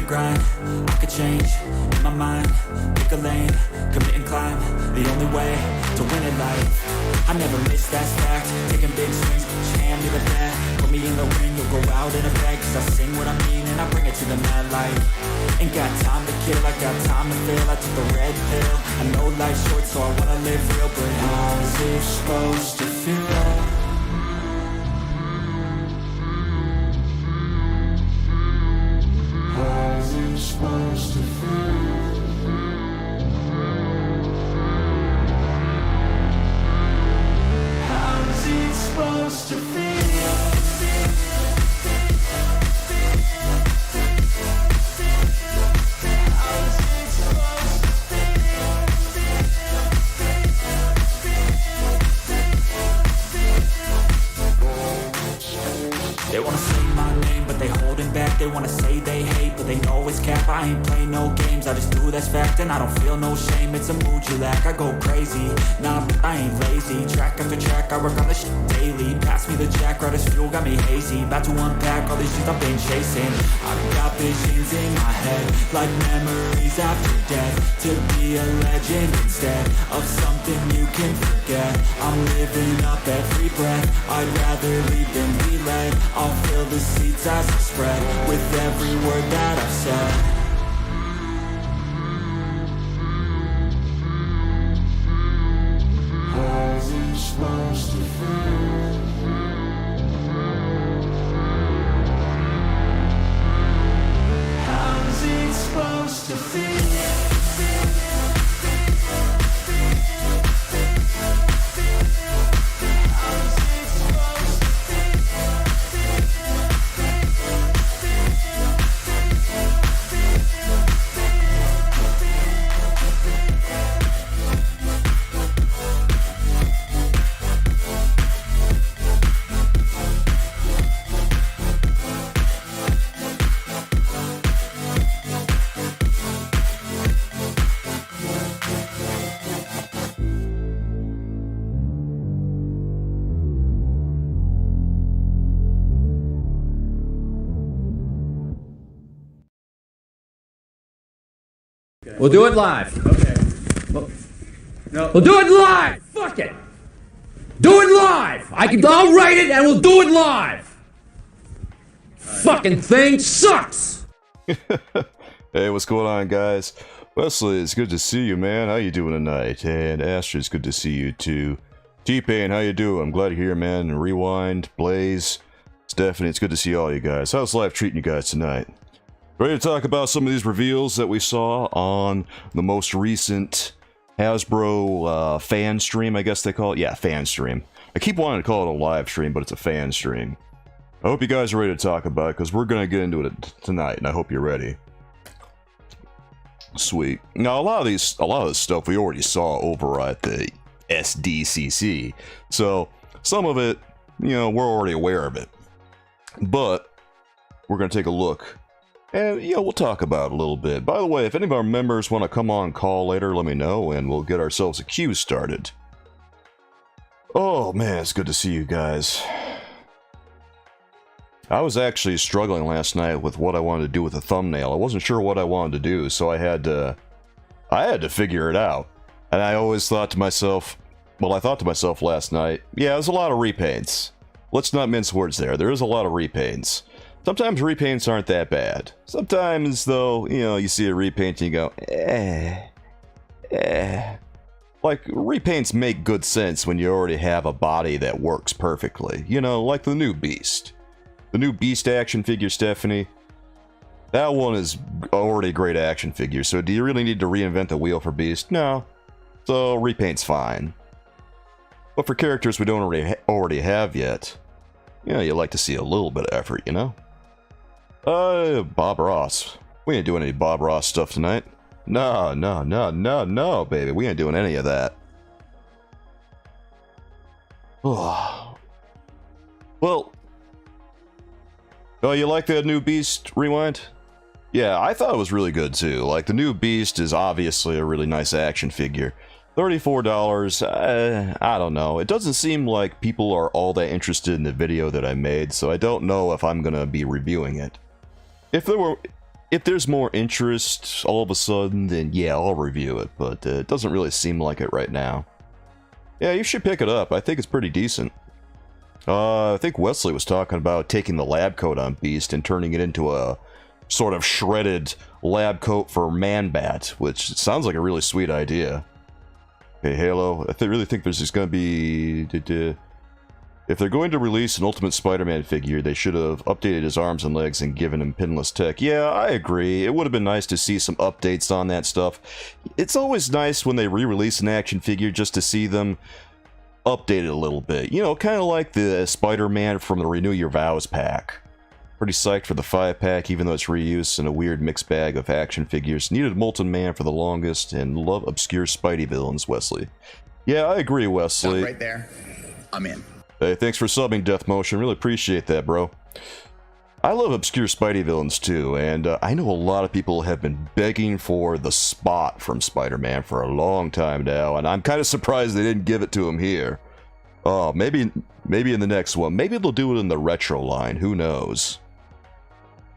grind, I could change, in my mind, pick a lane, commit and climb, the only way to win at life. I never miss, that's fact, taking big swings, each hand to the bat, put me in the ring, you'll go out in a bag, cause I sing what I mean and I bring it to the mad light. Ain't got time to kill, I got time to feel, I took the red pill, I know life's short so I wanna live real, but how's it supposed to feel? How's it supposed to feel? How's it supposed to feel? They wanna say my name, but they holding back. They wanna say they hate, but they know it's cap. I ain't play no games, I just do that's fact. And I don't feel no shame, it's a mood you lack. I go crazy, nah, but I ain't lazy. Track after track, I work on this shit daily. Pass me the jack, right as fuel, got me hazy. About to unpack all these shit I've been chasing. I've got visions in my head, like memories after death. To be a legend instead of something you can forget. I'm living up every breath, I'd rather lead than be led. I'll fill the seats as I spread with every word that I've said. How's it supposed to feel? How's it supposed to feel? We'll do it live. Okay. No. We'll do it live. Fuck it. Do it live. I'll write it and we'll do it live. Fucking thing sucks. Hey, what's going on, guys? Wesley, it's good to see you, man. How you doing tonight? And Astra, it's good to see you too. T-Pain, how you doing? I'm glad you're here, man. And Rewind, Blaze, Stephanie, it's good to see all you guys. How's life treating you guys tonight? Ready to talk about some of these reveals that we saw on the most recent Hasbro fan stream, I guess they call it. Yeah, fan stream. I keep wanting to call it a live stream, but it's a fan stream. I hope you guys are ready to talk about it, because we're going to get into it tonight, and I hope you're ready. Sweet. Now, a lot of this stuff we already saw over at the SDCC, so some of it, you know, we're already aware of it. But we're going to take a look. And, yeah, we'll talk about it a little bit. By the way, if any of our members want to come on call later, let me know, and we'll get ourselves a queue started. Oh, man, it's good to see you guys. I was actually struggling last night with what I wanted to do with the thumbnail. I wasn't sure what I wanted to do, so I had to figure it out. And I always thought to myself, well, I thought to myself last night, yeah, there's a lot of repaints. Let's not mince words there. There is a lot of repaints. Sometimes repaints aren't that bad. Sometimes, though, you know, you see a repaint and you go, Like, repaints make good sense when you already have a body that works perfectly. You know, like the new Beast. The new Beast action figure, Stephanie. That one is already a great action figure, so do you really need to reinvent the wheel for Beast? No. So, repaint's fine. But for characters we don't already have yet, you know, you like to see a little bit of effort, you know? Bob Ross. We ain't doing any Bob Ross stuff tonight. No, baby. We ain't doing any of that. Well... Oh, you like that new Beast Rewind? Yeah, I thought it was really good too. Like, the new Beast is obviously a really nice action figure. $34, I don't know. It doesn't seem like people are all that interested in the video that I made, so I don't know if I'm gonna be reviewing it. If there if there's more interest all of a sudden, then yeah, I'll review it, but it doesn't really seem like it right now. Yeah, you should pick it up. I think it's pretty decent. I think Wesley was talking about taking the lab coat on Beast and turning it into a sort of shredded lab coat for Man-Bat, which sounds like a really sweet idea. Okay, Halo, I really think there's just going to be... If they're going to release an Ultimate Spider-Man figure, they should have updated his arms and legs and given him pinless tech. Yeah, I agree. It would have been nice to see some updates on that stuff. It's always nice when they re-release an action figure just to see them updated a little bit. You know, kind of like the Spider-Man from the Renew Your Vows pack. Pretty psyched for the 5-pack, even though it's reuse and a weird mixed bag of action figures. Needed Molten Man for the longest, and love obscure Spidey villains, Wesley. Yeah, I agree, Wesley. Stop right there. I'm in. Hey, thanks for subbing, Death Motion. Really appreciate that, bro. I love obscure Spidey villains, too, and I know a lot of people have been begging for the Spot from Spider-Man for a long time now, and I'm kind of surprised they didn't give it to him here. Oh, maybe in the next one. Maybe they'll do it in the retro line. Who knows?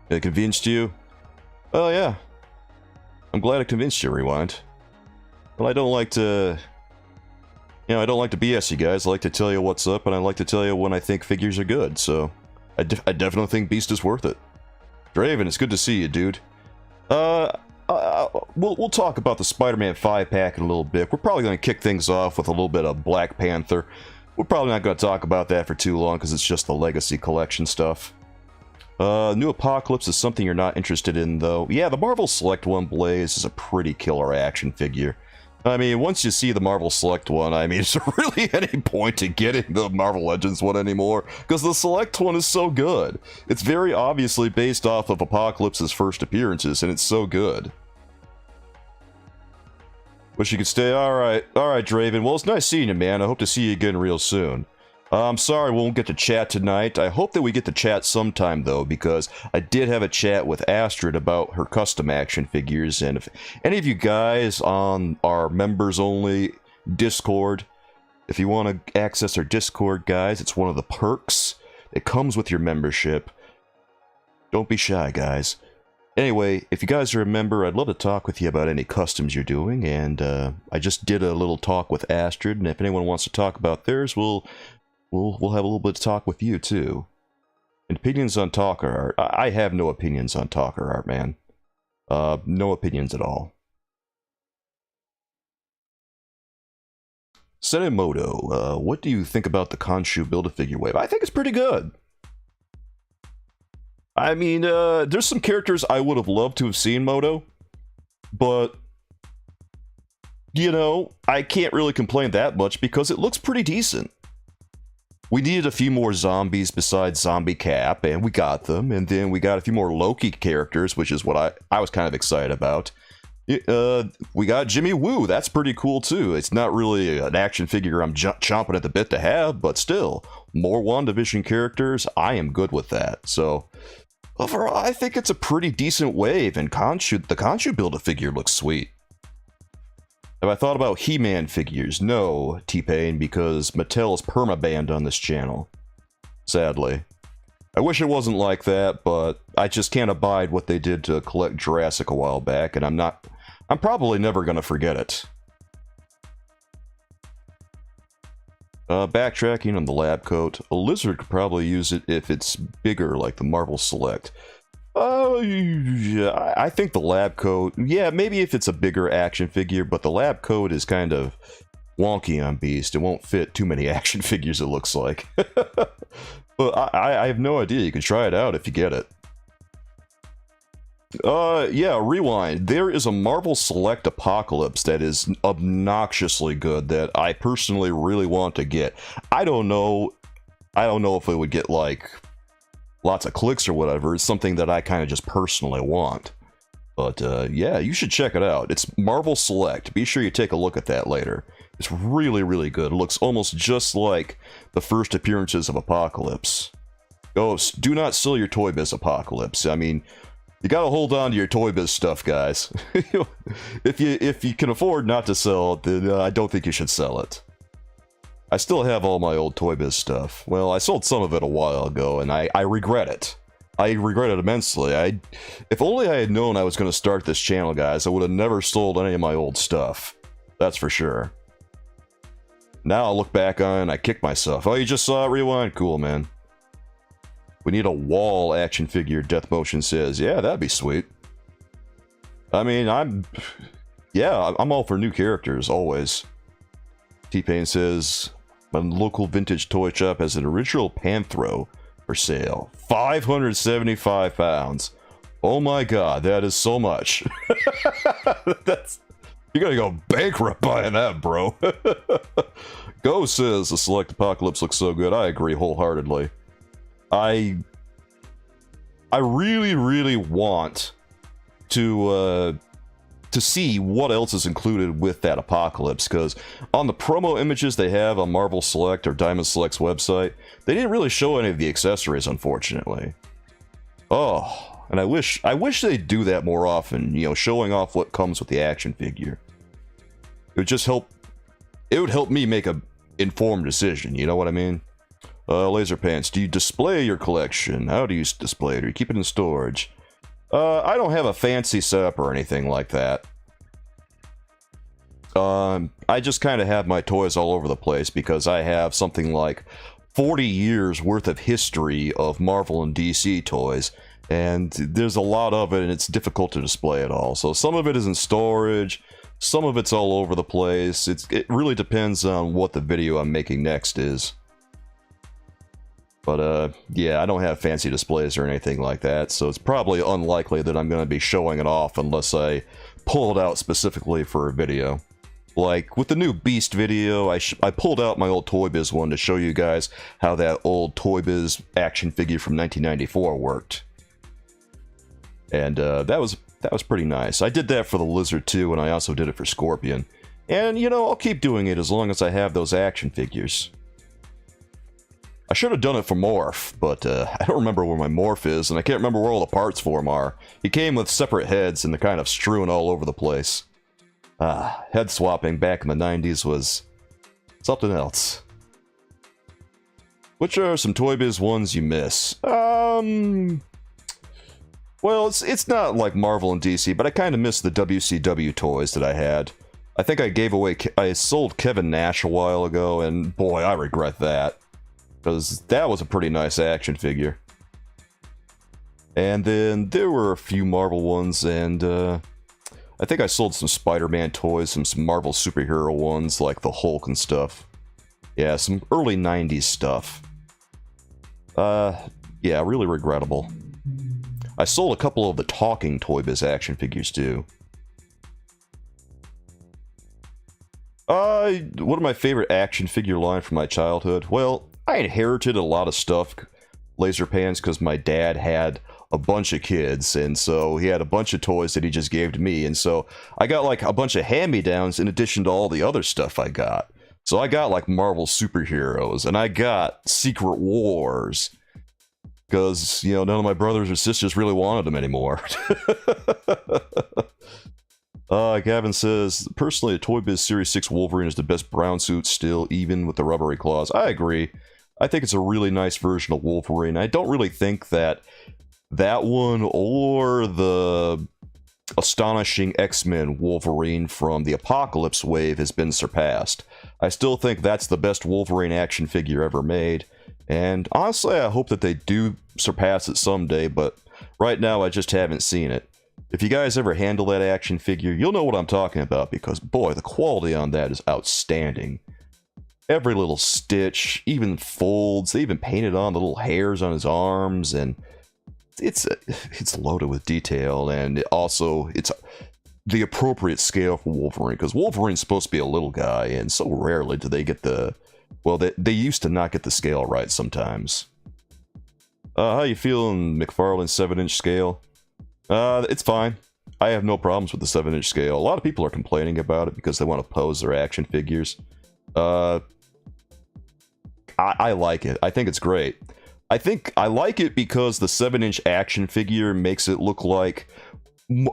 It convinced you? Oh, yeah. I'm glad it convinced you, Rewind. But I don't like to... You know, I don't like to BS you guys. I like to tell you what's up, and I like to tell you when I think figures are good, so... I definitely think Beast is worth it. Draven, it's good to see you, dude. We'll talk about the Spider-Man 5-pack in a little bit. We're probably going to kick things off with a little bit of Black Panther. We're probably not going to talk about that for too long, because it's just the Legacy Collection stuff. New Apocalypse is something you're not interested in, though. Yeah, the Marvel Select one, Blaze, is a pretty killer action figure. I mean, once you see the Marvel Select one, I mean, is there really any point in getting the Marvel Legends one anymore? Because the Select one is so good. It's very obviously based off of Apocalypse's first appearances, and it's so good. Wish you could stay. Alright, Draven. Well, it's nice seeing you, man. I hope to see you again real soon. I'm sorry we won't get to chat tonight. I hope that we get to chat sometime, though, because I did have a chat with Astrid about her custom action figures, and if any of you guys on our members-only Discord, if you want to access our Discord, guys, it's one of the perks. It comes with your membership. Don't be shy, guys. Anyway, if you guys are a member, I'd love to talk with you about any customs you're doing, and I just did a little talk with Astrid, and if anyone wants to talk about theirs, we'll have a little bit of talk with you, too. And opinions on Talker Art. I have no opinions on Talker Art, man. No opinions at all. Senemoto, what do you think about the Khonshu Build-A-Figure wave? I think it's pretty good. I mean, there's some characters I would have loved to have seen, Moto. But, you know, I can't really complain that much because it looks pretty decent. We needed a few more zombies besides Zombie Cap, and we got them. And then we got a few more Loki characters, which is what I was kind of excited about. We got Jimmy Woo. That's pretty cool, too. It's not really an action figure I'm chomping at the bit to have, but still, more WandaVision characters, I am good with that. So, overall, I think it's a pretty decent wave, and the Khonshu Build-A-Figure looks sweet. Have I thought about He-Man figures? No, T-Pain, because Mattel is perma-banned on this channel. Sadly. I wish it wasn't like that, but I just can't abide what they did to collect Jurassic a while back, and I'm probably never gonna forget it. Backtracking on the lab coat. A lizard could probably use it if it's bigger, like the Marvel Select. Yeah, I think the lab coat, yeah, maybe if it's a bigger action figure, but the lab coat is kind of wonky on Beast. It won't fit too many action figures, it looks like. But I have no idea. You can try it out if you get it. Yeah, Rewind. There is a Marvel Select Apocalypse that is obnoxiously good that I personally really want to get. I don't know if it would get, like, lots of clicks or whatever. It's something that I kind of just personally want. But, yeah, you should check it out. It's Marvel Select. Be sure you take a look at that later. It's really, really good. It looks almost just like the first appearances of Apocalypse. Oh, do not sell your Toy Biz Apocalypse. I mean, you gotta hold on to your Toy Biz stuff, guys. If you can afford not to sell it, then I don't think you should sell it. I still have all my old Toy Biz stuff. Well, I sold some of it a while ago, and I regret it. I regret it immensely. If only I had known I was going to start this channel, guys, I would have never sold any of my old stuff. That's for sure. Now I'll look back on it and I kick myself. Oh, you just saw it? Rewind? Cool, man. We need a wall action figure, Death Motion says. Yeah, that'd be sweet. I mean, I'm all for new characters, always. T-Pain says, my local vintage toy shop has an original Panthro for sale. 575 pounds. Oh my god, that is so much. You're gonna go bankrupt buying that, bro. Go says, the Select Apocalypse looks so good. I agree wholeheartedly. I really, really want to see what else is included with that Apocalypse, because on the promo images they have on Marvel Select or Diamond Select's website, they didn't really show any of the accessories, unfortunately. Oh, and I wish they'd do that more often, you know, showing off what comes with the action figure. It would just help, it would help me make a informed decision, you know what I mean? Laser Pants, do you display your collection? How do you display it? Or you keep it in storage? I don't have a fancy setup or anything like that. I just kind of have my toys all over the place because I have something like 40 years worth of history of Marvel and DC toys, and there's a lot of it and it's difficult to display it all. So some of it is in storage, some of it's all over the place. It really depends on what the video I'm making next is. But, yeah, I don't have fancy displays or anything like that, so it's probably unlikely that I'm going to be showing it off unless I pull it out specifically for a video. Like, with the new Beast video, I pulled out my old Toy Biz one to show you guys how that old Toy Biz action figure from 1994 worked. And, that was pretty nice. I did that for the Lizard too, and I also did it for Scorpion. And, you know, I'll keep doing it as long as I have those action figures. I should have done it for Morph, but I don't remember where my Morph is, and I can't remember where all the parts for him are. He came with separate heads, and they're kind of strewn all over the place. Head swapping back in the 90s was something else. Which are some Toy Biz ones you miss? Well, it's not like Marvel and DC, but I kind of miss the WCW toys that I had. I think I sold Kevin Nash a while ago, and boy, I regret that. Because that was a pretty nice action figure. And then there were a few Marvel ones, and I think I sold some Spider-Man toys, some Marvel superhero ones, like the Hulk and stuff. Yeah, some early 90s stuff. Yeah, really regrettable. I sold a couple of the Talking Toy Biz action figures, too. One of my favorite action figure line from my childhood? Well, I inherited a lot of stuff, Laser Pants, because my dad had a bunch of kids, and so he had a bunch of toys that he just gave to me, and so I got like a bunch of hand-me-downs in addition to all the other stuff I got. So I got like Marvel superheroes, and I got Secret Wars, because, you know, none of my brothers or sisters really wanted them anymore. Gavin says, personally, a Toy Biz Series 6 Wolverine is the best brown suit still, even with the rubbery claws. I agree. I think it's a really nice version of Wolverine. I don't really think that that one or the astonishing X-Men Wolverine from the Apocalypse wave has been surpassed. I still think that's the best Wolverine action figure ever made. And honestly, I hope that they do surpass it someday, but right now I just haven't seen it. If you guys ever handle that action figure, you'll know what I'm talking about, because boy, the quality on that is outstanding. Every little stitch, even folds, they even painted on the little hairs on his arms, and it's loaded with detail, and also it's the appropriate scale for Wolverine, because Wolverine's supposed to be a little guy, and so rarely do they get the... Well, they used to not get the scale right sometimes. How you feeling, McFarlane's 7-inch scale? It's fine. I have no problems with the 7-inch scale. A lot of people are complaining about it because they want to pose their action figures. I like it. I think it's great. I like it because the 7-inch action figure makes it look like...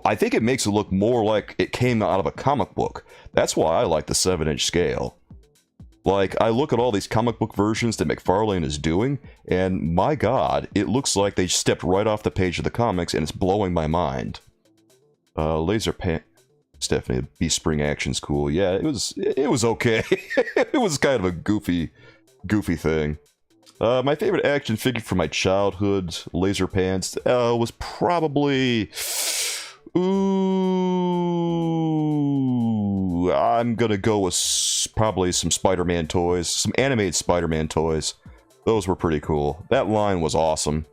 I think it makes it look more like it came out of a comic book. That's why I like the 7-inch scale. Like, I look at all these comic book versions that McFarlane is doing, and my god, it looks like they stepped right off the page of the comics, and it's blowing my mind. Laser pan... Stephanie, Beast Spring action's cool. Yeah, it was okay. It was kind of a goofy thing. My favorite action figure from my childhood, Laser Pants, was probably... Ooh, I'm gonna go with probably some Spider-Man toys, some animated Spider-Man toys. Those were pretty cool. That line was awesome.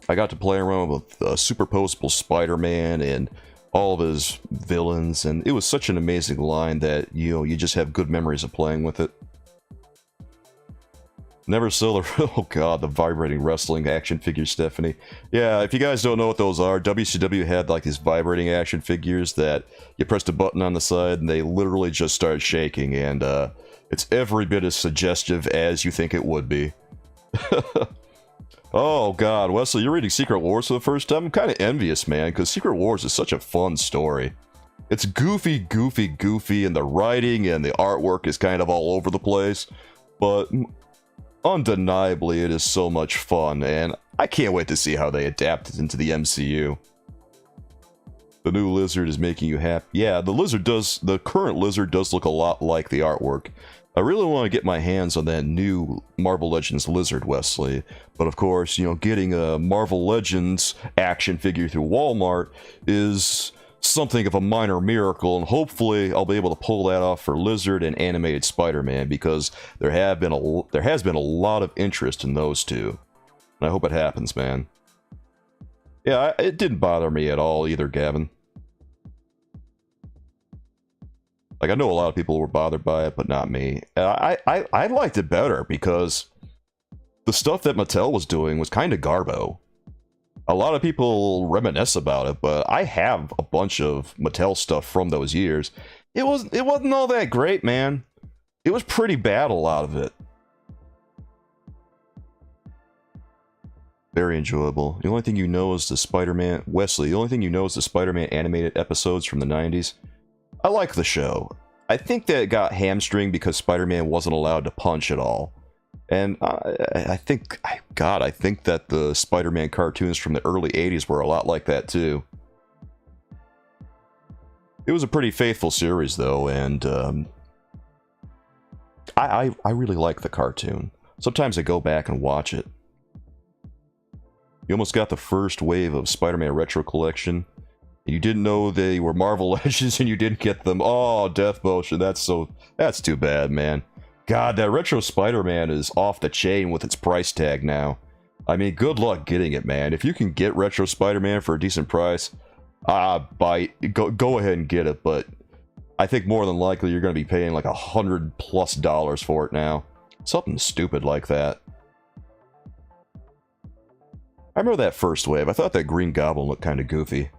I got to play around with superposable Spider-Man and all of his villains, and it was such an amazing line that, you know, you just have good memories of playing with it. Never saw the... Oh god, the vibrating wrestling action figures, Stephanie. Yeah, if you guys don't know what those are, WCW had like these vibrating action figures that you pressed a button on the side and they literally just start shaking, and it's every bit as suggestive as you think it would be. Oh god, Wesley, you're reading Secret Wars for the first time? I'm kind of envious, man, because Secret Wars is such a fun story. It's goofy, and the writing and the artwork is kind of all over the place, but... undeniably, it is so much fun, and I can't wait to see how they adapt it into the MCU. The new Lizard is making you happy. Yeah, the current Lizard does look a lot like the artwork. I really want to get my hands on that new Marvel Legends Lizard, Wesley. But of course, you know, getting a Marvel Legends action figure through Walmart is something of a minor miracle, and hopefully I'll be able to pull that off for Lizard and animated Spider-Man, because there has been a lot of interest in those two. And I hope it happens, man. Yeah, it didn't bother me at all either, Gavin. Like, I know a lot of people were bothered by it, but not me. I liked it better because the stuff that Mattel was doing was kind of garbo. A lot of people reminisce about it, but I have a bunch of Mattel stuff from those years. It wasn't all that great, man. It was pretty bad, a lot of it. Very enjoyable. The only thing you know is the Spider-Man... Wesley, the only thing you know is the Spider-Man animated episodes from the 90s. I like the show. I think that it got hamstringed because Spider-Man wasn't allowed to punch at all. And I think that the Spider-Man cartoons from the early 80s were a lot like that too. It was a pretty faithful series though, and I really like the cartoon. Sometimes I go back and watch it. You almost got the first wave of Spider-Man Retro Collection. You didn't know they were Marvel Legends and you didn't get them. Oh, Death Motion, that's too bad, man. God, that Retro Spider-Man is off the chain with its price tag now. I mean, good luck getting it, man. If you can get Retro Spider-Man for a decent price, go ahead and get it, but I think more than likely you're going to be paying like $100+ for it now. Something stupid like that. I remember that first wave. I thought that Green Goblin looked kind of goofy.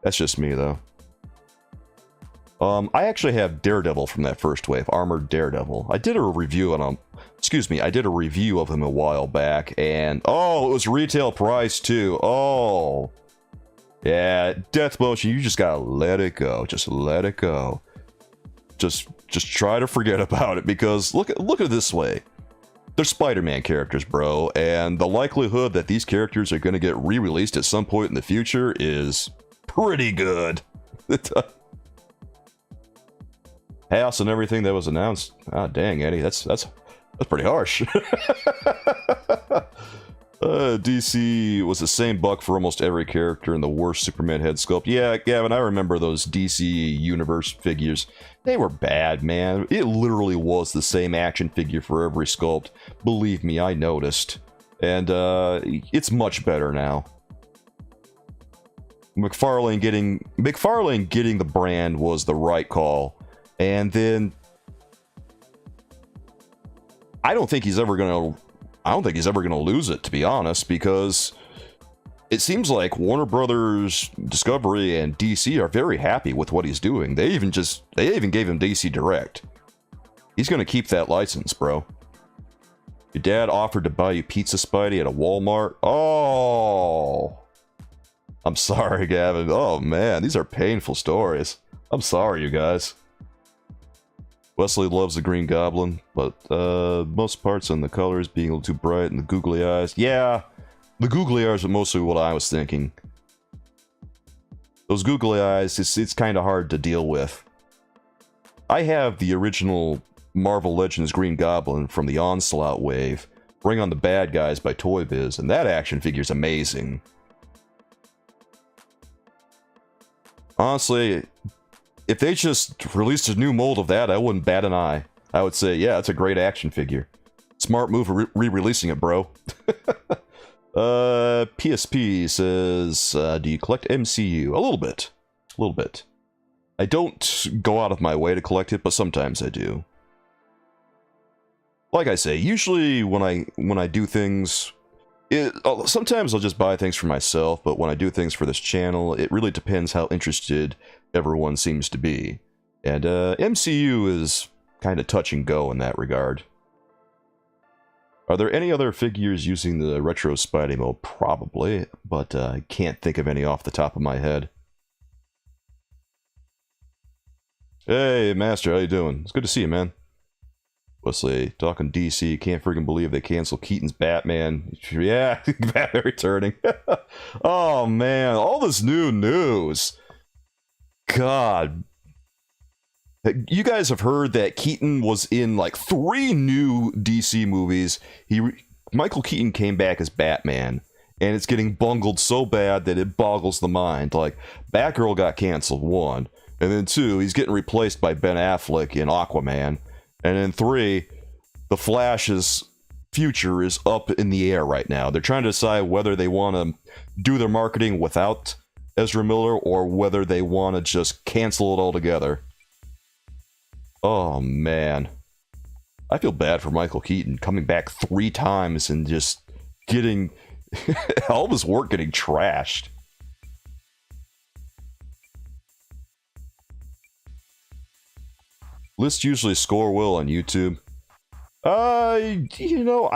That's just me, though. I actually have Daredevil from that first wave, Armored Daredevil. I did a review on him. Excuse me, I did a review of him a while back, and oh, it was retail price too. Oh, yeah, Death Motion. You just gotta let it go. Just let it go. Just try to forget about it, because look at it this way. They're Spider-Man characters, bro, and the likelihood that these characters are going to get re-released at some point in the future is pretty good. House and everything that was announced. Ah, dang, Eddie, that's pretty harsh. DC was the same buck for almost every character and the worst Superman head sculpt. Yeah, Gavin, I remember those DC Universe figures. They were bad, man. It literally was the same action figure for every sculpt. Believe me, I noticed. And it's much better now. McFarlane getting the brand was the right call. And then I don't think he's ever gonna lose it, to be honest, because it seems like Warner Brothers, Discovery, and DC are very happy with what he's doing. They even gave him DC Direct. He's gonna keep that license, bro. Your dad offered to buy you Pizza Spidey at a Walmart. Oh, I'm sorry, Gavin. Oh man, these are painful stories. I'm sorry, you guys. Wesley loves the Green Goblin, but most parts on the colors being a little too bright and the googly eyes. Yeah, the googly eyes are mostly what I was thinking. Those googly eyes, it's kind of hard to deal with. I have the original Marvel Legends Green Goblin from the Onslaught wave, Bring on the Bad Guys by Toy Biz, and that action figure's amazing. Honestly, if they just released a new mold of that, I wouldn't bat an eye. I would say, yeah, it's a great action figure. Smart move re-releasing it, bro. PSP says, do you collect MCU? A little bit. A little bit. I don't go out of my way to collect it, but sometimes I do. Like I say, usually when I do things... sometimes I'll just buy things for myself, but when I do things for this channel, it really depends how interested everyone seems to be. And MCU is kind of touch and go in that regard. Are there any other figures using the retro Spidey mode? Probably, but I can't think of any off the top of my head. Hey, Master, how you doing? It's good to see you, man. Wesley, talking DC, can't freaking believe they canceled Keaton's Batman. Yeah, Batman returning. Oh, man, all this new news. God. You guys have heard that Keaton was in like 3 new DC movies. Michael Keaton came back as Batman, and it's getting bungled so bad that it boggles the mind. Like, Batgirl got canceled, 1. And then 2, he's getting replaced by Ben Affleck in Aquaman. And then 3, The Flash's future is up in the air right now. They're trying to decide whether they want to do their marketing without Ezra Miller or whether they want to just cancel it altogether. Oh, man. I feel bad for Michael Keaton coming back 3 times and just getting all of his work getting trashed. Lists usually score well on YouTube. You know,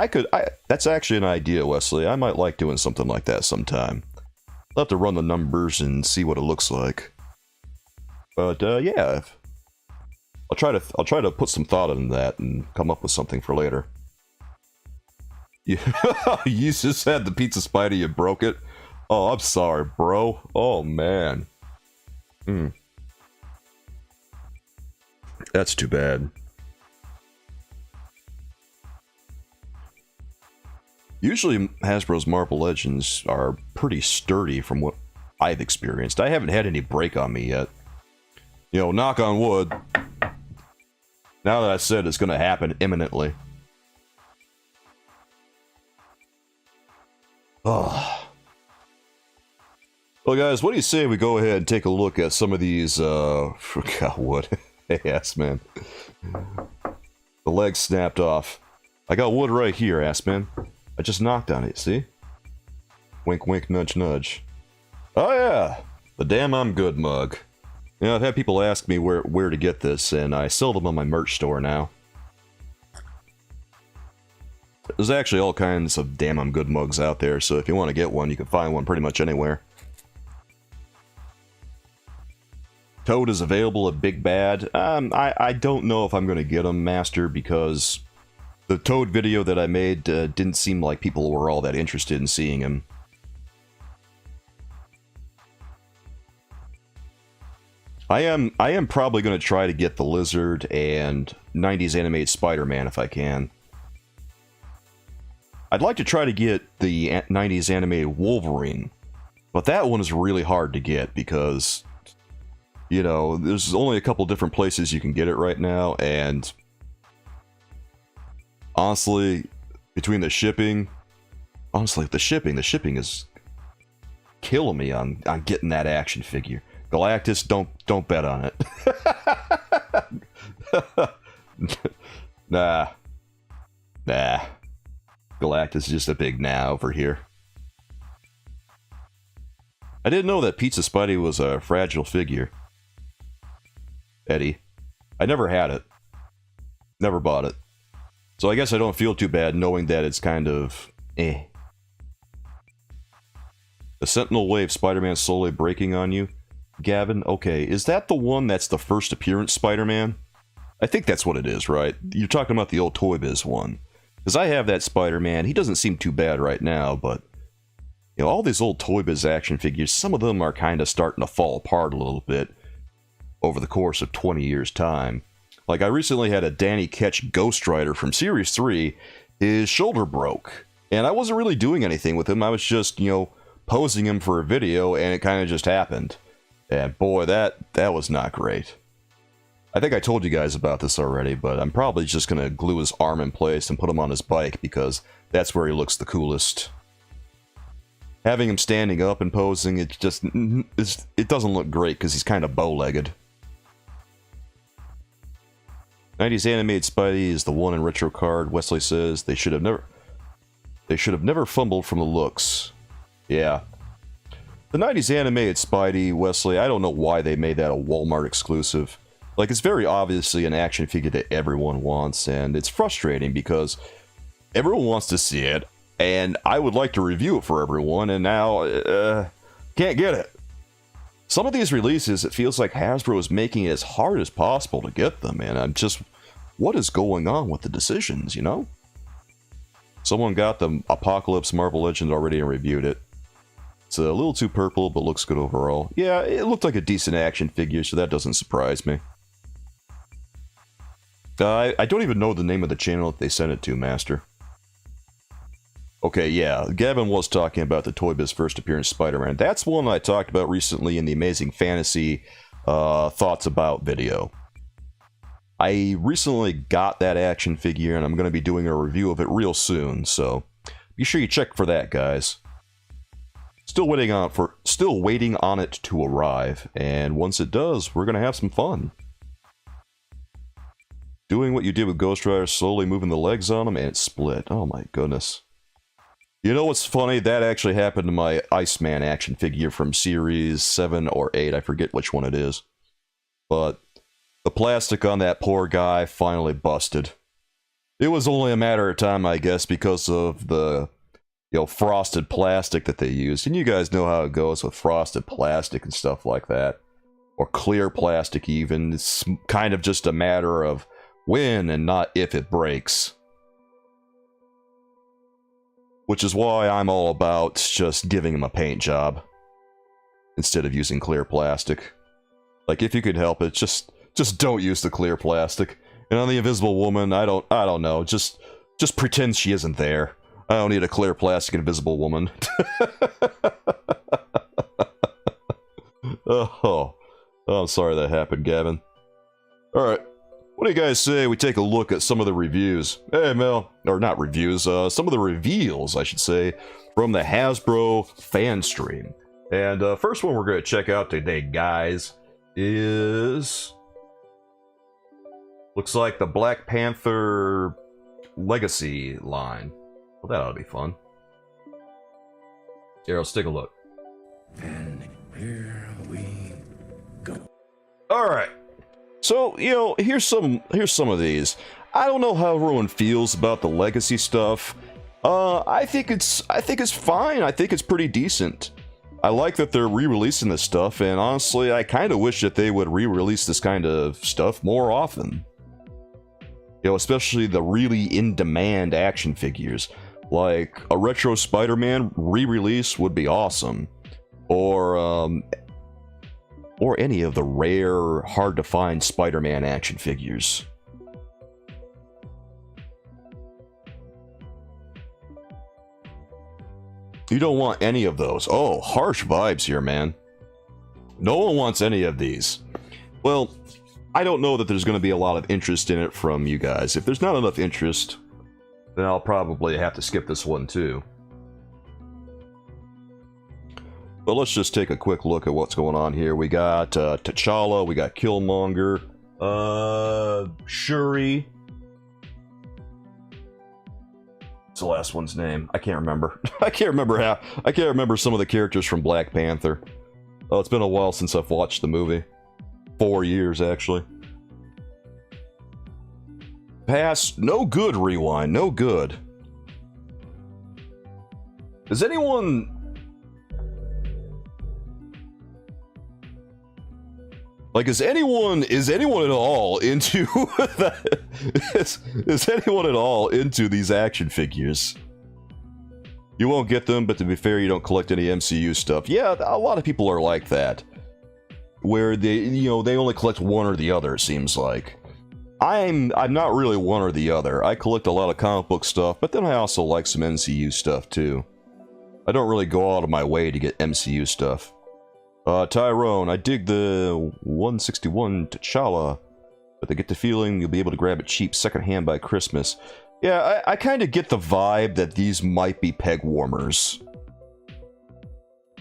that's actually an idea, Wesley. I might like doing something like that sometime. I'll have to run the numbers and see what it looks like. But, yeah. I'll try to put some thought into that and come up with something for later. You just had the pizza Spidey, you broke it? Oh, I'm sorry, bro. Oh, man. That's too bad. Usually Hasbro's Marvel Legends are pretty sturdy from what I've experienced. I haven't had any break on me yet. You know, knock on wood. Now that I said it's going to happen imminently. Oh. Well, guys, what do you say we go ahead and take a look at some of these, forgot what. Yes, man. The leg snapped off. I got wood right here, ass man. I just knocked on it, see? Wink, wink, nudge, nudge. Oh, yeah. The damn I'm good mug. You know, I've had people ask me where to get this, and I sell them on my merch store now. There's actually all kinds of damn I'm good mugs out there, so if you want to get one, you can find one pretty much anywhere. Toad is available at Big Bad. I don't know if I'm going to get him, Master, because the Toad video that I made didn't seem like people were all that interested in seeing him. I am probably going to try to get the Lizard and 90s animated Spider-Man if I can. I'd like to try to get the 90s animated Wolverine, but that one is really hard to get because, you know, there's only a couple different places you can get it right now, and honestly, between the shipping, the shipping is killing me on getting that action figure. Galactus, don't bet on it. Nah. Galactus is just a big nah over here. I didn't know that Pizza Spidey was a fragile figure. Eddie. I never had it. Never bought it. So I guess I don't feel too bad knowing that it's kind of eh. The Sentinel Wave Spider-Man slowly breaking on you. Gavin, okay, is that the one that's the first appearance Spider-Man? I think that's what it is, right? You're talking about the old Toy Biz one. Because I have that Spider-Man. He doesn't seem too bad right now, but you know, all these old Toy Biz action figures, some of them are kind of starting to fall apart a little bit over the course of 20 years' time. Like, I recently had a Danny Ketch Ghost Rider from Series 3. His shoulder broke, and I wasn't really doing anything with him. I was just, you know, posing him for a video, and it kind of just happened. And boy, that was not great. I think I told you guys about this already, but I'm probably just going to glue his arm in place and put him on his bike, because that's where he looks the coolest. Having him standing up and posing, it doesn't look great because he's kind of bow-legged. 90s animated Spidey is the one in retro card. Wesley says they should have never fumbled from the looks. Yeah. The 90s animated Spidey, Wesley, I don't know why they made that a Walmart exclusive. Like, it's very obviously an action figure that everyone wants, and it's frustrating because everyone wants to see it, and I would like to review it for everyone, and now, can't get it. Some of these releases, it feels like Hasbro is making it as hard as possible to get them, and I'm just, what is going on with the decisions, you know? Someone got the Apocalypse Marvel Legend already and reviewed it. It's a little too purple, but looks good overall. Yeah, it looked like a decent action figure, so that doesn't surprise me. I don't even know the name of the channel that they sent it to, Master. Okay, yeah, Gavin was talking about the Toy Biz first appearance Spider-Man. That's one I talked about recently in the Amazing Fantasy Thoughts About video. I recently got that action figure, and I'm going to be doing a review of it real soon, so be sure you check for that, guys. Still waiting on it to arrive, and once it does, we're going to have some fun. Doing what you did with Ghost Rider, slowly moving the legs on him, and it split. Oh my goodness. You know what's funny? That actually happened to my Iceman action figure from Series 7 or 8. I forget which one it is. But the plastic on that poor guy finally busted. It was only a matter of time, I guess, because of the, you know, frosted plastic that they used. And you guys know how it goes with frosted plastic and stuff like that. Or clear plastic even. It's kind of just a matter of when and not if it breaks. Which is why I'm all about just giving him a paint job instead of using clear plastic. Like, if you could help it, just don't use the clear plastic. And on the Invisible Woman, I don't know, just pretend she isn't there. I don't need a clear plastic Invisible Woman. Oh, I'm sorry that happened, Gavin. Alright. What do you guys say we take a look at some of the reviews? Hey, Mel. Or not reviews, some of the reveals, I should say, from the Hasbro Fanstream. And first one we're going to check out today, guys, is... looks like the Black Panther Legacy line. Well, that ought to be fun. Here, let's take a look. And here we go. Alright. So, you know, here's some of these. I don't know how everyone feels about the legacy stuff. I think it's fine. I think it's pretty decent. I like that they're re-releasing this stuff, and honestly, I kind of wish that they would re-release this kind of stuff more often. You know, especially the really in-demand action figures. Like, a retro Spider-Man re-release would be awesome. Or any of the rare, hard-to-find Spider-Man action figures. You don't want any of those. Oh, harsh vibes here, man. No one wants any of these. Well, I don't know that there's going to be a lot of interest in it from you guys. If there's not enough interest, then I'll probably have to skip this one too. But let's just take a quick look at what's going on here. We got T'Challa, we got Killmonger, Shuri. What's the last one's name? I can't remember. I can't remember some of the characters from Black Panther. Oh, it's been a while since I've watched the movie. 4 years, actually. Pass. No good, Rewind. No good. Does anyone... Like, is anyone at all into that? Is anyone at all into these action figures? You won't get them, but to be fair, you don't collect any MCU stuff. Yeah, a lot of people are like that, where they only collect one or the other. It seems like I'm not really one or the other. I collect a lot of comic book stuff, but then I also like some MCU stuff too. I don't really go out of my way to get MCU stuff. Tyrone, I dig the 161 T'Challa, but I get the feeling you'll be able to grab it cheap secondhand by Christmas. Yeah, I kind of get the vibe that these might be peg warmers.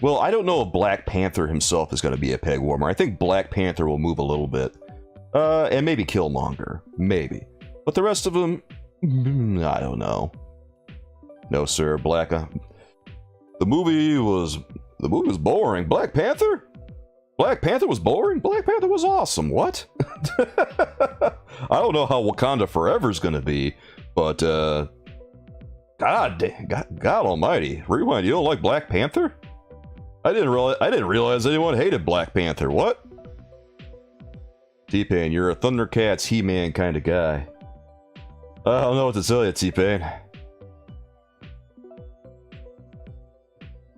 Well, I don't know if Black Panther himself is going to be a peg warmer. I think Black Panther will move a little bit. And maybe Killmonger. Maybe. But the rest of them, I don't know. No, sir, the movie was boring. Black Panther? Black Panther was boring? Black Panther was awesome. What? I don't know how Wakanda Forever is going to be, but God almighty. Rewind, you don't like Black Panther? I didn't realize anyone hated Black Panther. What? T-Pain, you're a Thundercats He-Man kind of guy. I don't know what to tell you, T-Pain.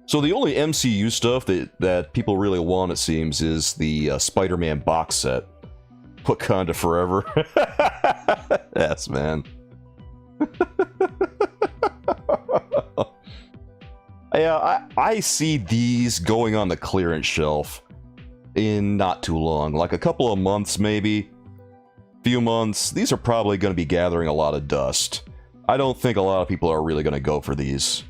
So the only MCU stuff that people really want, it seems, is the Spider-Man box set. Wakanda Forever. Yes, man. Yeah, I see these going on the clearance shelf in not too long. Like a couple of months, maybe. Few months. These are probably going to be gathering a lot of dust. I don't think a lot of people are really going to go for these.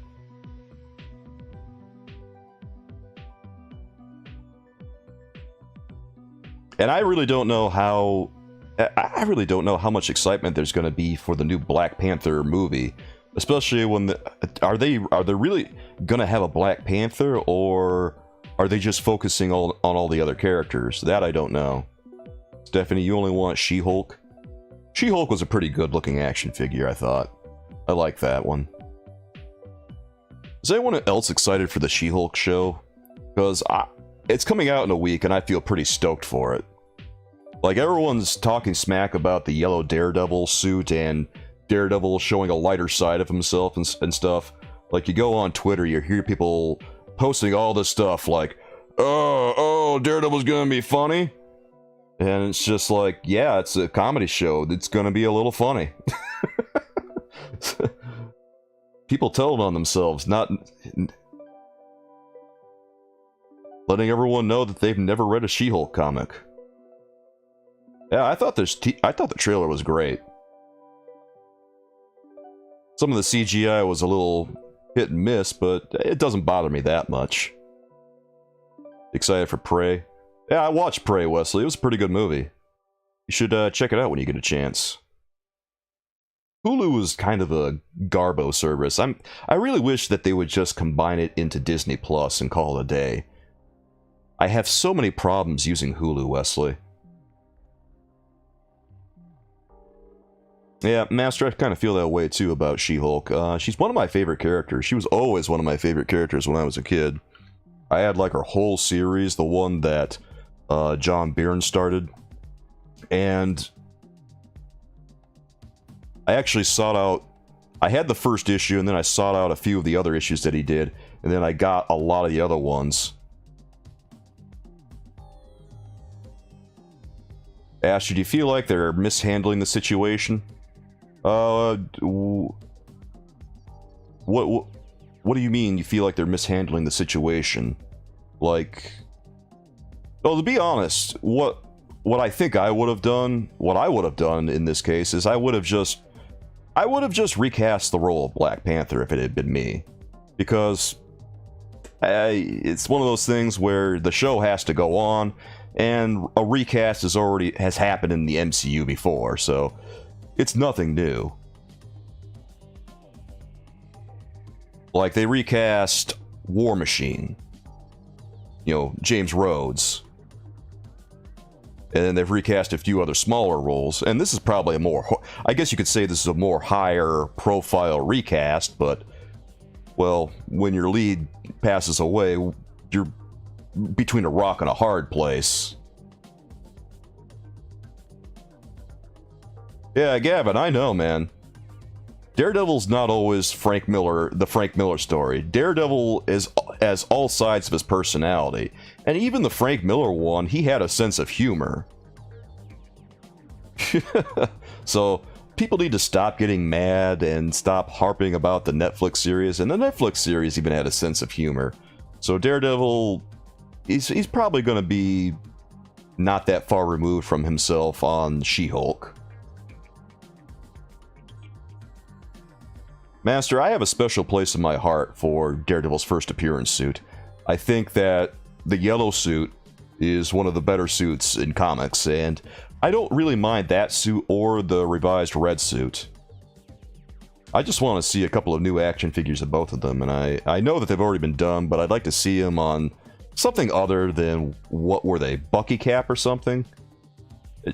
And I really don't know how much excitement there's going to be for the new Black Panther movie, especially when are they really going to have a Black Panther, or are they just focusing on all the other characters? That I don't know. Stephanie, you only want She-Hulk? She-Hulk was a pretty good looking action figure, I thought. I like that one. Is anyone else excited for the She-Hulk show? Because it's coming out in a week and I feel pretty stoked for it. Like, everyone's talking smack about the yellow Daredevil suit and Daredevil showing a lighter side of himself and stuff. Like, you go on Twitter, you hear people posting all this stuff like, oh, Daredevil's gonna be funny. And it's just like, yeah, it's a comedy show. It's gonna be a little funny. People telling on themselves, not letting everyone know that they've never read a She-Hulk comic. Yeah, I thought the trailer was great. Some of the CGI was a little hit and miss, but it doesn't bother me that much. Excited for Prey? Yeah, I watched Prey, Wesley. It was a pretty good movie. You should check it out when you get a chance. Hulu is kind of a garbo service. I really wish that they would just combine it into Disney Plus and call it a day. I have so many problems using Hulu, Wesley. Yeah, Master, I kind of feel that way too about She-Hulk. She's one of my favorite characters. She was always one of my favorite characters when I was a kid. I had like her whole series, the one that John Byrne started. And I actually sought out... I had the first issue, and then I sought out a few of the other issues that he did. And then I got a lot of the other ones. Asher, do you feel like they're mishandling the situation? What do you mean you feel like they're mishandling the situation? Like, well, to be honest, what I think I would have done, what I would have done in this case is I would have just recast the role of Black Panther if it had been me, because it's one of those things where the show has to go on, and a recast has happened in the MCU before, so it's nothing new. Like, they recast War Machine, you know, James Rhodes, and then they've recast a few other smaller roles, and this is probably a more, I guess you could say this is a more higher profile recast, but, well, when your lead passes away, you're between a rock and a hard place. Yeah, Gavin, I know, man. Daredevil's not always Frank Miller, the Frank Miller story. Daredevil has all sides of his personality. And even the Frank Miller one, he had a sense of humor. So, people need to stop getting mad and stop harping about the Netflix series. And the Netflix series even had a sense of humor. So Daredevil, he's probably going to be not that far removed from himself on She-Hulk. Master, I have a special place in my heart for Daredevil's first appearance suit. I think that the yellow suit is one of the better suits in comics, and I don't really mind that suit or the revised red suit. I just want to see a couple of new action figures of both of them, and I know that they've already been done, but I'd like to see them on something other than, what were they, Bucky Cap or something?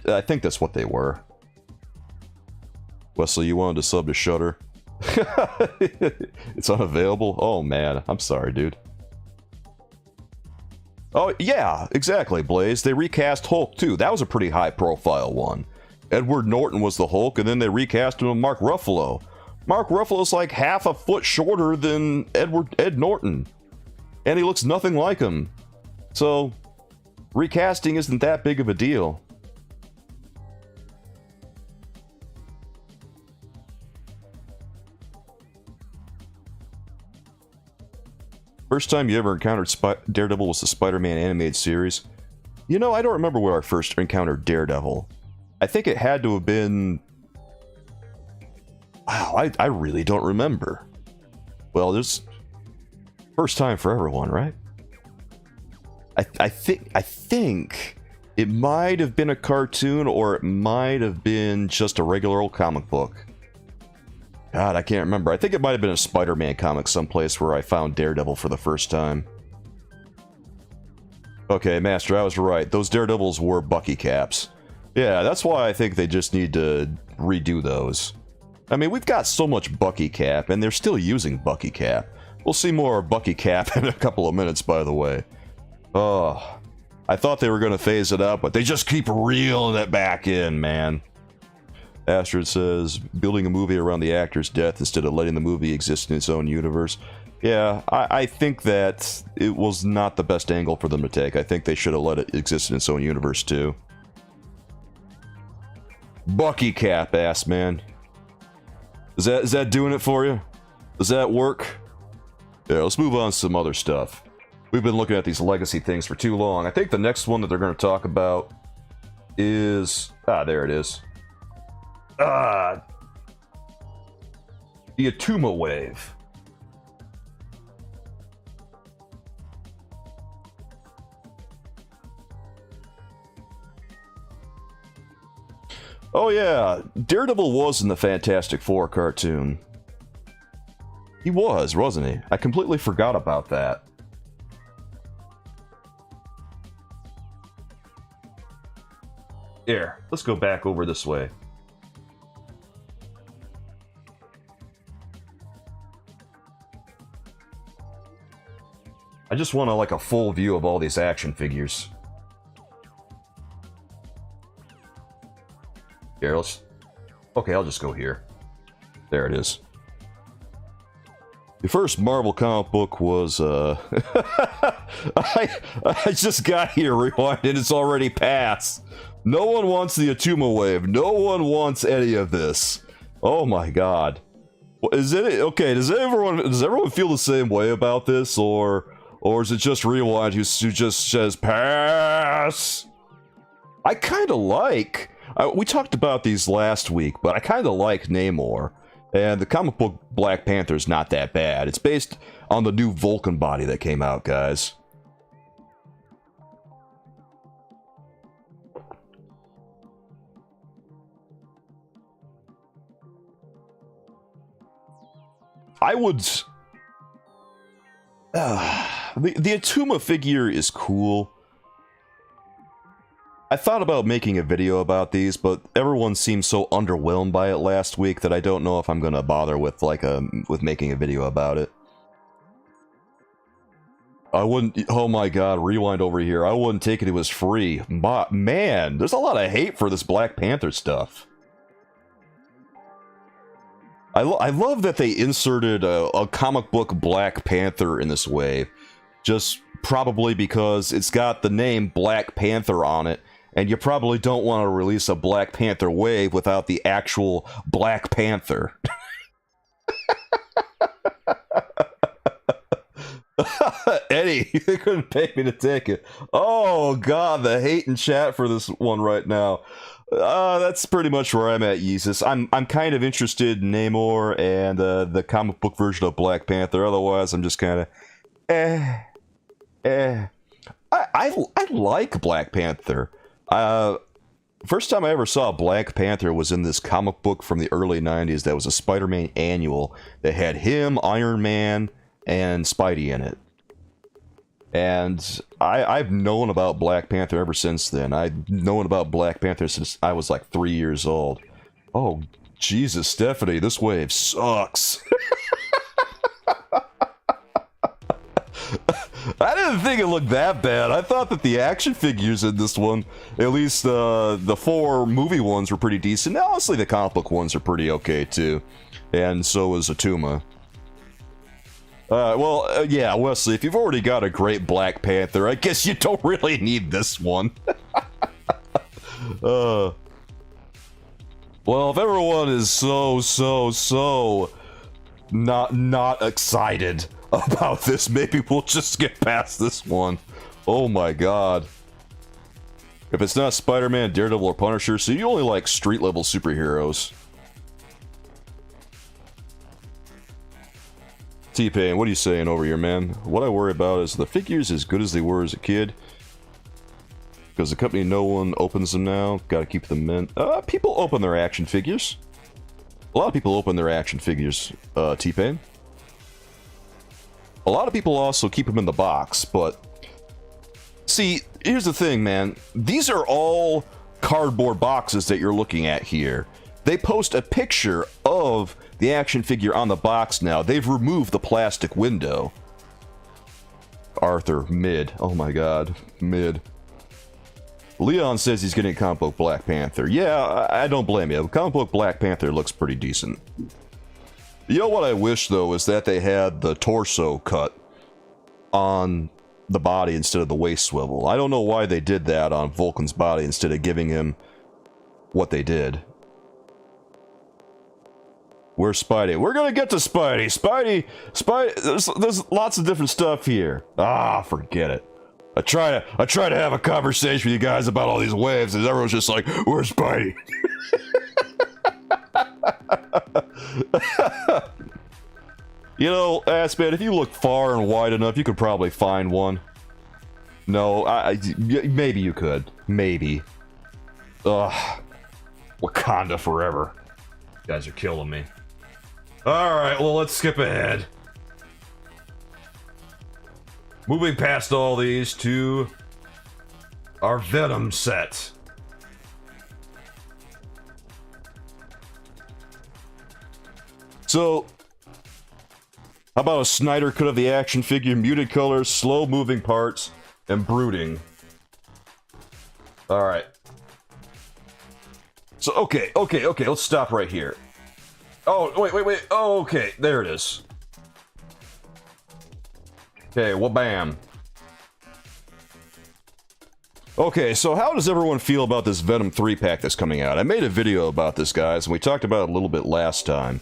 I think that's what they were. Wesley, you wanted to sub to Shudder? It's unavailable? Oh man, I'm sorry, dude. Oh yeah, exactly, Blaze. They recast Hulk too. That was a pretty high profile one. Edward Norton was the Hulk, and then they recast him with Mark Ruffalo. Mark Ruffalo's like half a foot shorter than Ed Norton. And he looks nothing like him. So, recasting isn't that big of a deal. First time you ever encountered Daredevil was the Spider-Man animated series. You know, I don't remember where I first encountered Daredevil. I think it had to have been... Wow, I really don't remember. Well, there's... First time for everyone, right? I think it might have been a cartoon, or it might have been just a regular old comic book. God, I can't remember. I think it might have been a Spider-Man comic someplace where I found Daredevil for the first time. Okay, Master, I was right. Those Daredevils were Bucky Caps. Yeah, that's why I think they just need to redo those. I mean, we've got so much Bucky Cap, and they're still using Bucky Cap. We'll see more Bucky Cap in a couple of minutes, by the way. Oh, I thought they were going to phase it out, but they just keep reeling it back in, man. Astrid says, building a movie around the actor's death instead of letting the movie exist in its own universe. Yeah, I think that it was not the best angle for them to take. I think they should have let it exist in its own universe, too. Bucky Cap, ass man. Is that doing it for you? Does that work? Yeah, let's move on to some other stuff. We've been looking at these legacy things for too long. I think the next one that they're going to talk about is... Ah, there it is. The Atuma wave. Oh yeah, Daredevil was in the Fantastic Four cartoon. He was, wasn't he? I completely forgot about that. Here, let's go back over this way. I just want like a full view of all these action figures. Here, let's... Okay, I'll just go here. There it is. The first Marvel comic book was, I just got here, rewind, and it's already passed. No one wants the Atuma wave. No one wants any of this. Oh my god. Is it... Okay, does everyone feel the same way about this, or is it just Rewind who just says, pass? I kind of like... we talked about these last week, but I kind of like Namor. And the comic book Black Panther is not that bad. It's based on the new Vulcan body that came out, guys. I would... the Atuma figure is cool. I thought about making a video about these, but everyone seemed so underwhelmed by it last week that I don't know if I'm gonna bother with with making a video about it. I wouldn't... Oh my god, Rewind over here. I wouldn't take it was free. Man, there's a lot of hate for this Black Panther stuff. I love that they inserted a comic book Black Panther in this wave. Just probably because it's got the name Black Panther on it, and you probably don't want to release a Black Panther wave without the actual Black Panther. Eddie, they couldn't pay me to take it. Oh god, the hate in chat for this one right now. That's pretty much where I'm at, Yeezus. I'm kind of interested in Namor and the comic book version of Black Panther. Otherwise, I'm just kind of I like Black Panther. First time I ever saw Black Panther was in this comic book from the early 90s that was a Spider-Man annual that had him, Iron Man, and Spidey in it. And I've known about Black Panther ever since then. I've known about Black Panther since I was like 3 years old. Oh, Jesus, Stephanie, this wave sucks. I didn't think it looked that bad. I thought that the action figures in this one, at least the 4 movie ones, were pretty decent. Honestly, the comic book ones are pretty okay, too. And so is Atuma. Yeah, Wesley, if you've already got a great Black Panther, I guess you don't really need this one. Well, if everyone is so not excited about this, maybe we'll just get past this one. Oh my god. If it's not Spider-Man, Daredevil, or Punisher, so you only like street-level superheroes. T-Pain, what are you saying over here, man? What I worry about is the figures as good as they were as a kid. Because the company, no one opens them now. Gotta keep them in. People open their action figures. A lot of people open their action figures, T-Pain. A lot of people also keep them in the box, but... See, here's the thing, man. These are all cardboard boxes that you're looking at here. They post a picture of the action figure on the box now. They've removed the plastic window. Arthur, mid. Oh my god, mid. Leon says he's getting comic book Black Panther. Yeah, I don't blame you. Comic book Black Panther looks pretty decent. You know what I wish, though, is that they had the torso cut on the body instead of the waist swivel. I don't know why they did that on Vulcan's body instead of giving him what they did. Where's Spidey? We're gonna get to Spidey. Spidey, there's lots of different stuff here. Ah, forget it. I try to have a conversation with you guys about all these waves, and everyone's just like, where's Spidey? You know, Assman, if you look far and wide enough, you could probably find one. No, maybe you could. Maybe. Ugh. Wakanda forever. You guys are killing me. Alright, well, let's skip ahead. Moving past all these to our Venom set. So, how about a Snyder cut of the action figure, muted colors, slow moving parts, and brooding? Alright. So, okay, let's stop right here. Oh, wait. Oh, okay, there it is. Okay, well, bam. Okay, so how does everyone feel about this Venom 3-pack that's coming out? I made a video about this, guys, and we talked about it a little bit last time.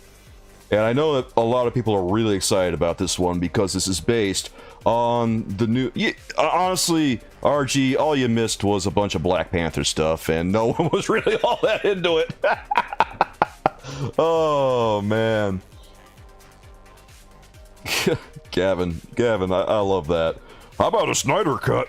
And I know that a lot of people are really excited about this one because this is based on the new... honestly, RG, all you missed was a bunch of Black Panther stuff, and no one was really all that into it. Oh, man. Gavin, I love that. How about a Snyder cut?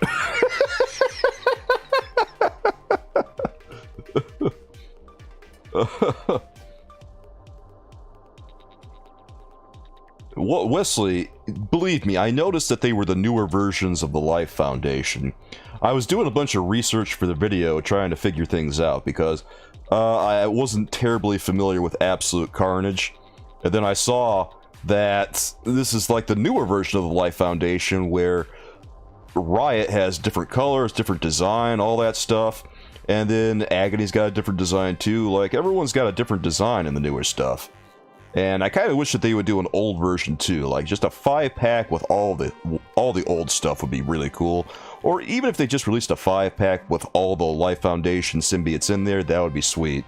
Wesley, believe me, I noticed that they were the newer versions of the Life Foundation. I was doing a bunch of research for the video trying to figure things out because I wasn't terribly familiar with Absolute Carnage. And then I saw that this is like the newer version of the Life Foundation where Riot has different colors, different design, all that stuff. And then Agony's got a different design too. Like, everyone's got a different design in the newer stuff. And I kind of wish that they would do an old version too, like just a 5-pack with all the old stuff would be really cool. Or even if they just released a 5-pack with all the Life Foundation symbiotes in there, that would be sweet.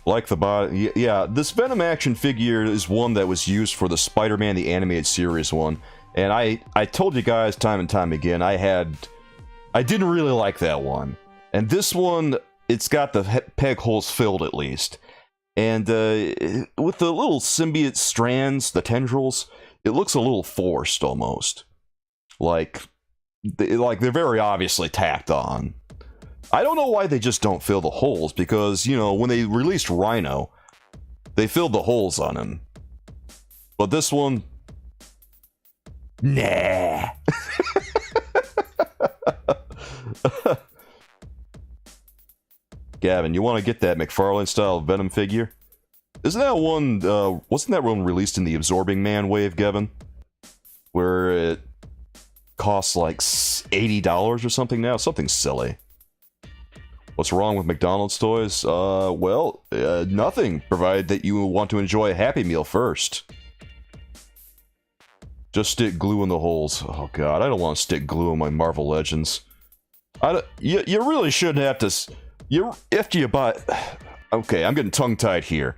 Like the body, yeah, this Venom action figure is one that was used for the Spider-Man the Animated Series one. And I told you guys time and time again, I didn't really like that one. And this one, it's got the peg holes filled at least. And with the little symbiote strands, the tendrils, it looks a little forced almost. Like they're very obviously tacked on. I don't know why they just don't fill the holes, because, you know, when they released Rhino, they filled the holes on him. But this one, nah. Gavin, you want to get that McFarlane-style Venom figure? Isn't that one, wasn't that one released in the Absorbing Man wave, Gavin? Where it costs like $80 or something now? Something silly. What's wrong with McDonald's toys? Well, nothing, provided that you want to enjoy a Happy Meal first. Just stick glue in the holes. Oh god, I don't want to stick glue in my Marvel Legends. You really shouldn't have to... After you buy... Okay, I'm getting tongue-tied here.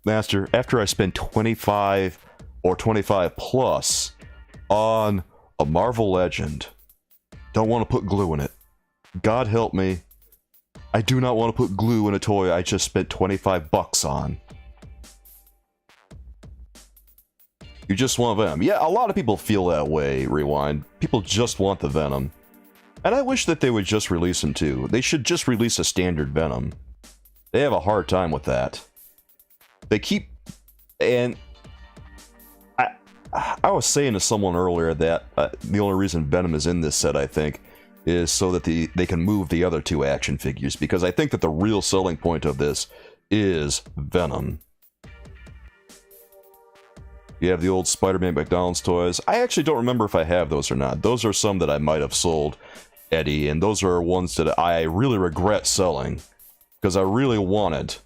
Master, after I spend 25 or 25 plus on a Marvel Legend, don't want to put glue in it. God help me. I do not want to put glue in a toy I just spent 25 bucks on. You just want Venom. Yeah, a lot of people feel that way, Rewind. People just want the Venom. And I wish that they would just release him too. They should just release a standard Venom. They have a hard time with that. They keep... And... I was saying to someone earlier that the only reason Venom is in this set, I think, is so that they can move the other two action figures, because I think that the real selling point of this is Venom. You have the old Spider-Man McDonald's toys. I actually don't remember if I have those or not. Those are some that I might have sold, Eddie, and those are ones that I really regret selling, because I really wanted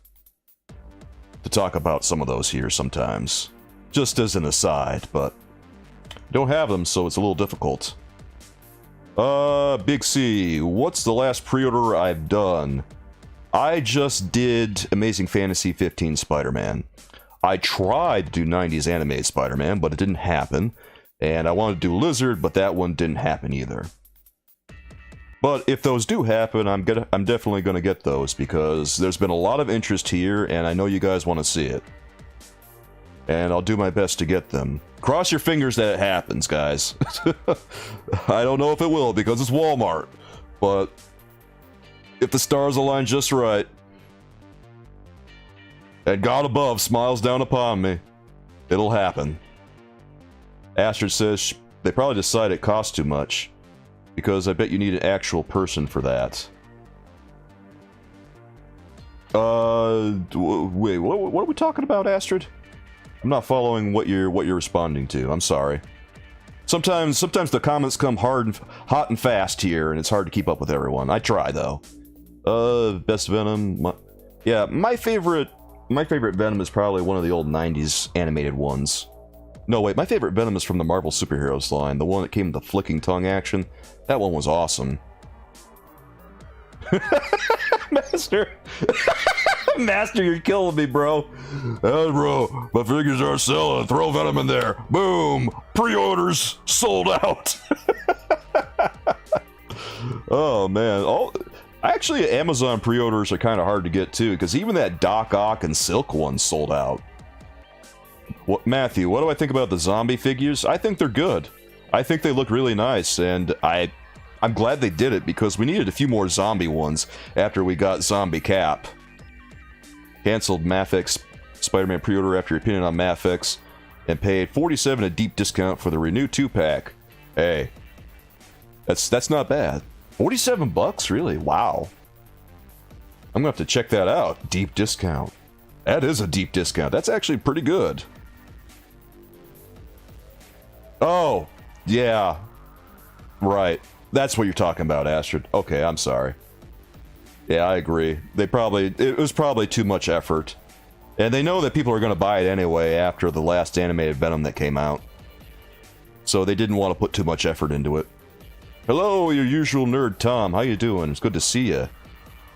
to talk about some of those here sometimes. Just as an aside, but I don't have them, so it's a little difficult. Big C, what's the last pre-order I've done? I just did Amazing Fantasy 15 Spider-Man. I tried to do 90s animated Spider-Man, but it didn't happen. And I wanted to do Lizard, but that one didn't happen either. But if those do happen, I'm definitely gonna get those, because there's been a lot of interest here, and I know you guys want to see it. And I'll do my best to get them. Cross your fingers that it happens, guys. I don't know if it will, because it's Walmart. But if the stars align just right, and God above smiles down upon me, it'll happen. Astrid says they probably decided it costs too much, because I bet you need an actual person for that. Wait, what are we talking about, Astrid? I'm not following what you're responding to. I'm sorry. Sometimes the comments come hot and fast here, and it's hard to keep up with everyone. I try though. Best Venom. My favorite Venom is probably one of the old 90s animated ones. No, wait, my favorite Venom is from the Marvel Superheroes line, the one that came with the flicking tongue action. That one was awesome. Master. Master, you're killing me, bro. Bro, my figures are selling. Throw Venom in there. Boom. Pre-orders sold out. Oh, man. Actually, Amazon pre-orders are kind of hard to get, too, because even that Doc Ock and Silk one sold out. Matthew, what do I think about the zombie figures? I think they're good. I think they look really nice, and I'm glad they did it, because we needed a few more zombie ones after we got Zombie Cap. Cancelled Mafex Spider-Man pre-order after opinion on Mafex, and paid $47 a deep discount for the Renew 2-pack. Hey, that's not bad. 47 bucks, really? Wow. I'm gonna have to check that out. Deep discount. That is a deep discount. That's actually pretty good. Oh, yeah. Right. That's what you're talking about, Astrid. Okay, I'm sorry. Yeah, I agree. It was probably too much effort. And they know that people are going to buy it anyway after the last animated Venom that came out. So they didn't want to put too much effort into it. Hello, your usual nerd Tom. How you doing? It's good to see you.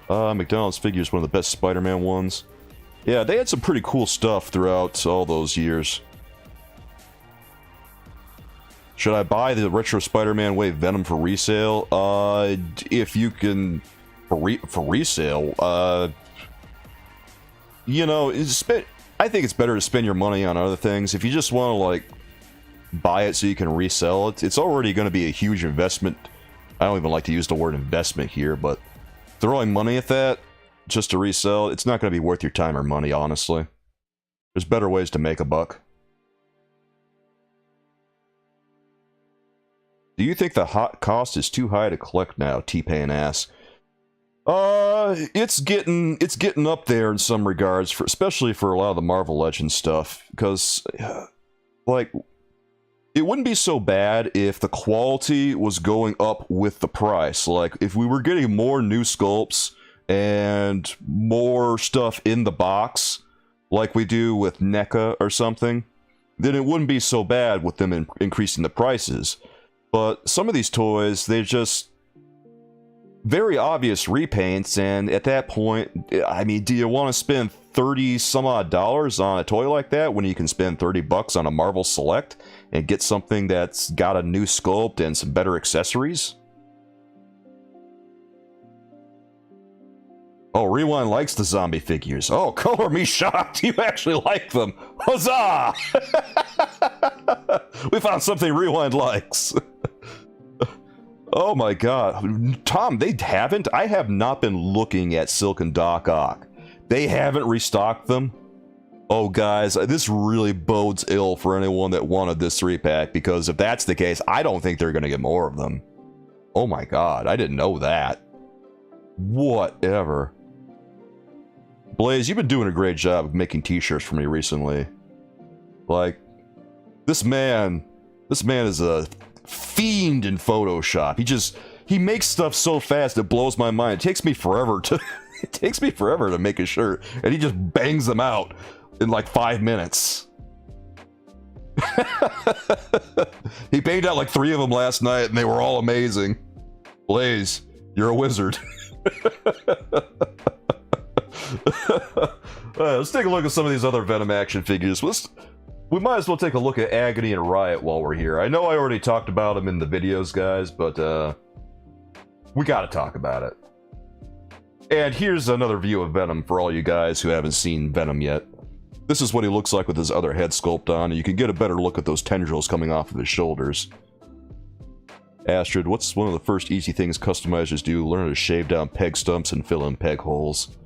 McDonald's figure is one of the best Spider-Man ones. Yeah, they had some pretty cool stuff throughout all those years. Should I buy the Retro Spider-Man Wave Venom for resale? If you can... For resale, you know, I think it's better to spend your money on other things. If you just want to, like, buy it so you can resell it, it's already going to be a huge investment. I don't even like to use the word investment here, but throwing money at that just to resell, it's not going to be worth your time or money, honestly. There's better ways to make a buck. Do you think the cost is too high to collect now? T-Pain asks. It's getting up there in some regards, especially for a lot of the Marvel Legends stuff, because, like, it wouldn't be so bad if the quality was going up with the price. Like, if we were getting more new sculpts and more stuff in the box, like we do with NECA or something, then it wouldn't be so bad with them increasing the prices. But some of these toys, they're just very obvious repaints, and at that point, I mean, do you want to spend $30 some odd on a toy like that when you can spend $30 on a Marvel Select and get something that's got a new sculpt and some better accessories? Oh, Rewind likes the zombie figures. Oh, color me shocked. You actually like them. Huzzah! We found something Rewind likes. Oh my god. Tom, they haven't? I have not been looking at Silk and Doc Ock. They haven't restocked them? Oh guys, this really bodes ill for anyone that wanted this 3-pack, because if that's the case, I don't think they're going to get more of them. Oh my god, I didn't know that. Whatever. Blaze, you've been doing a great job of making t-shirts for me recently. Like, this man is a fiend in Photoshop. He makes stuff so fast it blows my mind. It takes me forever to make a shirt, and he just bangs them out in like 5 minutes. He banged out like 3 of them last night, and they were all amazing. Blaze, you're a wizard. Alright, let's take a look at some of these other Venom action figures. We might as well take a look at Agony and Riot while we're here. I know I already talked about them in the videos, guys, but we gotta talk about it. And here's another view of Venom for all you guys who haven't seen Venom yet. This is what he looks like with his other head sculpt on, and you can get a better look at those tendrils coming off of his shoulders. Astrid, what's one of the first easy things customizers do? Learn how to shave down peg stumps and fill in peg holes.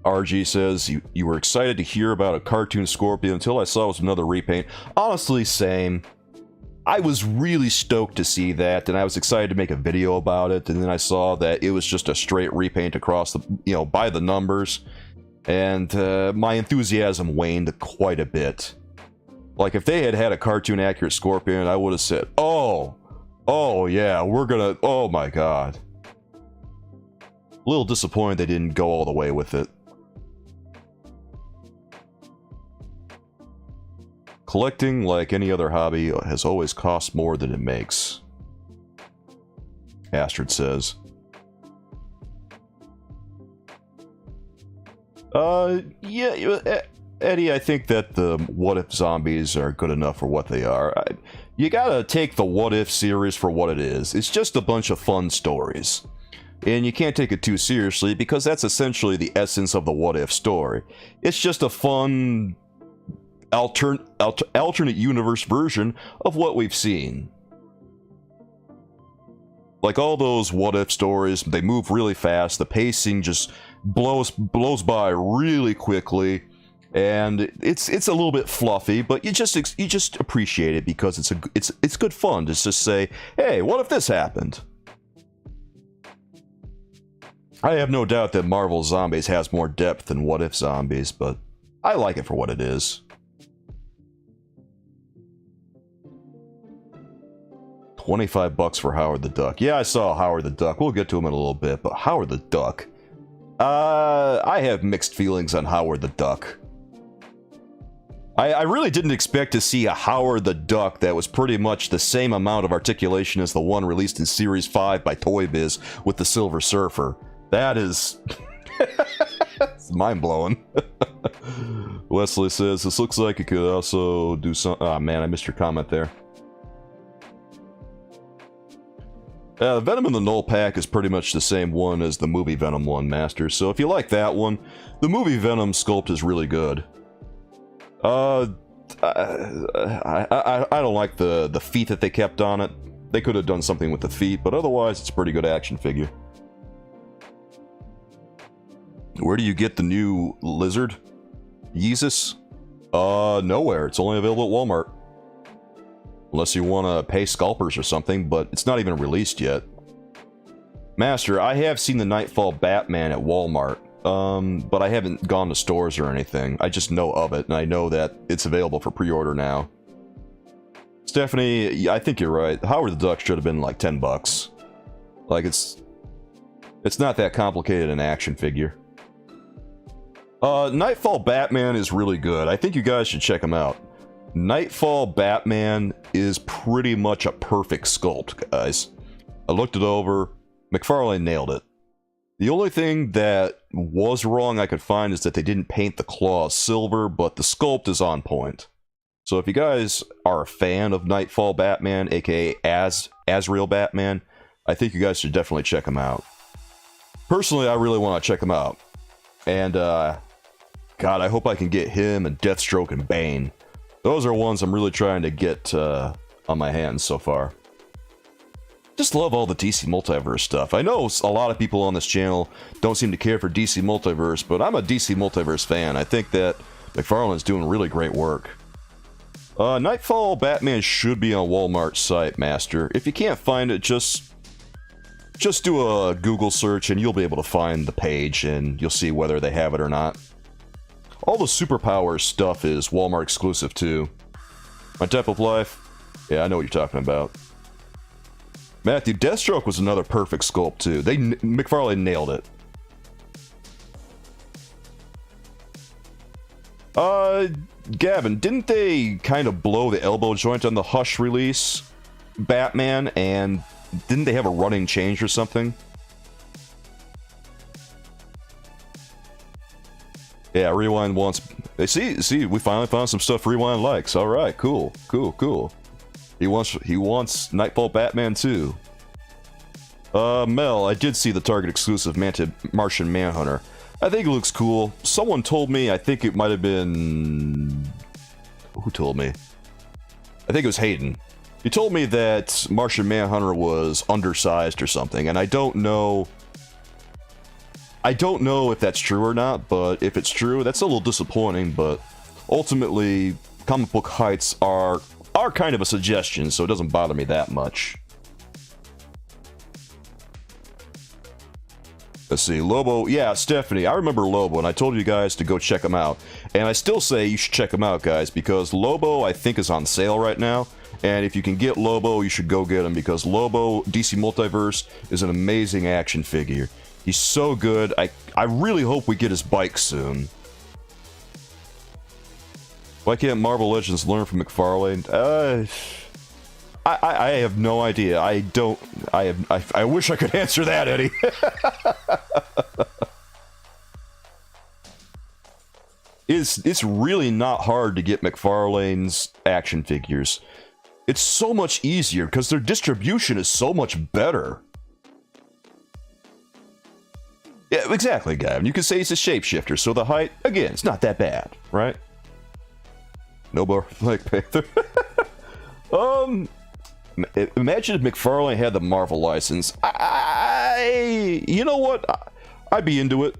RG says, you were excited to hear about a cartoon Scorpion until I saw it was another repaint. Honestly, same. I was really stoked to see that, and I was excited to make a video about it, and then I saw that it was just a straight repaint across the, by the numbers, and my enthusiasm waned quite a bit. Like, if they had had a cartoon accurate Scorpion, I would have said, oh yeah, we're gonna, oh my god. A little disappointed they didn't go all the way with it. Collecting, like any other hobby, has always cost more than it makes. Astrid says. Yeah, Eddie, I think that the What If zombies are good enough for what they are. You gotta take the What If series for what it is. It's just a bunch of fun stories. And you can't take it too seriously, because that's essentially the essence of the What If story. It's just a fun alternate universe version of what we've seen. Like all those What If stories, they move really fast, the pacing just blows by really quickly, and it's a little bit fluffy, but you just appreciate it because it's good fun to just say, hey, what if this happened? I have no doubt that Marvel Zombies has more depth than What If Zombies, but I like it for what it is. $25 for Howard the Duck. Yeah, I saw Howard the Duck. We'll get to him in a little bit, but Howard the Duck. I have mixed feelings on Howard the Duck. I really didn't expect to see a Howard the Duck that was pretty much the same amount of articulation as the one released in Series 5 by Toy Biz with the Silver Surfer. That is... it's mind-blowing. Wesley says, this looks like it could also do some... Oh man, I missed your comment there. Venom in the Null Pack is pretty much the same one as the movie Venom one, Master. So if you like that one, the movie Venom sculpt is really good. I don't like the feet that they kept on it. They could have done something with the feet, but otherwise it's a pretty good action figure. Where do you get the new lizard? Yeezus? Nowhere. It's only available at Walmart. Unless you want to pay scalpers or something, but it's not even released yet. Master, I have seen the Nightfall Batman at Walmart, but I haven't gone to stores or anything. I just know of it, and I know that it's available for pre-order now. Stephanie, I think you're right. Howard the Duck should have been like $10. Like, it's not that complicated an action figure. Nightfall Batman is really good. I think you guys should check him out. Nightfall Batman is pretty much a perfect sculpt, guys. I looked it over. McFarlane nailed it. The only thing that was wrong I could find is that they didn't paint the claws silver, but the sculpt is on point. So if you guys are a fan of Nightfall Batman, aka Azrael Batman, I think you guys should definitely check him out. Personally, I really want to check him out. And, God, I hope I can get him and Deathstroke and Bane. Those are ones I'm really trying to get on my hands so far. Just love all the DC Multiverse stuff. I know a lot of people on this channel don't seem to care for DC Multiverse, but I'm a DC Multiverse fan. I think that McFarlane's doing really great work. Nightfall Batman should be on Walmart's site, Master. If you can't find it, just do a Google search and you'll be able to find the page and you'll see whether they have it or not. All the superpowers stuff is Walmart exclusive too. My Type of Life? Yeah, I know what you're talking about. Matthew, Deathstroke was another perfect sculpt too. McFarlane nailed it. Gavin, didn't they kind of blow the elbow joint on the Hush release Batman, and didn't they have a running change or something? Yeah, Rewind wants... See, we finally found some stuff Rewind likes. Alright, cool. He wants Nightfall Batman too. Mel, I did see the Target exclusive Martian Manhunter. I think it looks cool. Someone told me, I think it might have been... Who told me? I think it was Hayden. He told me that Martian Manhunter was undersized or something, and I don't know if that's true or not, but if it's true, that's a little disappointing, but ultimately, comic book heights are kind of a suggestion, so it doesn't bother me that much. Let's see, Lobo, yeah, Stephanie, I remember Lobo, and I told you guys to go check him out. And I still say you should check him out, guys, because Lobo, I think, is on sale right now. And if you can get Lobo, you should go get him, because Lobo, DC Multiverse, is an amazing action figure. He's so good. I really hope we get his bike soon. Why can't Marvel Legends learn from McFarlane? I have no idea. I wish I could answer that, Eddie. It's really not hard to get McFarlane's action figures. It's so much easier because their distribution is so much better. Yeah, exactly, Gavin. You could say he's a shapeshifter, so the height, again, it's not that bad, right? No more Black Panther. Imagine if McFarlane had the Marvel license. You know what? I'd be into it,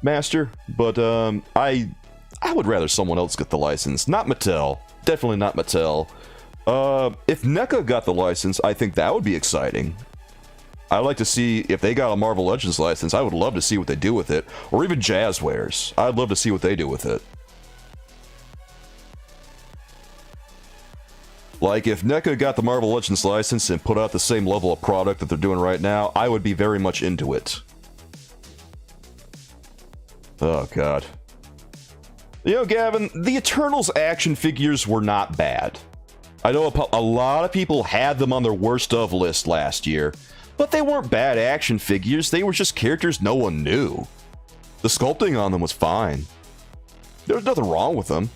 Master. But I would rather someone else get the license. Not Mattel. Definitely not Mattel. If NECA got the license, I think that would be exciting. I'd like to see if they got a Marvel Legends license. I would love to see what they do with it, or even Jazzwares. I'd love to see what they do with it. Like, if NECA got the Marvel Legends license and put out the same level of product that they're doing right now, I would be very much into it. Oh, God. You know, Gavin, the Eternals action figures were not bad. I know a lot of people had them on their worst of list last year, but they weren't bad action figures, they were just characters no one knew. The sculpting on them was fine. There was nothing wrong with them.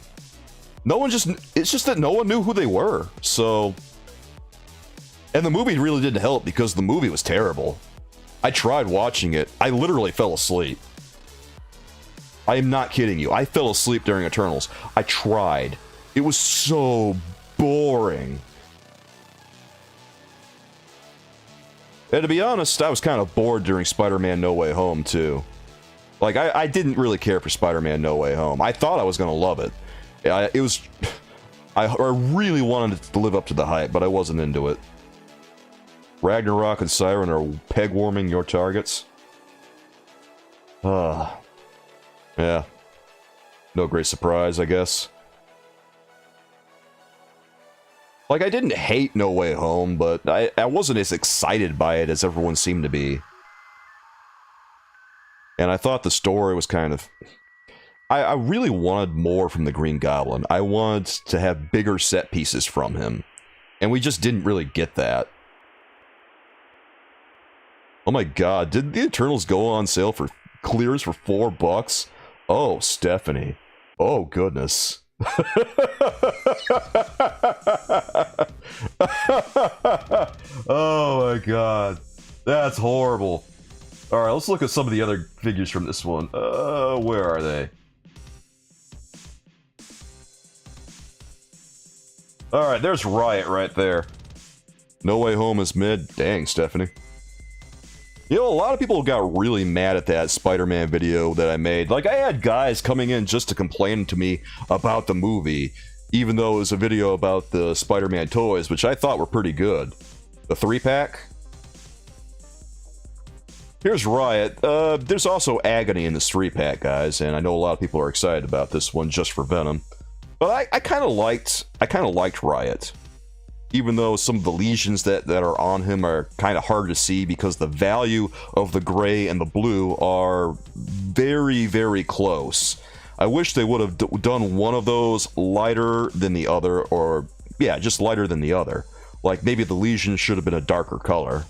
It's just that no one knew who they were, so... And the movie really didn't help because the movie was terrible. I tried watching it, I literally fell asleep. I am not kidding you, I fell asleep during Eternals. I tried. It was so boring. And to be honest, I was kind of bored during Spider-Man No Way Home, too. Like, I didn't really care for Spider-Man No Way Home. I thought I was gonna love it. I really wanted it to live up to the hype, but I wasn't into it. Ragnarok and Siren are peg-warming your targets. Yeah. No great surprise, I guess. Like, I didn't hate No Way Home, but I wasn't as excited by it as everyone seemed to be. And I thought the story was kind of... I really wanted more from the Green Goblin. I wanted to have bigger set pieces from him. And we just didn't really get that. Oh my god, did the Eternals go on sale for clears for $4? Oh, Stephanie. Oh, goodness. Oh my god. That's horrible. Alright, let's look at some of the other figures from this one. Where are they? Alright, there's Riot right there. No Way Home is mid. Dang, Stephanie. You know, a lot of people got really mad at that Spider-Man video that I made. Like, I had guys coming in just to complain to me about the movie, even though it was a video about the Spider-Man toys, which I thought were pretty good. The 3-pack? Here's Riot. There's also Agony in this 3-pack, guys, and I know a lot of people are excited about this one just for Venom. But I kind of liked Riot. Even though some of the lesions that are on him are kind of hard to see because the value of the gray and the blue are very, very close. I wish they would have done one of those lighter than the other, or, yeah, just lighter than the other. Like, maybe the lesions should have been a darker color.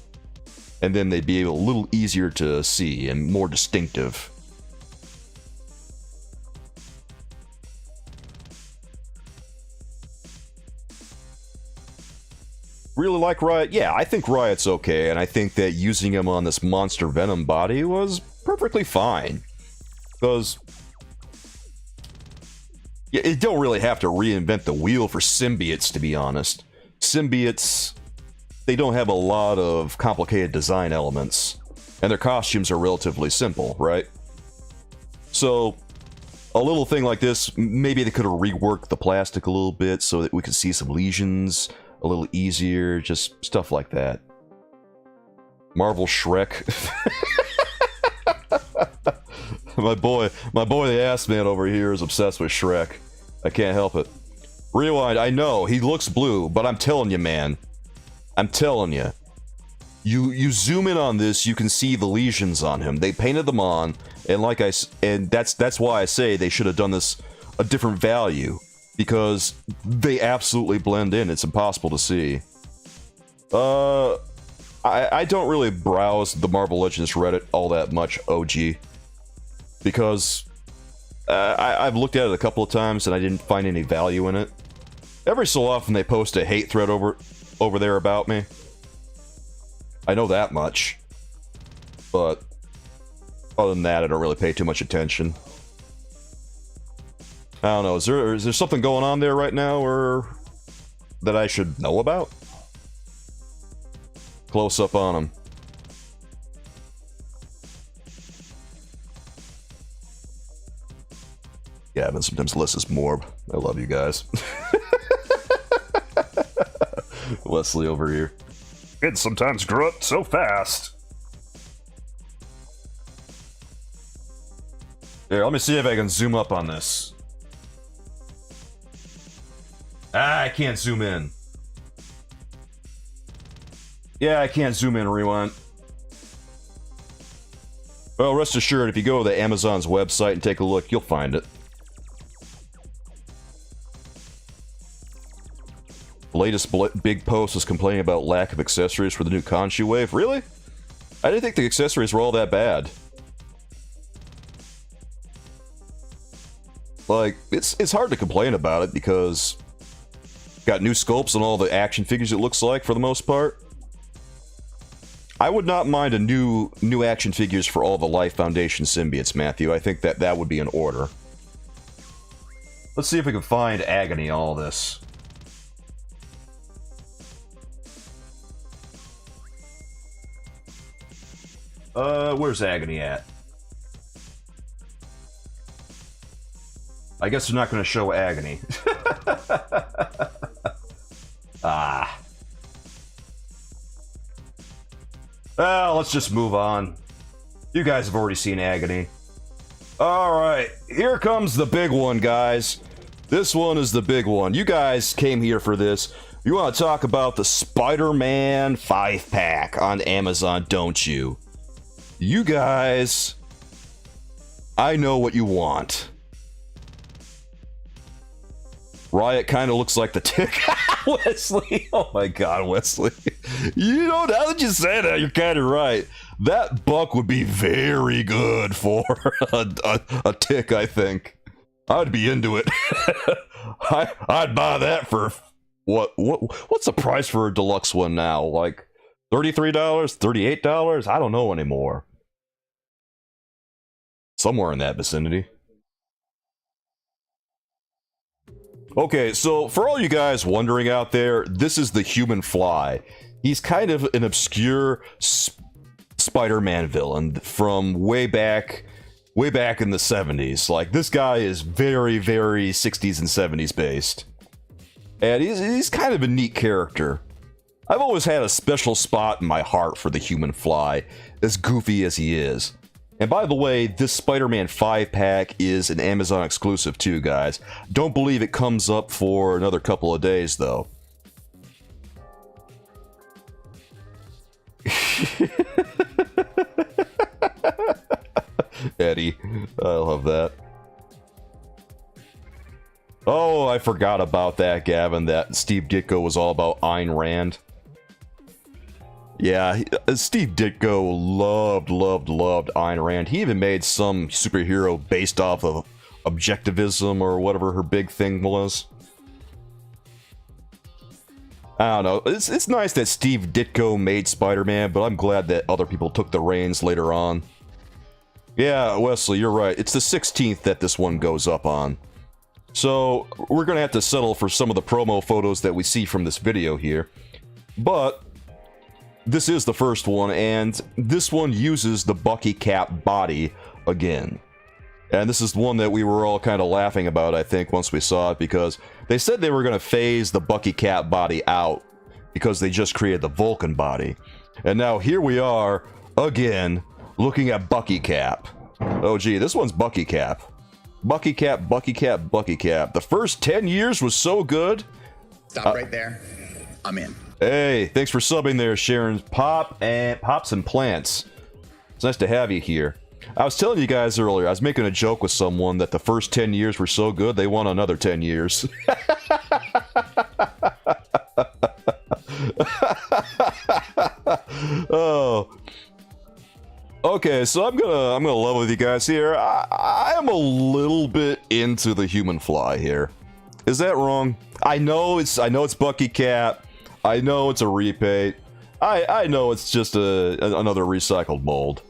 And then they'd be a little easier to see and more distinctive. Really like Riot? Yeah, I think Riot's okay, and I think that using him on this monster Venom body was perfectly fine. Because you don't really have to reinvent the wheel for symbiotes, to be honest. Symbiotes, they don't have a lot of complicated design elements, and their costumes are relatively simple, right? So, a little thing like this, maybe they could have reworked the plastic a little bit so that we could see some lesions a little easier, just stuff like that. Marvel Shrek. my boy the ass man over here is obsessed with Shrek. I can't help it. Rewind, I know, he looks blue, but I'm telling you, man. I'm telling you. You zoom in on this, you can see the lesions on him. They painted them on, and that's why I say they should have done this a different value. Because they absolutely blend in. It's impossible to see. I don't really browse the Marvel Legends Reddit all that much, OG. Because I've looked at it a couple of times and I didn't find any value in it. Every so often they post a hate thread over there about me. I know that much. But other than that, I don't really pay too much attention. I don't know, is there something going on there right now, or that I should know about? Close up on him. Gavin sometimes listens more. I love you guys. Wesley over here. Kids sometimes grow up so fast. Here, let me see if I can zoom up on this. I can't zoom in. Yeah, I can't zoom in and rewind. Well, rest assured, if you go to the Amazon's website and take a look, you'll find it. The latest big post was complaining about lack of accessories for the new Khonshu wave. Really? I didn't think the accessories were all that bad. Like, it's hard to complain about it because got new sculpts on all the action figures, it looks like, for the most part. I would not mind a new action figures for all the Life Foundation symbiotes, Matthew. I think that would be in order. Let's see if we can find Agony in all this. Where's Agony at? I guess they're not going to show Agony. Ah. Well, let's just move on. You guys have already seen Agony. Alright, here comes the big one, guys. This one is the big one. You guys came here for this. You want to talk about the Spider-Man 5-pack on Amazon, don't you? You guys... I know what you want. Riot kind of looks like the Tick. Wesley! Oh my god, Wesley. You know, now that you say that, you're kind of right. That buck would be very good for a Tick, I think. I'd be into it. I'd buy that for... What's the price for a deluxe one now? Like $33? $38? I don't know anymore. Somewhere in that vicinity. Okay, so for all you guys wondering out there, this is the Human Fly. He's kind of an obscure Spider-Man villain from way back in the 70s. Like, this guy is very, very 60s and 70s based. And he's kind of a neat character. I've always had a special spot in my heart for the Human Fly, as goofy as he is. And by the way, this Spider-Man 5-pack is an Amazon exclusive too, guys. Don't believe it comes up for another couple of days, though. Eddie, I love that. Oh, I forgot about that, Gavin, that Steve Ditko was all about Ayn Rand. Yeah, Steve Ditko loved Ayn Rand. He even made some superhero based off of objectivism or whatever her big thing was. I don't know. It's nice that Steve Ditko made Spider-Man, but I'm glad that other people took the reins later on. Yeah, Wesley, you're right. It's the 16th that this one goes up on. So, we're gonna have to settle for some of the promo photos that we see from this video here. But this is the first one, and this one uses the Bucky Cap body again. And this is the one that we were all kind of laughing about, I think, once we saw it, because they said they were going to phase the Bucky Cap body out because they just created the Vulcan body. And now here we are, again, looking at Bucky Cap. Oh gee, this one's Bucky Cap. Bucky Cap, Bucky Cap, Bucky Cap. The first 10 years was so good. Stop right there. I'm in. Hey, thanks for subbing there, Sharon. Pops and Plants. It's nice to have you here. I was telling you guys earlier, I was making a joke with someone that the first 10 years were so good, they want another 10 years. Oh. Okay, so I'm gonna level with you guys here. I am a little bit into the Human Fly here. Is that wrong? I know it's Bucky Cap. I know it's a repaint. I know it's just another recycled mold,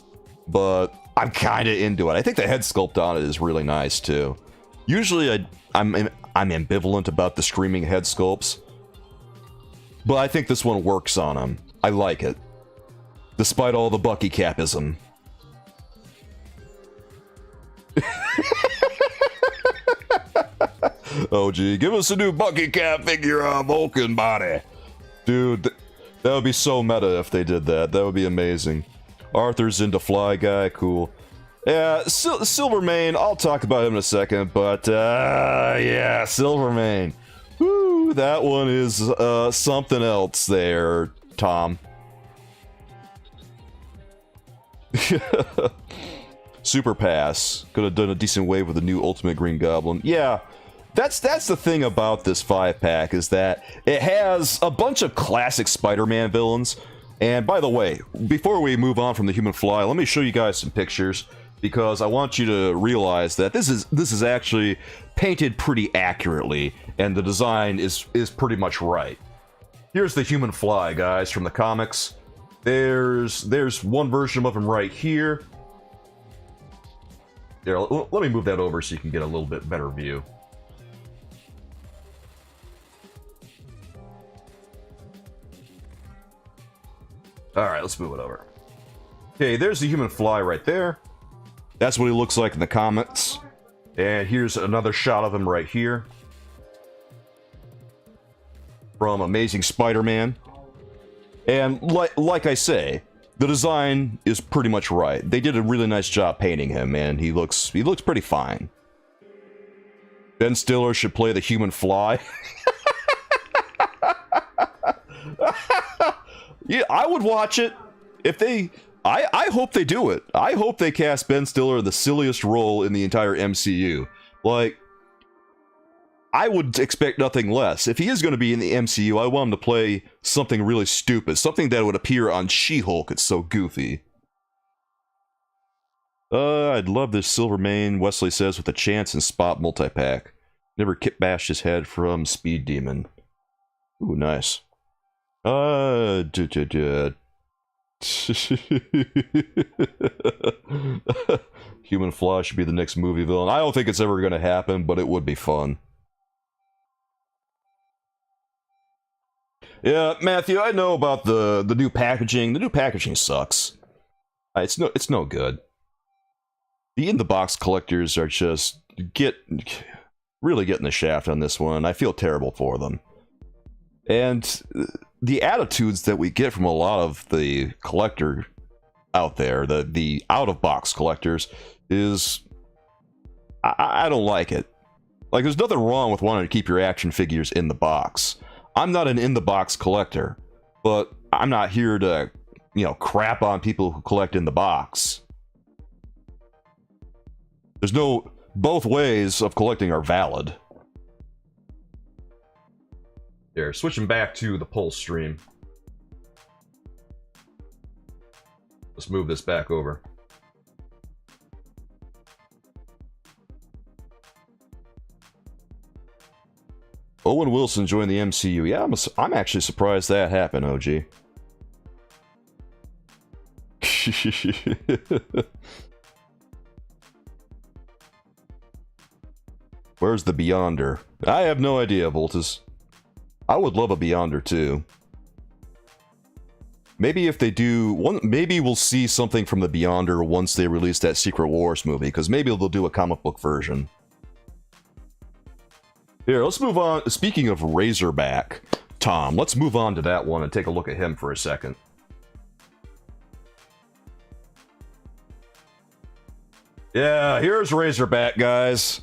but I'm kind of into it. I think the head sculpt on it is really nice too. Usually I'm ambivalent about the screaming head sculpts, but I think this one works on him. I like it, despite all the Bucky Capism. Oh gee, give us a new Bucky Cap figure on Vulcan body. Dude, that would be so meta if they did that. That would be amazing. Arthur's into Fly Guy, cool. Yeah, Silvermane, I'll talk about him in a second, but yeah, Silvermane. Woo, that one is something else there, Tom. Super pass. Could have done a decent wave with the new Ultimate Green Goblin. Yeah, that's the thing about this 5-pack, is that it has a bunch of classic Spider-Man villains. And by the way, before we move on from the Human Fly, let me show you guys some pictures, because I want you to realize that this is actually painted pretty accurately, and the design is pretty much right. Here's the Human Fly, guys, from the comics. There's one version of him right here. Here, let me move that over so you can get a little bit better view. Alright, let's move it over. Okay, there's the Human Fly right there. That's what he looks like in the comics. And here's another shot of him right here. From Amazing Spider-Man. And like I say, the design is pretty much right. They did a really nice job painting him, and he looks pretty fine. Ben Stiller should play the Human Fly. Yeah, I would watch it if they. I hope they do it. I hope they cast Ben Stiller in the silliest role in the entire MCU. Like, I would expect nothing less. If he is going to be in the MCU, I want him to play something really stupid. Something that would appear on She-Hulk. It's so goofy. I'd love this Silvermane, Wesley says, with a chance and spot multi-pack. Never kit bashed his head from Speed Demon. Ooh, nice. Human Fly should be the next movie villain. I don't think it's ever going to happen, but it would be fun. Yeah, Matthew, I know about the new packaging. The new packaging sucks. It's no good. The in-the-box collectors are just really getting the shaft on this one. I feel terrible for them. And the attitudes that we get from a lot of the collector out there, the out-of-box collectors, is I don't like it. Like, there's nothing wrong with wanting to keep your action figures in the box. I'm not an in-the-box collector, but I'm not here to, crap on people who collect in the box. There's both ways of collecting are valid. There, switching back to the Pulse stream. Let's move this back over. Owen Wilson joined the MCU. Yeah, I'm actually surprised that happened, OG. Where's the Beyonder? I have no idea, Voltus. I would love a Beyonder too. Maybe if they do, maybe we'll see something from the Beyonder once they release that Secret Wars movie, because maybe they'll do a comic book version. Here, let's move on. Speaking of Razorback, Tom, let's move on to that one and take a look at him for a second. Yeah, here's Razorback, guys.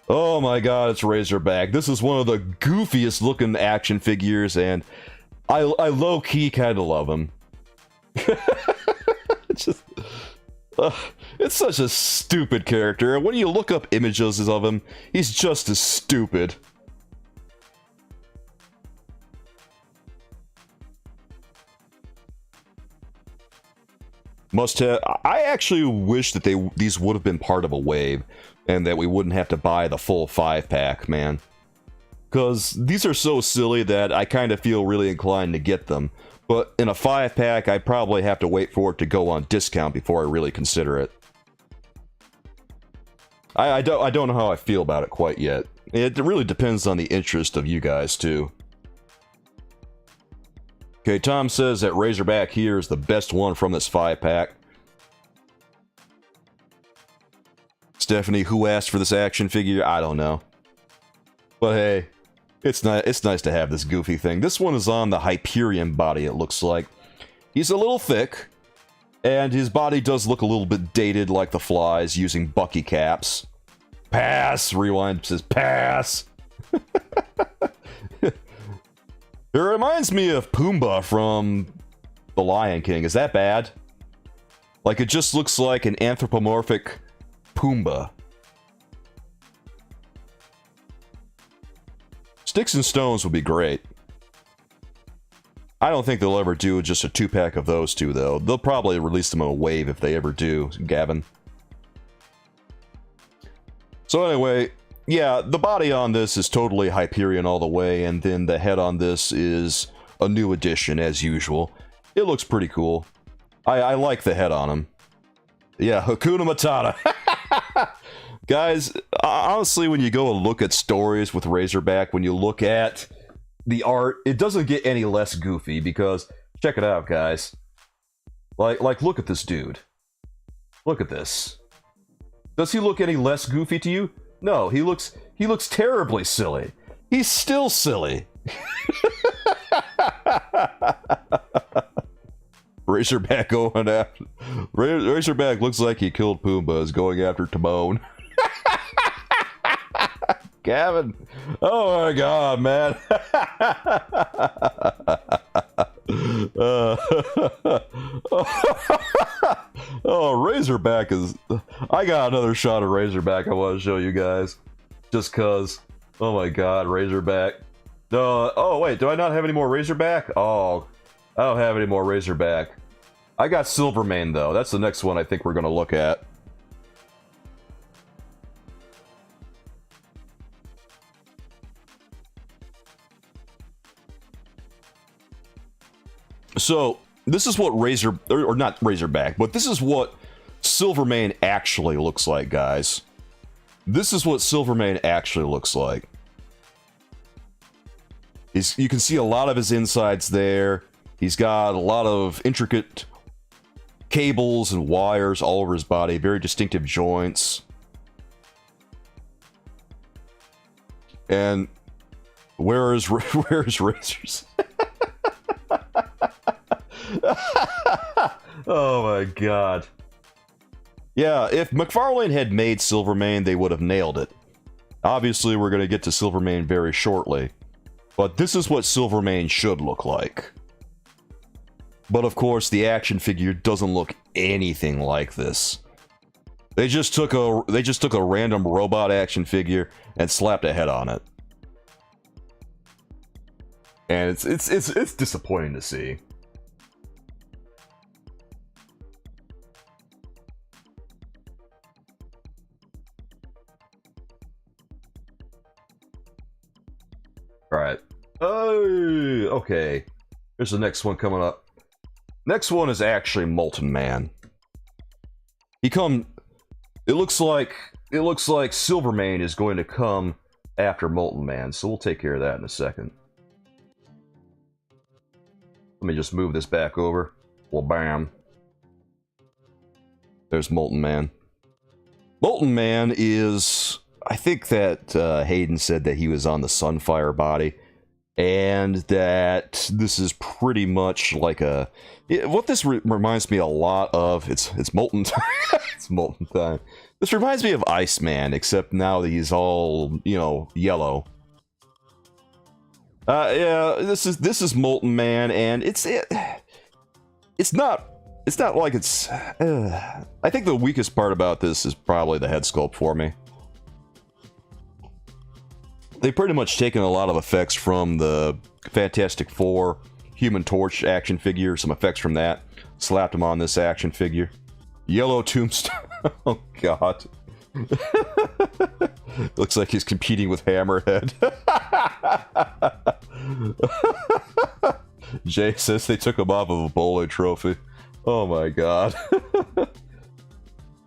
Oh my god, it's Razorback. This is one of the goofiest looking action figures, and I low-key kind of love him. It's such a stupid character. When you look up images of him, he's just as stupid. Must have. I actually wish that these would have been part of a wave, and that we wouldn't have to buy the full 5-pack, man. Because these are so silly that I kind of feel really inclined to get them. But in a 5-pack, I probably have to wait for it to go on discount before I really consider it. I don't know how I feel about it quite yet. It really depends on the interest of you guys, too. Okay, Tom says that Razorback here is the best one from this 5-pack. Stephanie, who asked for this action figure? I don't know. But hey, it's nice to have this goofy thing. This one is on the Hyperion body, it looks like. He's a little thick, and his body does look a little bit dated like the Fly's, using Bucky caps. Pass! Rewind says pass! It reminds me of Pumbaa from The Lion King. Is that bad? Like, it just looks like an anthropomorphic Pumbaa. Sticks and Stones would be great. I don't think they'll ever do just a 2-pack of those two, though. They'll probably release them in a wave if they ever do, Gavin. So anyway, yeah, the body on this is totally Hyperion all the way, and then the head on this is a new addition, as usual. It looks pretty cool. I like the head on him. Yeah, Hakuna Matata. Guys, honestly, when you go and look at stories with Razorback, when you look at the art, it doesn't get any less goofy, because check it out, guys. Like look at this dude. Look at this. Does he look any less goofy to you? No, he looks terribly silly. He's still silly. Razorback going after Razorback looks like he killed Pumbaa, is going after Timon. Gavin, oh my god, man. Oh, Razorback is... I got another shot of Razorback I want to show you guys. Just cause. Oh my god, Razorback. No, oh wait, do I not have any more Razorback? Oh, I don't have any more Razorback. I got Silvermane though. That's the next one I think we're gonna look at. So, this is what or not Razorback, but this is what Silvermane actually looks like, guys. This is what Silvermane actually looks like. You can see a lot of his insides there. He's got a lot of intricate cables and wires all over his body, very distinctive joints. And where is Razors? Oh my god. Yeah, if McFarlane had made Silvermane, they would have nailed it. Obviously, we're going to get to Silvermane very shortly. But this is what Silvermane should look like. But of course, the action figure doesn't look anything like this. They just took a random robot action figure and slapped a head on it. And it's disappointing to see. Alright. Oh, okay. Here's the next one coming up. Next one is actually Molten Man. It looks like Silvermane is going to come after Molten Man, so we'll take care of that in a second. Let me just move this back over. Well, bam. There's Molten Man. Molten Man is... I think that Hayden said that he was on the Sunfire body, and that this is pretty much like a... What this reminds me a lot of, it's Molten Time. It's Molten Time. This reminds me of Iceman, except now that he's all, you know, yellow. Yeah, this is Molten Man, and it's not like it's... I think the weakest part about this is probably the head sculpt for me. They've pretty much taken a lot of effects from the Fantastic Four Human Torch action figure, some effects from that, slapped them on this action figure. Yellow Tombstone. Oh god. Looks like he's competing with Hammerhead. Jay says they took him off of a bowling trophy. Oh my god.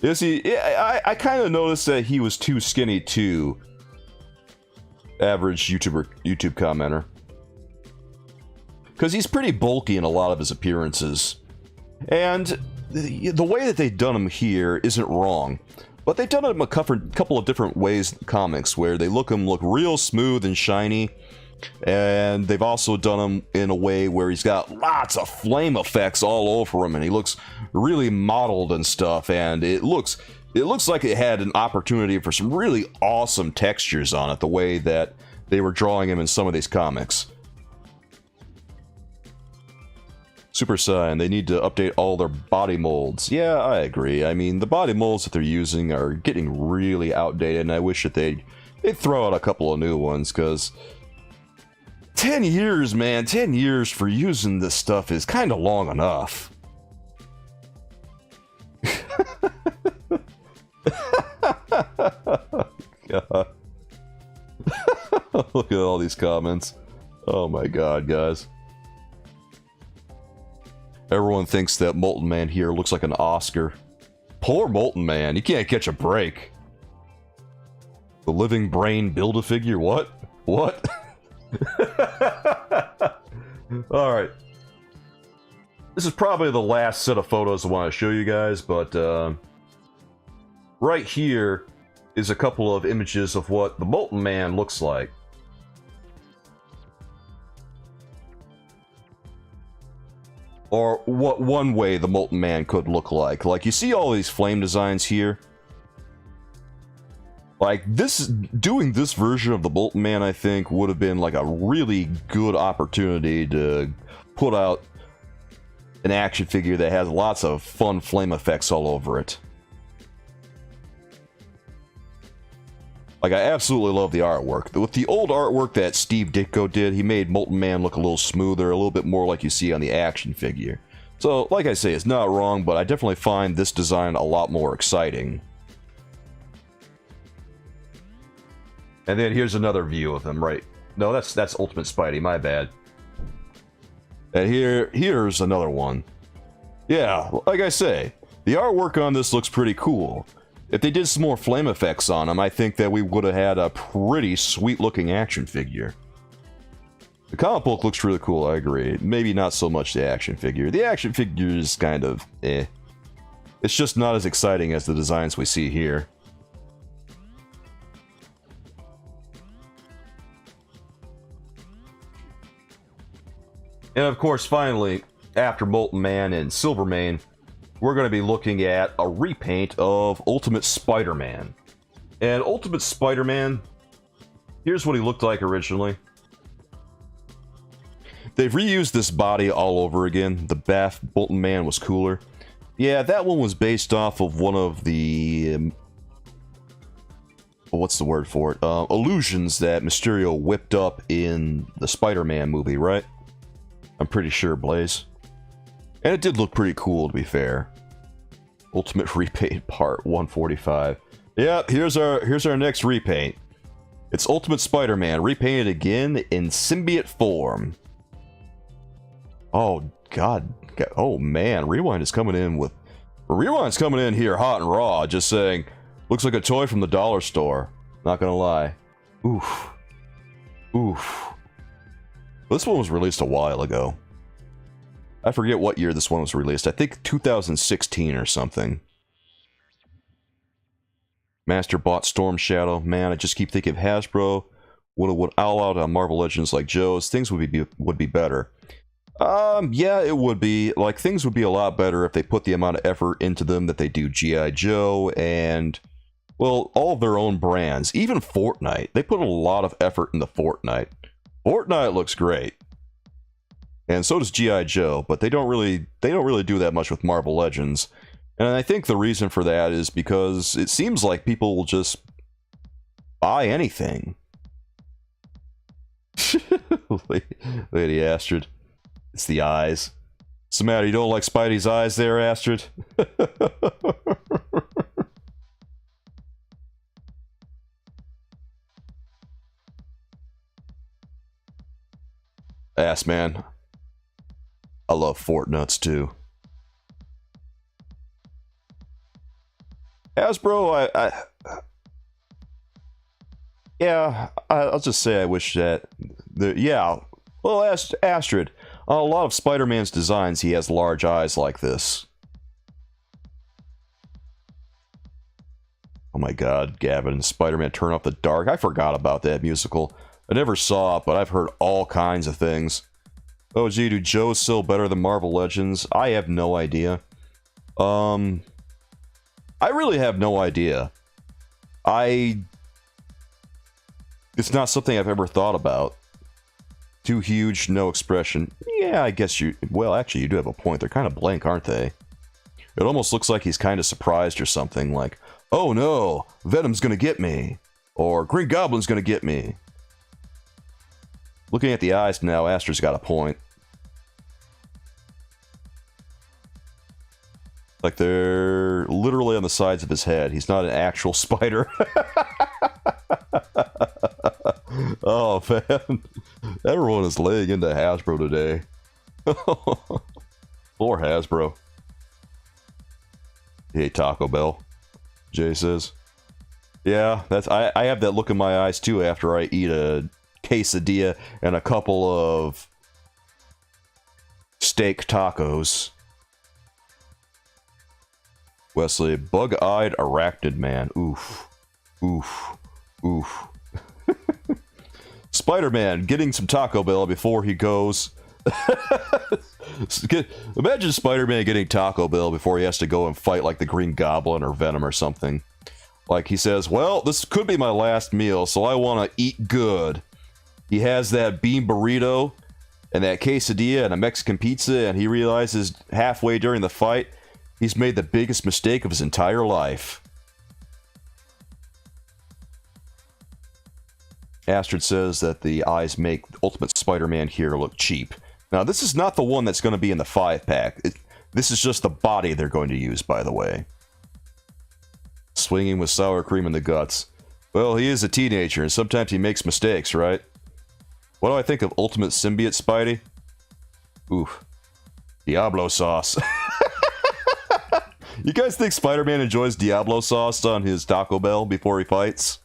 Is he? I kind of noticed that he was too skinny too. Average YouTube commenter. Because he's pretty bulky in a lot of his appearances. And the way that they've done him here isn't wrong. But they've done him a couple of different ways in comics, where they look real smooth and shiny. And they've also done him in a way where he's got lots of flame effects all over him, and he looks really mottled and stuff, and it looks like it had an opportunity for some really awesome textures on it, the way that they were drawing him in some of these comics. Super Saiyan, they need to update all their body molds. Yeah, I agree. I mean, the body molds that they're using are getting really outdated, and I wish that they'd throw out a couple of new ones, because 10 years, man, 10 years for using this stuff is kind of long enough. God. Look at all these comments. Oh my god, guys. Everyone thinks that Molten Man here looks like an Oscar. Poor Molten Man, he can't catch a break. The living brain Build-A-Figure? What? What? Alright. This is probably the last set of photos I want to show you guys, but right here is a couple of images of what the Molten Man looks like. Or what one way the Molten Man could look like. Like, you see all these flame designs here? Like, doing this version of the Molten Man, I think, would have been like a really good opportunity to put out an action figure that has lots of fun flame effects all over it. Like, I absolutely love the artwork. With the old artwork that Steve Ditko did, he made Molten Man look a little smoother, a little bit more like you see on the action figure. So, like I say, it's not wrong, but I definitely find this design a lot more exciting. And then here's another view of him, right? No, that's Ultimate Spidey, my bad. And here's another one. Yeah, like I say, the artwork on this looks pretty cool. If they did some more flame effects on him, I think that we would have had a pretty sweet-looking action figure. The comic book looks really cool, I agree. Maybe not so much the action figure. The action figure is kind of eh. It's just not as exciting as the designs we see here. And of course, finally, after Molten Man and Silvermane, we're going to be looking at a repaint of Ultimate Spider-Man. And Ultimate Spider-Man, here's what he looked like originally. They've reused this body all over again. The Bath Molten Man was cooler. Yeah, that one was based off of one of the... what's the word for it? Illusions that Mysterio whipped up in the Spider-Man movie, right? I'm pretty sure, Blaze. And it did look pretty cool, to be fair. Ultimate Repaint Part 145. Yep, here's our next repaint. It's Ultimate Spider-Man, repainted again in symbiote form. Oh, God. Oh, man. Rewind's coming in here hot and raw, just saying, looks like a toy from the dollar store. Not gonna lie. Oof. Oof. This one was released a while ago. I forget what year this one was released. I think 2016 or something. Master bought Storm Shadow. Man, I just keep thinking if Hasbro would have went all out on Marvel Legends like Joe's, things would be better. Yeah, it would be. Like, things would be a lot better if they put the amount of effort into them that they do G.I. Joe and, well, all of their own brands. Even Fortnite. They put a lot of effort into Fortnite. Fortnite looks great. And so does G.I. Joe, but they don't really do that much with Marvel Legends. And I think the reason for that is because it seems like people will just buy anything. Lady Astrid. It's the eyes. What's the matter? You don't like Spidey's eyes there, Astrid? Ass man. I love Fortnuts too. Hasbro, I'll just say I wish that well, Astrid, a lot of Spider-Man's designs, he has large eyes like this. Oh my god, Gavin, Spider-Man Turn Off the Dark. I forgot about that musical. I never saw it, but I've heard all kinds of things. Oh gee, do Joe's still better than Marvel Legends? I have no idea. I really have no idea. It's not something I've ever thought about. Too huge, no expression. Yeah, I guess you... Well, actually, you do have a point. They're kind of blank, aren't they? It almost looks like he's kind of surprised or something, like, oh no, Venom's gonna get me. Or Green Goblin's gonna get me. Looking at the eyes now, Aster's got a point. Like they're literally on the sides of his head. He's not an actual spider. Oh man, everyone is laying into Hasbro today. Poor Hasbro. Hey, Taco Bell. Jay says. Yeah, that's I have that look in my eyes too after I eat a quesadilla and a couple of steak tacos. Wesley, bug-eyed arachnid man. Oof. Oof. Oof. Spider-Man getting some Taco Bell before he goes. Imagine Spider-Man getting Taco Bell before he has to go and fight like the Green Goblin or Venom or something. Like he says, well, this could be my last meal, so I want to eat good. He has that bean burrito and that quesadilla and a Mexican pizza, and he realizes halfway during the fight he's made the biggest mistake of his entire life. Astrid says that the eyes make Ultimate Spider-Man here look cheap. Now, this is not the one that's going to be in the 5-pack. This is just the body they're going to use, by the way. Swinging with sour cream in the guts. Well, he is a teenager, and sometimes he makes mistakes, right? What do I think of Ultimate Symbiote Spidey? Oof. Diablo sauce. You guys think Spider-Man enjoys Diablo sauce on his Taco Bell before he fights?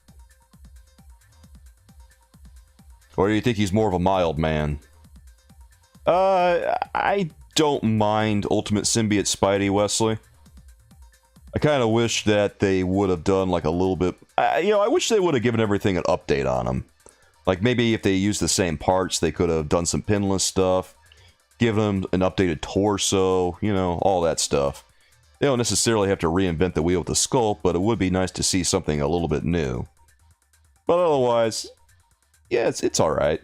Or do you think he's more of a mild man? I don't mind Ultimate Symbiote Spidey, Wesley. I kind of wish that they would have done like a little bit... I wish they would have given everything an update on him. Like maybe if they used the same parts, they could have done some pinless stuff. Given him an updated torso, all that stuff. They don't necessarily have to reinvent the wheel with the sculpt, but it would be nice to see something a little bit new. But otherwise, yeah, it's alright.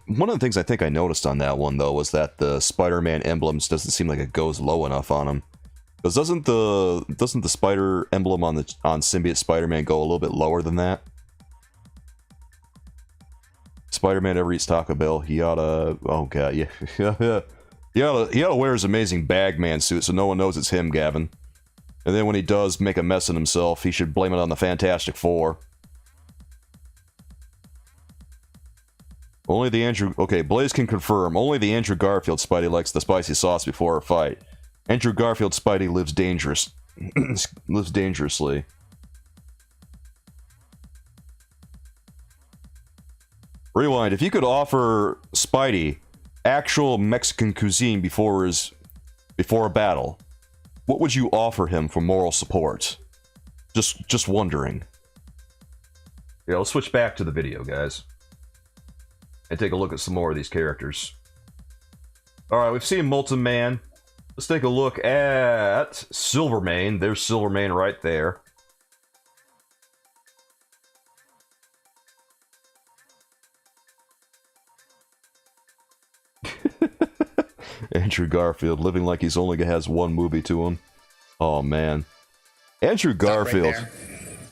One of the things I think I noticed on that one, though, was that the Spider-Man emblems doesn't seem like it goes low enough on him. Because doesn't the spider emblem on Symbiote Spider-Man go a little bit lower than that? Spider-Man ever eats Taco Bell, he oughta... Oh god, yeah. He oughta wear his amazing Bagman suit so no one knows it's him, Gavin. And then when he does make a mess of himself, he should blame it on the Fantastic Four. Only the Andrew... Okay, Blaze can confirm. Only the Andrew Garfield Spidey likes the spicy sauce before a fight. Andrew Garfield Spidey lives dangerously. Rewind. If you could offer Spidey actual Mexican cuisine before a battle, what would you offer him for moral support? Just wondering. Yeah, let's switch back to the video, guys. And take a look at some more of these characters. Alright, we've seen Molten Man. Let's take a look at Silvermane. There's Silvermane right there. Andrew Garfield, living like he's only has one movie to him. Oh, man. Andrew Garfield. Right,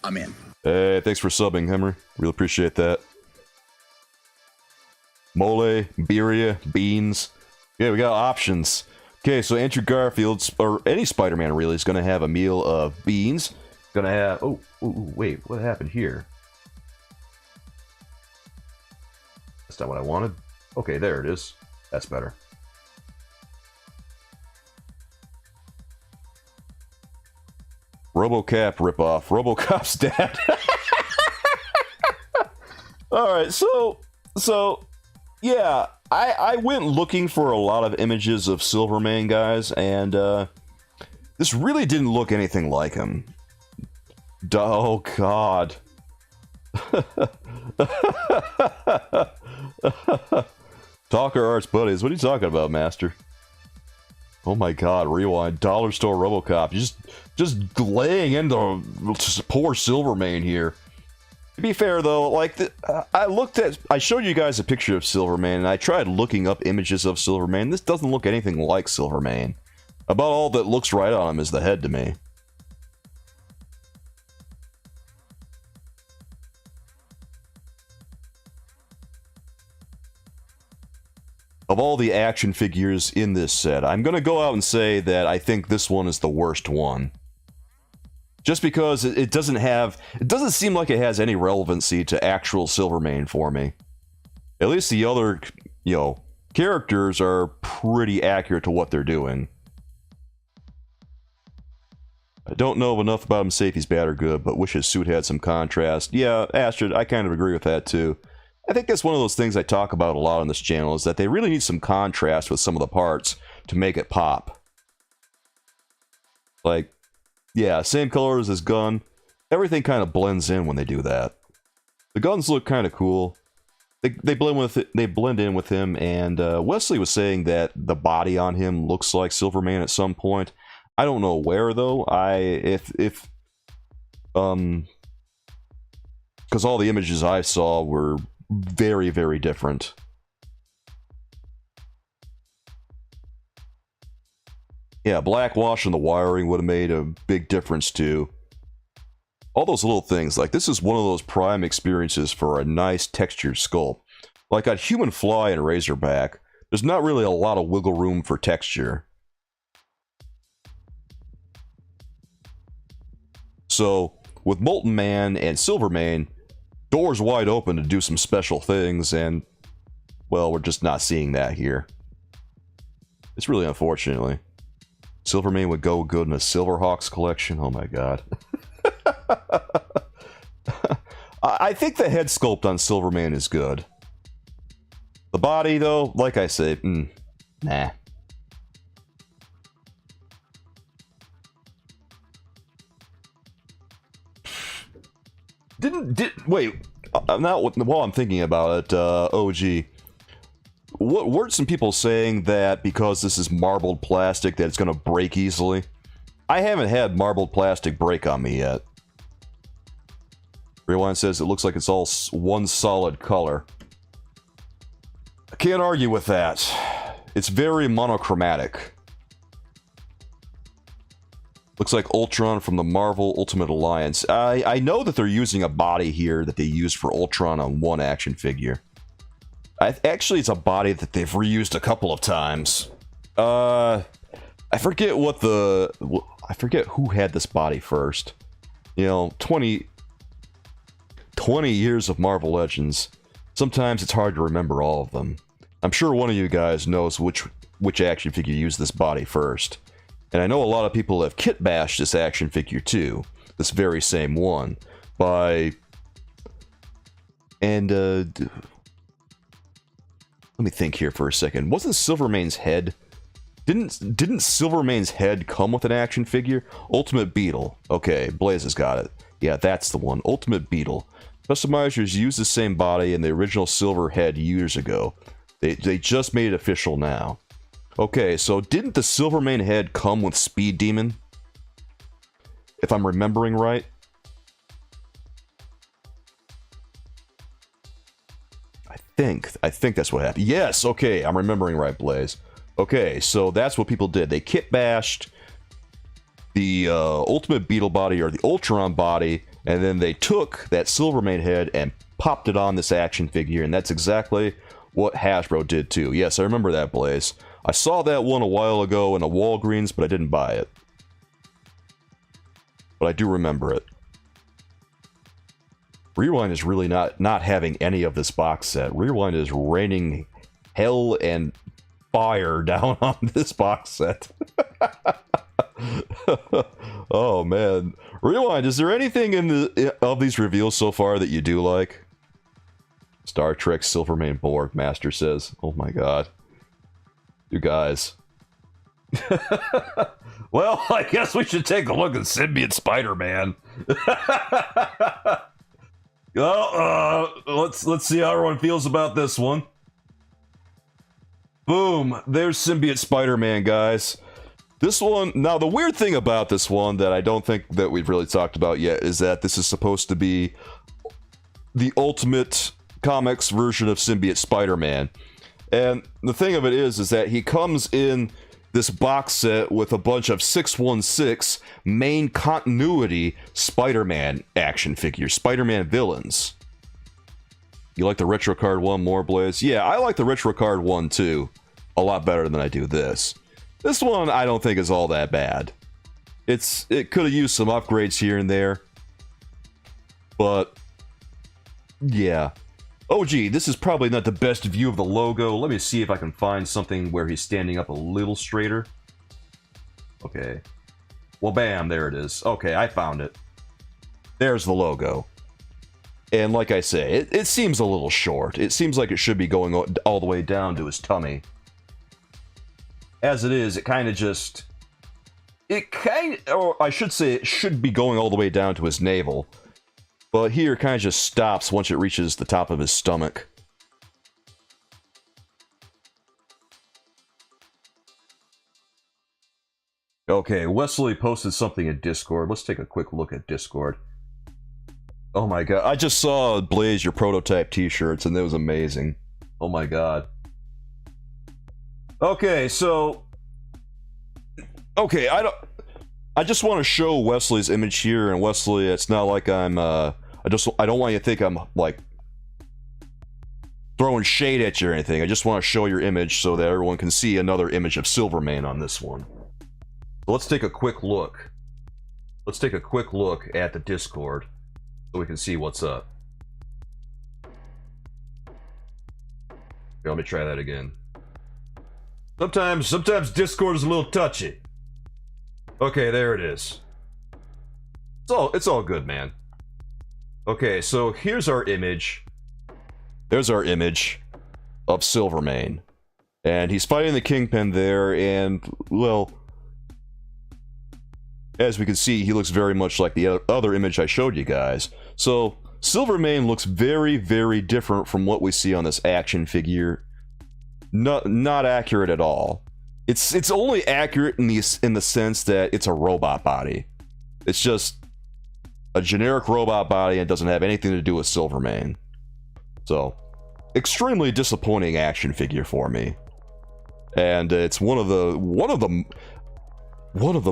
I'm in. Hey, thanks for subbing, Henry. Really appreciate that. Mole, birria, beans. Yeah, we got options. Okay, so Andrew Garfield, or any Spider-Man really, is going to have a meal of beans. Going to have... Oh, wait, what happened here? That's not what I wanted. Okay, there it is. That's better. RoboCop ripoff. RoboCop's dad. Alright, so... Yeah, I went looking for a lot of images of Silvermane, guys, and this really didn't look anything like him. Oh, God. Talker Arts Buddies, what are you talking about, Master? Oh my God, rewind. Dollar Store RoboCop. Just laying into poor Silvermane here. To be fair though, like I showed you guys a picture of Silvermane, and I tried looking up images of Silvermane. This doesn't look anything like Silvermane. About all that looks right on him is the head to me. Of all the action figures in this set, I'm gonna go out and say that I think this one is the worst one. Just because it doesn't seem like it has any relevancy to actual Silvermane for me. At least the other, characters are pretty accurate to what they're doing. I don't know enough about him to say if he's bad or good, but wish his suit had some contrast. Yeah, Astrid, I kind of agree with that too. I think that's one of those things I talk about a lot on this channel, is that they really need some contrast with some of the parts to make it pop. Like, yeah, same color as his gun. Everything kind of blends in when they do that. The guns look kind of cool. They blend in with him, and Wesley was saying that the body on him looks like Silvermane at some point. I don't know where though. Because all the images I saw were very, very different. Yeah, blackwash and the wiring would have made a big difference too. All those little things, like this is one of those prime experiences for a nice textured sculpt. Like on Human Fly and Razorback, there's not really a lot of wiggle room for texture. So, with Molten Man and Silvermane, doors wide open to do some special things, and, well, we're just not seeing that here. It's really unfortunately. Silvermane would go good in a Silverhawks collection, oh my god. I think the head sculpt on Silvermane is good. The body, though, like I say, nah. Wait, now while I'm thinking about it, OG, weren't some people saying that because this is marbled plastic that it's going to break easily? I haven't had marbled plastic break on me yet. Rewind says it looks like it's all one solid color. I can't argue with that. It's very monochromatic. Looks like Ultron from the Marvel Ultimate Alliance. I know that they're using a body here that they used for Ultron on one action figure. Actually, it's a body that they've reused a couple of times. I forget I forget who had this body first. 20 years of Marvel Legends. Sometimes it's hard to remember all of them. I'm sure one of you guys knows which action figure used this body first. And I know a lot of people have kit bashed this action figure too. This very same one. Let me think here for a second. Wasn't Silvermane's head... Didn't Silvermane's head come with an action figure? Ultimate Beetle. Okay, Blaze has got it. Yeah, that's the one. Ultimate Beetle. Customizers used the same body in the original Silver head years ago. They just made it official now. Okay, so didn't the Silvermane head come with Speed Demon? If I'm remembering right. I think that's what happened. Yes, okay, I'm remembering right, Blaze. Okay, so that's what people did. They kit bashed the Ultimate Beetle body, or the Ultron body, and then they took that Silvermane head and popped it on this action figure, and that's exactly what Hasbro did too. Yes, I remember that, Blaze. I saw that one a while ago in a Walgreens, but I didn't buy it. But I do remember it. Rewind is really not having any of this box set. Rewind is raining hell and fire down on this box set. Oh man. Rewind, is there anything of these reveals so far that you do like? Star Trek Silvermane Borg Master says. Oh my god. You guys. Well, I guess we should take a look at Symbiote Spider-Man. Well, let's see how everyone feels about this one. Boom, there's Symbiote Spider-Man, guys. This one, now the weird thing about this one that I don't think that we've really talked about yet is that this is supposed to be the ultimate comics version of symbiote Spider-Man. And the thing of it is that he comes in this box set with a bunch of 616 main continuity Spider-Man action figures, Spider-Man villains. You like the retro card one more, Blaze? Yeah, I like the retro card one too. A lot better than I do this. This one I don't think is all that bad. It could have used some upgrades here and there. But yeah. Oh gee, this is probably not the best view of the logo. Let me see if I can find something where he's standing up a little straighter. Okay. Well, bam, there it is. Okay, I found it. There's the logo. And like I say, it seems a little short. It seems like it should be going all the way down to his tummy. As it is, it kind of just... or I should say it should be going all the way down to his navel. But here, it kind of just stops once it reaches the top of his stomach. Okay, Wesley posted something in Discord. Let's take a quick look at Discord. Oh my god, I just saw Blaze your prototype t-shirts and it was amazing. Oh my god. Okay, so... Okay, I just want to show Wesley's image here, and Wesley, it's not like I'm, I don't want you to think I'm, like, throwing shade at you or anything. I just want to show your image so that everyone can see another image of Silvermane on this one. So let's take a quick look. Let's take a quick look at the Discord so we can see what's up. Here, let me try that again. Sometimes Discord is a little touchy. Okay, there it is. It's all good, man. Okay, so here's our image. There's our image of Silvermane. And he's fighting the Kingpin there, and, well, as we can see, he looks very much like the other image I showed you guys. So, Silvermane looks very, very different from what we see on this action figure. Not accurate at all. It's only accurate in the sense that it's a robot body. It's just a generic robot body and doesn't have anything to do with Silvermane. So, extremely disappointing action figure for me. And it's one of the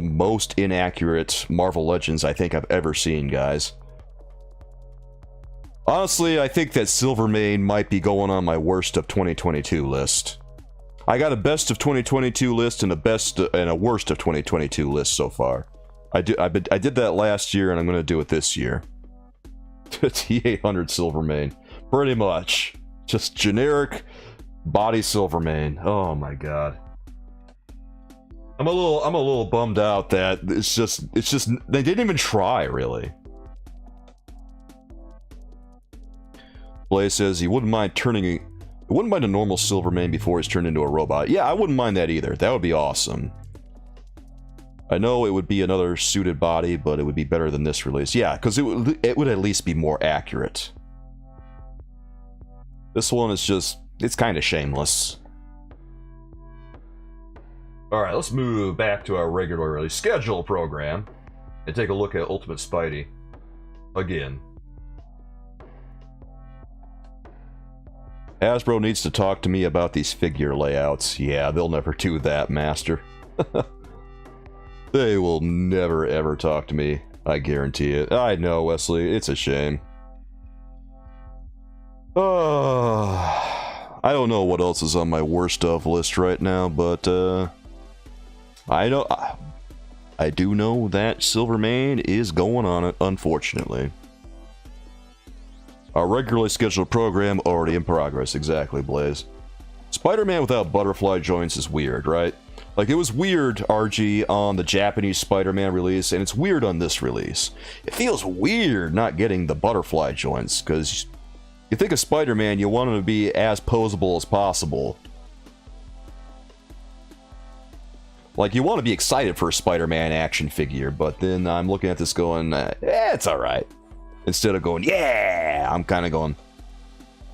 most inaccurate Marvel Legends I think I've ever seen, guys. Honestly, I think that Silvermane might be going on my worst of 2022 list. I got a best of 2022 list and a worst of 2022 list so far. I did that last year, and I'm gonna do it this year. T800 Silvermane, pretty much just generic body Silvermane. Oh my god. I'm a little bummed out that it's just they didn't even try, really. Blaze says he wouldn't mind a normal Silvermane before he's turned into a robot. Yeah, I wouldn't mind that either. That would be awesome. I know it would be another suited body, but it would be better than this release. Yeah, because it would at least be more accurate. This one is just, it's kind of shameless. Alright, let's move back to our regularly scheduled program and take a look at Ultimate Spidey again. Hasbro needs to talk to me about these figure layouts. Yeah, they'll never do that, Master. They will never ever talk to me. I guarantee it. I know, Wesley. It's a shame. I don't know what else is on my worst of list right now, but I do know that Silvermane is going on it, unfortunately. Our regularly scheduled program already in progress. Exactly, Blaze. Spider-Man without butterfly joints is weird, right? Like, it was weird, RG, on the Japanese Spider-Man release, and it's weird on this release. It feels weird not getting the butterfly joints, because you think of Spider-Man, you want him to be as posable as possible. Like, you want to be excited for a Spider-Man action figure, but then I'm looking at this going, it's alright. Instead of going, yeah, I'm kind of going,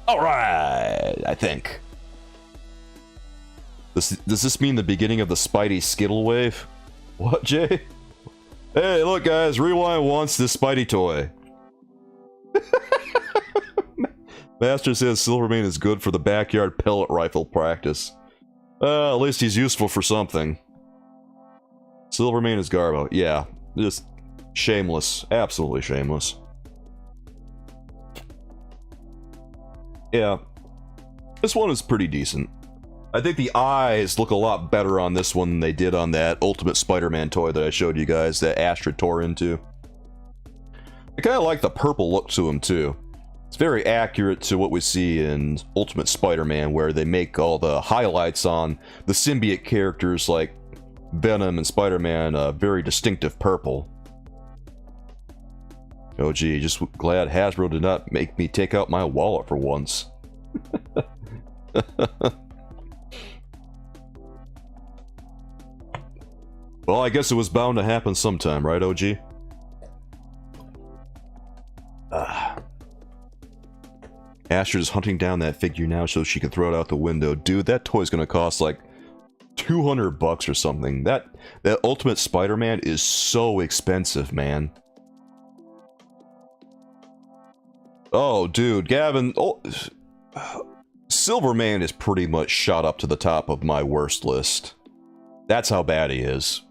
alright, I think. Does this mean the beginning of the Spidey Skittle wave? What, Jay? Hey, look guys, Rewind wants this Spidey toy. Master says Silvermane is good for the backyard pellet rifle practice. At least he's useful for something. Silvermane is Garbo. Yeah, just shameless. Absolutely shameless. Yeah. This one is pretty decent. I think the eyes look a lot better on this one than they did on that Ultimate Spider-Man toy that I showed you guys that Astra tore into. I kind of like the purple look to him too. It's very accurate to what we see in Ultimate Spider-Man, where they make all the highlights on the symbiote characters like Venom and Spider-Man a very distinctive purple. Oh gee, just glad Hasbro did not make me take out my wallet for once. Well, I guess it was bound to happen sometime, right, OG? Astra's hunting down that figure now so she can throw it out the window. Dude, that toy's gonna cost like $200 or something. That Ultimate Spider-Man is so expensive, man. Oh, dude, Gavin... Oh, Silverman is pretty much shot up to the top of my worst list. That's how bad he is.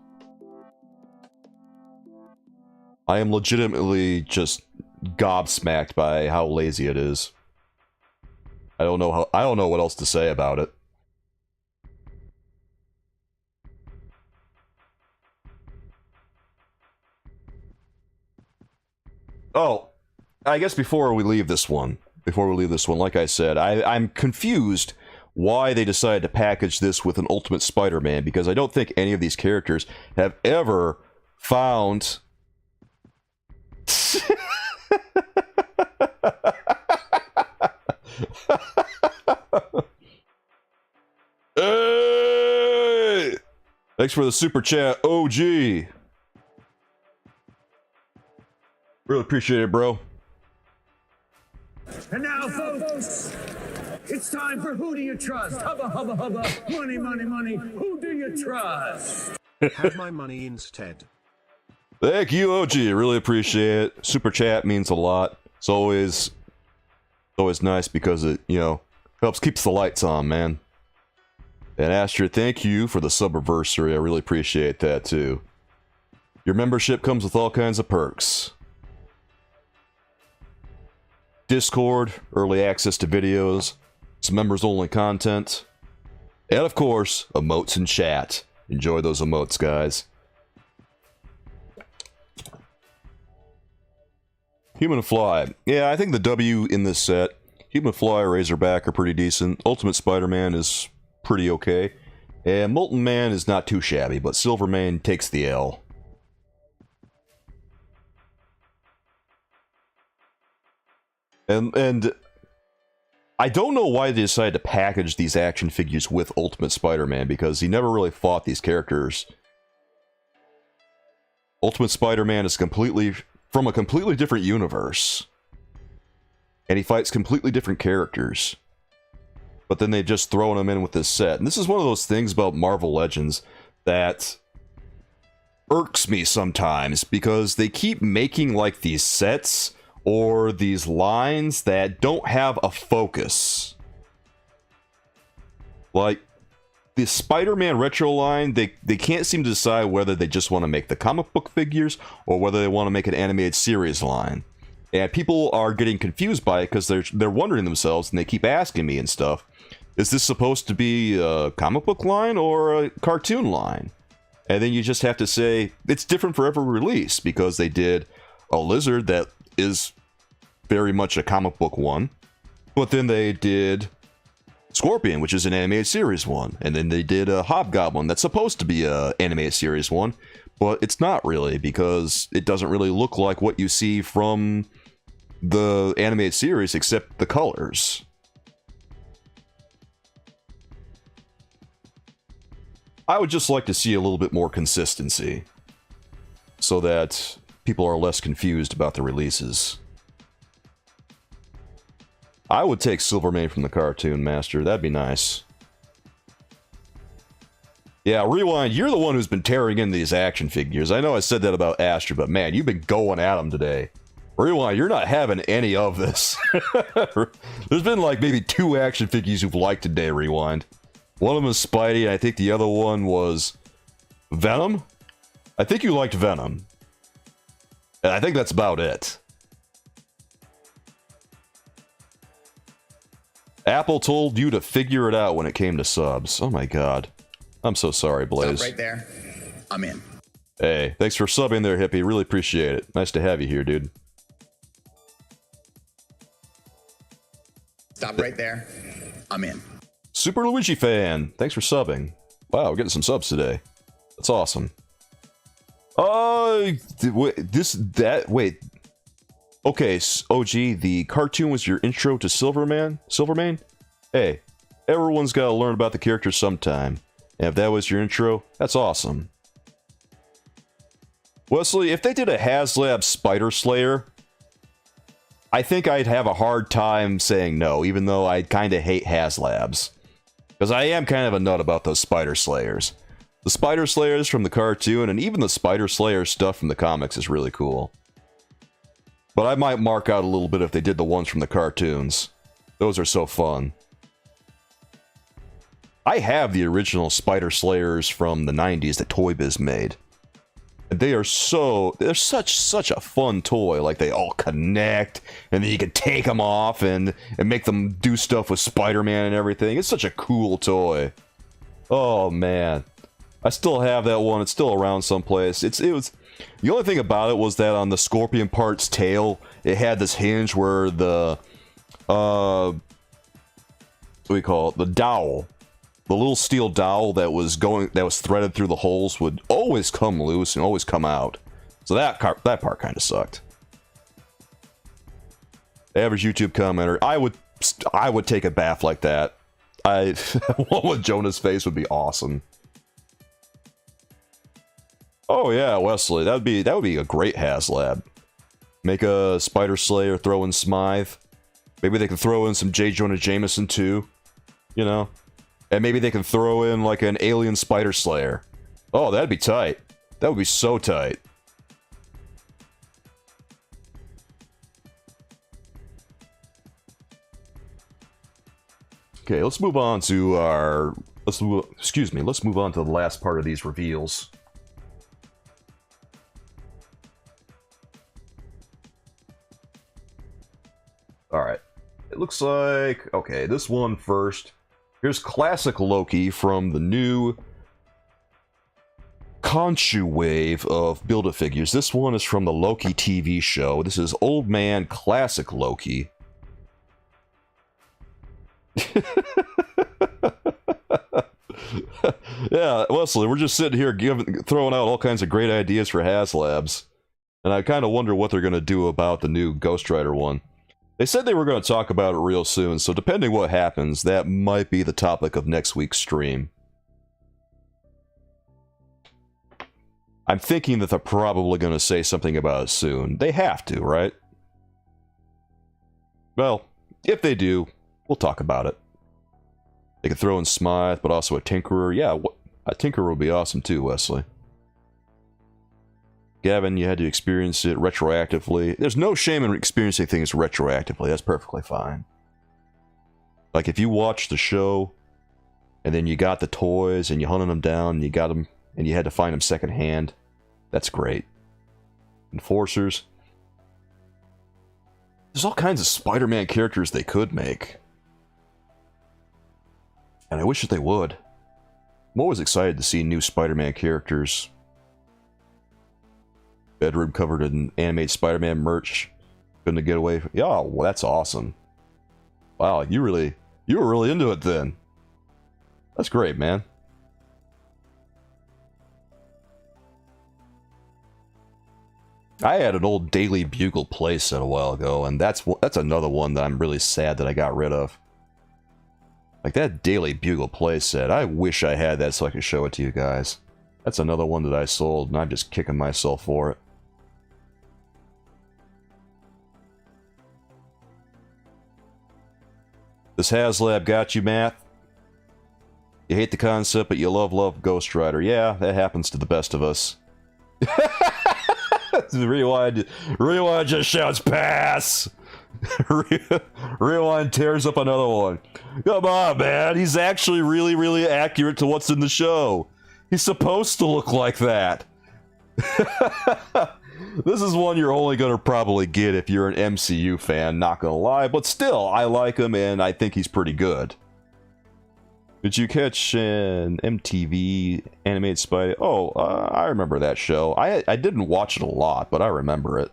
I am legitimately just gobsmacked by how lazy it is. I don't know what else to say about it. Oh, I guess before we leave this one, like I said, I'm confused why they decided to package this with an Ultimate Spider-Man, because I don't think any of these characters have ever found... Hey! Thanks for the super chat, OG. Really appreciate it, bro. And now, folks, it's time for Who Do You Trust? Hubba, hubba, hubba. Money, money, money. Who do you trust? Have my money instead. Thank you, OG. Really appreciate it. Super chat means a lot. It's always nice because it, you know, helps keeps the lights on, man. And Astra, thank you for the subversary. I really appreciate that too. Your membership comes with all kinds of perks. Discord, early access to videos, some members-only content, and of course, emotes in chat. Enjoy those emotes, guys. Human Fly. Yeah, I think the W in this set, Human Fly, Razorback are pretty decent. Ultimate Spider-Man is pretty okay. And Molten Man is not too shabby, but Silvermane takes the L. And I don't know why they decided to package these action figures with Ultimate Spider-Man, because he never really fought these characters. Ultimate Spider-Man is from a completely different universe. And he fights completely different characters. But then they've just thrown him in with this set. And this is one of those things about Marvel Legends that irks me sometimes, because they keep making like these sets or these lines that don't have a focus. Like, the Spider-Man Retro line, they can't seem to decide whether they just want to make the comic book figures or whether they want to make an animated series line. And people are getting confused by it because they're wondering themselves, and they keep asking me and stuff, is this supposed to be a comic book line or a cartoon line? And then you just have to say, it's different for every release, because they did a Lizard that is very much a comic book one, but then they did Scorpion, which is an animated series one, and then they did a Hobgoblin that's supposed to be a animated series one, but it's not really, because it doesn't really look like what you see from the animated series except the colors. I would just like to see a little bit more consistency so that people are less confused about the releases. I would take Silvermane from the cartoon, Master. That'd be nice. Yeah, Rewind, you're the one who's been tearing in these action figures. I know I said that about Astra, but man, you've been going at them today. Rewind, you're not having any of this. There's been like maybe 2 action figures you've liked today, Rewind. One of them was Spidey, and I think the other one was Venom? I think you liked Venom. And I think that's about it. Apple told you to figure it out when it came to subs. Oh my god. I'm so sorry, Blaze. Stop right there. I'm in. Hey, thanks for subbing there, Hippie. Really appreciate it. Nice to have you here, dude. Stop right there. I'm in. Super Luigi fan, thanks for subbing. Wow, we're getting some subs today. That's awesome. Wait. Okay, OG, the cartoon was your intro to Silvermane? Hey, everyone's got to learn about the character sometime. And if that was your intro, that's awesome. Wesley, if they did a HasLab Spider Slayer, I think I'd have a hard time saying no, even though I kind of hate HasLabs. Because I am kind of a nut about those Spider Slayers. The Spider Slayers from the cartoon, and even the Spider Slayer stuff from the comics is really cool. But I might mark out a little bit if they did the ones from the cartoons. Those are so fun. I have the original Spider Slayers from the 90s that Toy Biz made. And they're such a fun toy. Like, they all connect, and then you can take them off and make them do stuff with Spider-Man and everything. It's such a cool toy. Oh, man. I still have that one. It's still around someplace. It was... The only thing about it was that on the Scorpion part's tail, it had this hinge where the... what do we call it? The dowel. The little steel dowel that was threaded through the holes would always come loose and always come out. So that part kind of sucked. Average YouTube commenter, I would take a bath like that. One with Jonah's face would be awesome. Oh yeah, Wesley, that would be a great HasLab. Make a Spider Slayer, throw in Smythe. Maybe they can throw in some J. Jonah Jameson too. You know? And maybe they can throw in like an alien Spider Slayer. Oh, that'd be tight. That would be so tight. Okay, let's move on to our... let's move on to the last part of these reveals. Alright. It looks like... okay, this one first. Here's classic Loki from the new Khonshu wave of Build-A-Figures. This one is from the Loki TV show. This is Old Man Classic Loki. Yeah, Wesley, we're just sitting here throwing out all kinds of great ideas for HasLabs. And I kind of wonder what they're going to do about the new Ghost Rider one. They said they were going to talk about it real soon, so depending what happens, that might be the topic of next week's stream. I'm thinking that they're probably going to say something about it soon. They have to, right? Well, if they do, we'll talk about it. They could throw in Smythe, but also a Tinkerer. Yeah, a Tinkerer would be awesome too, Wesley. Gavin, you had to experience it retroactively. There's no shame in experiencing things retroactively. That's perfectly fine. Like, if you watched the show, and then you got the toys, and you hunted them down, and you got them, and you had to find them secondhand, that's great. Enforcers. There's all kinds of Spider-Man characters they could make. And I wish that they would. I'm always excited to see new Spider-Man characters. Bedroom covered in animated Spider-Man merch. Couldn't get away from... yeah, well, that's awesome. Wow, you were really into it then. That's great, man. I had an old Daily Bugle playset a while ago, and that's another one that I'm really sad that I got rid of. Like, that Daily Bugle playset, I wish I had that so I could show it to you guys. That's another one that I sold, and I'm just kicking myself for it. This HasLab got you, Matt? You hate the concept, but you love Ghost Rider. Yeah, that happens to the best of us. Rewind just shouts pass. Rewind tears up another one. Come on, man. He's actually really accurate to what's in the show. He's supposed to look like that. This is one you're only gonna probably get if you're an MCU fan, not gonna lie, but still, I like him and I think he's pretty good. Did you catch an MTV animated Spidey? Oh, I remember that show. I didn't watch it a lot, but I remember it.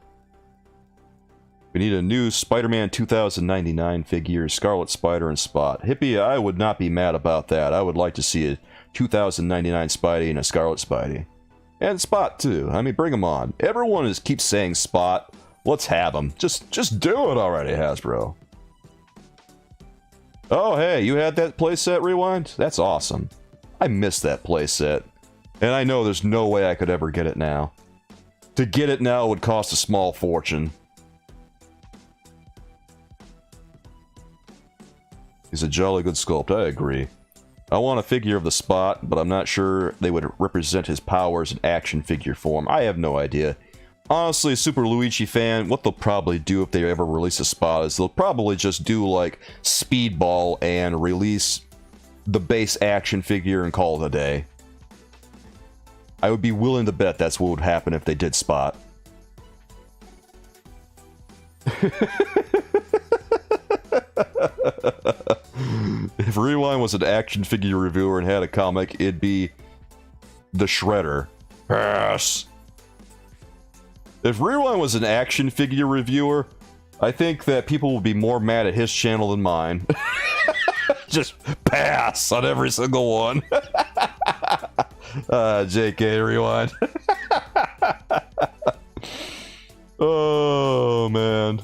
We need a new Spider-Man 2099 figure, Scarlet Spider and Spot. Hippie, I would not be mad about that. I would like to see a 2099 Spidey and a Scarlet Spidey. And Spot, too. I mean, bring him on. Everyone keeps saying Spot. Let's have him. Just do it already, Hasbro. Oh, hey, you had that playset, Rewind? That's awesome. I missed that playset. And I know there's no way I could ever get it now. To get it now would cost a small fortune. He's a jolly good sculpt, I agree. I want a figure of the Spot, but I'm not sure they would represent his powers in action figure form. I have no idea. Honestly, Super Luigi fan, what they'll probably do if they ever release a Spot is they'll probably just do like Speedball and release the base action figure and call it a day. I would be willing to bet that's what would happen if they did Spot. If Rewind was an action figure reviewer and had a comic, it'd be the Shredder. Yes. If Rewind was an action figure reviewer, I think that people would be more mad at his channel than mine. Just pass on every single one. JK, Rewind. Oh, man.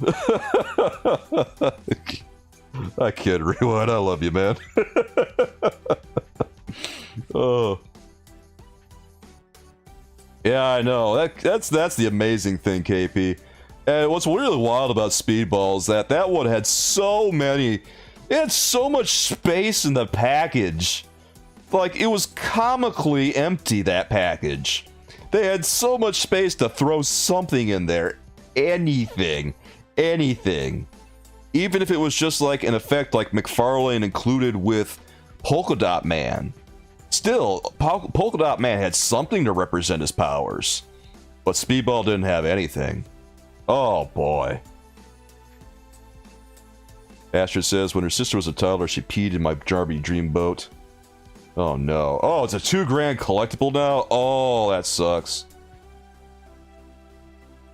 I kid, Rewind. I love you, man. Oh. Yeah, I know. That's the amazing thing, KP. And what's really wild about Speedball is that one had so many... It had so much space in the package. Like, it was comically empty, that package. They had so much space to throw something in there. Anything. Anything. Even if it was just like an effect like McFarlane included with Polka Dot Man. Still, Polka Dot Man had something to represent his powers. But Speedball didn't have anything. Oh boy. Astrid says, when her sister was a toddler, she peed in my Jarby Dreamboat. Oh no. Oh, it's a $2,000 collectible now? Oh, that sucks.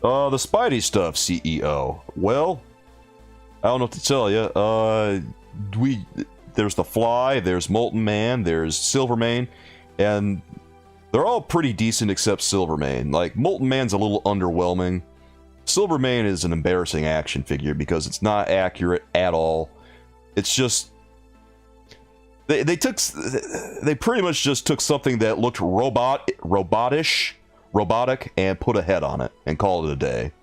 The Spidey stuff, CEO. Well, I don't know what to tell you. There's the Fly, there's Molten Man, there's Silvermane, and they're all pretty decent except Silvermane. Like, Molten Man's a little underwhelming. Silvermane is an embarrassing action figure because it's not accurate at all. It's just... They pretty much just took something that looked robotic, and put a head on it, and called it a day.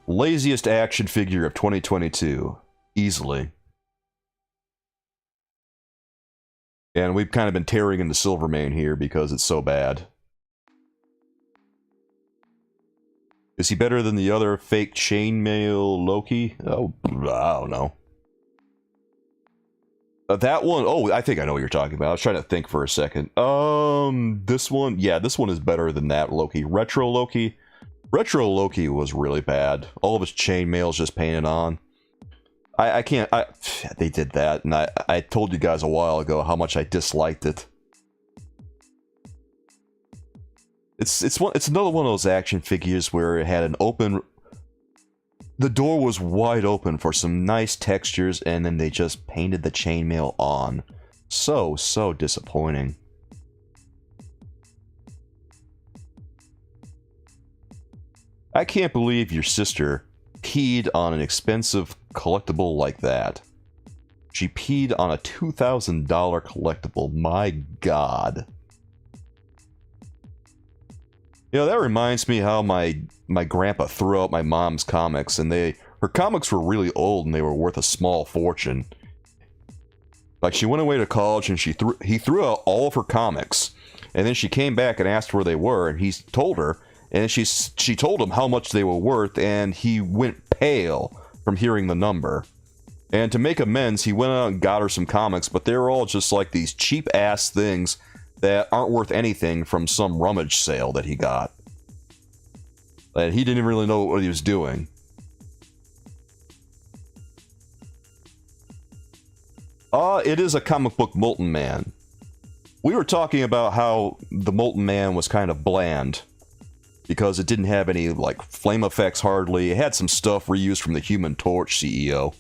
Laziest action figure of 2022. Easily. And we've kind of been tearing into Silvermane here because it's so bad. Is he better than the other fake chainmail Loki? Oh, I don't know. That one, oh, I think I know what you're talking about. I was trying to think for a second. This one, yeah, this one is better than that Loki. Retro Loki was really bad. All of his chainmail's just painted on. I can't, they did that, and I told you guys a while ago how much I disliked it. It's another one of those action figures where it had an open... The door was wide open for some nice textures, and then they just painted the chainmail on. So disappointing. I can't believe your sister peed on an expensive collectible like that. She peed on a $2,000 collectible. My God. You know, that reminds me how my grandpa threw out my mom's comics, and her comics were really old and they were worth a small fortune. Like, she went away to college and he threw out all of her comics, and then she came back and asked where they were, and he told her, and she told him how much they were worth, and he went pale from hearing the number. And to make amends, he went out and got her some comics, but they were all just like these cheap-ass things that aren't worth anything from some rummage sale that he got. And he didn't really know what he was doing. It is a comic book Molten Man. We were talking about how the Molten Man was kind of bland, because it didn't have any, like, flame effects hardly. It had some stuff reused from the Human Torch CEO.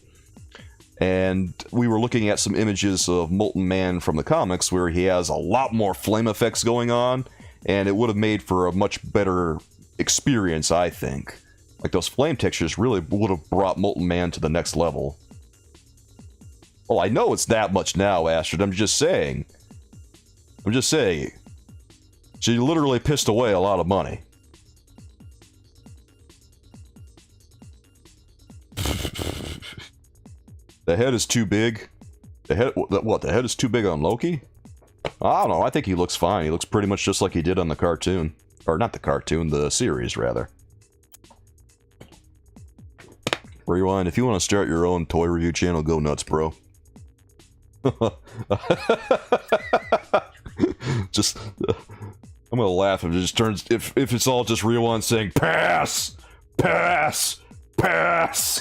And we were looking at some images of Molten Man from the comics where he has a lot more flame effects going on, and it would have made for a much better experience, I think. Like, those flame textures really would have brought Molten Man to the next level. Well, I know it's that much now, Astrid. I'm just saying. I'm just saying. She literally pissed away a lot of money. The head is too big. The head, what? The head is too big on Loki? I don't know. I think he looks fine. He looks pretty much just like he did on the cartoon. Or not the cartoon, the series, rather. Rewind, if you want to start your own toy review channel, go nuts, bro. Just, I'm gonna laugh if it just turns, if it's all just Rewind saying, pass! Pass! Pass!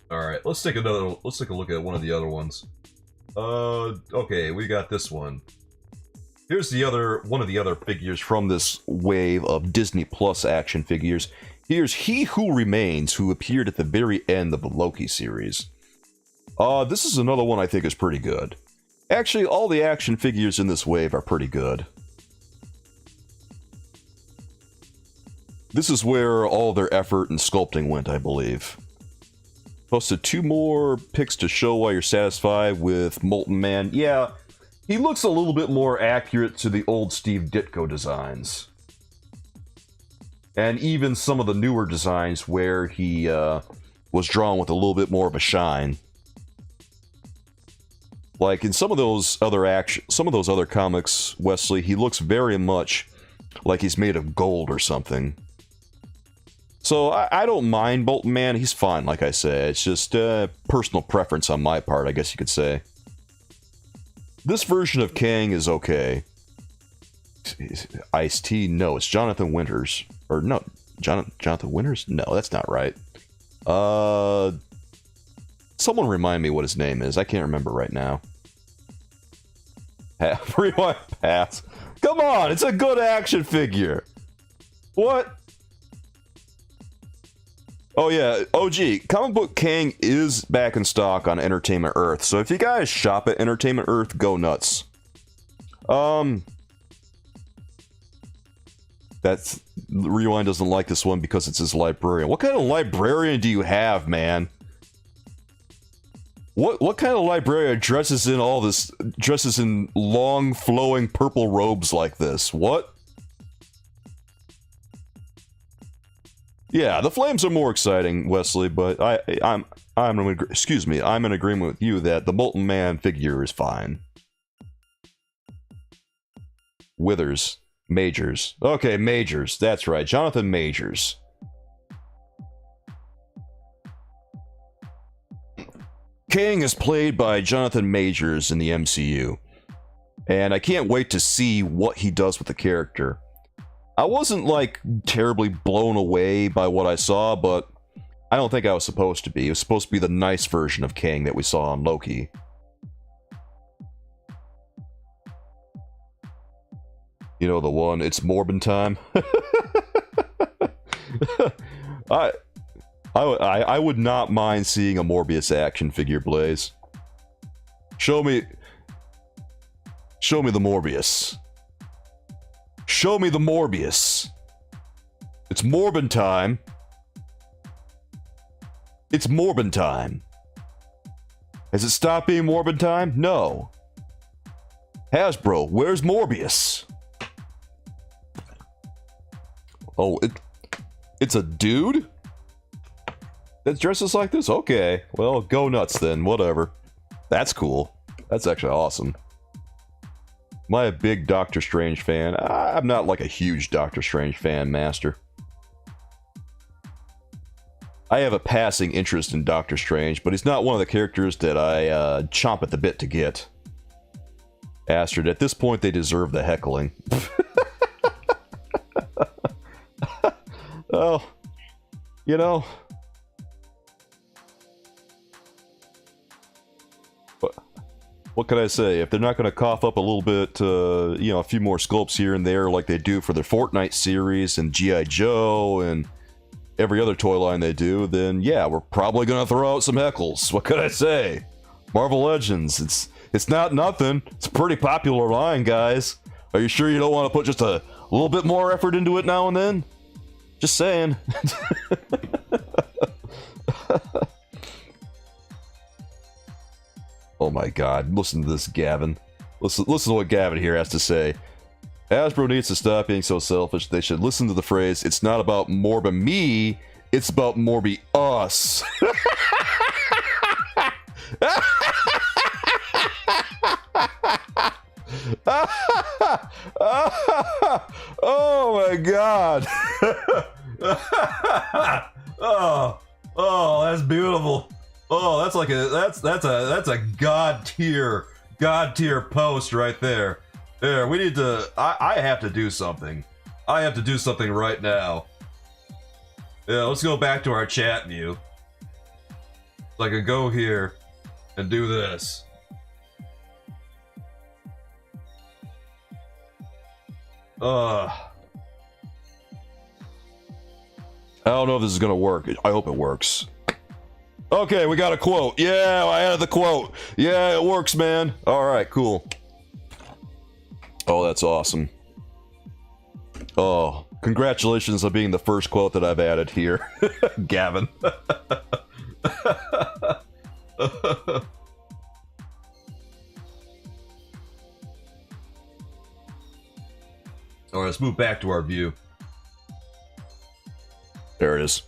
Alright, let's take a look at one of the other ones. Okay, we got this one. Here's one of the other figures from this wave of Disney Plus action figures. Here's He Who Remains, who appeared at the very end of the Loki series. This is another one I think is pretty good. Actually, all the action figures in this wave are pretty good. This is where all their effort and sculpting went, I believe. Posted 2 more pics to show why you're satisfied with Molten Man. Yeah, he looks a little bit more accurate to the old Steve Ditko designs. And even some of the newer designs where he was drawn with a little bit more of a shine. Like in some of those other comics, Wesley, he looks very much like he's made of gold or something. So I don't mind Molten Man. He's fine, like I said. It's just personal preference on my part, I guess you could say. This version of Kang is okay. Ice-T? No, it's Jonathan Winters. Or no, Jonathan Winters? No, that's not right. Someone remind me what his name is. I can't remember right now. Rewind, pass. Come on, it's a good action figure. What? Oh yeah, OG, Comic Book Kang is back in stock on Entertainment Earth, so if you guys shop at Entertainment Earth, go nuts. That's... Rewind doesn't like this one because it's his librarian. What kind of librarian do you have, man? What kind of librarian dresses in long, flowing purple robes like this? What? Yeah, the flames are more exciting, Wesley, but I'm in agreement with you that the Molten Man figure is fine. Withers. Majors. Okay, Majors. That's right. Jonathan Majors. Kang is played by Jonathan Majors in the MCU. And I can't wait to see what he does with the character. I wasn't, like, terribly blown away by what I saw, but I don't think I was supposed to be. It was supposed to be the nice version of Kang that we saw on Loki. You know the one, it's Morbin time. I would not mind seeing a Morbius action figure, Blaze. Show me the Morbius. Show me the Morbius. It's Morbin time. It's Morbin time. Has it stopped being Morbin time? No. Hasbro, where's Morbius? Oh, it's a dude? That dresses like this? Okay. Well, go nuts then. Whatever. That's cool. That's actually awesome. Am I a big Doctor Strange fan? I'm not like a huge Doctor Strange fan, Master. I have a passing interest in Doctor Strange, but he's not one of the characters that I chomp at the bit to get. Astrid, at this point they deserve the heckling. Well, you know... What can I say? If they're not going to cough up a little bit, you know, a few more sculpts here and there like they do for their Fortnite series and G.I. Joe and every other toy line they do, then yeah, we're probably going to throw out some heckles. What could I say? Marvel Legends, it's not nothing. It's a pretty popular line, guys. Are you sure you don't want to put just a little bit more effort into it now and then? Just saying. Oh my god, listen to this, Gavin. Listen to what Gavin here has to say. Hasbro needs to stop being so selfish. They should listen to the phrase, it's not about Morby me, it's about Morby us. Oh my god. Oh, that's beautiful. Oh, that's like that's a god tier post right there. There, we need to. I have to do something. I have to do something right now. Yeah, let's go back to our chat view. So I can go here and do this. I don't know if this is gonna work. I hope it works. Okay, we got a quote. Yeah, I added the quote. Yeah, it works, man. Alright, cool. Oh, that's awesome. Oh, congratulations on being the first quote that I've added here. Gavin. Alright, let's move back to our view. There it is.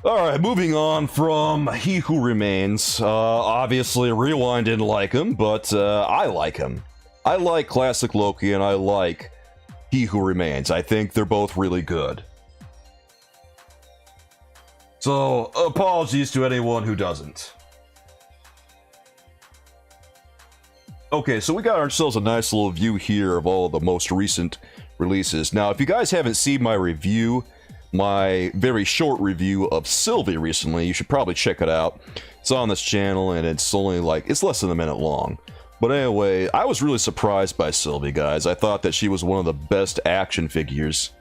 Alright, moving on from He Who Remains. Obviously, Rewind didn't like him, but I like him. I like Classic Loki, and I like He Who Remains. I think they're both really good. So, apologies to anyone who doesn't. Okay, so we got ourselves a nice little view here of all of the most recent releases. Now, if you guys haven't seen my review, my very short review of Sylvie recently, you should probably check it out. It's on this channel, and it's only like, it's less than a minute long. But anyway, I was really surprised by Sylvie, guys. I thought that she was one of the best action figures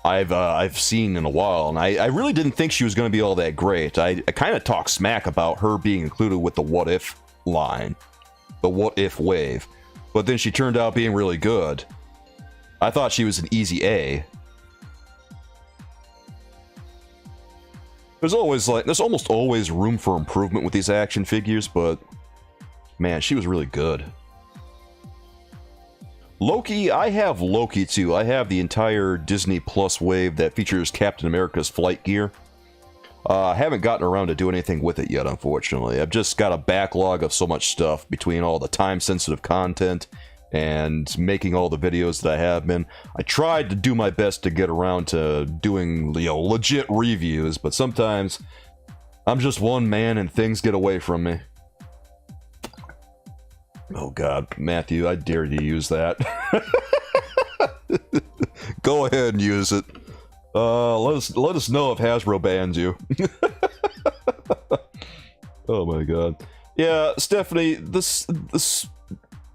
I've seen in a while, and I really didn't think she was going to be all that great. I kind of talked smack about her being included with the What If line, the What If wave, but then she turned out being really good. I thought she was an easy A. There's almost always room for improvement with these action figures, but man, she was really good. Loki, I have Loki too. I have the entire Disney Plus wave that features Captain America's flight gear. I haven't gotten around to do anything with it yet, unfortunately. I've just got a backlog of so much stuff between all the time-sensitive content and making all the videos that I have been. I tried to do my best to get around to doing, you know, legit reviews, but sometimes I'm just one man and things get away from me. Oh god, Matthew, I dare you to use that. Go ahead and use it. Let us know if Hasbro bans you. Oh my god. Yeah, Stephanie, this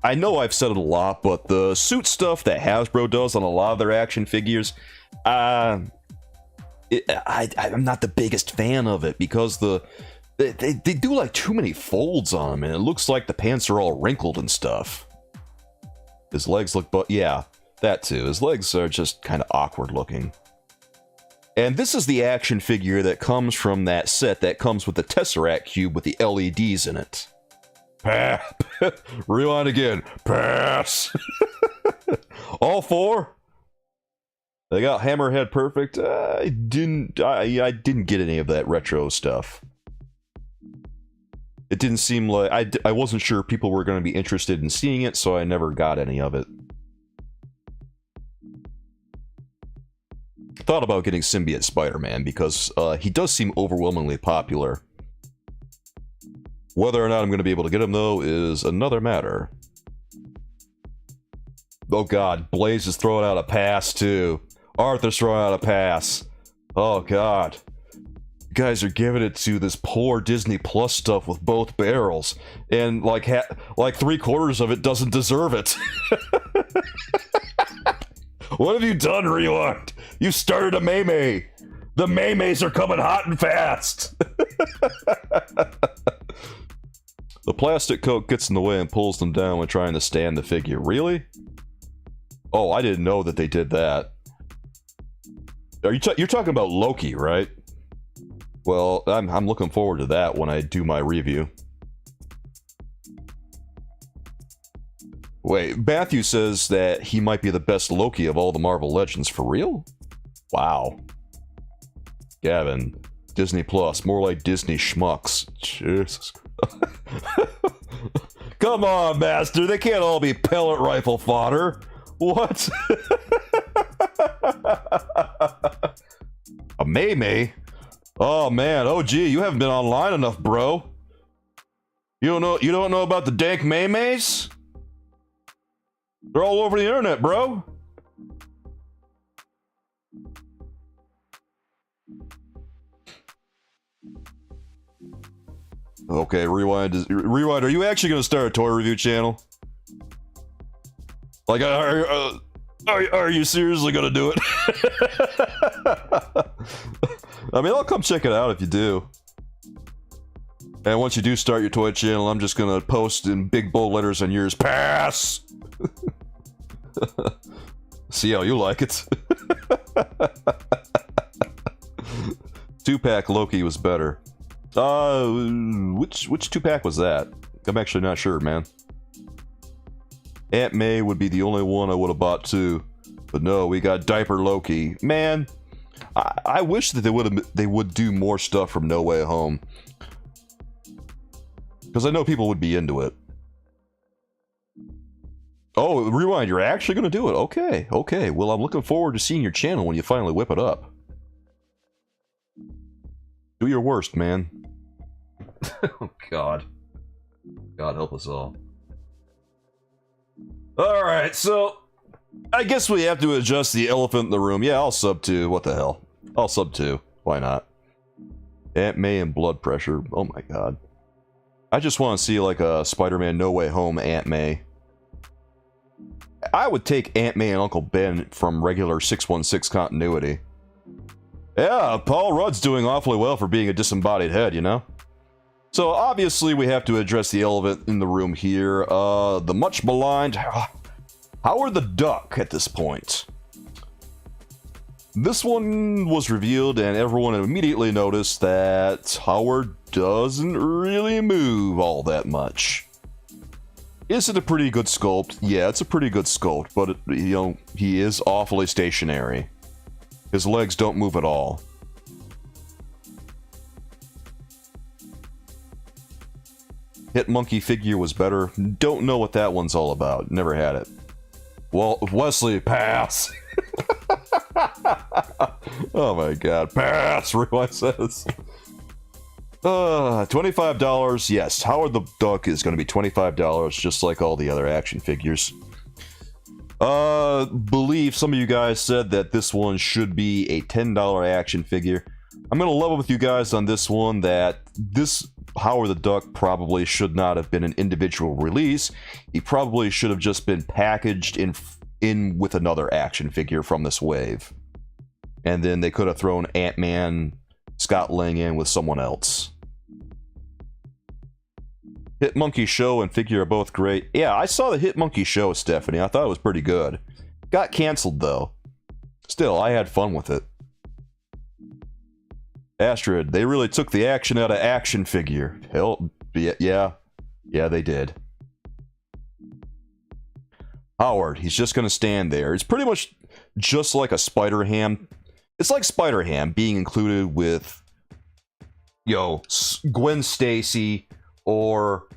I know I've said it a lot, but the suit stuff that Hasbro does on a lot of their action figures, I'm not the biggest fan of it because they do like too many folds on them, and it looks like the pants are all wrinkled and stuff. His legs look, but yeah, that too. His legs are just kind of awkward looking. And this is the action figure that comes from that set that comes with the Tesseract cube with the LEDs in it. Rewind again. Pass. All four? They got Hammerhead perfect. I didn't get any of that retro stuff. It didn't seem like... I wasn't sure people were going to be interested in seeing it, so I never got any of it. Thought about getting Symbiote Spider-Man, because he does seem overwhelmingly popular. Whether or not I'm going to be able to get him, though, is another matter. Oh god, Blaze is throwing out a pass, too. Arthur's throwing out a pass. Oh god. You guys are giving it to this poor Disney Plus stuff with both barrels, and like 3/4 of it doesn't deserve it. What have you done, Rewind? You started a May-May. The May-Mays are coming hot and fast. The plastic coat gets in the way and pulls them down when trying to stand the figure. Really? Oh, I didn't know that they did that. You're talking about Loki, right? Well, I'm looking forward to that when I do my review. Wait, Matthew says that he might be the best Loki of all the Marvel Legends. For real? Wow. Gavin, Disney Plus, more like Disney Schmucks. Jesus. Come on, Master, they can't all be pellet rifle fodder. What? A May-May? Oh man, oh gee, you haven't been online enough, bro. You don't know about the dank May-Mays? They're all over the internet, bro. Okay, Rewind, are you actually going to start a toy review channel? Like, are you seriously going to do it? I mean, I'll come check it out if you do. And once you do start your toy channel, I'm just going to post in big bold letters on yours, pass! See how you like it. 2-pack Loki was better. Which 2-pack was that? I'm actually not sure, man. Aunt May would be the only one I would have bought too. But no, we got Diaper Loki. Man, I wish that they would do more stuff from No Way Home. Because I know people would be into it. Oh, Rewind, you're actually going to do it? Okay, okay. Well, I'm looking forward to seeing your channel when you finally whip it up. Do your worst, man. Oh, God. God help us all. Alright, so... I guess we have to adjust the elephant in the room. Yeah, I'll sub to. What the hell? I'll sub to. Why not? Aunt May and blood pressure. Oh my god. I just want to see like a Spider-Man No Way Home Aunt May. I would take Aunt May and Uncle Ben from regular 616 continuity. Yeah, Paul Rudd's doing awfully well for being a disembodied head, you know? So obviously we have to address the elephant in the room here. The much maligned Howard the Duck at this point. This one was revealed and everyone immediately noticed that Howard doesn't really move all that much. Is it a pretty good sculpt? Yeah, it's a pretty good sculpt, but you know, he is awfully stationary. His legs don't move at all. Hit Monkey figure was better. Don't know what that one's all about. Never had it. Well, Wesley, pass. Oh my god, pass, Rewind says. $25, yes. Howard the Duck is going to be $25, just like all the other action figures. Believe some of you guys said that this one should be a $10 action figure. I'm going to level with you guys on this one that this Howard the Duck probably should not have been an individual release. He probably should have just been packaged in with another action figure from this wave. And then they could have thrown Ant-Man, Scott Lang in with someone else. Hit Monkey show and figure are both great. Yeah, I saw the Hit Monkey show, Stephanie. I thought it was pretty good. Got canceled though. Still, I had fun with it. Astrid, they really took the action out of action figure. Hell, yeah, they did. Howard, he's just gonna stand there. It's pretty much just like a Spider-Ham. It's like Spider-Ham being included with, Gwen Stacy, or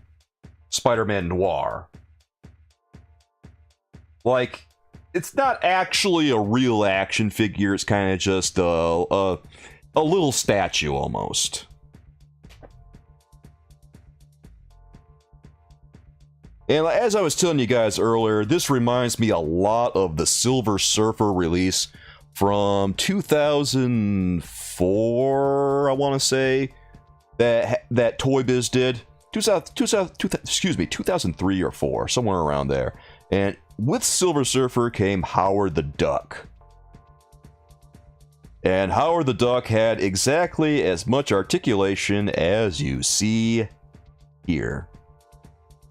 Spider-Man Noir. Like, it's not actually a real action figure, it's kind of just a little statue almost. And as I was telling you guys earlier, this reminds me a lot of the Silver Surfer release from 2004, I want to say, that Toy Biz did. 2003 or 4, somewhere around there. And with Silver Surfer came Howard the Duck. And Howard the Duck had exactly as much articulation as you see here.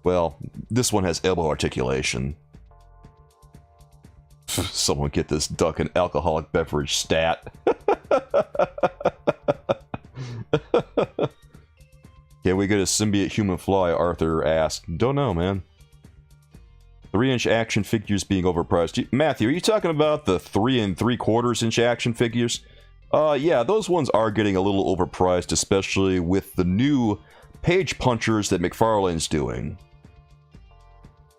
Well, this one has elbow articulation. Someone get this duck an alcoholic beverage stat. Can we get a symbiote human fly? Arthur asked. Don't know, man. 3-inch action figures being overpriced. Matthew, are you talking about the 3 3/4-inch action figures? Yeah, those ones are getting a little overpriced, especially with the new page punchers that McFarlane's doing.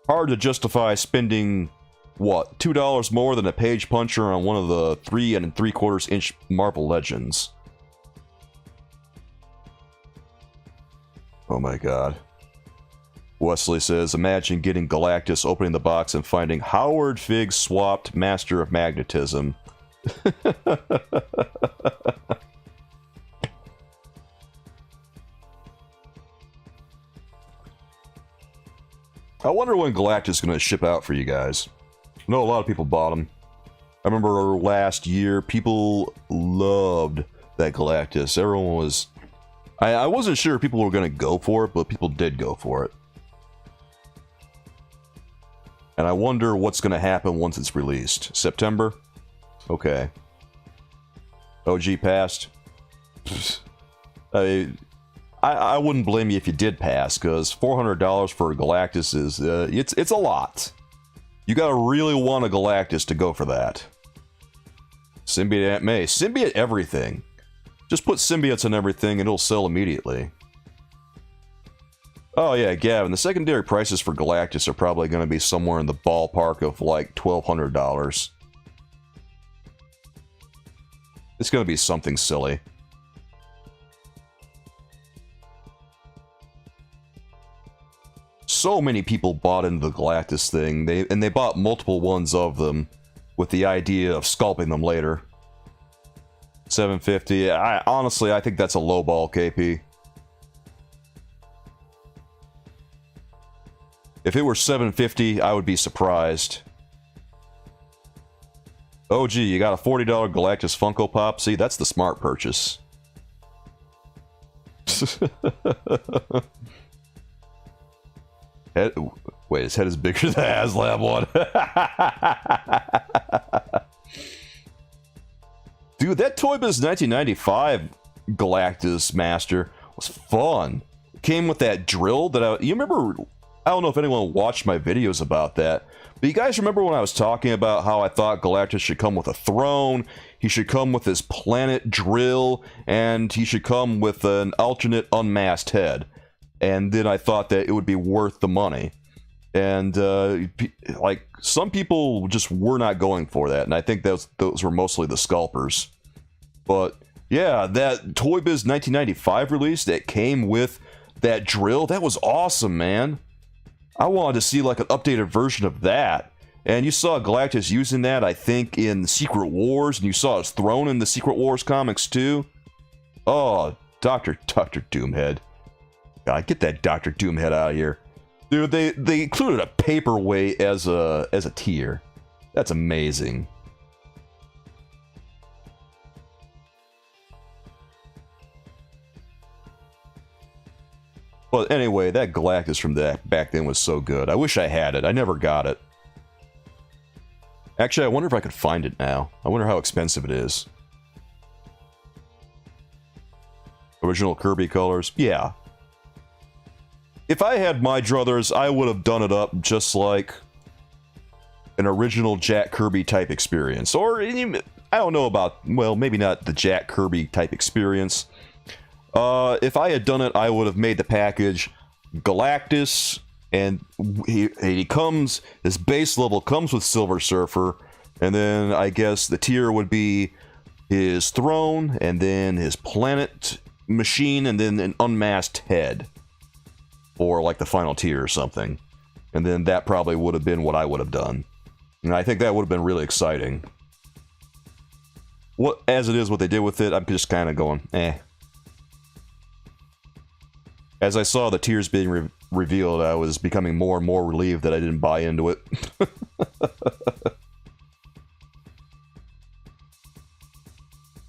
Hard to justify spending, what, $2 more than a page puncher on one of the 3 3/4-inch Marvel Legends. Oh my god. Wesley says, imagine getting Galactus, opening the box and finding Howard Fig swapped Master of Magnetism. I wonder when Galactus is going to ship out for you guys. I know a lot of people bought them. I remember last year, people loved that Galactus. Everyone was... I wasn't sure people were going to go for it, but people did go for it. And I wonder what's going to happen once it's released. September? Okay. OG passed? I wouldn't blame you if you did pass, because $400 for a Galactus is... it's a lot. You gotta really want a Galactus to go for that. Symbiote Aunt May. Symbiote everything. Just put symbiotes on everything and it'll sell immediately. Oh yeah, Gavin, the secondary prices for Galactus are probably going to be somewhere in the ballpark of like $1,200. It's going to be something silly. So many people bought into the Galactus thing, they bought multiple ones of them with the idea of sculpting them later. $750. Honestly, I think that's a low ball, KP. If it were $750, I would be surprised. Oh gee, you got a $40 Galactus Funko Pop? See, that's the smart purchase. Wait, his head is bigger than the HasLab one. Dude, that Toy Biz 1995 Galactus Master was fun. It came with that drill that you remember... I don't know if anyone watched my videos about that, but you guys remember when I was talking about how I thought Galactus should come with a throne, he should come with his planet drill, and he should come with an alternate unmasked head. And then I thought that it would be worth the money. And, like, some people just were not going for that, and I think those were mostly the scalpers. But, yeah, that Toy Biz 1995 release that came with that drill, that was awesome, man. I wanted to see like an updated version of that. And you saw Galactus using that, I think, in Secret Wars, and you saw his throne in the Secret Wars comics too. Oh, Dr. Doomhead. God, get that Dr. Doomhead out of here. Dude, they included a paperweight as a tier. That's amazing. But anyway, that Galactus from back then was so good. I wish I had it. I never got it. Actually, I wonder if I could find it now. I wonder how expensive it is. Original Kirby colors? Yeah. If I had my druthers, I would have done it up just like an original Jack Kirby type experience. Or, I don't know about, well, maybe not the Jack Kirby type experience. If I had done it, I would have made the package Galactus, and he comes, his base level comes with Silver Surfer, and then I guess the tier would be his throne, and then his planet machine, and then an unmasked head. Or like the final tier or something. And then that probably would have been what I would have done. And I think that would have been really exciting. As it is, what they did with it, I'm just kind of going, eh. As I saw the tiers being revealed, I was becoming more and more relieved that I didn't buy into it.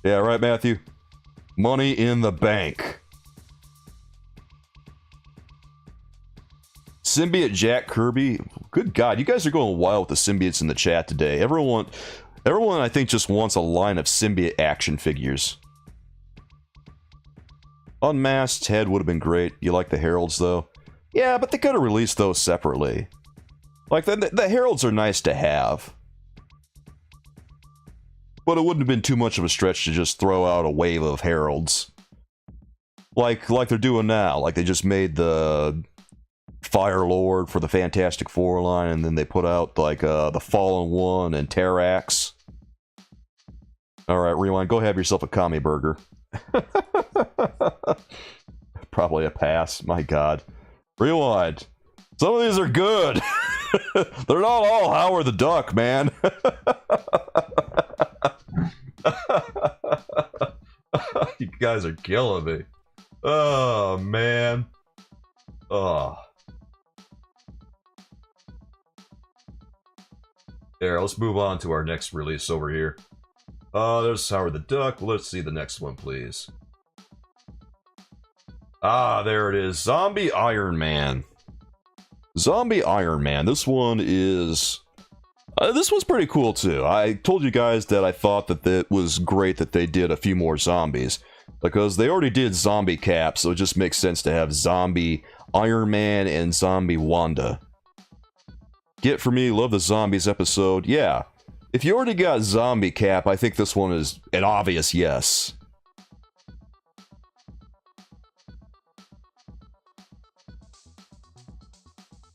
Yeah, right, Matthew? Money in the bank. Symbiote Jack Kirby. Good God, you guys are going wild with the symbiotes in the chat today. Everyone, I think, just wants a line of symbiote action figures. Unmasked head would have been great. You like the heralds, though? Yeah, but they could have released those separately. Like, the heralds are nice to have. But it wouldn't have been too much of a stretch to just throw out a wave of heralds. Like they're doing now. Like, they just made the Fire Lord for the Fantastic Four line, and then they put out, like, the Fallen One and Terrax. Alright, Rewind, go have yourself a commie burger. Probably a pass, my god. Rewind. Some of these are good. They're not all Howard the Duck, man. You guys are killing me. Oh, man. Oh. There, let's move on to our next release over here. There's Howard the Duck. Let's see the next one, please. Ah, there it is. Zombie Iron Man. Zombie Iron Man. This one is... this one's pretty cool, too. I told you guys that I thought that it was great that they did a few more zombies. Because they already did Zombie Cap, so it just makes sense to have Zombie Iron Man and Zombie Wanda. Get for me, love the zombies episode. Yeah. If you already got Zombie Cap, I think this one is an obvious yes.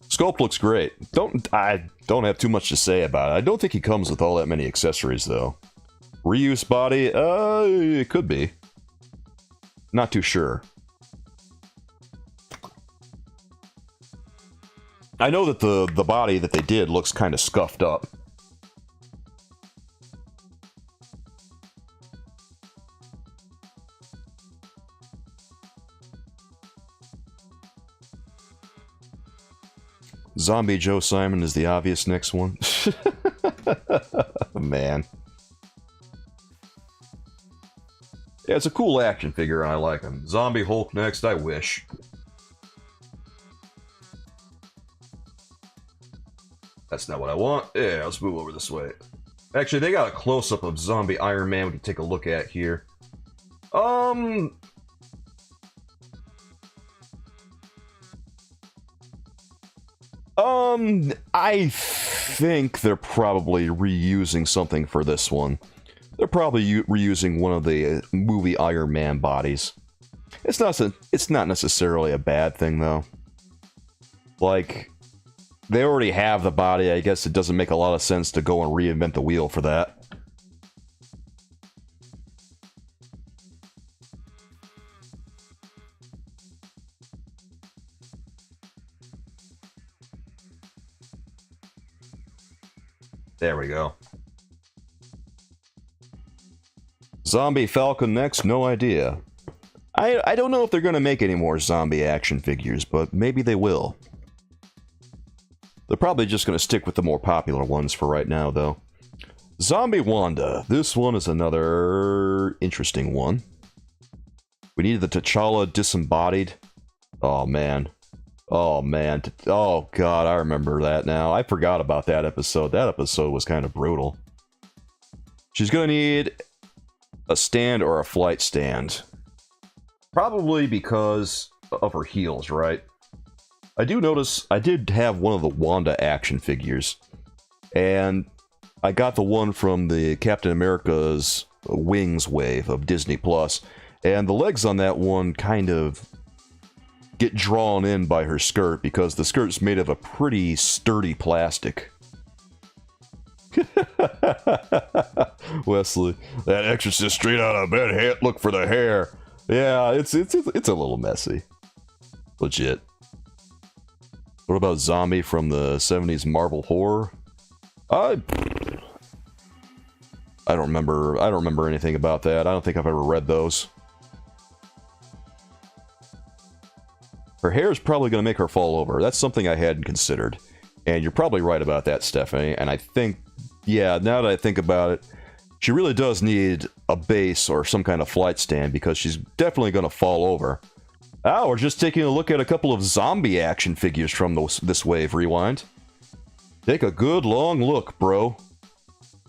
Sculpt looks great. I don't have too much to say about it. I don't think he comes with all that many accessories, though. Reuse body? It could be. Not too sure. I know that the body that they did looks kind of scuffed up. Zombie Joe Simon is the obvious next one. Man. Yeah, it's a cool action figure and I like him. Zombie Hulk next, I wish. That's not what I want. Yeah, let's move over this way. Actually, they got a close-up of Zombie Iron Man we can take a look at here. I think they're probably reusing something for this one. They're probably reusing one of the movie Iron Man bodies. It's not necessarily a bad thing, though. Like, they already have the body. I guess it doesn't make a lot of sense to go and reinvent the wheel for that. There we go. Zombie Falcon next, no idea. I don't know if they're going to make any more zombie action figures, but maybe they will. They're probably just going to stick with the more popular ones for right now, though. Zombie Wanda. This one is another interesting one. We needed the T'Challa disembodied. Oh, man. Oh, man. Oh, God, I remember that now. I forgot about that episode. That episode was kind of brutal. She's going to need a stand or a flight stand. Probably because of her heels, right? I do notice I did have one of the Wanda action figures. And I got the one from the Captain America's Wings wave of Disney+. And the legs on that one kind of get drawn in by her skirt because the skirt's made of a pretty sturdy plastic. Wesley, that exorcist straight out of bed can't look for the hair. Yeah, it's a little messy. Legit. What about Zombie from the 70s Marvel horror? I don't remember anything about that. I don't think I've ever read those. Her hair is probably going to make her fall over. That's something I hadn't considered. And you're probably right about that, Stephanie. And I think, yeah, now that I think about it, she really does need a base or some kind of flight stand because she's definitely going to fall over. Oh, we're just taking a look at a couple of zombie action figures from this wave, Rewind. Take a good long look, bro.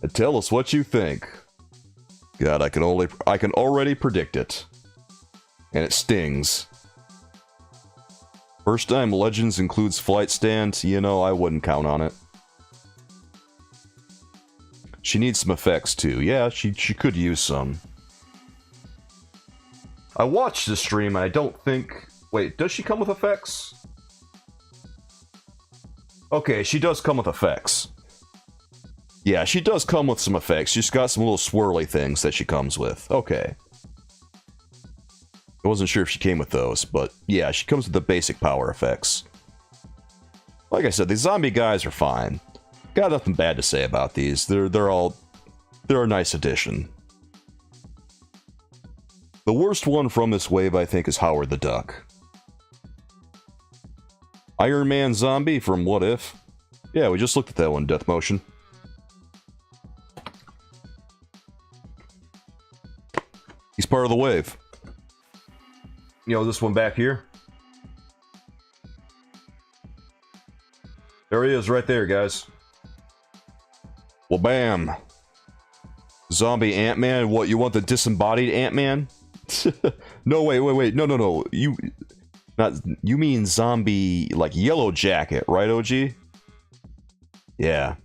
And tell us what you think. God, I can already predict it. And it stings. First time Legends includes flight stand, you know, I wouldn't count on it. She needs some effects too. Yeah, she could use some. I watched the stream and I don't think... Wait, does she come with effects? Okay, she does come with effects. Yeah, she does come with some effects. She's got some little swirly things that she comes with. Okay. I wasn't sure if she came with those, but yeah, she comes with the basic power effects. Like I said, these zombie guys are fine. Got nothing bad to say about these. They're a nice addition. The worst one from this wave, I think, is Howard the Duck. Iron Man Zombie from What If? Yeah, we just looked at that one, Death Motion. He's part of the wave. You know, this one back here. There he is, right there, guys. Well, bam. Zombie Ant-Man. What, you want the disembodied Ant-Man? No, wait. No. You mean zombie, like, Yellow Jacket, right, OG? Yeah.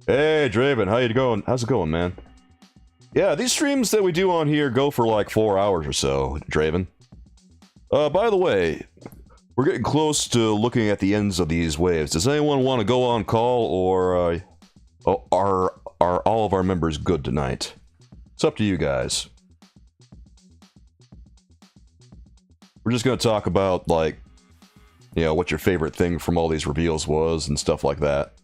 Hey, Draven, how you going? How's it going, man? Yeah, these streams that we do on here go for like 4 hours or so, Draven. By the way, we're getting close to looking at the ends of these waves. Does anyone want to go on call, or are all of our members good tonight? It's up to you guys. We're just going to talk about, like, you know, what your favorite thing from all these reveals was and stuff like that.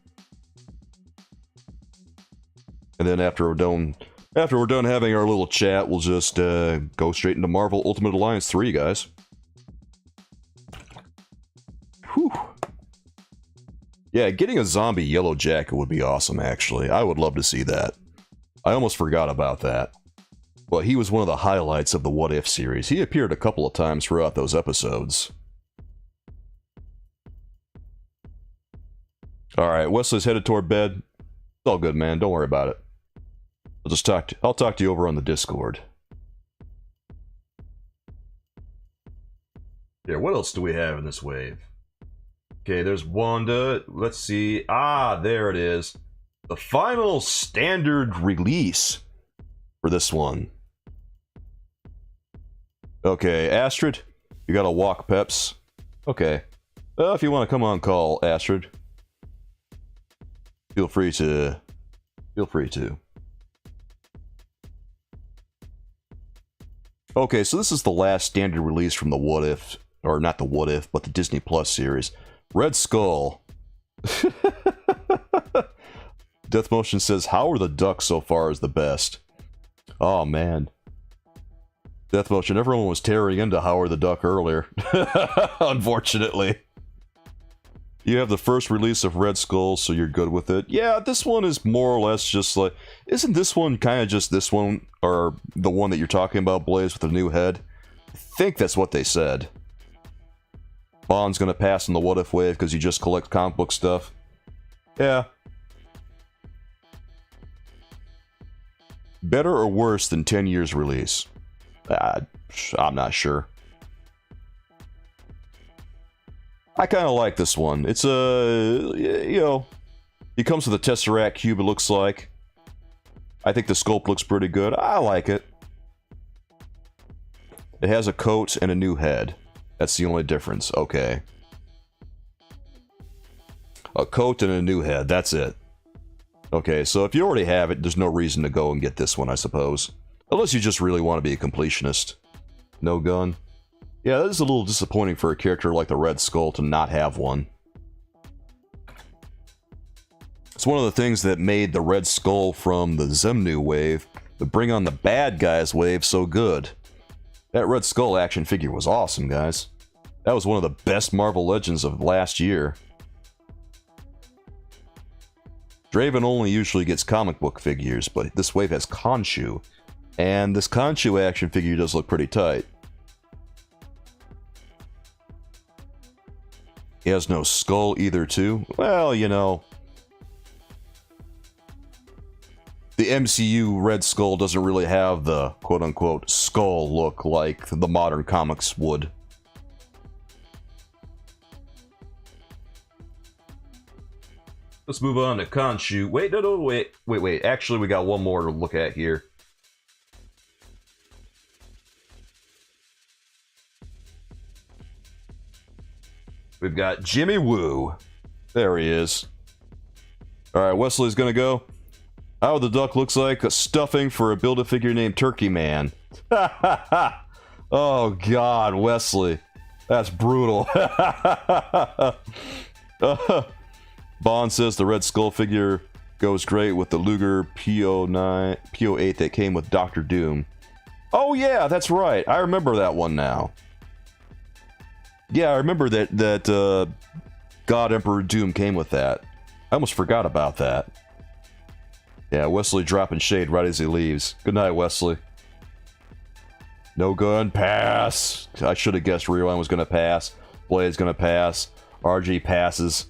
And then after we're done having our little chat, we'll just go straight into Marvel Ultimate Alliance 3, guys. Whew. Yeah, getting a zombie Yellow Jacket would be awesome, actually. I would love to see that. I almost forgot about that. Well, he was one of the highlights of the What If series. He appeared a couple of times throughout those episodes. Alright, Wesley's headed toward bed. It's all good, man. Don't worry about it. I'll talk to you over on the Discord. Yeah, what else do we have in this wave? Okay, there's Wanda. Let's see. Ah, there it is. The final standard release for this one. Okay, Astrid, you gotta walk Peps. Okay. Well, if you want to come on call, Astrid, feel free to. Okay, so this is the last standard release from the What If, or not the What If, but the Disney Plus series. Red Skull. Death Motion says, Howard the Duck so far is the best. Oh, man. Death Motion, everyone was tearing into Howard the Duck earlier. Unfortunately. You have the first release of Red Skull, so you're good with it. Yeah, this one is more or less just like... Isn't this one kind of just this one, or the one that you're talking about, Blaze, with the new head? I think that's what they said. Bond's gonna pass in the What If wave because you just collect comic book stuff. Yeah. Better or worse than 10 years release? I'm not sure. I kind of like this one. It's you know, he comes with a Tesseract cube, it looks like. I think the sculpt looks pretty good. I like it. It has a coat and a new head. That's the only difference. Okay. A coat and a new head. That's it. Okay, so if you already have it, there's no reason to go and get this one, I suppose. Unless you just really want to be a completionist. No gun. Yeah, that is a little disappointing for a character like the Red Skull to not have one. It's one of the things that made the Red Skull from the Zemnu wave, the Bring on the Bad Guys wave, so good. That Red Skull action figure was awesome, guys. That was one of the best Marvel Legends of last year. Draven only usually gets comic book figures, but this wave has Khonshu. And this Khonshu action figure does look pretty tight. He has no skull either, too. Well, you know, the MCU Red Skull doesn't really have the quote-unquote skull look like the modern comics would. Let's move on to Khonshu. Wait, no, wait. Actually, we got one more to look at here. We've got Jimmy Woo. There he is. Alright, Wesley's gonna go. How the duck looks like a stuffing for a Build-A-Figure named Turkey Man. Oh god, Wesley. That's brutal. Bond says the Red Skull figure goes great with the Luger PO8 that came with Doctor Doom. Oh yeah, that's right. I remember that one now. Yeah, I remember that God Emperor Doom came with that. I almost forgot about that. Yeah, Wesley dropping shade right as he leaves. Good night, Wesley. No gun, pass. I should have guessed Rewind was going to pass. Blade's going to pass. RG passes.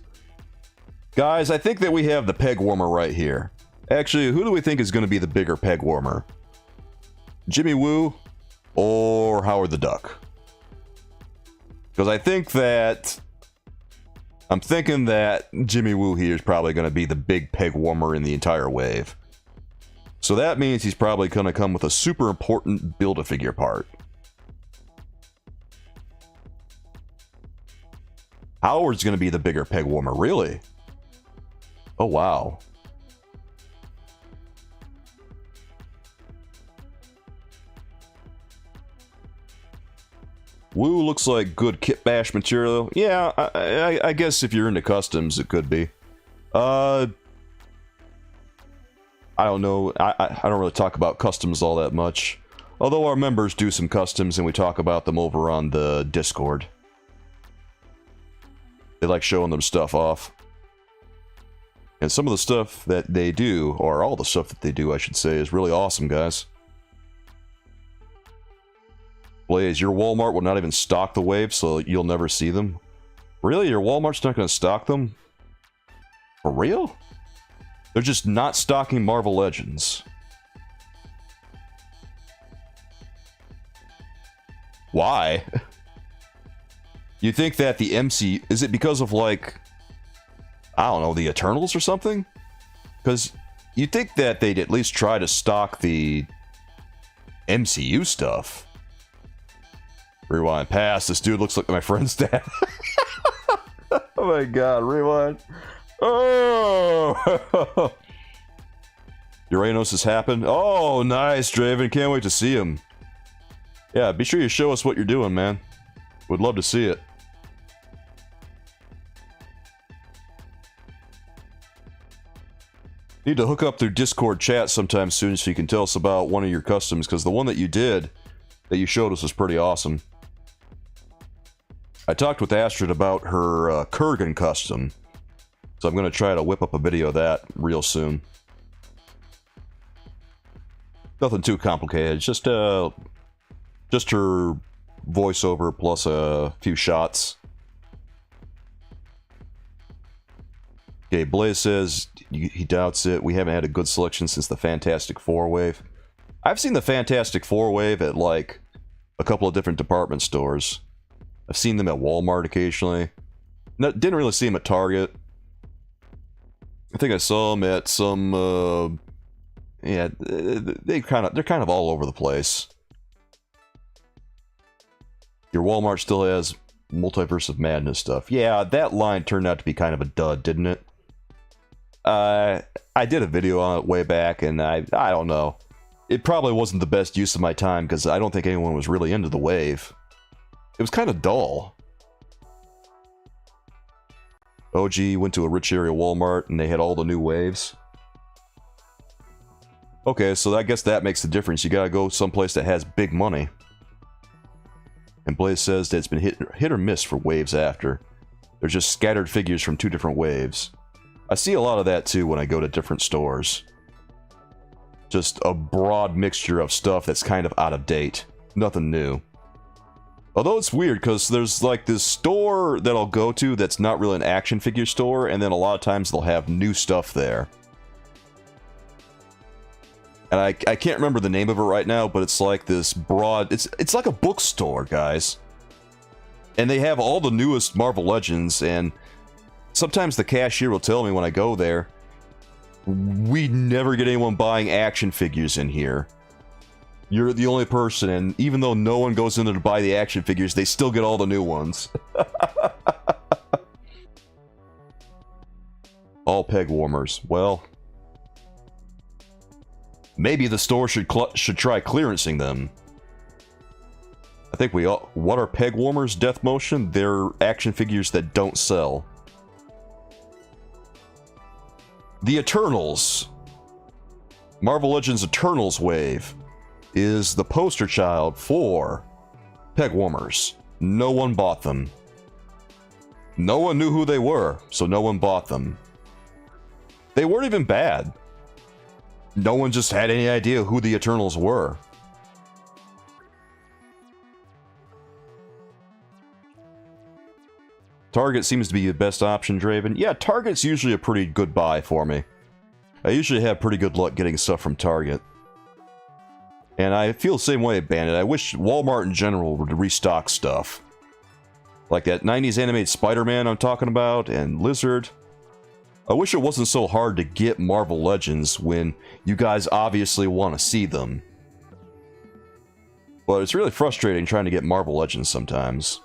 Guys, I think that we have the peg warmer right here. Actually, who do we think is going to be the bigger peg warmer? Jimmy Woo or Howard the Duck? Because I think that... I'm thinking that Jimmy Woo here is probably going to be the big peg warmer in the entire wave. So that means he's probably going to come with a super important Build-A-Figure part. Howard's going to be the bigger peg warmer, really? Oh, wow. Woo looks like good kit bash material. Yeah, I guess if you're into customs, it could be. I don't know. I don't really talk about customs all that much. Although our members do some customs and we talk about them over on the Discord. They like showing them stuff off. And some of the stuff that they do, or all the stuff that they do, I should say, is really awesome, guys. Blaze, your Walmart will not even stock the wave, so you'll never see them? Really? Your Walmart's not going to stock them? For real? They're just not stocking Marvel Legends. Why? You think that the MC... Is it because of, like... I don't know, the Eternals or something? Because you'd think that they'd at least try to stock the MCU stuff. Rewind, pass. This dude looks like my friend's dad. Oh my god, rewind. Oh! Uranus has happened. Oh, nice, Draven. Can't wait to see him. Yeah, be sure you show us what you're doing, man. Would love to see it. Need to hook up through Discord chat sometime soon so you can tell us about one of your customs, because the one that you did, that you showed us, was pretty awesome. I talked with Astrid about her Kurgan custom, so I'm going to try to whip up a video of that real soon. Nothing too complicated, just her voiceover plus a few shots. Okay, Blaze says he doubts it. We haven't had a good selection since the Fantastic Four wave. I've seen the Fantastic Four wave at like a couple of different department stores. I've seen them at Walmart occasionally. Didn't really see them at Target. I think I saw them at some. Yeah, they're kind of all over the place. Your Walmart still has Multiverse of Madness stuff. Yeah, that line turned out to be kind of a dud, didn't it? I did a video on it way back, and I don't know. It probably wasn't the best use of my time, because I don't think anyone was really into the wave. It was kind of dull. OG went to a rich area Walmart, and they had all the new waves. Okay, so I guess that makes the difference. You gotta go someplace that has big money. And Blaze says that it's been hit or miss for waves after. They're just scattered figures from 2 different waves. I see a lot of that too when I go to different stores. Just a broad mixture of stuff that's kind of out of date. Nothing new. Although it's weird, because there's like this store that I'll go to that's not really an action figure store, and then a lot of times they'll have new stuff there. And I can't remember the name of it right now, but it's like this broad... It's like a bookstore, guys. And they have all the newest Marvel Legends, and sometimes the cashier will tell me when I go there, we never get anyone buying action figures in here. You're the only person, and even though no one goes in there to buy the action figures, they still get all the new ones. All peg warmers. Well... maybe the store should try clearancing them. I think we all... what are peg warmers, Death Motion? They're action figures that don't sell. The Eternals. Marvel Legends Eternals wave is the poster child for peg warmers. No one bought them. No one knew who they were, so no one bought them. They weren't even bad. No one just had any idea who the Eternals were. Target seems to be the best option, Draven. Yeah, Target's usually a pretty good buy for me. I usually have pretty good luck getting stuff from Target. And I feel the same way, Bandit. I wish Walmart in general would restock stuff. Like that 90s animated Spider-Man I'm talking about, and Lizard. I wish it wasn't so hard to get Marvel Legends when you guys obviously want to see them. But it's really frustrating trying to get Marvel Legends sometimes.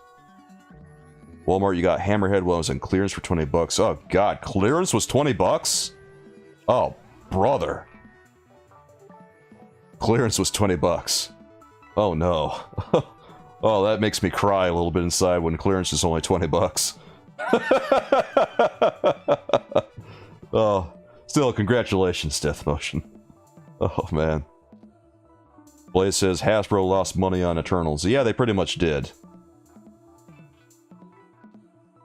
Walmart, you got Hammerhead when it was on clearance for 20 bucks. Oh god, clearance was 20 bucks? Oh, brother. Clearance was 20 bucks. Oh no. Oh, that makes me cry a little bit inside when clearance is only 20 bucks. Oh, still, congratulations, Death Motion. Oh, man. Blaze says Hasbro lost money on Eternals. Yeah, they pretty much did.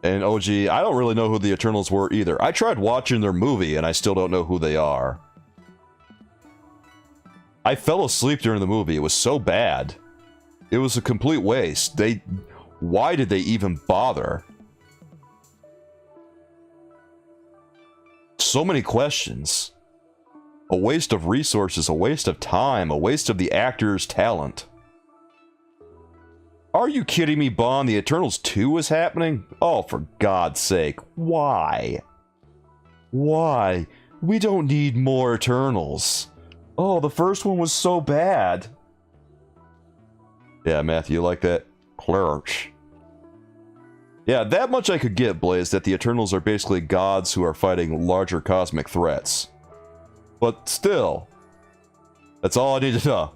And OG, I don't really know who the Eternals were either. I tried watching their movie, and I still don't know who they are. I fell asleep during the movie. It was so bad. It was a complete waste. Why did they even bother? So many questions. A waste of resources, a waste of time, a waste of the actor's talent. Are you kidding me, Bond? The Eternals 2 is happening? Oh, for God's sake. Why? Why? We don't need more Eternals. Oh, the first one was so bad. Yeah, Matthew, you like that? Clerch. Yeah, that much I could get, Blaze, that the Eternals are basically gods who are fighting larger cosmic threats. But still, that's all I need to know.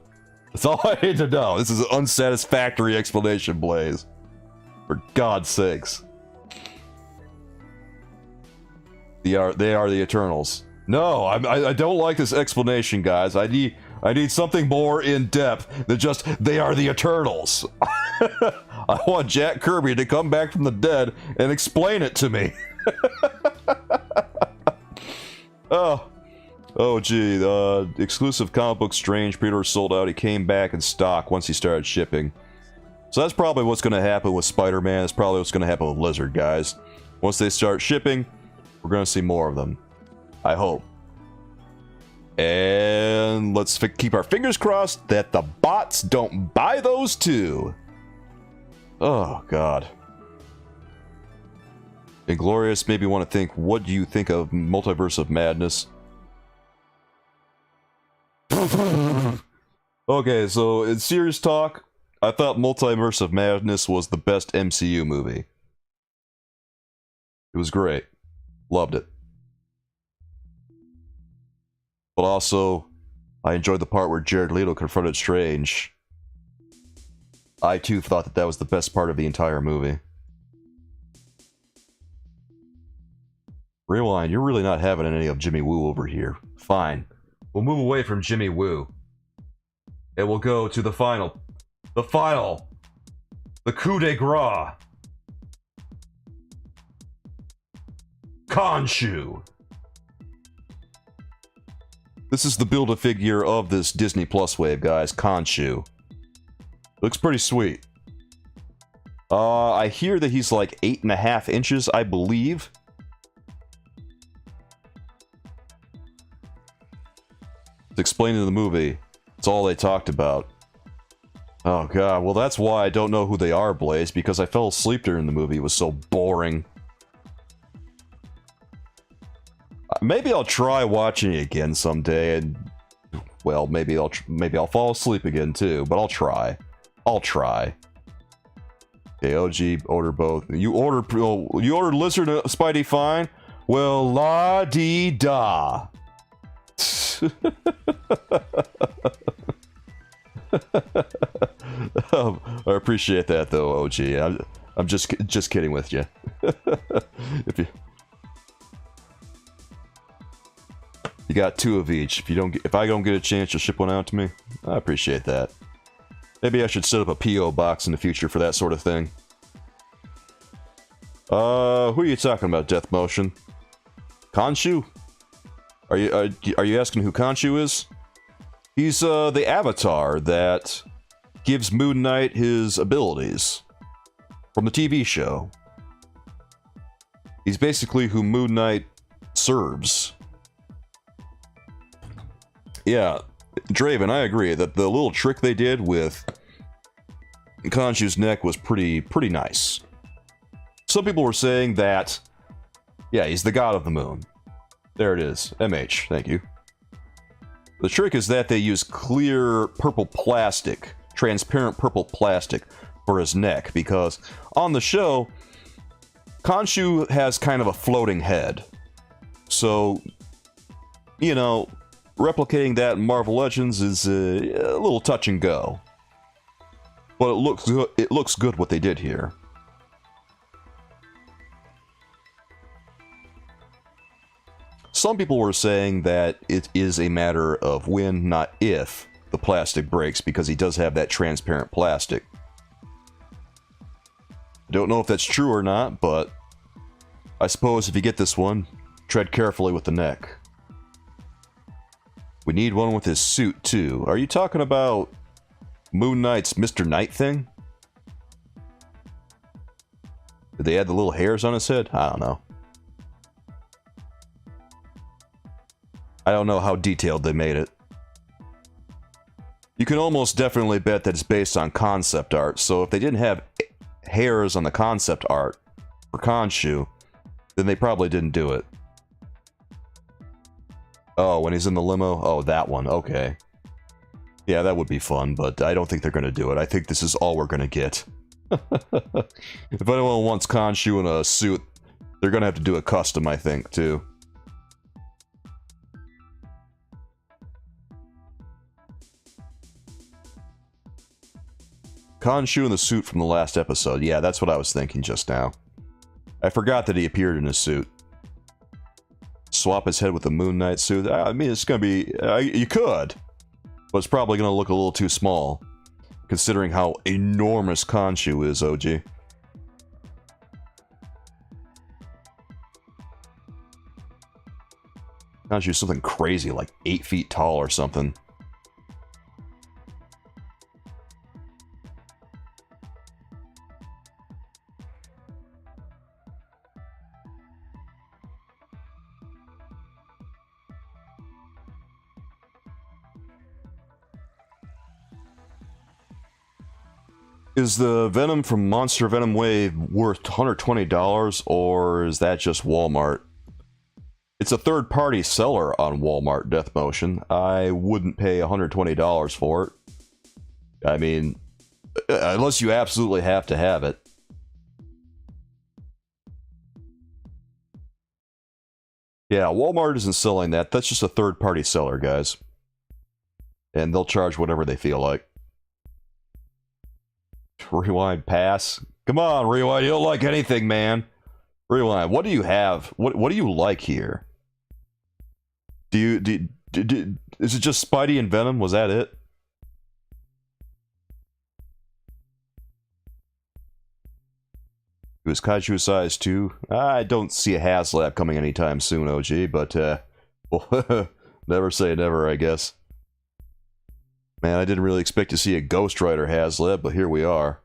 That's all I need to know. This is an unsatisfactory explanation, Blaze. For God's sakes. They are the Eternals. No, I don't like this explanation, guys. I need something more in depth than just they are the Eternals. I want Jack Kirby to come back from the dead and explain it to me. Oh gee, exclusive comic book Strange pre-order sold out. He came back in stock once he started shipping. So that's probably what's going to happen with Spider-Man. That's probably what's going to happen with Lizard, guys. Once they start shipping, we're going to see more of them. I hope. And let's keep our fingers crossed that the bots don't buy those too. Oh, God. Inglorious maybe want to think, what do you think of Multiverse of Madness? Okay, so in serious talk, I thought Multiverse of Madness was the best MCU movie. It was great. Loved it. But also, I enjoyed the part where Jared Leto confronted Strange. I too thought that that was the best part of the entire movie. Rewind, you're really not having any of Jimmy Woo over here. Fine. We'll move away from Jimmy Woo. And we'll go to the final. The final. The coup de grace. Khonshu. This is the Build-A-Figure of this Disney Plus wave, guys. Khonshu. Looks pretty sweet. I hear that he's like 8.5 inches, I believe. It's explained in the movie. It's all they talked about. Oh god, well that's why I don't know who they are, Blaze, because I fell asleep during the movie. It was so boring. Maybe I'll try watching it again someday, and well, maybe I'll fall asleep again too. But I'll try. I'll try. Okay, OG, order both. You ordered Lizard and Spidey fine. Well, la dee da. I appreciate that though, OG. I'm just kidding with you. You got 2 of each. If I don't get a chance, you'll ship one out to me. I appreciate that. Maybe I should set up a PO box in the future for that sort of thing. Who are you talking about, Death Motion? Khonshu? Are you asking who Khonshu is? He's the avatar that gives Moon Knight his abilities from the TV show. He's basically who Moon Knight serves. Yeah, Draven, I agree that the little trick they did with Khonshu's neck was pretty nice. Some people were saying that, yeah, he's the god of the moon. There it is. MH, thank you. The trick is that they use clear purple plastic, transparent purple plastic for his neck, because on the show, Khonshu has kind of a floating head. So, you know, replicating that in Marvel Legends is a little touch and go. But it looks good what they did here. Some people were saying that it is a matter of when, not if, the plastic breaks, because he does have that transparent plastic. Don't know if that's true or not, but I suppose if you get this one, tread carefully with the neck. We need one with his suit, too. Are you talking about Moon Knight's Mr. Knight thing? Did they add the little hairs on his head? I don't know. I don't know how detailed they made it. You can almost definitely bet that it's based on concept art, so if they didn't have hairs on the concept art for Khonshu, then they probably didn't do it. Oh, when he's in the limo? Oh, that one. Okay. Yeah, that would be fun, but I don't think they're going to do it. I think this is all we're going to get. If anyone wants Khonshu in a suit, they're going to have to do a custom, I think, too. Khonshu in the suit from the last episode. Yeah, that's what I was thinking just now. I forgot that he appeared in a suit. Swap his head with the Moon Knight suit. I mean, it's gonna be... you could. But it's probably gonna look a little too small. Considering how enormous Khonshu is, OG. Khonshu's something crazy, like 8 feet tall or something. Is the Venom from Monster Venom Wave worth $120, or is that just Walmart? It's a third-party seller on Walmart, Death Motion. I wouldn't pay $120 for it. I mean, Unless you absolutely have to have it. Yeah, Walmart isn't selling that. That's just a third-party seller, guys. And they'll charge whatever they feel like. Rewind, pass. Come on, Rewind. You don't like anything, man. Rewind. What do you have? What do you like here? Is it just Spidey and Venom? Was that it? It was Kaiju size 2. I don't see a HasLab coming anytime soon, OG, but, well, never say never, I guess. Man, I didn't really expect to see a Ghost Rider HasLab, but here we are.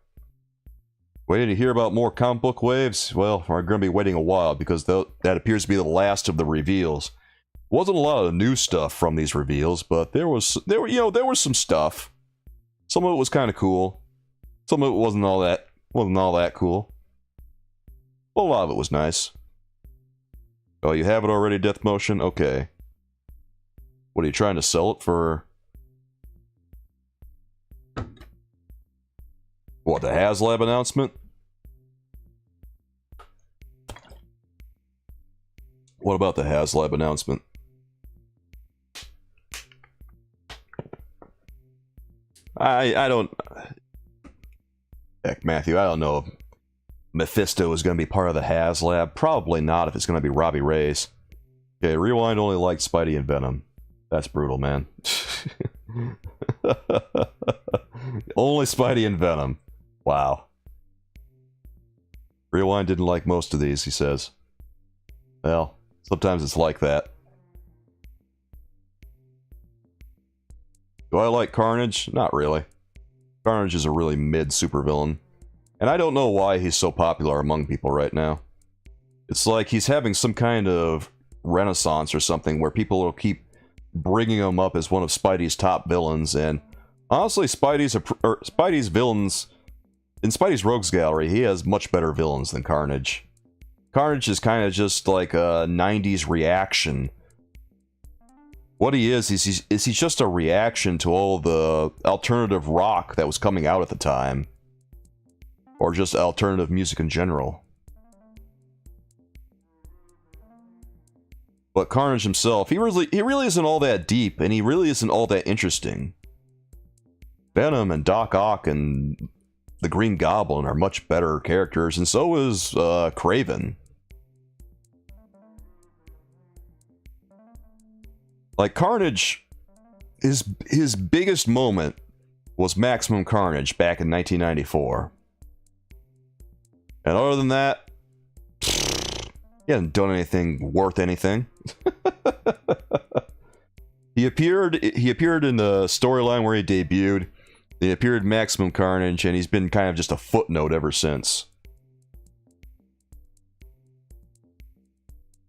Waiting to hear about more comic book waves? Well, we're going to be waiting a while, because that appears to be the last of the reveals. Wasn't a lot of new stuff from these reveals, but there was some stuff. Some of it was kind of cool. Some of it wasn't all that cool. Well, a lot of it was nice. Oh, you have it already, Death Motion? Okay. What, are you trying to sell it for? What, the HasLab announcement? What about the HasLab announcement? I don't... Heck, Matthew, I don't know if Mephisto is going to be part of the HasLab. Probably not if it's going to be Robbie Reyes. Okay, Rewind only liked Spidey and Venom. That's brutal, man. Only Spidey and Venom. Wow. Rewind didn't like most of these, he says. Well, sometimes it's like that. Do I like Carnage? Not really. Carnage is a really mid supervillain. And I don't know why he's so popular among people right now. It's like he's having some kind of renaissance or something where people will keep bringing him up as one of Spidey's top villains. And honestly, Spidey's villains... In Spidey's Rogues Gallery, he has much better villains than Carnage. Carnage is kind of just like a 90s reaction. What he is he's just a reaction to all the alternative rock that was coming out at the time. Or just alternative music in general. But Carnage himself, he really isn't all that deep, and he really isn't all that interesting. Venom and Doc Ock and the Green Goblin are much better characters, and so is Kraven. Like, Carnage, his biggest moment was Maximum Carnage back in 1994. And other than that, he hasn't done anything worth anything. He appeared in the storyline where he debuted. He appeared in Maximum Carnage, and he's been kind of just a footnote ever since.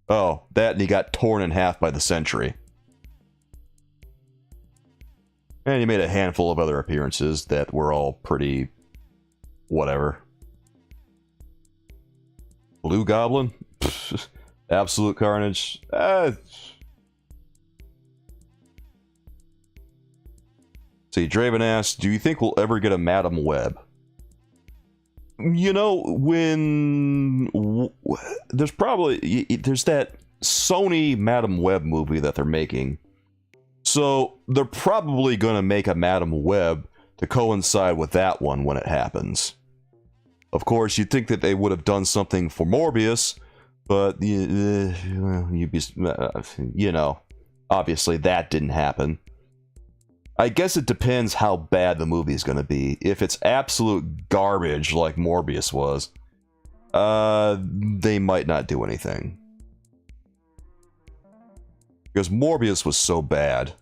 Oh, that, and he got torn in half by the Sentry. And he made a handful of other appearances that were all pretty... whatever. Blue Goblin? Absolute Carnage? See, Draven asks, do you think we'll ever get a Madam Web? You know, there's that Sony Madam Web movie that they're making. So, they're probably going to make a Madam Web to coincide with that one when it happens. Of course, you'd think that they would have done something for Morbius, but, you know, obviously that didn't happen. I guess it depends how bad the movie is going to be. If it's absolute garbage like Morbius was, they might not do anything. Because Morbius was so bad.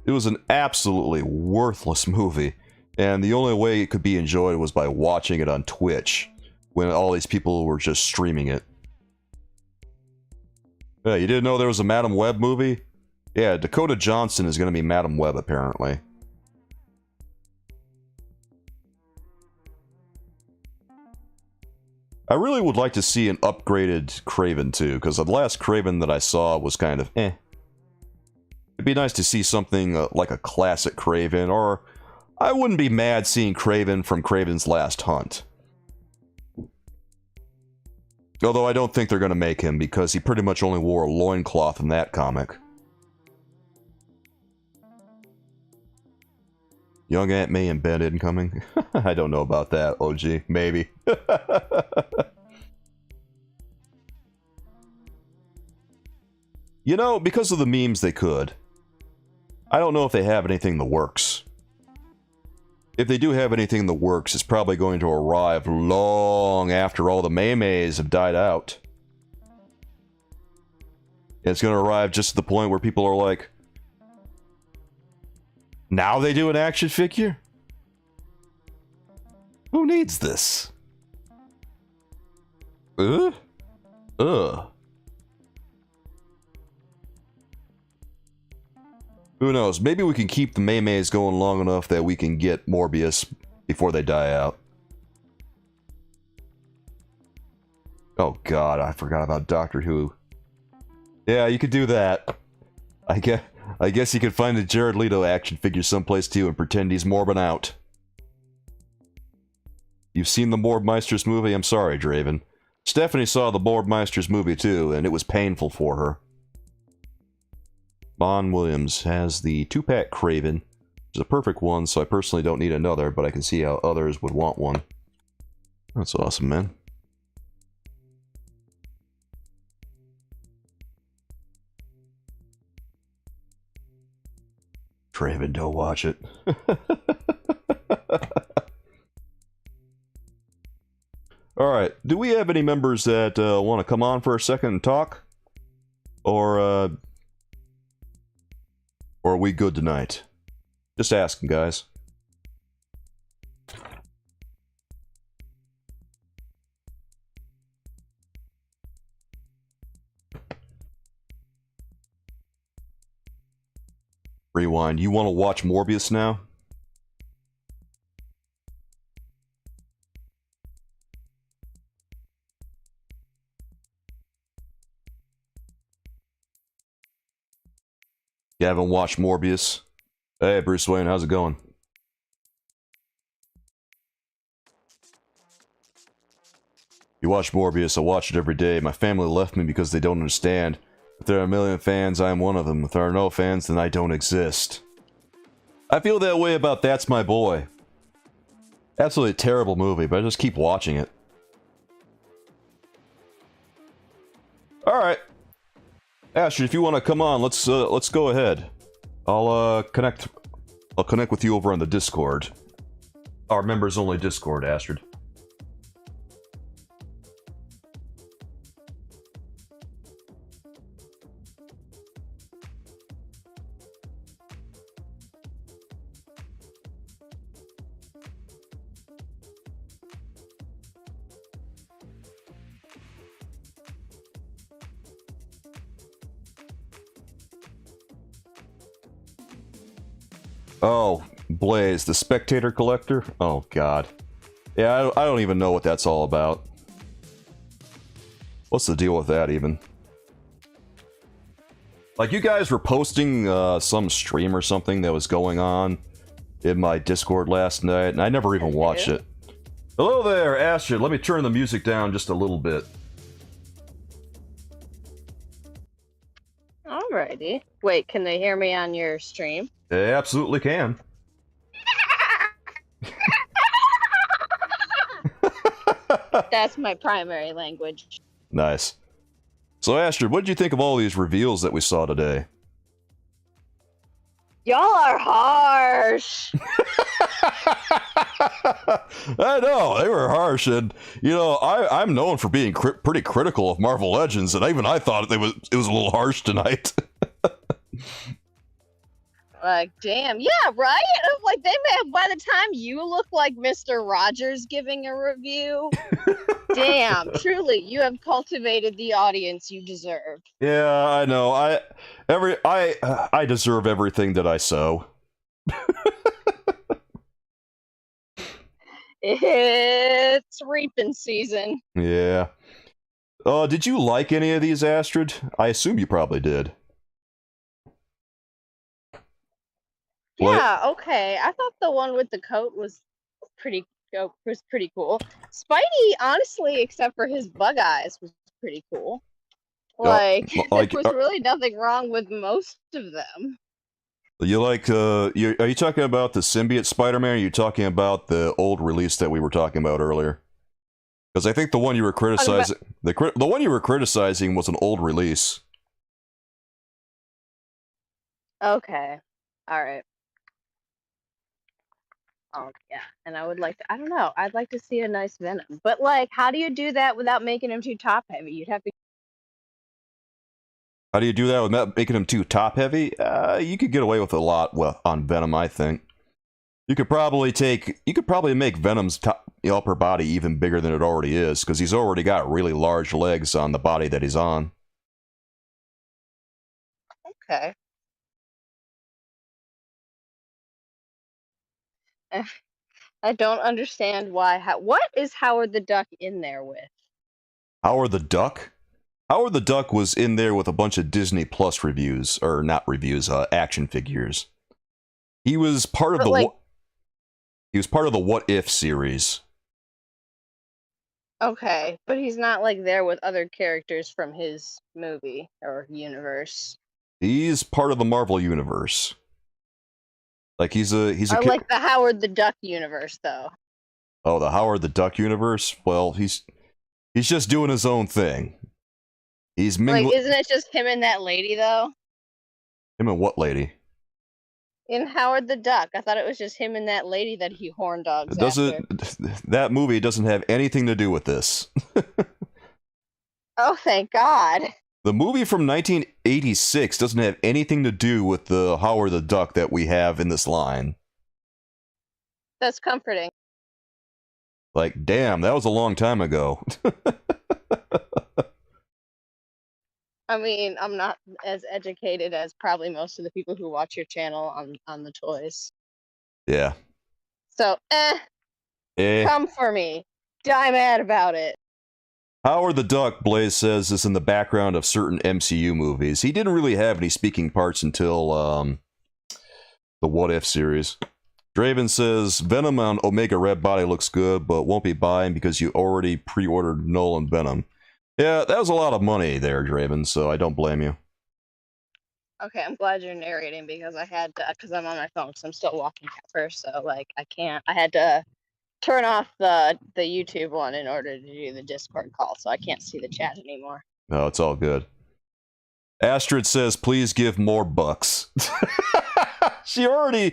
It was an absolutely worthless movie. And the only way it could be enjoyed was by watching it on Twitch, when all these people were just streaming it. Yeah, you didn't know there was a Madam Web movie? Yeah, Dakota Johnson is going to be Madam Web, apparently. I really would like to see an upgraded Kraven, too, because the last Kraven that I saw was kind of eh. It'd be nice to see something like a classic Kraven, or I wouldn't be mad seeing Kraven from Kraven's Last Hunt. Although I don't think they're going to make him, because he pretty much only wore a loincloth in that comic. Young Aunt May and Ben incoming? I don't know about that, OG. Maybe. You know, because of the memes they could. I don't know if they have anything in the works. If they do have anything in the works, it's probably going to arrive long after all the memes have died out. It's going to arrive just at the point where people are like, now they do an action figure? Who needs this? Ugh. Who knows? Maybe we can keep the memes going long enough that we can get Morbius before they die out. Oh god, I forgot about Doctor Who. Yeah, you could do that. I guess you could find a Jared Leto action figure someplace too and pretend he's morbing out. You've seen the Morbmeisters movie? I'm sorry, Draven. Stephanie saw the Morbmeisters movie too, and it was painful for her. Bon Williams has the 2-pack Kraven, which is a perfect one, so I personally don't need another, but I can see how others would want one. That's awesome, man. Kraven, don't watch it. Alright, do we have any members that want to come on for a second and talk? Or are we good tonight? Just asking, guys. Rewind. You want to watch Morbius now? You haven't watched Morbius? Hey, Bruce Wayne, how's it going? You watch Morbius, I watch it every day. My family left me because they don't understand. If there are a million fans, I am one of them. If there are no fans, then I don't exist. I feel that way about That's My Boy. Absolutely terrible movie, but I just keep watching it. Alright. Asher, if you want to come on, let's go ahead. I'll connect with you over on the Discord. Our members only Discord, Astrid. Oh, Blaze, the Spectator Collector? Oh, God. Yeah, I don't even know what that's all about. What's the deal with that, even? Like, you guys were posting some stream or something that was going on in my Discord last night, and I never even watched it. Hello there, Astrid. Let me turn the music down just a little bit. Alrighty. Wait, can they hear me on your stream? They absolutely can. That's my primary language. Nice. So, Astrid, what did you think of all these reveals that we saw today? Y'all are harsh. I know, they were harsh, and, you know, I'm known for being pretty critical of Marvel Legends, and even I thought it was a little harsh tonight. Like, damn, yeah, right? Like, they may, by the time you look like Mr. Rogers giving a review, damn, truly, you have cultivated the audience you deserve. Yeah, I know. I deserve everything that I sow. It's reaping season. Yeah. Did you like any of these, Astrid? I assume you probably did. Yeah, okay. I thought the one with the coat was pretty cool. Spidey, honestly, except for his bug eyes, was pretty cool. Like, there was really nothing wrong with most of them. You like, are you talking about the symbiote Spider-Man, or are you talking about the old release that we were talking about earlier? Because I think the one you were criticizing, the one you were criticizing was an old release. Okay. Alright. Oh, yeah. And I would like to, I don't know, I'd like to see a nice Venom. But, like, how do you do that without making him too top-heavy? You'd have to... How do you do that without making him too top-heavy? You could get away with a lot on Venom, I think. You could probably make Venom's upper body even bigger than it already is, because he's already got really large legs on the body that he's on. Okay. I don't understand why. What is Howard the Duck in there with? Howard the Duck? Howard the Duck was in there with a bunch of Disney Plus reviews, or not reviews, action figures. He was part of he was part of the What If series. Okay, but he's not like there with other characters from his movie or universe. He's part of the Marvel universe. Like he's a like the Howard the Duck universe, though. Oh, the Howard the Duck universe? Well, he's just doing his own thing. He's mingling. Like, isn't it just him and that lady, though? Him and what lady? In Howard the Duck, I thought it was just him and that lady that he horn dogs after. That movie doesn't have anything to do with this. Oh, thank God. The movie from 1986 doesn't have anything to do with the Howard the Duck that we have in this line. That's comforting. Like, damn, that was a long time ago. I mean, I'm not as educated as probably most of the people who watch your channel on the toys. Yeah. So, come for me. Die mad about it. Howard the Duck, Blaze says, is in the background of certain MCU movies. He didn't really have any speaking parts until the What If series. Draven says, Venom on Omega Red Body looks good, but won't be buying because you already pre-ordered Null and Venom. Yeah, that was a lot of money there, Draven, so I don't blame you. Okay, I'm glad you're narrating because I had to, because I'm on my phone, because I'm still walking at first, so, like, I had to turn off the YouTube one in order to do the Discord call, so I can't see the chat anymore. No, it's all good. Astrid says, please give more bucks. She already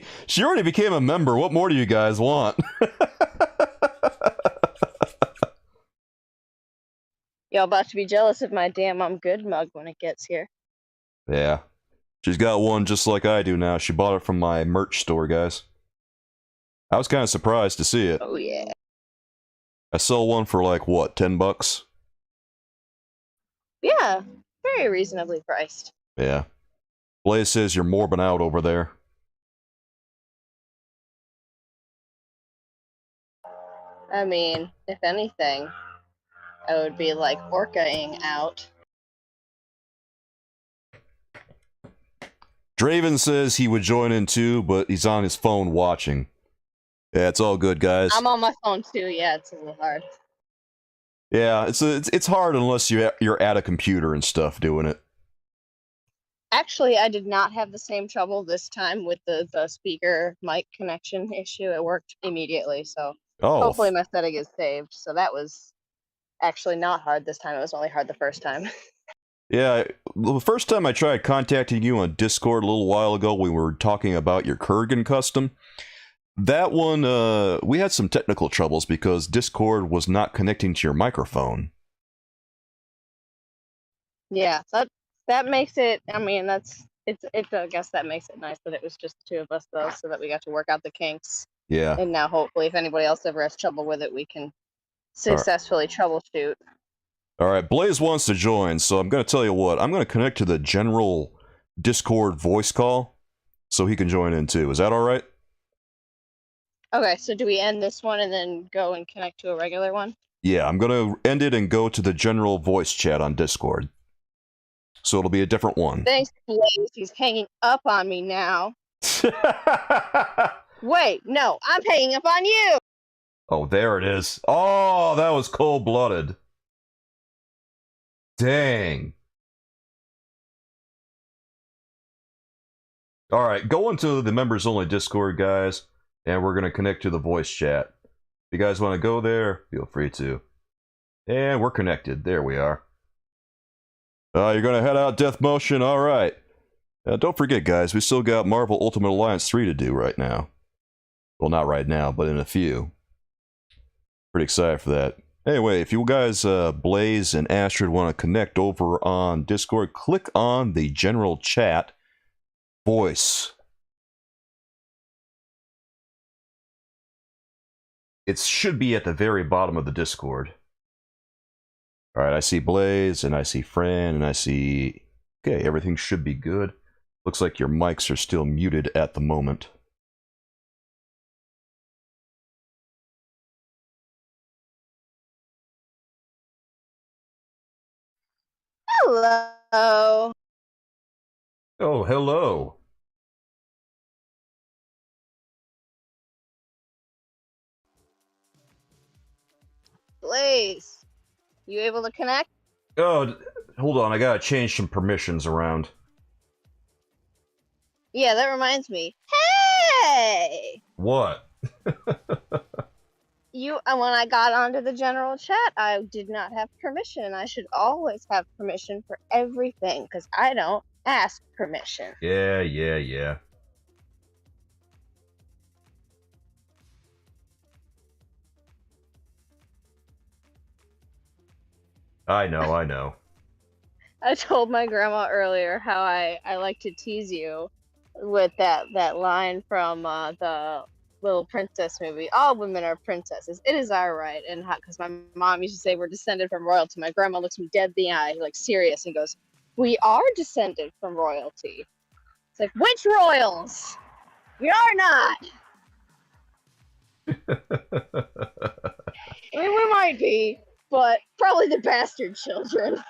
became a member. What more do you guys want? Y'all about to be jealous of my damn I'm good mug when it gets here. Yeah. She's got one just like I do now. She bought it from my merch store, guys. I was kind of surprised to see it. Oh, yeah. I sell one for like, what, $10? Yeah, very reasonably priced. Yeah. Blaze says you're morbing out over there. I mean, if anything, I would be like orcaing out. Draven says he would join in too, but he's on his phone watching. Yeah, it's all good, guys. I'm on my phone too. Yeah, it's a little hard. Yeah, it's hard unless you're at a computer and stuff doing it. Actually, I did not have the same trouble this time with the speaker mic connection issue. It worked immediately, so hopefully my setting is saved. So that was actually not hard this time. It was only hard the first time. Yeah, the first time I tried contacting you on Discord a little while ago, we were talking about your Kurgan custom. That one, we had some technical troubles because Discord was not connecting to your microphone. Yeah, that makes it, I mean, I guess that makes it nice that it was just the two of us, though, so that we got to work out the kinks. Yeah. And now, hopefully, if anybody else ever has trouble with it, we can successfully troubleshoot. Alright, Blaze wants to join, so I'm going to tell you what. I'm going to connect to the general Discord voice call, so he can join in too. Is that alright? Okay, so do we end this one and then go and connect to a regular one? Yeah, I'm going to end it and go to the general voice chat on Discord. So it'll be a different one. Thanks, Blaze. He's hanging up on me now. Wait, no, I'm hanging up on you. Oh, there it is. Oh, that was cold-blooded. Dang. Alright, go into the members-only Discord, guys, and we're going to connect to the voice chat. If you guys want to go there, feel free to. And we're connected. There we are. You're going to head out Death Motion? Alright. Don't forget, guys, we still got Marvel Ultimate Alliance 3 to do right now. Well, not right now, but in a few. Pretty excited for that. Anyway, if you guys, Blaze and Astrid, want to connect over on Discord, click on the general chat voice. It should be at the very bottom of the Discord. Alright, I see Blaze, and I see Fran, and I see... Okay, everything should be good. Looks like your mics are still muted at the moment. Hello. Oh, hello. Blaze, you able to connect? Oh, hold on, I gotta change some permissions around. Yeah, that reminds me. Hey! What? When I got onto the general chat, I did not have permission. I should always have permission for everything, because I don't ask permission. Yeah. I know. I told my grandma earlier how I like to tease you with that line from the Little Princess movie. All women are princesses. It is our right. And because my mom used to say we're descended from royalty. My grandma looks me dead in the eye, like serious, and goes, "We are descended from royalty." It's like, which royals? We are not. I mean, we might be, but probably the bastard children.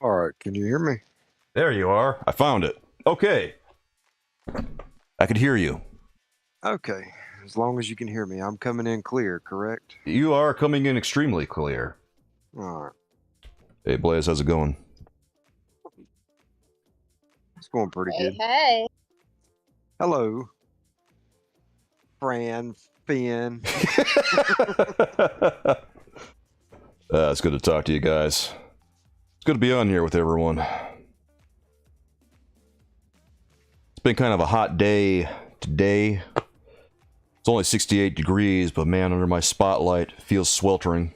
Alright, can you hear me? There you are. I found it. Okay. I could hear you. Okay, as long as you can hear me. I'm coming in clear, correct? You are coming in extremely clear. Alright, Hey, Blaze, how's it going? it's going pretty good. Hey. Hello. Fran, Finn. It's good to talk to you guys. It's good to be on here with everyone. It's been kind of a hot day today. It's only 68 degrees, but man, under my spotlight, it feels sweltering.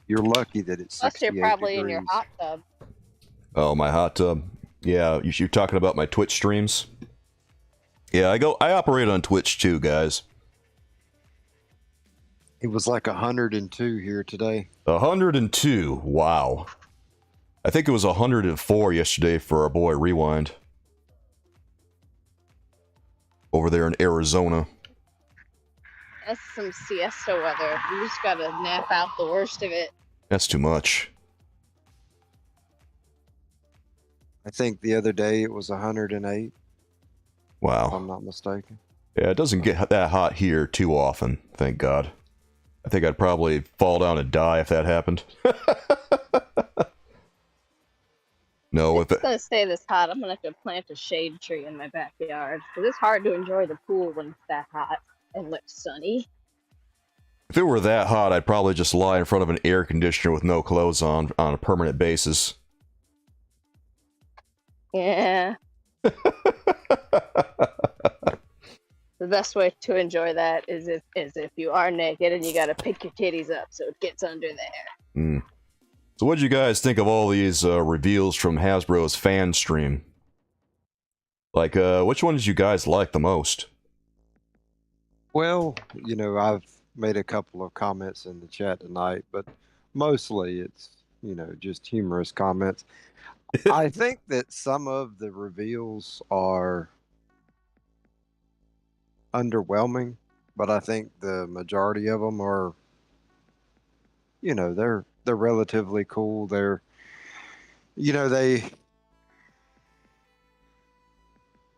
You're lucky that it's Plus, 68 you're probably degrees. in your hot tub. Oh, my hot tub. Yeah, you're talking about my Twitch streams? Yeah, I operate on Twitch too, guys. It was like 102 here today. 102. Wow. I think it was 104 yesterday for our boy Rewind. Over there in Arizona. That's some siesta weather. You just gotta nap out the worst of it. That's too much. I think the other day it was 108, if Wow. I'm not mistaken. Yeah, it doesn't get that hot here too often, thank God. I think I'd probably fall down and die if that happened. No, If it's gonna stay this hot, I'm gonna have to plant a shade tree in my backyard. Because it's hard to enjoy the pool when it's that hot and looks sunny. if it were that hot, I'd probably just lie in front of an air conditioner with no clothes on a permanent basis. Yeah. The best way to enjoy that is if you are naked and you gotta pick your titties up so it gets under there. So what did you guys think of all these reveals from Hasbro's Fanstream? Like, which one did you guys like the most? Well, you know, I've made a couple of comments in the chat tonight, but mostly it's, you know, just humorous comments. I think that some of the reveals are underwhelming, but I think the majority of them are, you know, they're relatively cool. They're, you know, they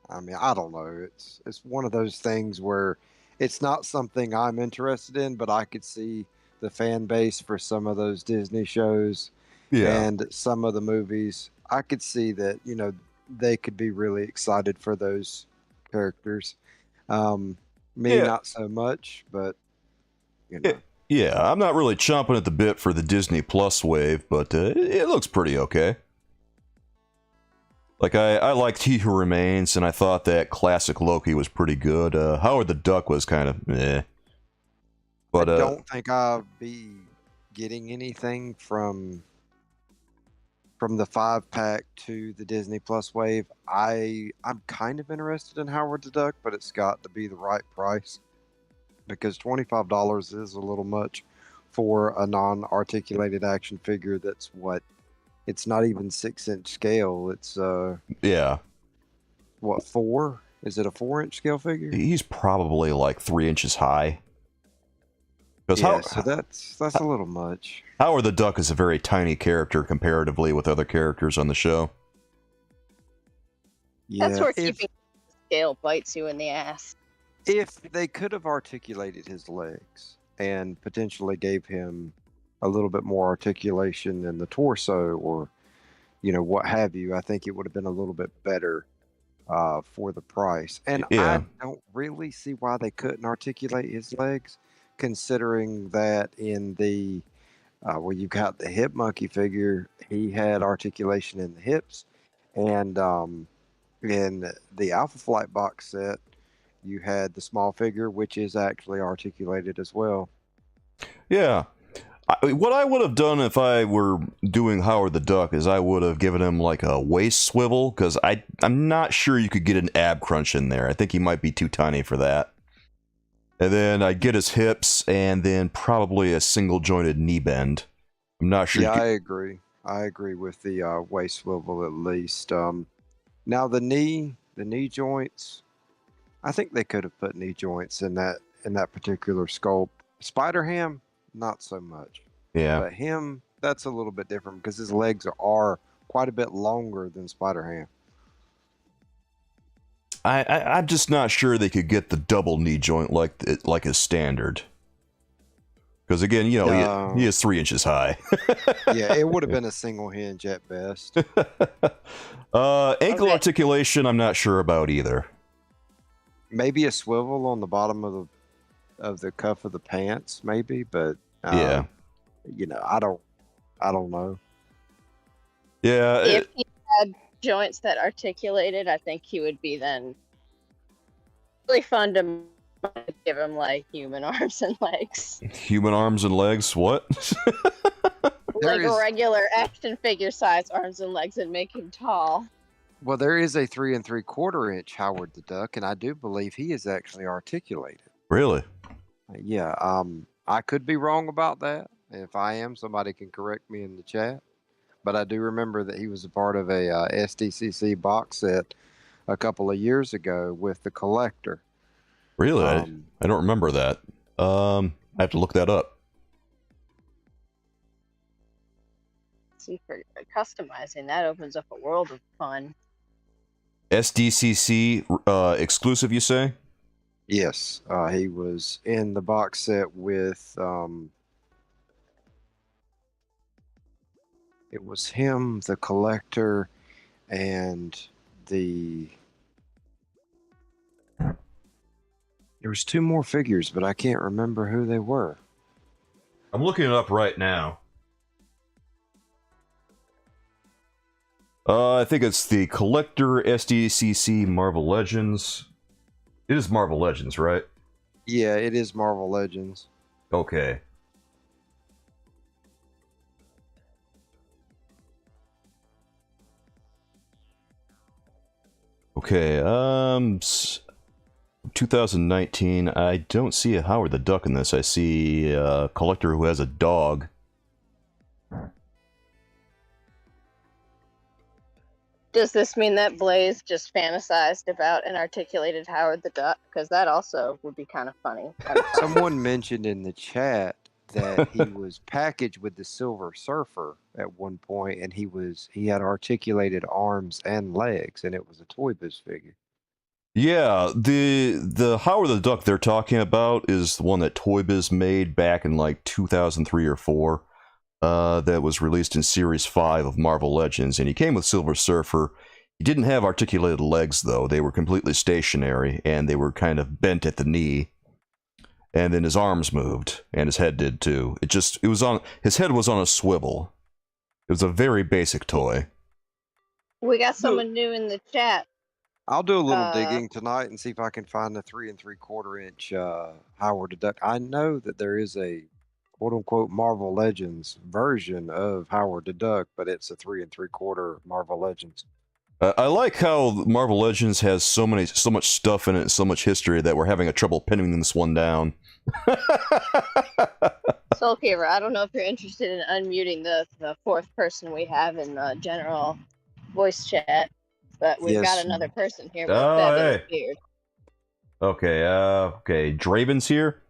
I mean, I don't know. It's one of those things where it's not something I'm interested in, but I could see the fan base for some of those Disney shows Yeah. and some of the movies. I could see that, they could be really excited for those characters. Me, Yeah. not so much, but you Yeah. know. Yeah, I'm not really chomping at the bit for the Disney Plus wave, but it looks pretty okay. Like, I liked He Who Remains, and I thought that classic Loki was pretty good. Howard the Duck was kind of eh. But, I don't think I'll be getting anything from the 5-pack to the Disney Plus wave. I'm kind of interested in Howard the Duck, but it's got to be the right price because $25 is a little much for a non-articulated action figure. It's not even 6-inch scale. It's yeah. what, 4? Is it a 4-inch scale figure? He's probably like 3 inches high. Yeah, so that's a little much. Howard the Duck is a very tiny character comparatively with other characters on the show. Yeah, That's where keeping scale bites you in the ass. if they could have articulated his legs and potentially gave him a little bit more articulation in the torso or what have you, I think it would have been a little bit better for the price. And Yeah. I don't really see why they couldn't articulate his legs, considering that in the well, you've got the hip monkey figure, he had articulation in the hips, and in the Alpha Flight box set, you had the small figure, which is actually articulated as well. Yeah. What I would have done if I were doing Howard the Duck is I would have given him like a waist swivel, because I'm not sure you could get an ab crunch in there. I think he might be too tiny for that. And then I'd get his hips, and then probably a single jointed knee bend. I'm not sure. Yeah, I agree. I agree with the waist swivel at least. Now the knee joints, I think they could have put knee joints in that particular sculpt. Spider Ham, not so much. Yeah. But him, that's a little bit different because his legs are quite a bit longer than Spider Ham. I'm just not sure they could get the double knee joint like his standard. Because again, he is 3 inches high. Yeah, it would have been a single hinge at best. Ankle articulation, I'm not sure about either. Maybe a swivel on the bottom of the cuff of the pants, maybe, but Yeah. I don't know. Yeah. If he had joints that articulated, I think he would be then really fun to give him like human arms and legs. Human arms and legs? What? Like regular action figure size arms and legs and make him tall. Well, there is a 3 3/4 inch Howard the Duck, and I do believe he is actually articulated. Really? Yeah. I could be wrong about that. If I am, somebody can correct me in the chat. But I do remember that he was a part of a SDCC box set a couple of years ago with the collector. Really? I don't remember that. I have to look that up. See, for customizing, that opens up a world of fun. SDCC exclusive, you say? Yes, he was in the box set with. It was him, the collector, and there was 2 more figures, but I can't remember who they were. I'm looking it up right now. I think it's the Collector SDCC Marvel Legends. It is Marvel Legends, right? Yeah, it is Marvel Legends. Okay. Okay, 2019, I don't see a Howard the Duck in this. I see a collector who has a dog. Does this mean that Blaze just fantasized about an articulated Howard the Duck? Because that also would be kind of funny. Someone mentioned in the chat that he was packaged with the Silver Surfer at one point, and he had articulated arms and legs, and it was a Toy Biz figure. Yeah, the Howard the Duck they're talking about is the one that Toy Biz made back in like 2003 or 4. That was released in Series 5 of Marvel Legends, and he came with Silver Surfer. He didn't have articulated legs, though. They were completely stationary, and they were kind of bent at the knee. And then his arms moved, and his head did too. His head was on a swivel. It was a very basic toy. We got someone new in the chat. I'll do a little digging tonight and see if I can find the 3 3/4 inch Howard the Duck. I know that there is a quote unquote Marvel Legends version of Howard the Duck, but it's a 3 3/4 Marvel Legends. I like how Marvel Legends has so much stuff in it, so much history that we're having a trouble pinning this one down. Soulkeeper, I don't know if you're interested in unmuting the fourth person we have in the general voice chat, but we've got another person here with fabulous beard. Okay, Draven's here?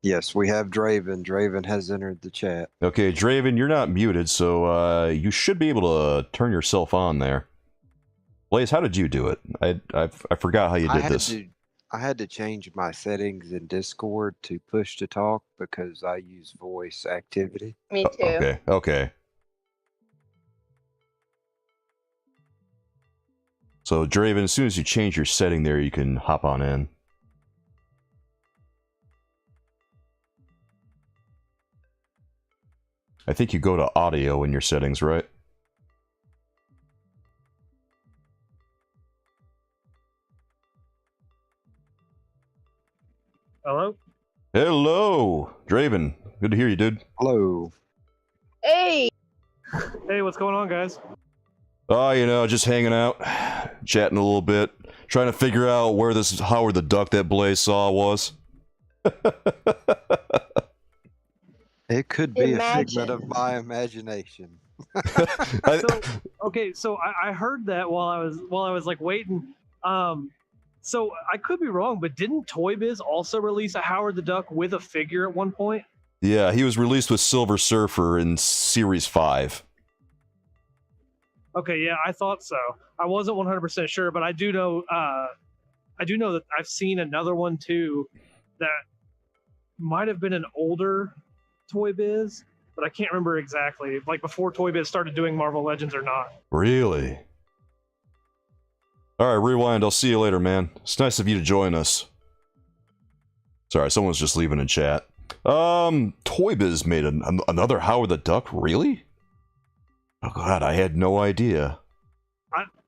Yes, we have Draven. Draven has entered the chat. Okay, Draven, you're not muted, so you should be able to turn yourself on there. Blaze, how did you do it? I forgot how you did this. I had to change my settings in Discord to push to talk because I use voice activity. Me too. Okay. So, Draven, as soon as you change your setting there, you can hop on in. I think you go to audio in your settings, right? Hello? Hello! Draven, good to hear you, dude. Hello. Hey! Hey, what's going on, guys? Oh, just hanging out, chatting a little bit, trying to figure out where this Howard the Duck that Blaze saw was. It could be a figment of my imagination. So I heard that while I was like waiting. So I could be wrong, but didn't Toy Biz also release a Howard the Duck with a figure at one point? Yeah, he was released with Silver Surfer in Series 5. Okay, yeah, I thought so. I wasn't 100% sure, but I do know that I've seen another one too that might have been an older Toy Biz, but I can't remember exactly, like before Toy Biz started doing Marvel Legends or not. Really? Alright, Rewind, I'll see you later, man. It's nice of you to join us. Sorry, someone's just leaving in chat. Toy Biz made another Howard the Duck? Really? Oh god, I had no idea.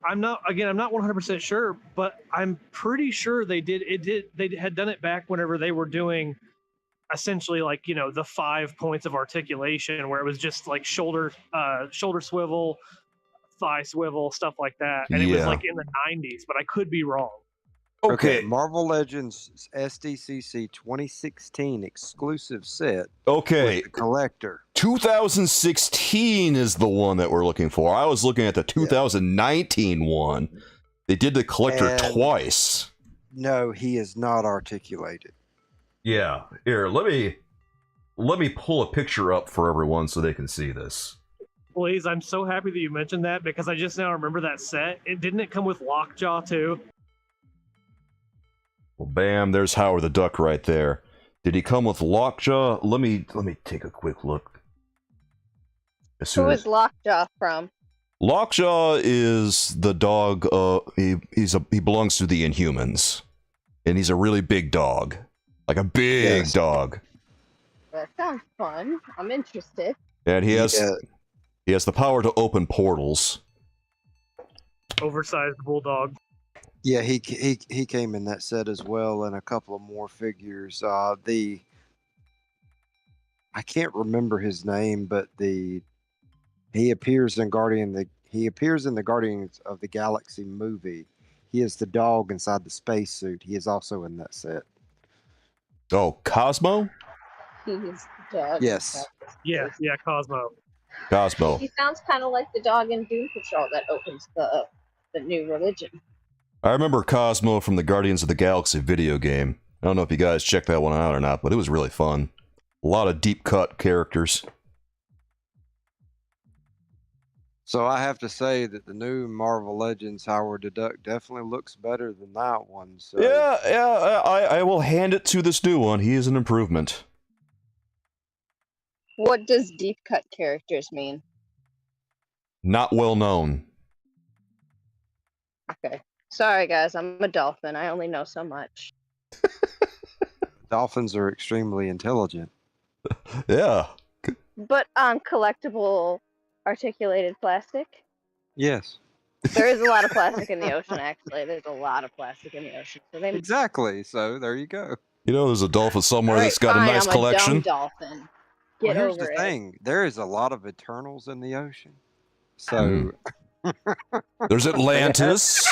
I'm not 100% sure, but I'm pretty sure they had done it back whenever they were doing essentially like, the 5 points of articulation, where it was just like shoulder swivel, thigh swivel, stuff like that, and it was like in the 90s, but I could be wrong. Okay, Marvel Legends SDCC 2016 exclusive set. Okay, with the collector. 2016 is the one that we're looking for. I was looking at the 2019 one. They did the collector twice. No, he is not articulated. Yeah, here, let me pull a picture up for everyone so they can see this. Please, I'm so happy that you mentioned that, because I just now remember that set. Didn't it come with Lockjaw too? Well, bam, there's Howard the Duck right there. Did he come with Lockjaw? Let me take a quick look. Who is Lockjaw from? Lockjaw is the dog. He belongs to the Inhumans, and he's a really big dog, like a big dog. That sounds fun. I'm interested. And he has the power to open portals. Oversized bulldog. Yeah, he came in that set as well, and a couple of more figures. I can't remember his name, but he appears in the Guardians of the Galaxy movie. He is the dog inside the spacesuit. He is also in that set. Oh, Cosmo? He's the dog. Yes. Yeah, Cosmo. Cosmo. He sounds kind of like the dog in Doom Patrol that opens the new religion. I remember Cosmo from the Guardians of the Galaxy video game. I don't know if you guys checked that one out or not, but it was really fun. A lot of deep cut characters. So I have to say that the new Marvel Legends Howard the Duck definitely looks better than that one. So I will hand it to this new one. He is an improvement. What does deep cut characters mean? Not well known. Okay. Sorry, guys. I'm a dolphin. I only know so much. dolphins are extremely intelligent. Yeah. But on collectible articulated plastic, Yes. there is a lot of plastic in the ocean. Actually, there's a lot of plastic in the ocean. So they Exactly. So there you go. You know, there's a dolphin somewhere All that's right, got fine, a nice I'm collection. A dumb dolphin. Get Well, here's over the it. thing. There is a lot of Eternals in the ocean. So There's Atlantis.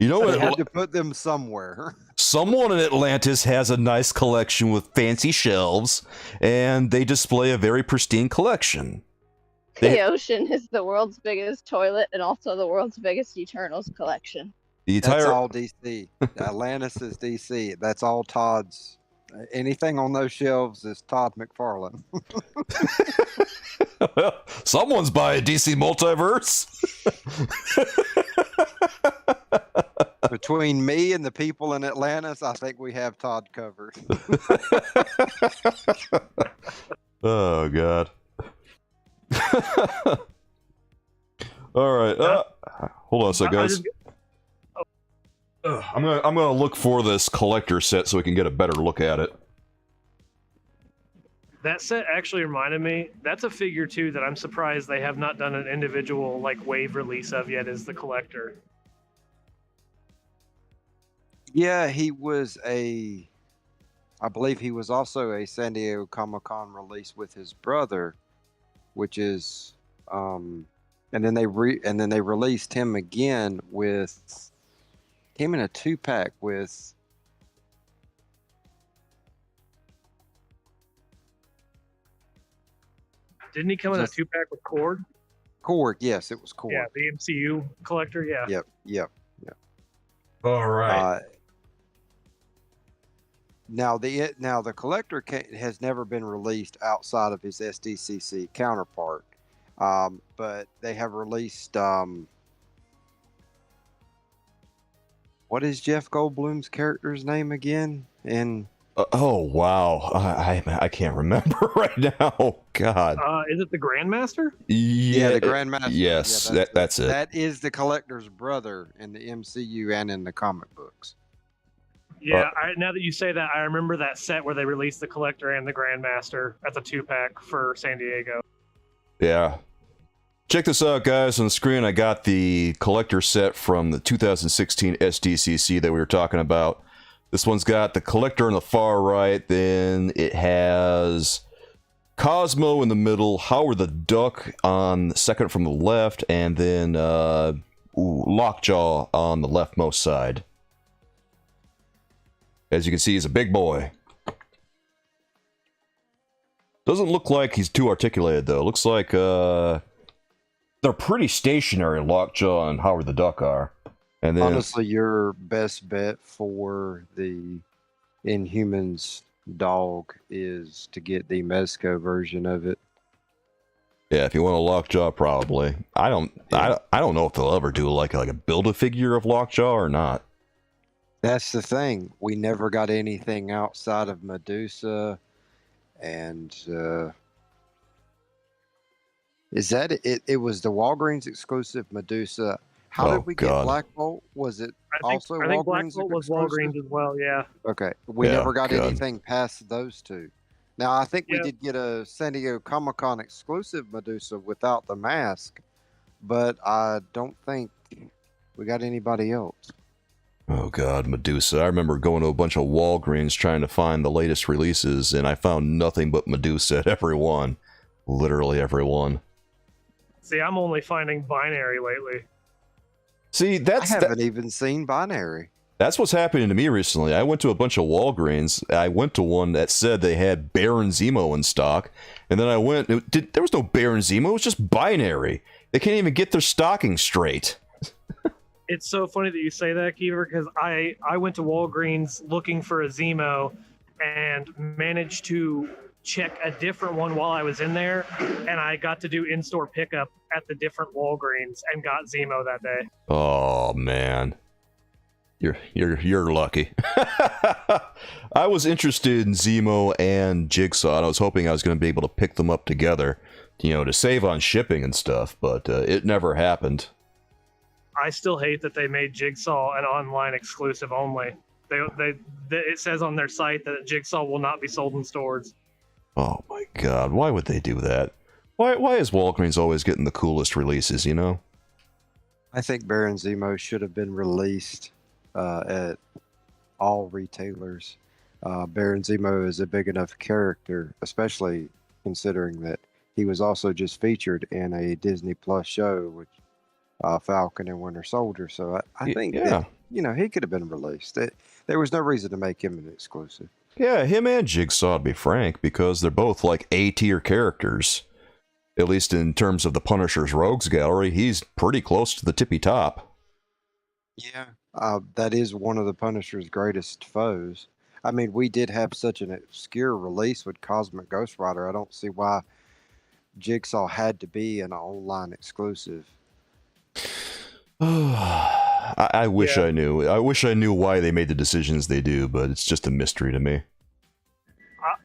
You know they had what? to put them somewhere. Someone in Atlantis has a nice collection with fancy shelves, and they display a very pristine collection. The ocean is the world's biggest toilet and also the world's biggest Eternals collection. The That's entire all DC. Atlantis is DC. That's all Todd's. Anything on those shelves is Todd McFarlane. well, someone's buying DC Multiverse. Between me and the people in Atlantis, I think we have Todd covered. Oh God. All right. Hold on a sec, guys. I'm gonna look for this collector set so we can get a better look at it. That set actually reminded me. That's a figure too that I'm surprised they have not done an individual like wave release of yet. Is the collector? Yeah, he was I believe he was also a San Diego Comic-Con release with his brother, which is, and then they released him again with, came in a 2-pack with. Didn't he come in a 2-pack with Cord? Cord, yes, it was Cord. Yeah, the MCU collector. Yeah. Yep. All right. Now the collector has never been released outside of his SDCC counterpart, but they have released. What is Jeff Goldblum's character's name again? Oh wow, I can't remember right now. God. Is it the Grandmaster? Yeah, the Grandmaster. Yes, yeah, that's it. That is the collector's brother in the MCU and in the comic books. Yeah, now that you say that, I remember that set where they released the Collector and the Grandmaster. That's a 2-pack for San Diego. Yeah. Check this out, guys. On the screen, I got the collector set from the 2016 SDCC that we were talking about. This one's got the collector on the far right, then it has Cosmo in the middle, Howard the Duck on the second from the left, and then Lockjaw on the leftmost side. As you can see, he's a big boy. Doesn't look like he's too articulated, though. Looks like they're pretty stationary, Lockjaw and Howard the Duck are. And then, honestly, your best bet for the Inhumans dog is to get the Mezco version of it. yeah, if you want a Lockjaw, probably. I don't know if they'll ever do like a Build-A-Figure of Lockjaw or not. That's the thing. We never got anything outside of Medusa, and is that it? It was the Walgreens exclusive Medusa. How did we get Black Bolt? Was it I think Walgreens Black Bolt was Walgreens as well. Yeah. Okay, we Yeah, never got God. anything past those two. Now I think we Yeah. did get a San Diego Comic-Con exclusive Medusa without the mask, but I don't think we got anybody else. Oh God, Medusa. I remember going to a bunch of Walgreens trying to find the latest releases, and I found nothing but Medusa at every one. Literally every one. See, I'm only finding binary lately. See, I haven't even seen Binary. that's what's happening to me recently. I went to a bunch of Walgreens. I went to one that said they had Baron Zemo in stock, and then I went. There was no Baron Zemo. It was just binary. They can't even get their stocking straight. It's so funny that you say that, Keever, because I went to Walgreens looking for a Zemo and managed to check a different one while I was in there, and I got to do in-store pickup at the different Walgreens and got Zemo that day. Oh man, you're lucky. I was interested in Zemo and Jigsaw, and I was hoping I was going to be able to pick them up together, you know, to save on shipping and stuff, but it never happened. I still hate that they made Jigsaw an online exclusive only. It says on their site that Jigsaw will not be sold in stores. Oh my god, why would they do that? Why is Walgreens always getting the coolest releases, you know? I think Baron Zemo should have been released at all retailers. Baron Zemo is a big enough character, especially considering that he was also just featured in a Disney Plus show, which Falcon and Winter Soldier. So I think that, you know, he could have been released. There was no reason to make him an exclusive. Yeah, him and Jigsaw, to be frank, because they're both like A-tier characters. At least in terms of the Punisher's Rogues Gallery, he's pretty close to the tippy top. Yeah. That is one of the Punisher's greatest foes. I mean, we did have such an obscure release with Cosmic Ghost Rider. I don't see why Jigsaw had to be an online exclusive. I wish I knew. I wish I knew why they made the decisions they do, but it's just a mystery to me.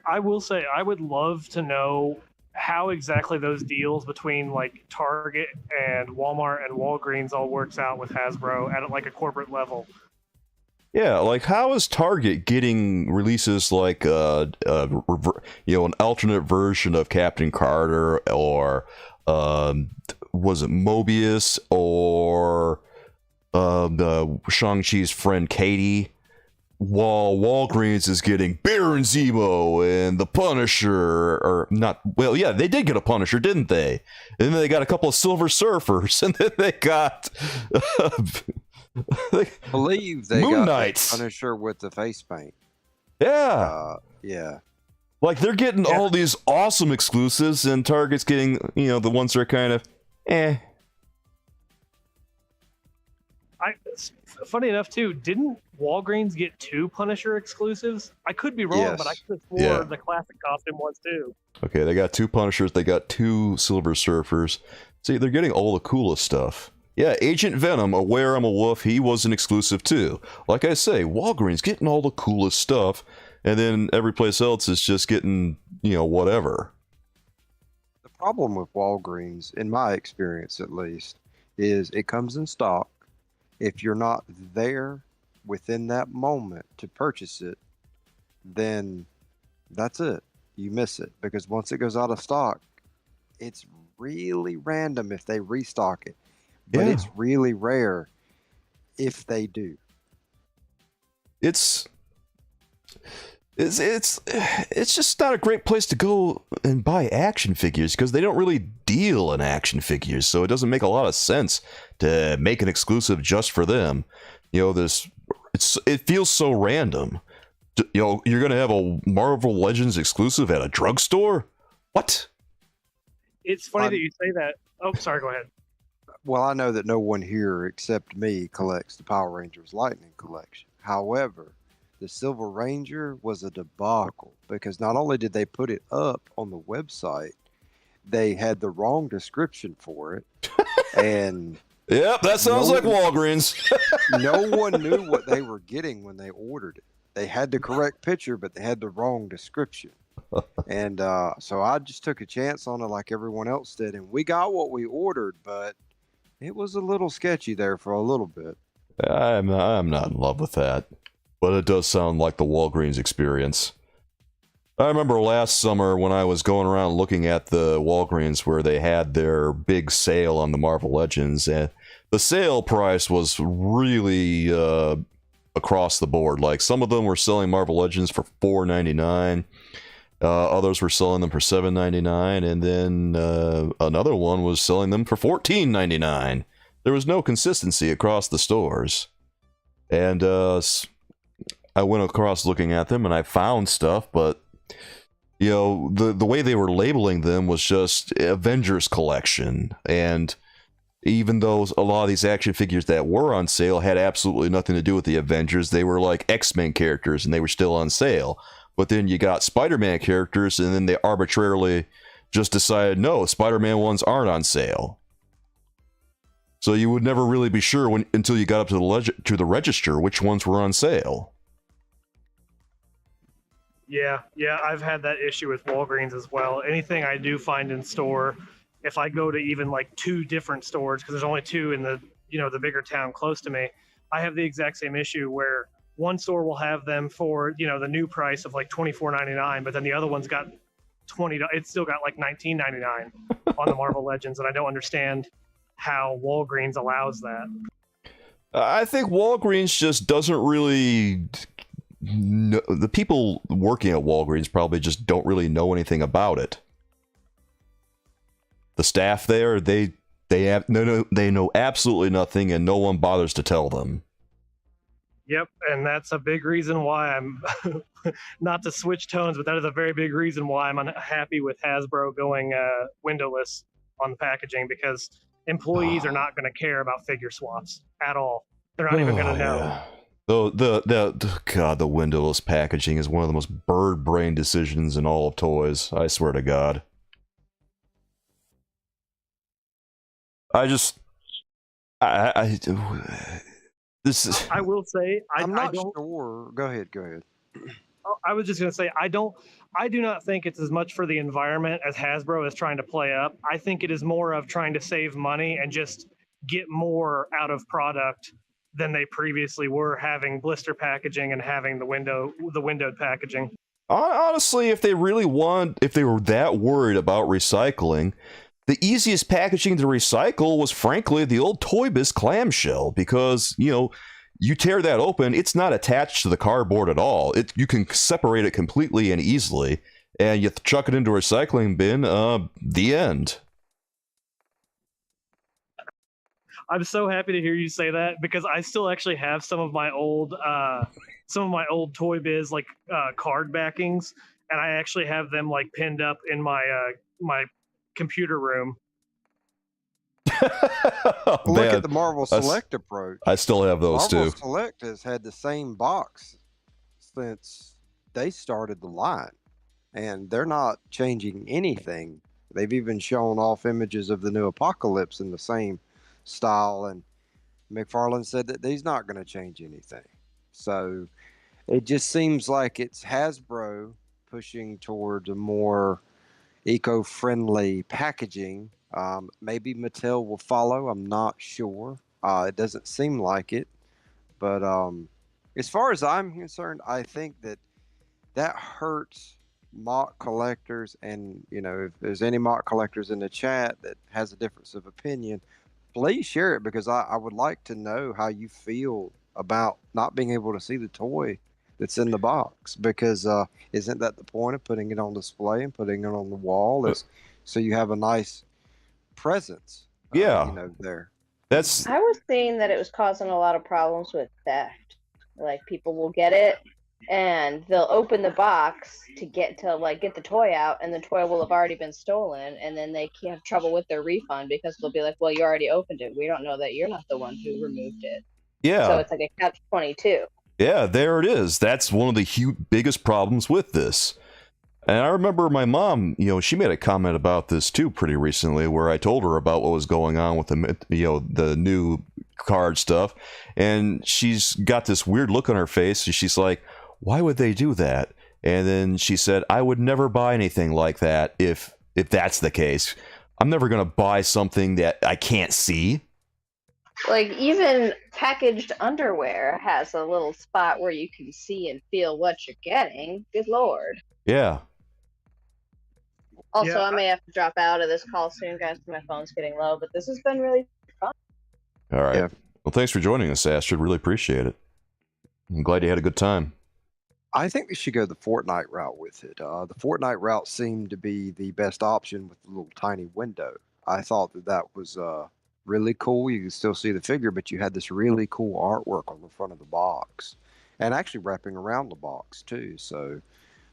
I will say, I would love to know how exactly those deals between like Target and Walmart and Walgreens all works out with Hasbro at like a corporate level. Yeah, like how is Target getting releases like an alternate version of Captain Carter, or was it Mobius, or Shang-Chi's friend Katie, while Walgreens is getting Baron Zemo and the Punisher, or not, well, yeah, they did get a Punisher, didn't they? And then they got a couple of Silver Surfers, and then they got... I believe they Moon got Knights. the Punisher with the face paint. Yeah. Yeah. Like, they're getting all these awesome exclusives, and Target's getting, you know, the ones that are kind of, Funny enough, too, didn't Walgreens get 2 Punisher exclusives? I could be wrong, Yes. but I could have swore the classic costume was too. Okay, they got 2 Punishers, they got 2 Silver Surfers. See, they're getting all the coolest stuff. Yeah, Agent Venom, Aware I'm a Wolf, he was an exclusive too. Like I say, Walgreens getting all the coolest stuff, and then every place else is just getting, you know, whatever. The problem with Walgreens, in my experience at least, is it comes in stock. If you're not there within that moment to purchase it, then that's it. You miss it, because once it goes out of stock, it's really random if they restock it. But it's really rare if they do. It's just not a great place to go and buy action figures, because they don't really deal in action figures, so it doesn't make a lot of sense to make an exclusive just for them. You know, it feels so random. You know, you're gonna have a Marvel Legends exclusive at a drugstore? What? It's funny that you say that. Oh, sorry, go ahead. Well, I know that no one here except me collects the Power Rangers Lightning Collection. However, the Silver Ranger was a debacle, because not only did they put it up on the website, they had the wrong description for it. And yep, that sounds like Walgreens. No one knew what they were getting when they ordered it. They had the correct picture, but they had the wrong description. And so I just took a chance on it like everyone else did, and we got what we ordered, but it was a little sketchy there for a little bit. I'm not in love with that, but it does sound like the Walgreens experience. I remember last summer when I was going around looking at the Walgreens where they had their big sale on the Marvel Legends, and the sale price was really across the board. Like, some of them were selling Marvel Legends for $4.99. Others were selling them for $7.99, and then another one was selling them for $14.99. There was no consistency across the stores. And I went across looking at them, and I found stuff, but you know, the way they were labeling them was just Avengers Collection. And even though a lot of these action figures that were on sale had absolutely nothing to do with the Avengers, they were like X-Men characters, and they were still on sale. But then you got Spider-Man characters, and then they arbitrarily just decided, no, Spider-Man ones aren't on sale. So you would never really be sure until you got up to the register which ones were on sale. Yeah, I've had that issue with Walgreens as well. Anything I do find in store, if I go to even like 2 different stores, because there's only 2 in the the bigger town close to me, I have the exact same issue where one store will have them for the new price of like $24.99, but then the other one's got it's still got like $19.99 on the Marvel Legends, and I don't understand how Walgreens allows that. I think Walgreens just doesn't really know. The people working at Walgreens probably just don't really know anything about it. The staff there, they know absolutely nothing, and no one bothers to tell them. Yep, and that's a big reason why I'm not to switch tones, but that is a very big reason why I'm unhappy with Hasbro going windowless on the packaging, because employees are not going to care about figure swaps at all. They're not even going to know. Yeah. The windowless packaging is one of the most bird brain decisions in all of toys. I swear to God. I will say I'm not sure. Go ahead. I was just going to say I do not think it's as much for the environment as Hasbro is trying to play up. I think it is more of trying to save money and just get more out of product than they previously were, having blister packaging and having the windowed packaging. Honestly, if they were that worried about recycling, the easiest packaging to recycle was, frankly, the old Toy Biz clamshell, because, you tear that open, it's not attached to the cardboard at all. You can separate it completely and easily, and you chuck it into a recycling bin, the end. I'm so happy to hear you say that, because I still actually have some of my old Toy Biz card backings, and I actually have them pinned up in my computer room. Look at the Marvel Select approach. I still have those Marvel too. Select has had the same box since they started the line, and they're not changing anything. They've even shown off images of the new Apocalypse in the same style, and McFarlane said that he's not going to change anything. So it just seems like it's Hasbro pushing towards a more eco-friendly packaging. Maybe Mattel will follow. I'm not sure. It doesn't seem like it. But as far as I'm concerned, I think that hurts mock collectors. And, if there's any mock collectors in the chat that has a difference of opinion, please share it, because I would like to know how you feel about not being able to see the toy that's in the box, because isn't that the point of putting it on display and putting it on the wall, is so you have a nice presence there. I was seeing that it was causing a lot of problems with theft. People will get it and they'll open the box to get the toy out, and the toy will have already been stolen, and then they can have trouble with their refund, because they'll be like, well, you already opened it, we don't know that you're not the one who removed it. Yeah, so it's like a catch-22. Yeah, there it is. That's one of the biggest problems with this. And I remember my mom, she made a comment about this too pretty recently, where I told her about what was going on with the new card stuff, and she's got this weird look on her face, and she's like, why would they do that? And then she said, I would never buy anything like that if that's the case. I'm never going to buy something that I can't see. Even packaged underwear has a little spot where you can see and feel what you're getting. Good Lord. Yeah. Also, I may have to drop out of this call soon, guys, because my phone's getting low, but this has been really fun. All right. Yeah. Well, thanks for joining us, Astrid. Really appreciate it. I'm glad you had a good time. I think we should go the Fortnite route with it. The Fortnite route seemed to be the best option with the little tiny window. I thought that was really cool. You could still see the figure, but you had this really cool artwork on the front of the box, and actually wrapping around the box too.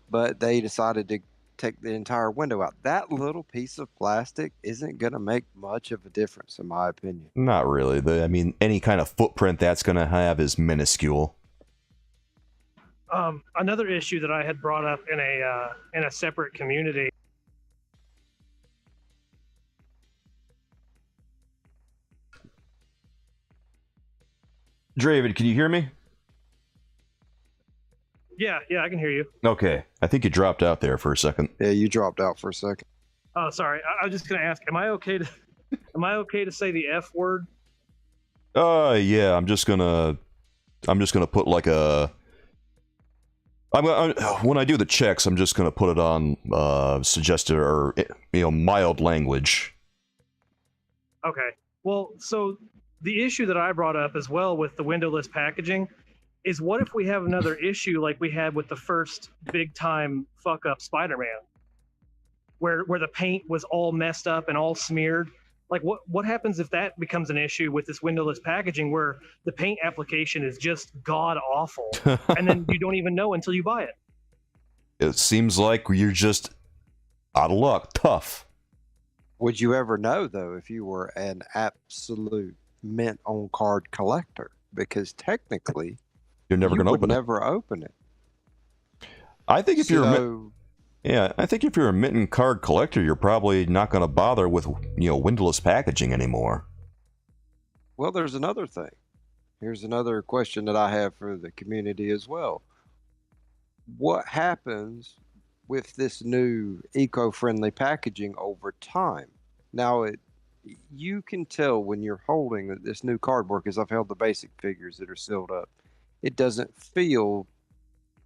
But they decided to take the entire window out. That little piece of plastic isn't going to make much of a difference, in my opinion. Not really. Any kind of footprint that's going to have is minuscule. Another issue that I had brought up in a separate community. Draven, can you hear me? Yeah, I can hear you. Okay, I think you dropped out there for a second. Yeah, you dropped out for a second. Oh, sorry. I was just gonna ask, am I okay to say the F word? Yeah, I'm just gonna put like a. When I do the checks, I'm just gonna put it on suggested or mild language. Okay. Well, so the issue that I brought up as well with the windowless packaging is, what if we have another issue like we had with the first big time fuck up Spider-Man, where the paint was all messed up and all smeared? Like, what happens if that becomes an issue with this windowless packaging, where the paint application is just god awful, and then you don't even know until you buy it? It seems like you're just out of luck. Tough. Would you ever know, though, if you were an absolute mint on card collector? Because technically, You're never going to open it. Never open it. I think if you're So, I think if you're a mint and card collector, you're probably not going to bother with windowless packaging anymore. well, there's another thing. Here's another question that I have for the community as well. What happens with this new eco-friendly packaging over time? Now, you can tell when you're holding this new cardboard, because I've held the basic figures that are sealed up. It doesn't feel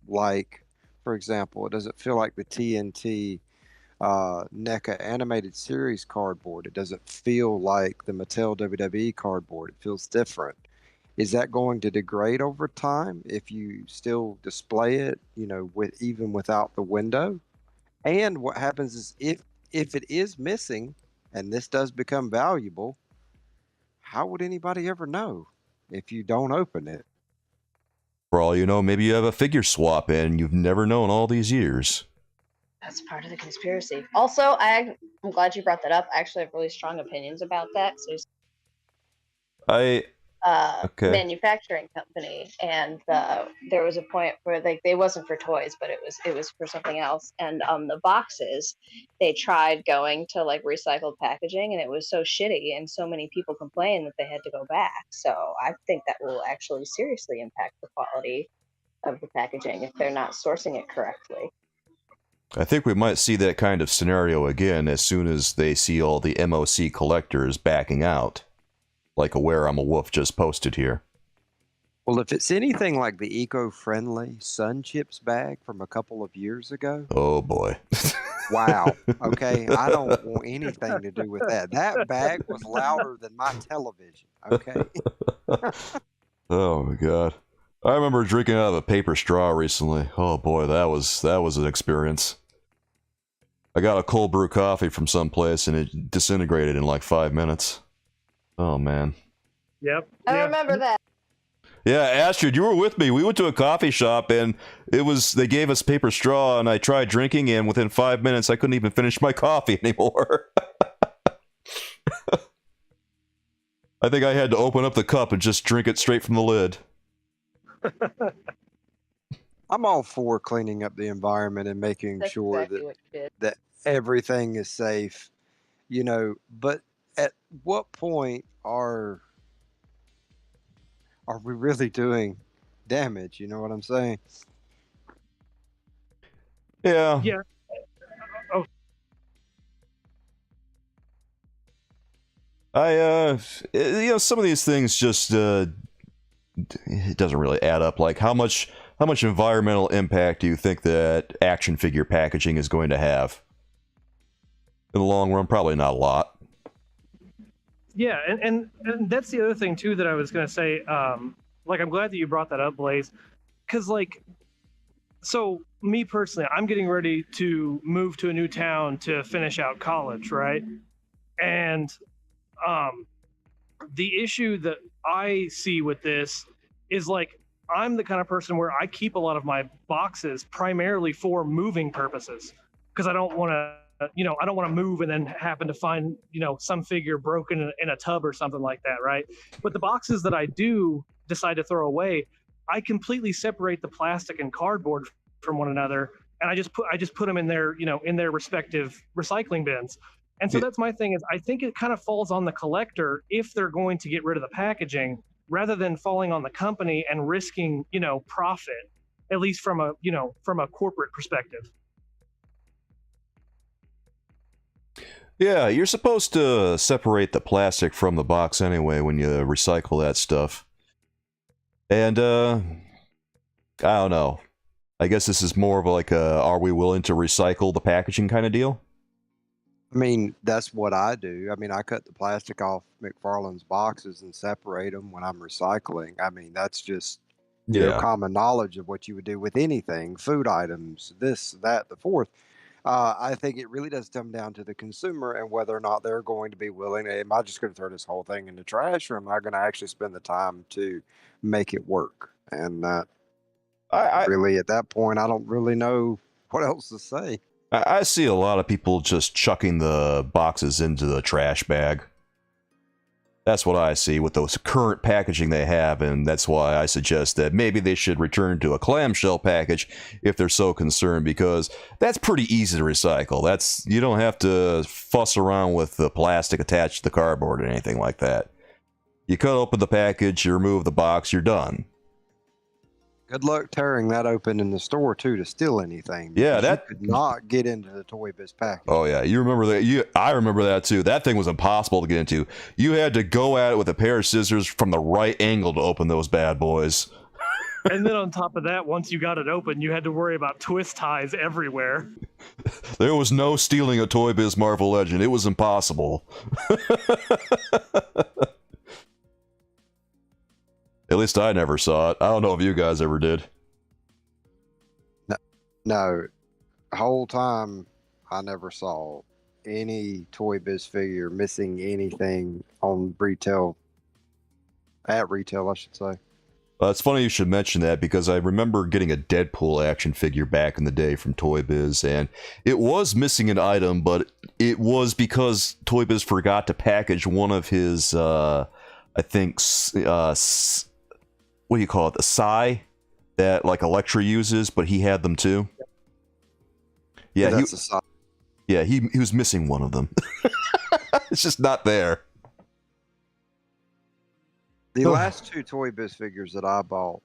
like, for example, it doesn't feel like the TNT NECA animated series cardboard. It doesn't feel like the Mattel WWE cardboard. It feels different. Is that going to degrade over time if you still display it, even without the window? And what happens is, if it is missing and this does become valuable, how would anybody ever know if you don't open it? For all you know, maybe you have a figure swap and you've never known all these years. That's part of the conspiracy. Also, I'm glad you brought that up. I actually have really strong opinions about that. So, Okay. manufacturing company, and there was a point where they wasn't for toys, but it was for something else. And the boxes, they tried going to like recycled packaging, and it was so shitty, and so many people complained that they had to go back. So I think that will actually seriously impact the quality of the packaging if they're not sourcing it correctly. I think we might see that kind of scenario again as soon as they see all the MOC collectors backing out. Like Aware I'm a Wolf just posted here. Well, if it's anything like the eco-friendly Sun Chips bag from a couple of years ago. Oh boy. Wow. Okay. I don't want anything to do with that. That bag was louder than my television. Okay. Oh my god. I remember drinking out of a paper straw recently. Oh boy, that was an experience. I got a cold brew coffee from someplace and it disintegrated in like 5 minutes. Oh man. Yep. I remember that. Yeah, Astrid, you were with me. We went to a coffee shop and they gave us paper straw and I tried drinking and within 5 minutes I couldn't even finish my coffee anymore. I think I had to open up the cup and just drink it straight from the lid. I'm all for cleaning up the environment and making That's sure exactly what you did. that everything is safe, but at what point are we really doing damage? You know what I'm saying? Yeah. Yeah. Oh, Some of these things just it doesn't really add up. Like how much environmental impact do you think that action figure packaging is going to have in the long run? Probably not a lot. yeah, and that's the other thing too that I was gonna say. Like, I'm glad that you brought that up, Blaze, because so me personally, I'm getting ready to move to a new town to finish out college, right? And the issue that I see with this is I'm the kind of person where I keep a lot of my boxes primarily for moving purposes, because I don't want to I don't want to move and then happen to find some figure broken in a tub or something like that, right? But the boxes that I do decide to throw away, I completely separate the plastic and cardboard from one another, and I just put them in their, you know, in their respective recycling bins. And so that's my thing, is I think it kind of falls on the collector if they're going to get rid of the packaging, rather than falling on the company and risking, you know, profit, at least from a, you know, from a corporate perspective. Yeah, you're supposed to separate the plastic from the box anyway when you recycle that stuff. And, I don't know. I guess this is more of like a, are we willing to recycle the packaging kind of deal? I mean, that's what I do. I mean, I cut the plastic off McFarlane's boxes and separate them when I'm recycling. I mean, that's just, you know, common knowledge of what you would do with anything, food items, this, that, the fourth. I think it really does come down to the consumer and whether or not they're going to be willing. Am I just going to throw this whole thing in the trash, or am I going to actually spend the time to make it work? And really, at that point, I don't really know what else to say. I see a lot of people just chucking the boxes into the trash bag. That's what I see with those current packaging they have, and that's why I suggest that maybe they should return to a clamshell package if they're so concerned, because that's pretty easy to recycle. That's, you don't have to fuss around with the plastic attached to the cardboard or anything like that. You cut open the package, you remove the box, you're done. Good luck tearing that open in the store too to steal anything. Yeah, that could not get into the Toy Biz package. Oh yeah, you remember that? I remember that too. That thing was impossible to get into. You had to go at it with a pair of scissors from the right angle to open those bad boys. And then on top of that, once you got it open, you had to worry about twist ties everywhere. There was no stealing a Toy Biz Marvel Legend. It was impossible. At least I never saw it. I don't know if you guys ever did. No. The whole time, I never saw any Toy Biz figure missing anything on retail. At retail, I should say. It's funny you should mention that, because I remember getting a Deadpool action figure back in the day from Toy Biz, and it was missing an item, but it was because Toy Biz forgot to package one of his, I think, what do you call it? The Psy that like Elektra uses, but he had them too. Yeah, that's a Psy. Yeah, he was missing one of them. It's just not there. The last two Toy Biz figures that I bought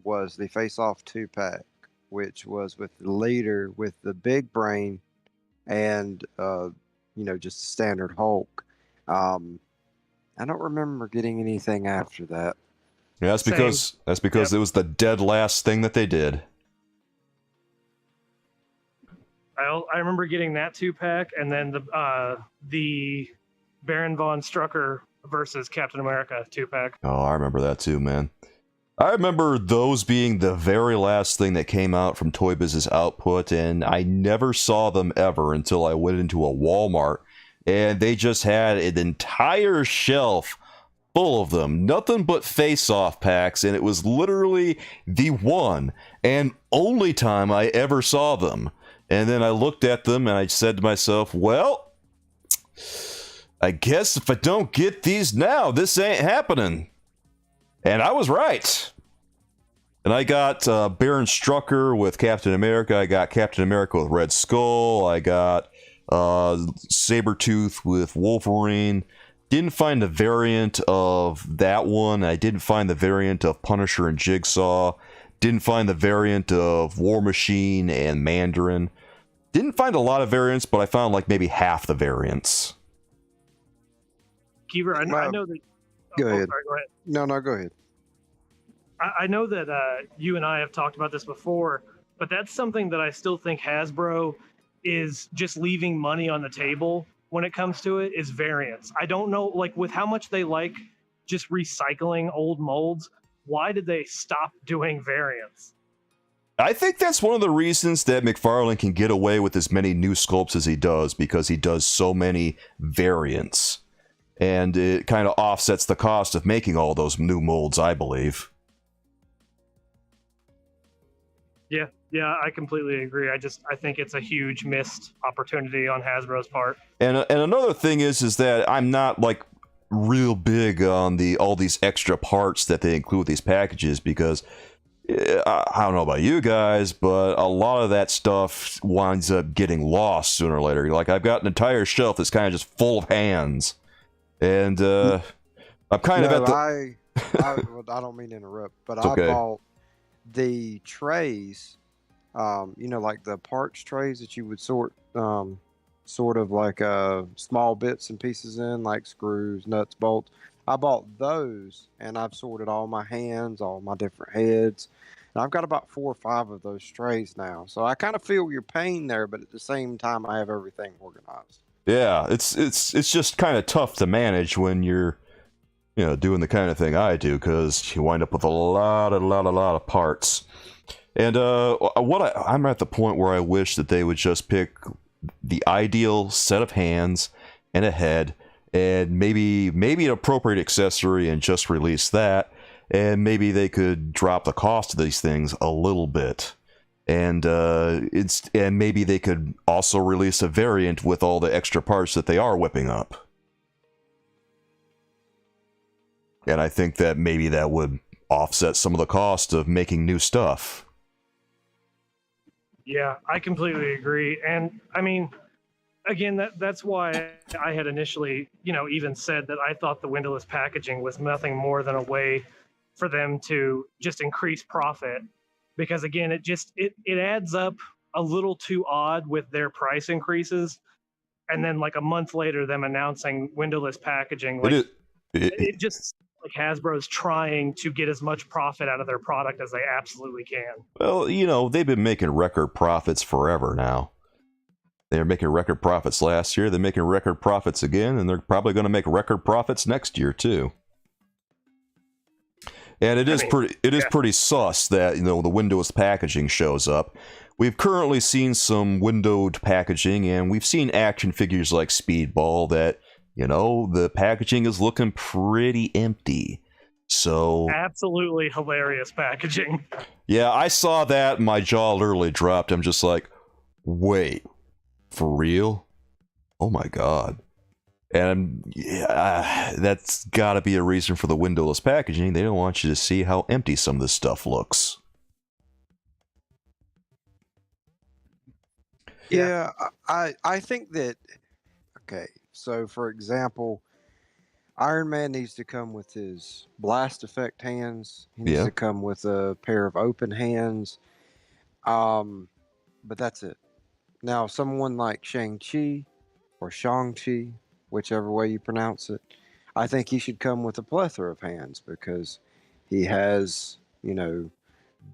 was the Face Off 2-pack, which was with the leader with the big brain and you know, just the standard Hulk. I don't remember getting anything after that. Yeah, that's because it was the dead last thing that they did. I remember getting that 2-pack, and then the Baron von Strucker versus Captain America 2-pack. Oh, I remember that too, man. I remember those being the very last thing that came out from Toy Biz's output, and I never saw them ever until I went into a Walmart, and they just had an entire shelf full of them, nothing but face-off packs, and it was literally the one and only time I ever saw them. And then I looked at them and I said to myself, well, I guess if I don't get these now, this ain't happening. And I was right. And I got Baron Strucker with Captain America, I got Captain America with Red Skull, I got Sabretooth with Wolverine. Didn't find the variant of that one. I didn't find the variant of Punisher and Jigsaw. Didn't find the variant of War Machine and Mandarin. Didn't find a lot of variants, but I found like maybe half the variants. Keever, I know that... Go ahead. Sorry, go ahead. No, go ahead. I know that you and I have talked about this before, but that's something that I still think Hasbro is just leaving money on the table when it comes to it, is variants. I don't know, like, with how much they like just recycling old molds, why did they stop doing variants? I think that's one of the reasons that McFarlane can get away with as many new sculpts as he does, because he does so many variants. And it kind of offsets the cost of making all those new molds, I believe. Yeah, I completely agree. I think it's a huge missed opportunity on Hasbro's part. And another thing is that I'm not like real big on all these extra parts that they include with these packages, because Yeah, I don't know about you guys, but a lot of that stuff winds up getting lost sooner or later. Like, I've got an entire shelf that's kind of just full of hands, and I'm kind of at the. Well, I don't mean to interrupt, but It's I okay. bought the trays, like the parts trays that you would sort of like small bits and pieces in, like screws, nuts, bolts. I bought those, and I've sorted all my hands, all my different heads, and I've got about 4 or 5 of those trays now. So I kind of feel your pain there, but at the same time, I have everything organized. Yeah, it's just kind of tough to manage when you're, doing the kind of thing I do, because you wind up with a lot of parts. And I'm at the point where I wish that they would just pick the ideal set of hands and a head, and maybe an appropriate accessory, and just release that. And maybe they could drop the cost of these things a little bit. And maybe they could also release a variant with all the extra parts that they are whipping up. And I think that maybe that would offset some of the cost of making new stuff. Yeah, I completely agree. And I mean, again, that's why I had initially, even said that I thought the windowless packaging was nothing more than a way for them to just increase profit. Because again, it adds up a little too odd with their price increases. And then like a month later, them announcing windowless packaging. Like it just like Hasbro's trying to get as much profit out of their product as they absolutely can. Well, they've been making record profits forever now. They were making record profits last year. They're making record profits again, and they're probably going to make record profits next year too. And it is pretty sus that the windowless packaging shows up. We've currently seen some windowed packaging, and we've seen action figures like Speedball that, the packaging is looking pretty empty. So absolutely hilarious packaging. Yeah, I saw that, my jaw literally dropped. I'm just like, wait, for real? Oh my god. And yeah, that's gotta be a reason for the windowless packaging. They don't want you to see how empty some of this stuff looks. Yeah, I think that, okay, so for example, Iron Man needs to come with his blast effect hands. He needs to come with a pair of open hands. But that's it. Now, someone like Shang-Chi or Shang-Chi, whichever way you pronounce it, I think he should come with a plethora of hands, because he has,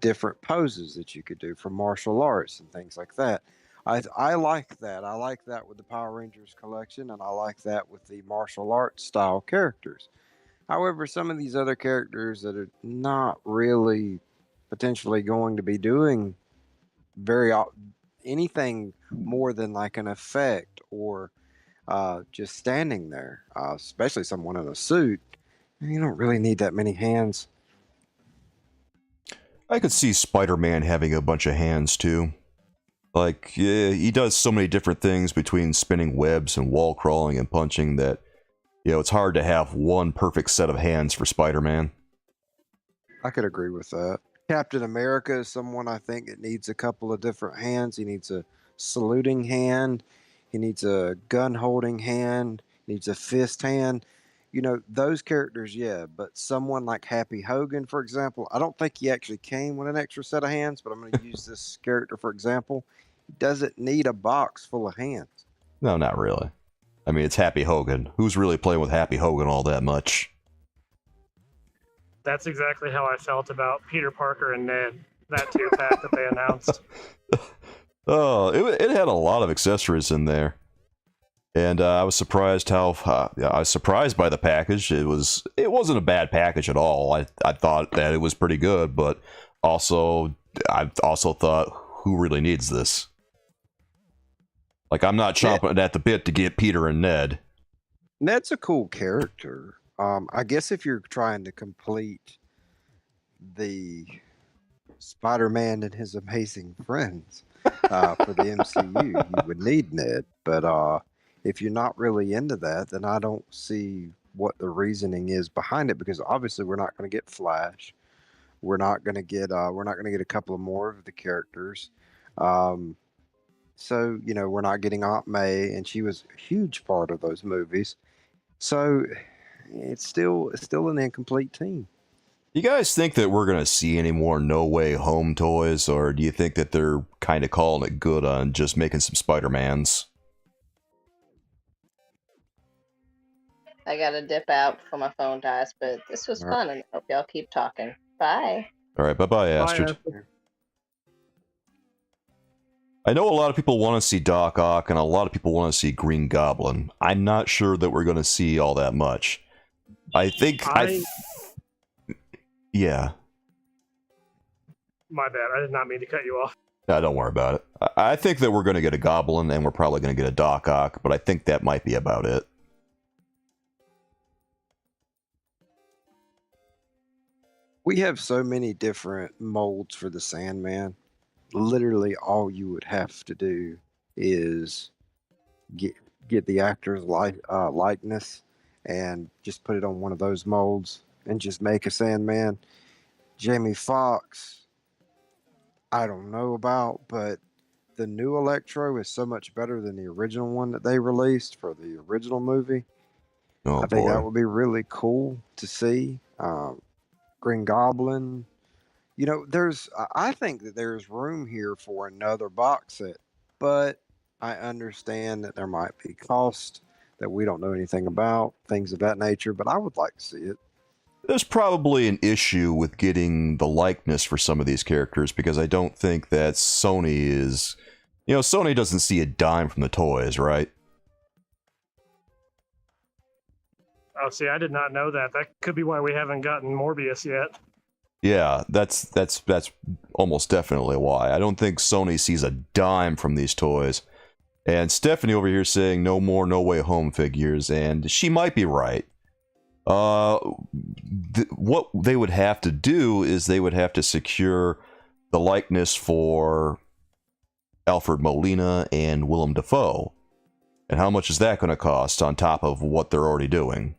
different poses that you could do for martial arts and things like that. I like that. I like that with the Power Rangers collection, and I like that with the martial arts style characters. However, some of these other characters that are not really potentially going to be doing anything more than like an effect, or just standing there, especially someone in a suit, you don't really need that many hands. I could see Spider-Man having a bunch of hands too. Like, yeah, he does so many different things between spinning webs and wall crawling and punching that, it's hard to have one perfect set of hands for Spider-Man. I could agree with that. Captain America is someone I think that needs a couple of different hands. He needs a saluting hand. He needs a gun holding hand. He needs a fist hand. Those characters, yeah. But someone like Happy Hogan, for example, I don't think he actually came with an extra set of hands, but I'm going to use this character for example. He doesn't need a box full of hands. No, not really. I mean, it's Happy Hogan. Who's really playing with Happy Hogan all that much? That's exactly how I felt about Peter Parker and Ned, that 2-pack that they announced. Oh, it had a lot of accessories in there. And I was surprised I was surprised by the package. It wasn't a bad package at all. I thought that it was pretty good, but I also thought, who really needs this? Like, I'm not chomping at the bit to get Peter and Ned. Ned's a cool character. I guess if you're trying to complete the Spider-Man and his amazing friends for the MCU, you would need Ned. But if you're not really into that, then I don't see what the reasoning is behind it, because obviously we're not going to get Flash. We're not gonna get a couple of more of the characters. Um, so we're not getting Aunt May, and she was a huge part of those movies. So it's still an incomplete team. You guys think that we're gonna see any more No Way Home toys, or do you think that they're kind of calling it good on just making some Spider-Mans? I gotta dip out before my phone dies, but this was All right. fun, and I hope y'all keep talking. Bye. All right, bye-bye, Astrid. I know a lot of people want to see Doc Ock, and a lot of people want to see Green Goblin. I'm not sure that we're going to see all that much. I think yeah. My bad. I did not mean to cut you off. No, don't worry about it. I think that we're going to get a Goblin, and we're probably going to get a Doc Ock, but I think that might be about it. We have so many different molds for the Sandman. Literally, all you would have to do is get the actor's likeness and just put it on one of those molds and just make a Sandman. Jamie Foxx, I don't know about, but the new Electro is so much better than the original one that they released for the original movie. Oh, I think boy. that would be really cool to see. Green Goblin. I think that there's room here for another box set, but I understand that there might be cost that we don't know anything about, things of that nature, but I would like to see it. There's probably an issue with getting the likeness for some of these characters, because I don't think that Sony is... Sony doesn't see a dime from the toys, right? Oh, see, I did not know that. That could be why we haven't gotten Morbius yet. Yeah, that's almost definitely why. I don't think Sony sees a dime from these toys. And Stephanie over here saying no more No Way Home figures, and she might be right. What they would have to do is they would have to secure the likeness for Alfred Molina and Willem Dafoe. And how much is that going to cost on top of what they're already doing?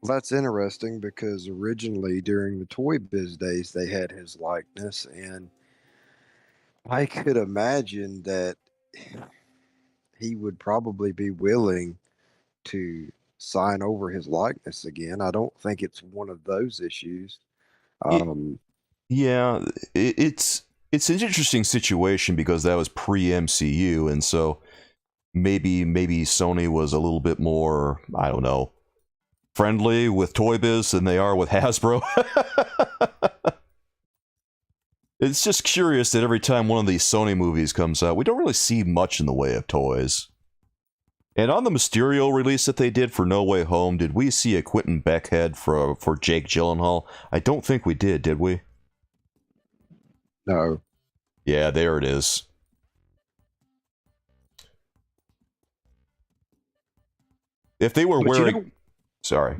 That's interesting because originally during the Toy Biz days, they had his likeness, and I could imagine that he would probably be willing to sign over his likeness again. I don't think it's one of those issues. Yeah, it's an interesting situation because that was pre-MCU, and so maybe Sony was a little bit more, I don't know, friendly with Toy Biz than they are with Hasbro. It's just curious that every time one of these Sony movies comes out, we don't really see much in the way of toys. And on the Mysterio release that they did for No Way Home, did we see a Quentin Beck head for Jake Gyllenhaal? I don't think we did we? No. Yeah, there it is. If they were wearing... Sorry.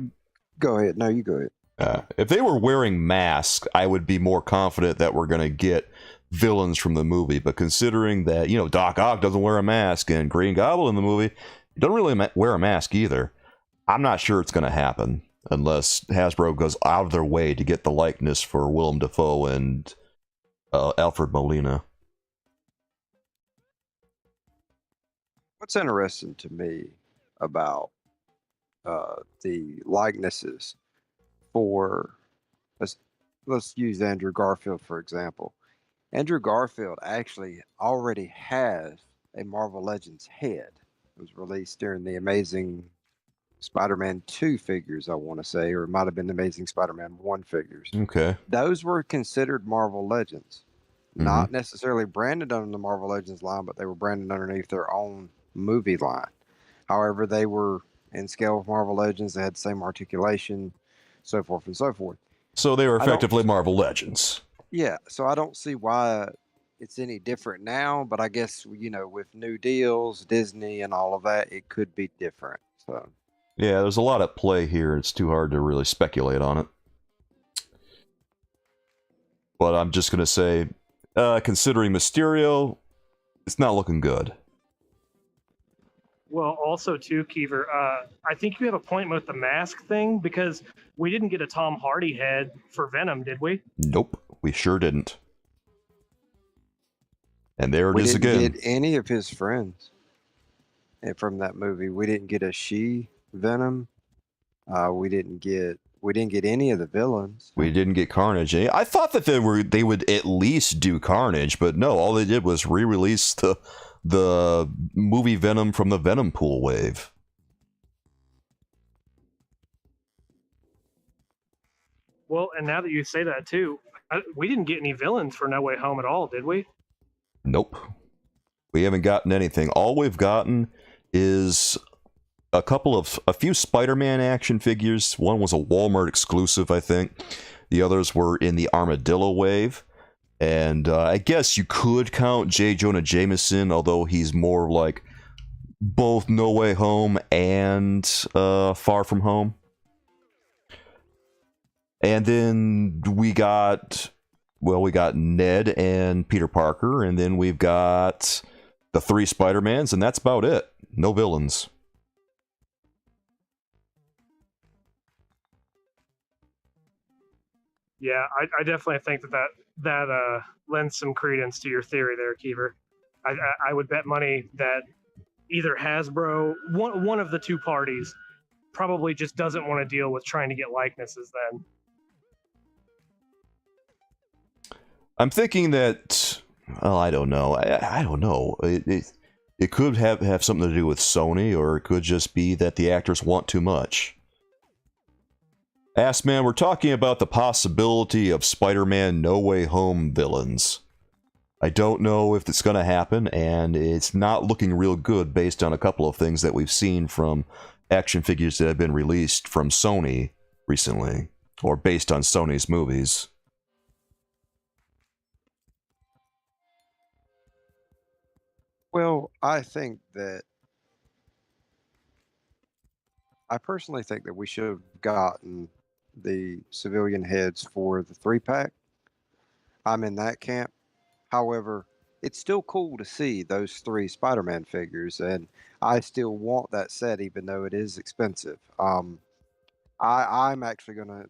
Go ahead. No, you go ahead. If they were wearing masks, I would be more confident that we're going to get villains from the movie. But considering that, Doc Ock doesn't wear a mask and Green Goblin in the movie don't really wear a mask either, I'm not sure it's going to happen unless Hasbro goes out of their way to get the likeness for Willem Dafoe and Alfred Molina. What's interesting to me about the likenesses for, let's use Andrew Garfield for example. Andrew Garfield actually already has a Marvel Legends head. It was released during the Amazing Spider-Man 2 figures, I want to say, or it might have been the Amazing Spider-Man 1 figures. Okay. Those were considered Marvel Legends. Not necessarily branded under the Marvel Legends line, but they were branded underneath their own movie line. However, they were in scale with Marvel Legends. They had the same articulation, so forth and so forth. So they were effectively Marvel Legends. Yeah, so I don't see why it's any different now, but I guess, with new deals, Disney and all of that, it could be different. So yeah, there's a lot at play here. It's too hard to really speculate on it. But I'm just going to say, considering Mysterio, it's not looking good. Well, also too, Keever, I think you have a point with the mask thing because we didn't get a Tom Hardy head for Venom, did we? Nope, we sure didn't. And there it We is didn't again. get any of his friends from that movie. We didn't get a she Venom. We didn't get any of the villains. We didn't get Carnage. I thought that they would at least do Carnage, but no, all they did was re-release the movie Venom from the Venom pool wave. Well, and now that you say that too, we didn't get any villains for No Way Home at all, did we? Nope. We haven't gotten anything. All we've gotten is a few Spider-Man action figures. One was a Walmart exclusive, I think. The others were in the Armadillo wave. And I guess you could count J. Jonah Jameson, although he's more like both No Way Home and Far From Home. And then we got Ned and Peter Parker, and then we've got the 3 Spider-Mans, and that's about it. No villains. Yeah, I definitely think that lends some credence to your theory there, Keever. I would bet money that either Hasbro, one of the two parties, probably just doesn't want to deal with trying to get likenesses then. I'm thinking that, well, I don't know. I don't know. It could have something to do with Sony, or it could just be that the actors want too much. Man, we're talking about the possibility of Spider-Man No Way Home villains. I don't know if it's going to happen, and it's not looking real good based on a couple of things that we've seen from action figures that have been released from Sony recently, or based on Sony's movies. Well, I personally think that we should have gotten the civilian heads for the 3-pack. I'm in that camp. However, it's still cool to see those 3 Spider-Man figures, and I still want that set, even though it is expensive. I'm actually gonna,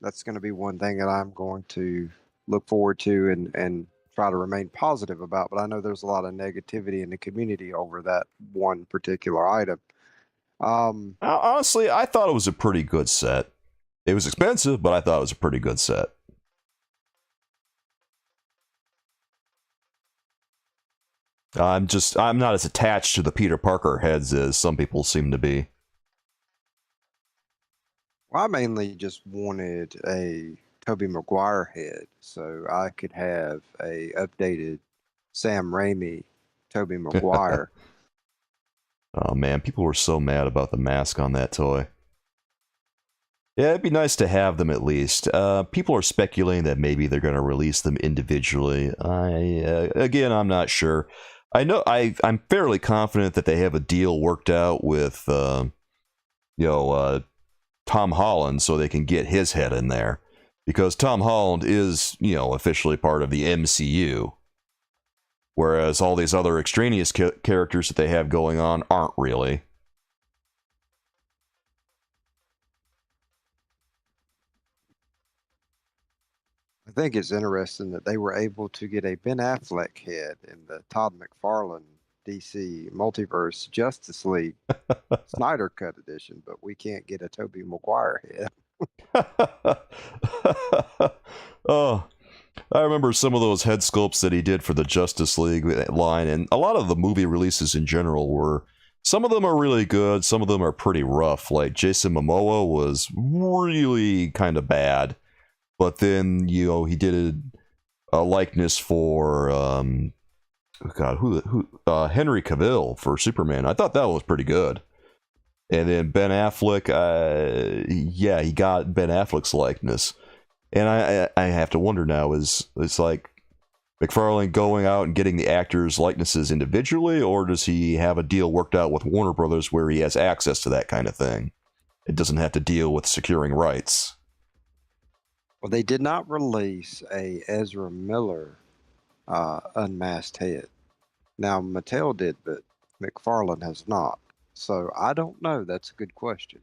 that's gonna be one thing that I'm going to look forward to and try to remain positive about. But I know there's a lot of negativity in the community over that one particular item. Honestly, I thought it was a pretty good set. It was expensive, but I thought it was a pretty good set. I'm not as attached to the Peter Parker heads as some people seem to be. Well, I mainly just wanted a Tobey Maguire head, so I could have a updated Sam Raimi Tobey Maguire. Oh man, people were so mad about the mask on that toy. Yeah, it'd be nice to have them at least. People are speculating that maybe they're going to release them individually. Again, I'm not sure. I know I'm fairly confident that they have a deal worked out with, Tom Holland, so they can get his head in there, because Tom Holland is, officially part of the MCU, whereas all these other extraneous characters that they have going on aren't really. I think it's interesting that they were able to get a Ben Affleck head in the Todd McFarlane DC Multiverse Justice League Snyder Cut edition, but we can't get a Tobey Maguire head. Oh, I remember some of those head sculpts that he did for the Justice League line, and a lot of the movie releases in general were, some of them are really good, some of them are pretty rough. Like Jason Momoa was really kind of bad. But then, he did a likeness for, Henry Cavill for Superman. I thought that was pretty good. And then Ben Affleck, he got Ben Affleck's likeness. And I have to wonder now, it's like McFarlane going out and getting the actors' likenesses individually, or does he have a deal worked out with Warner Brothers where he has access to that kind of thing? It doesn't have to deal with securing rights. Well, they did not release a Ezra Miller unmasked head. Now, Mattel did, but McFarlane has not. So I don't know. That's a good question.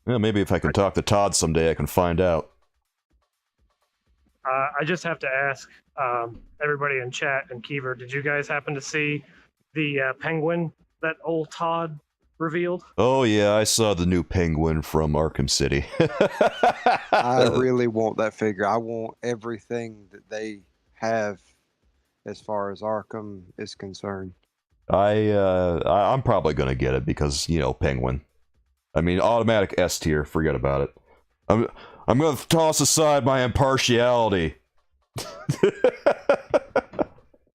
Well, maybe if I can talk to Todd someday, I can find out. I just have to ask everybody in chat and Kiever, did you guys happen to see the penguin that old Todd revealed? Oh yeah, I saw the new penguin from Arkham City. I really want that figure. I want everything that they have as far as Arkham is concerned. I'm probably gonna get it because, you know, penguin. I mean, automatic S tier. Forget about it. I'm gonna toss aside my impartiality.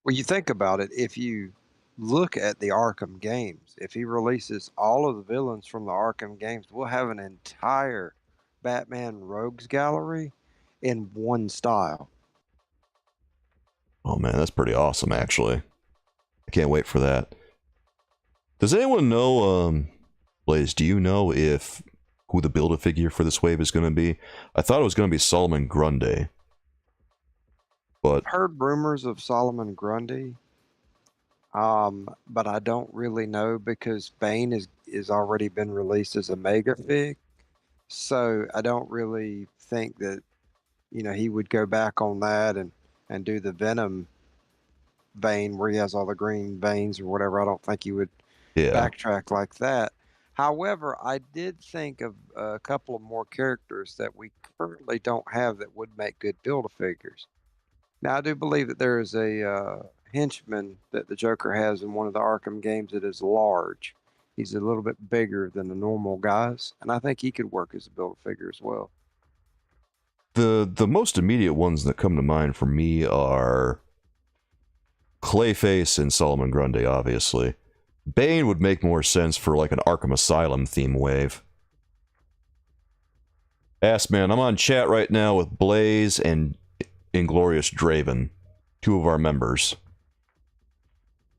Well, you think about it, if you look at the Arkham games, if he releases all of the villains from the Arkham games, we'll have an entire Batman Rogues gallery in one style. Oh man, that's pretty awesome, actually. I can't wait for that. Does anyone know, Blaze, do you know if who the Build-A-Figure for this wave is going to be? I thought it was going to be Solomon Grundy. But I've heard rumors of Solomon Grundy, but I don't really know because Bane is already been released as a mega fig. So I don't really think that, you know, he would go back on that and do the Venom vein where he has all the green veins or whatever. I don't think he would backtrack like that. However, I did think of a couple of more characters that we currently don't have that would make good Build-A-Figures. Now, I do believe that there is a henchman that the Joker has in one of the Arkham games that is large. He's a little bit bigger than the normal guys, and I think he could work as a Build-A-Figure as well. the most immediate ones that come to mind for me are Clayface and Solomon Grundy, obviously. Bane would make more sense for like an Arkham Asylum theme wave. Man, I'm on chat right now with Blaze and Inglorious Draven, two of our members.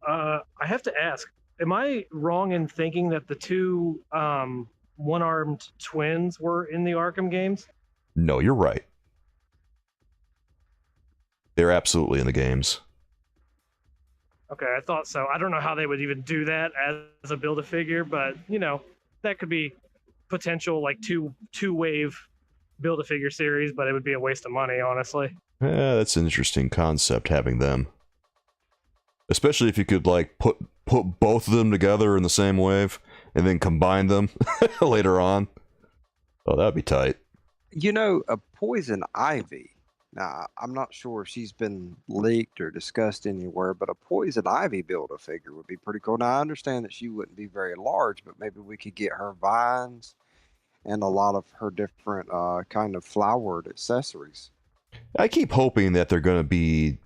I have to ask, am I wrong in thinking that the two one-armed twins were in the Arkham games? No, you're right. They're absolutely in the games. Okay, I thought so. I don't know how they would even do that as a Build-A-Figure, but, you know, that could be potential, like, two-wave Build-A-Figure series, but it would be a waste of money, honestly. Yeah, that's an interesting concept, having them. Especially if you could, like, put both of them together in the same wave, and then combine them later on. Oh, that'd be tight. You know, a Poison Ivy. Now, I'm not sure if she's been leaked or discussed anywhere, but a Poison Ivy Build-A-Figure would be pretty cool. Now, I understand that she wouldn't be very large, but maybe we could get her vines and a lot of her different kind of flowered accessories. I keep hoping that they're gonna do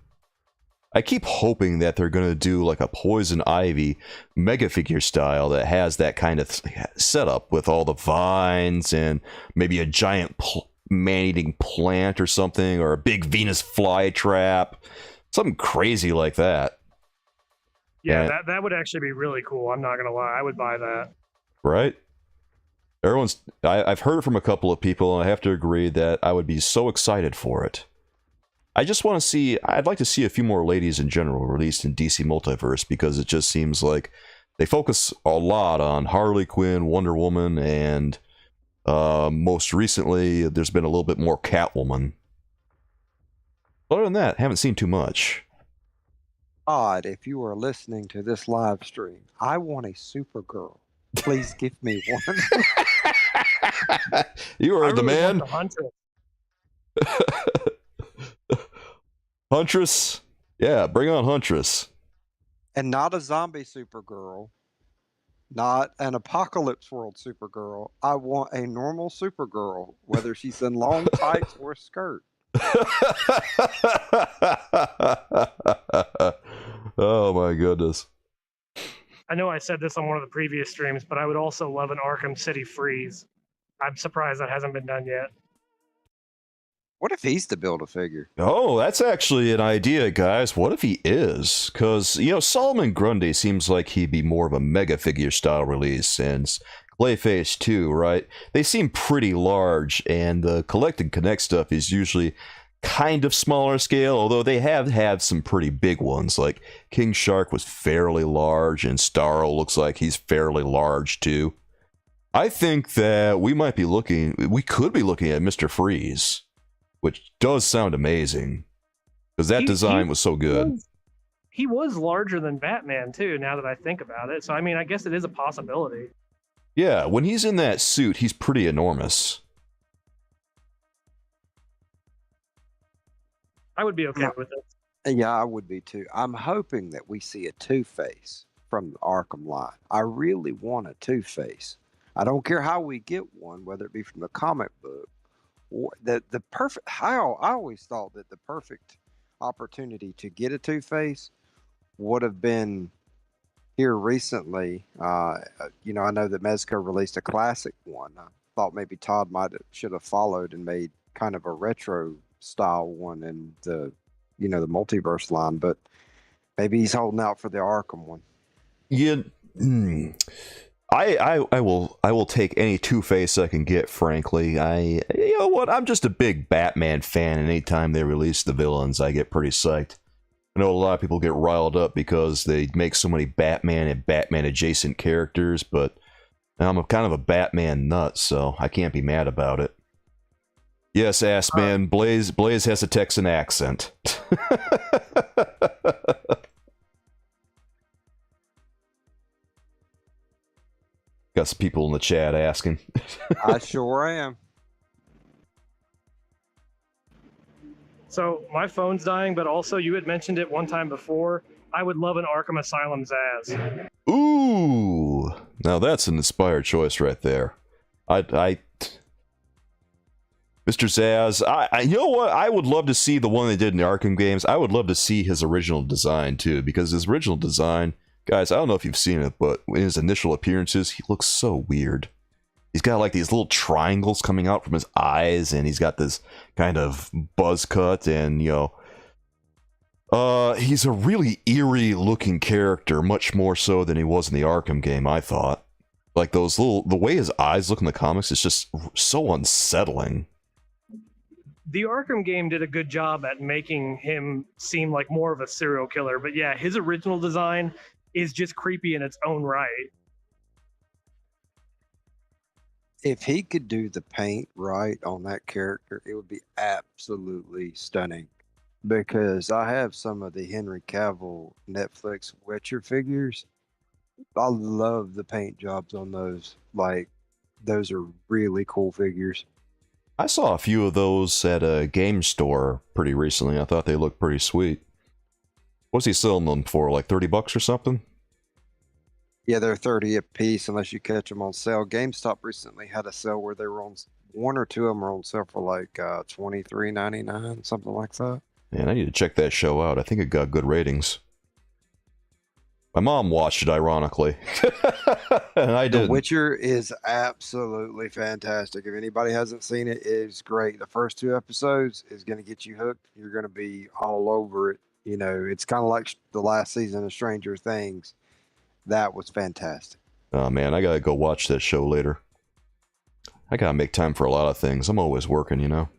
like a Poison Ivy mega figure style that has that kind of setup with all the vines and maybe a giant man-eating plant or something, or a big Venus flytrap, something crazy like that. Yeah, that would actually be really cool. I'm not gonna lie, I would buy that. Right? I've heard from a couple of people, and I have to agree that I would be so excited for it. I'd like to see a few more ladies in general released in DC Multiverse, because it just seems like they focus a lot on Harley Quinn, Wonder Woman, and most recently there's been a little bit more Catwoman. Other than that, haven't seen too much. Odd, if you are listening to this live stream, I want a Supergirl. Please give me one. You are the man. Huntress. Huntress? Yeah, bring on Huntress. And not a zombie Supergirl. Not an Apocalypse World Supergirl. I want a normal Supergirl, whether she's in long tights or a skirt. Oh my goodness. I know I said this on one of the previous streams, but I would also love an Arkham City Freeze. I'm surprised that hasn't been done yet. What if he's the Build-A-Figure? Oh, that's actually an idea, guys. What if he is? Because, you know, Solomon Grundy seems like he'd be more of a mega figure style release, and Clayface too, right? They seem pretty large, and the Collect and Connect stuff is usually kind of smaller scale, although they have had some pretty big ones. Like King Shark was fairly large, and Starro looks like he's fairly large too. I think that we could be looking at Mr. Freeze, which does sound amazing, because that design was so good. He was larger than Batman too, now that I think about it. So I mean, I guess it is a possibility. Yeah, when he's in that suit, he's pretty enormous. I would be okay with it. Yeah, I would be too. I'm hoping that we see a Two-Face from the Arkham line. I really want a Two-Face. I don't care how we get one, whether it be from the comic book or the perfect. I always thought that the perfect opportunity to get a Two-Face would have been here recently. I know that Mezco released a classic one. I thought maybe Todd should have followed and made kind of a retro style one in the multiverse line, but maybe he's holding out for the Arkham one. Yeah, I will take any Two-Face I can get. Frankly, you know what? I'm just a big Batman fan, and anytime they release the villains, I get pretty psyched. I know a lot of people get riled up because they make so many Batman and Batman adjacent characters, but I'm kind of a Batman nut, so I can't be mad about it. Yes, ass man, Blaze has a Texan accent. Got some people in the chat asking. I sure am. So my phone's dying, but also you had mentioned it one time before. I would love an Arkham Asylum Zaz. Ooh, now that's an inspired choice right there. Mr. Zaz, you know what? I would love to see the one they did in the Arkham games. I would love to see his original design too, because his original design, guys, I don't know if you've seen it, but in his initial appearances, he looks so weird. He's got like these little triangles coming out from his eyes, and he's got this kind of buzz cut, and he's a really eerie looking character, much more so than he was in the Arkham game, I thought. Like the way his eyes look in the comics is just so unsettling. The Arkham game did a good job at making him seem like more of a serial killer, but yeah, his original design is just creepy in its own right. If he could do the paint right on that character, it would be absolutely stunning. Because I have some of the Henry Cavill Netflix Witcher figures. I love the paint jobs on those. Like, those are really cool figures. I saw a few of those at a game store pretty recently. I thought they looked pretty sweet. What's he selling them for, like $30 or something? Yeah, they're 30 a piece unless you catch them on sale. GameStop recently had a sale where they were on, one or two of them were on sale for like $23.99, something like that. Man, I need to check that show out. I think it got good ratings. My mom watched it, ironically. And I didn't. The Witcher is absolutely fantastic. If anybody hasn't seen it, it's great. The first two episodes is going to get you hooked. You're going to be all over it. You know, it's kind of like the last season of Stranger Things. That was fantastic. Oh, man, I got to go watch that show later. I got to make time for a lot of things. I'm always working, you know.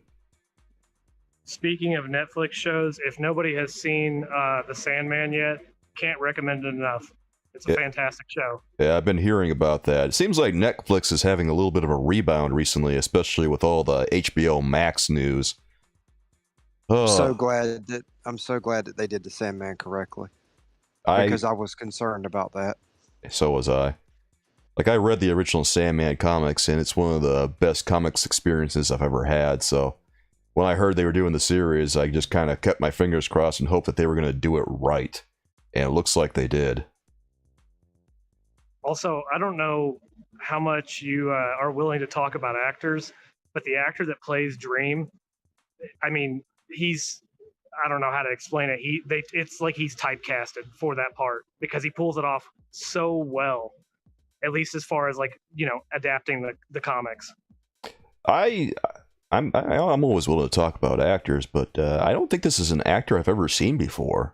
Speaking of Netflix shows, if nobody has seen The Sandman yet, can't recommend it enough. It's a fantastic show. Yeah, I've been hearing about that. It seems like Netflix is having a little bit of a rebound recently, especially with all the HBO Max news. I'm so glad that they did The Sandman correctly. Because I was concerned about that. So was I. Like, I read the original Sandman comics, and it's one of the best comics experiences I've ever had, so when I heard they were doing the series, I just kind of kept my fingers crossed and hoped that they were going to do it right. And it looks like they did. Also, I don't know how much you are willing to talk about actors, but the actor that plays Dream, I mean, I don't know how to explain it. It's like he's typecasted for that part because he pulls it off so well, at least as far as like, adapting the comics. I'm always willing to talk about actors, but I don't think this is an actor I've ever seen before.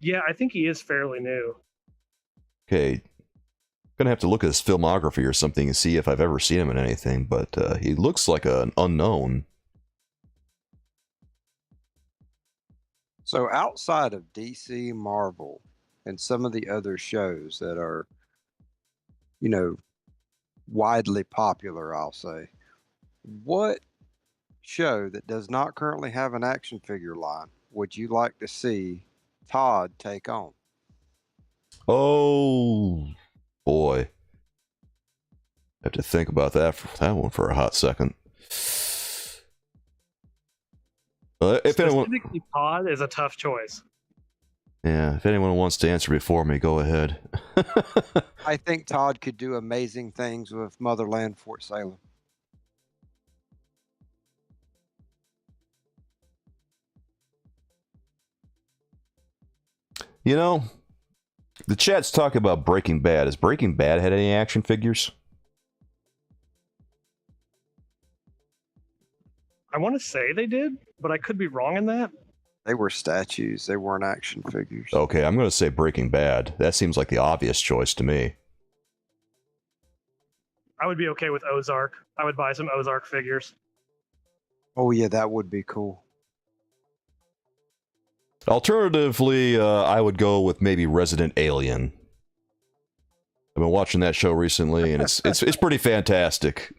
Yeah, I think he is fairly new. Okay. Gonna have to look at his filmography or something and see if I've ever seen him in anything, but he looks like an unknown. So outside of DC, Marvel, and some of the other shows that are, you know, widely popular, I'll say, what show that does not currently have an action figure line would you like to see Todd take on? Oh boy, I have to think about that one for a hot second. If anyone, Specifically, Pod is a tough choice. yeah, if anyone wants to answer before me, go ahead. I think Todd could do amazing things with Motherland Fort Salem. You know, the chat's talking about Breaking Bad. Has Breaking Bad had any action figures? I want to say they did, but I could be wrong in that. They were statues. They weren't action figures. Okay, I'm going to say Breaking Bad. That seems like the obvious choice to me. I would be okay with Ozark. I would buy some Ozark figures. Oh yeah, that would be cool. Alternatively, I would go with maybe Resident Alien. I've been watching that show recently, and it's pretty fantastic.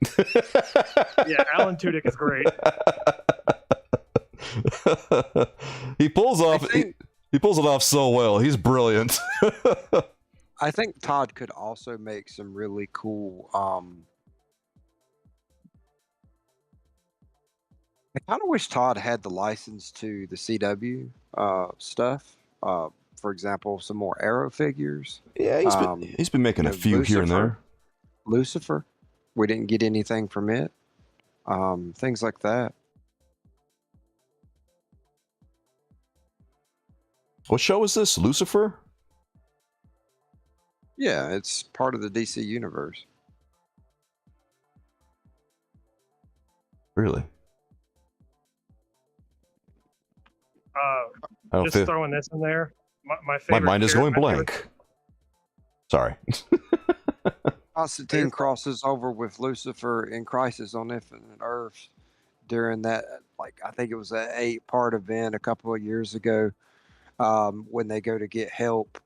Yeah, Alan Tudyk is great. He pulls off he pulls it off so well. He's brilliant. I think Todd could also make some really cool. I kind of wish Todd had the license to the CW stuff. For example, some more Arrow figures. Yeah, he's been making a few here and there. Lucifer, we didn't get anything from it. Things like that. What show is this? Lucifer? Yeah, it's part of the DC universe. Really? Just throwing this in there. My favorite. My mind is going blank. Sorry. Constantine crosses over with Lucifer in Crisis on Infinite Earths during that, like, I think it was an 8-part event a couple of years ago, when they go to get help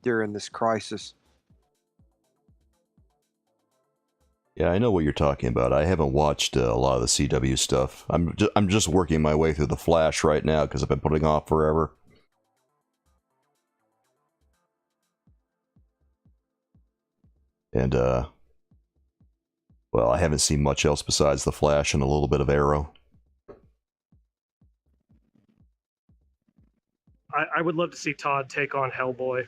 during this crisis. Yeah, I know what you're talking about. I haven't watched a lot of the CW stuff. I'm just working my way through the Flash right now because I've been putting off forever. And well, I haven't seen much else besides the Flash and a little bit of Arrow. I would love to see Todd take on Hellboy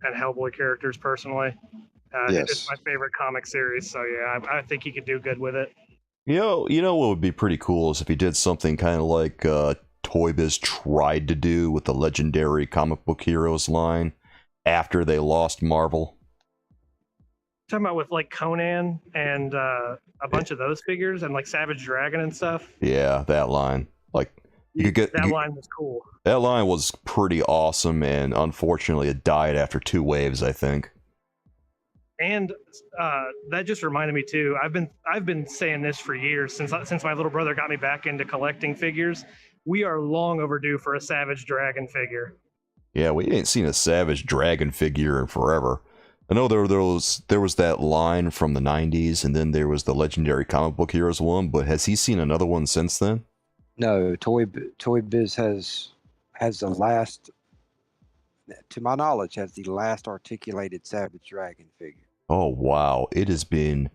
and Hellboy characters personally. Yes. It's my favorite comic series, so yeah, I think he could do good with it. You know what would be pretty cool is if he did something kind of like Toy Biz tried to do with the legendary comic book heroes line after they lost Marvel. Talking about with like Conan and a bunch of those figures and like Savage Dragon and stuff. Yeah, that line. Like you could get that line was cool. That line was pretty awesome, and unfortunately, it died after 2 waves, I think. And that just reminded me too. I've been saying this for years since my little brother got me back into collecting figures. We are long overdue for a Savage Dragon figure. Yeah, we ain't seen a Savage Dragon figure in forever. I know there was that line from the 90s, and then there was the legendary comic book heroes one, but has he seen another one since then? No, Toy Biz has the last, to my knowledge, has the last articulated Savage Dragon figure. Oh, wow. It has been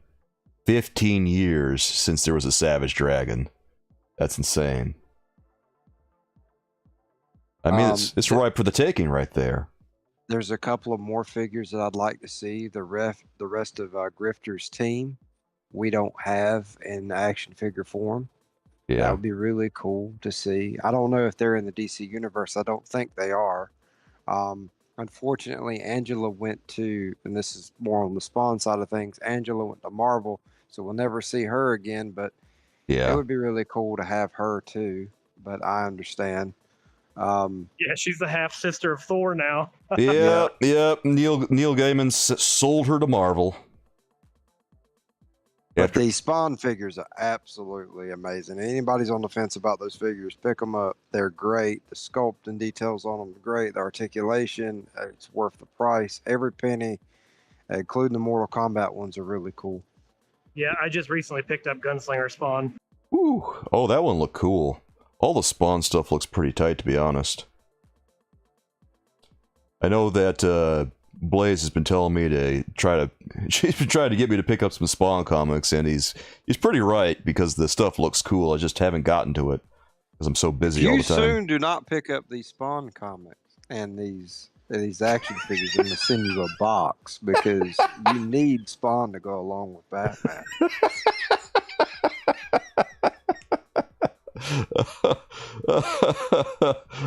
15 years since there was a Savage Dragon. That's insane. I mean, it's ripe for the taking right there. There's a couple of more figures that I'd like to see. The rest of Grifter's team, we don't have in action figure form. Yeah. That would be really cool to see. I don't know if they're in the DC universe. I don't think they are. Unfortunately, Angela went to, and this is more on the Spawn side of things, Angela went to Marvel, so we'll never see her again, but yeah, it would be really cool to have her too, but I understand. Yeah, she's the half sister of Thor now. Yep. Neil Gaiman sold her to Marvel. But these Spawn figures are absolutely amazing. Anybody's on the fence about those figures, pick them up. They're great. The sculpt and details on them are great. The articulation, it's worth the price. Every penny, including the Mortal Kombat ones, are really cool. Yeah, I just recently picked up Gunslinger Spawn. Ooh. Oh, that one looked cool. All the Spawn stuff looks pretty tight, to be honest. I know that Blaze has been telling me to she's been trying to get me to pick up some Spawn comics, and he's pretty right, because the stuff looks cool. I just haven't gotten to it because I'm so busy all the time. You soon do not pick up these Spawn comics and these action figures and to send you a box, because you need Spawn to go along with Batman.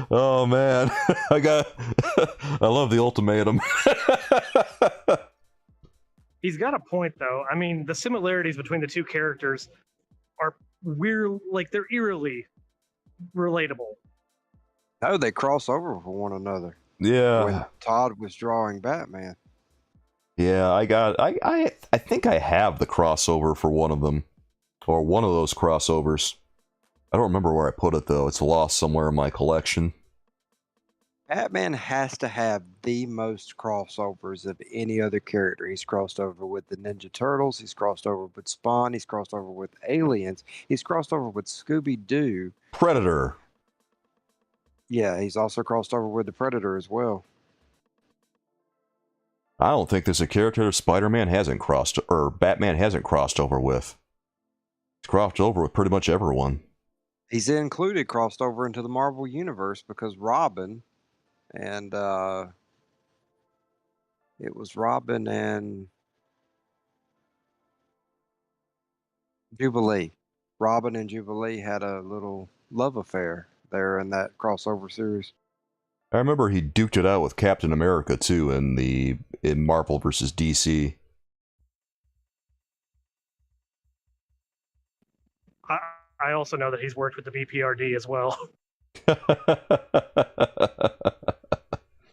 Oh man, I love the ultimatum. He's got a point though. I mean, the similarities between the two characters are weird, like they're eerily relatable. Oh, they cross over for one another. Yeah. When Todd was drawing Batman. Yeah, I think I have the crossover for one of them, or one of those crossovers. I don't remember where I put it though. It's lost somewhere in my collection. Batman has to have the most crossovers of any other character. He's crossed over with the Ninja Turtles. He's crossed over with Spawn. He's crossed over with Aliens. He's crossed over with Scooby-Doo. Predator. Yeah, he's also crossed over with the Predator as well. I don't think there's a character that Spider-Man hasn't crossed, or Batman hasn't crossed over with. He's crossed over with pretty much everyone. He's included crossed over into the Marvel Universe because Robin and it was Robin and Jubilee. Robin and Jubilee had a little love affair there in that crossover series. I remember he duked it out with Captain America too in Marvel vs. DC. I also know that he's worked with the BPRD as well.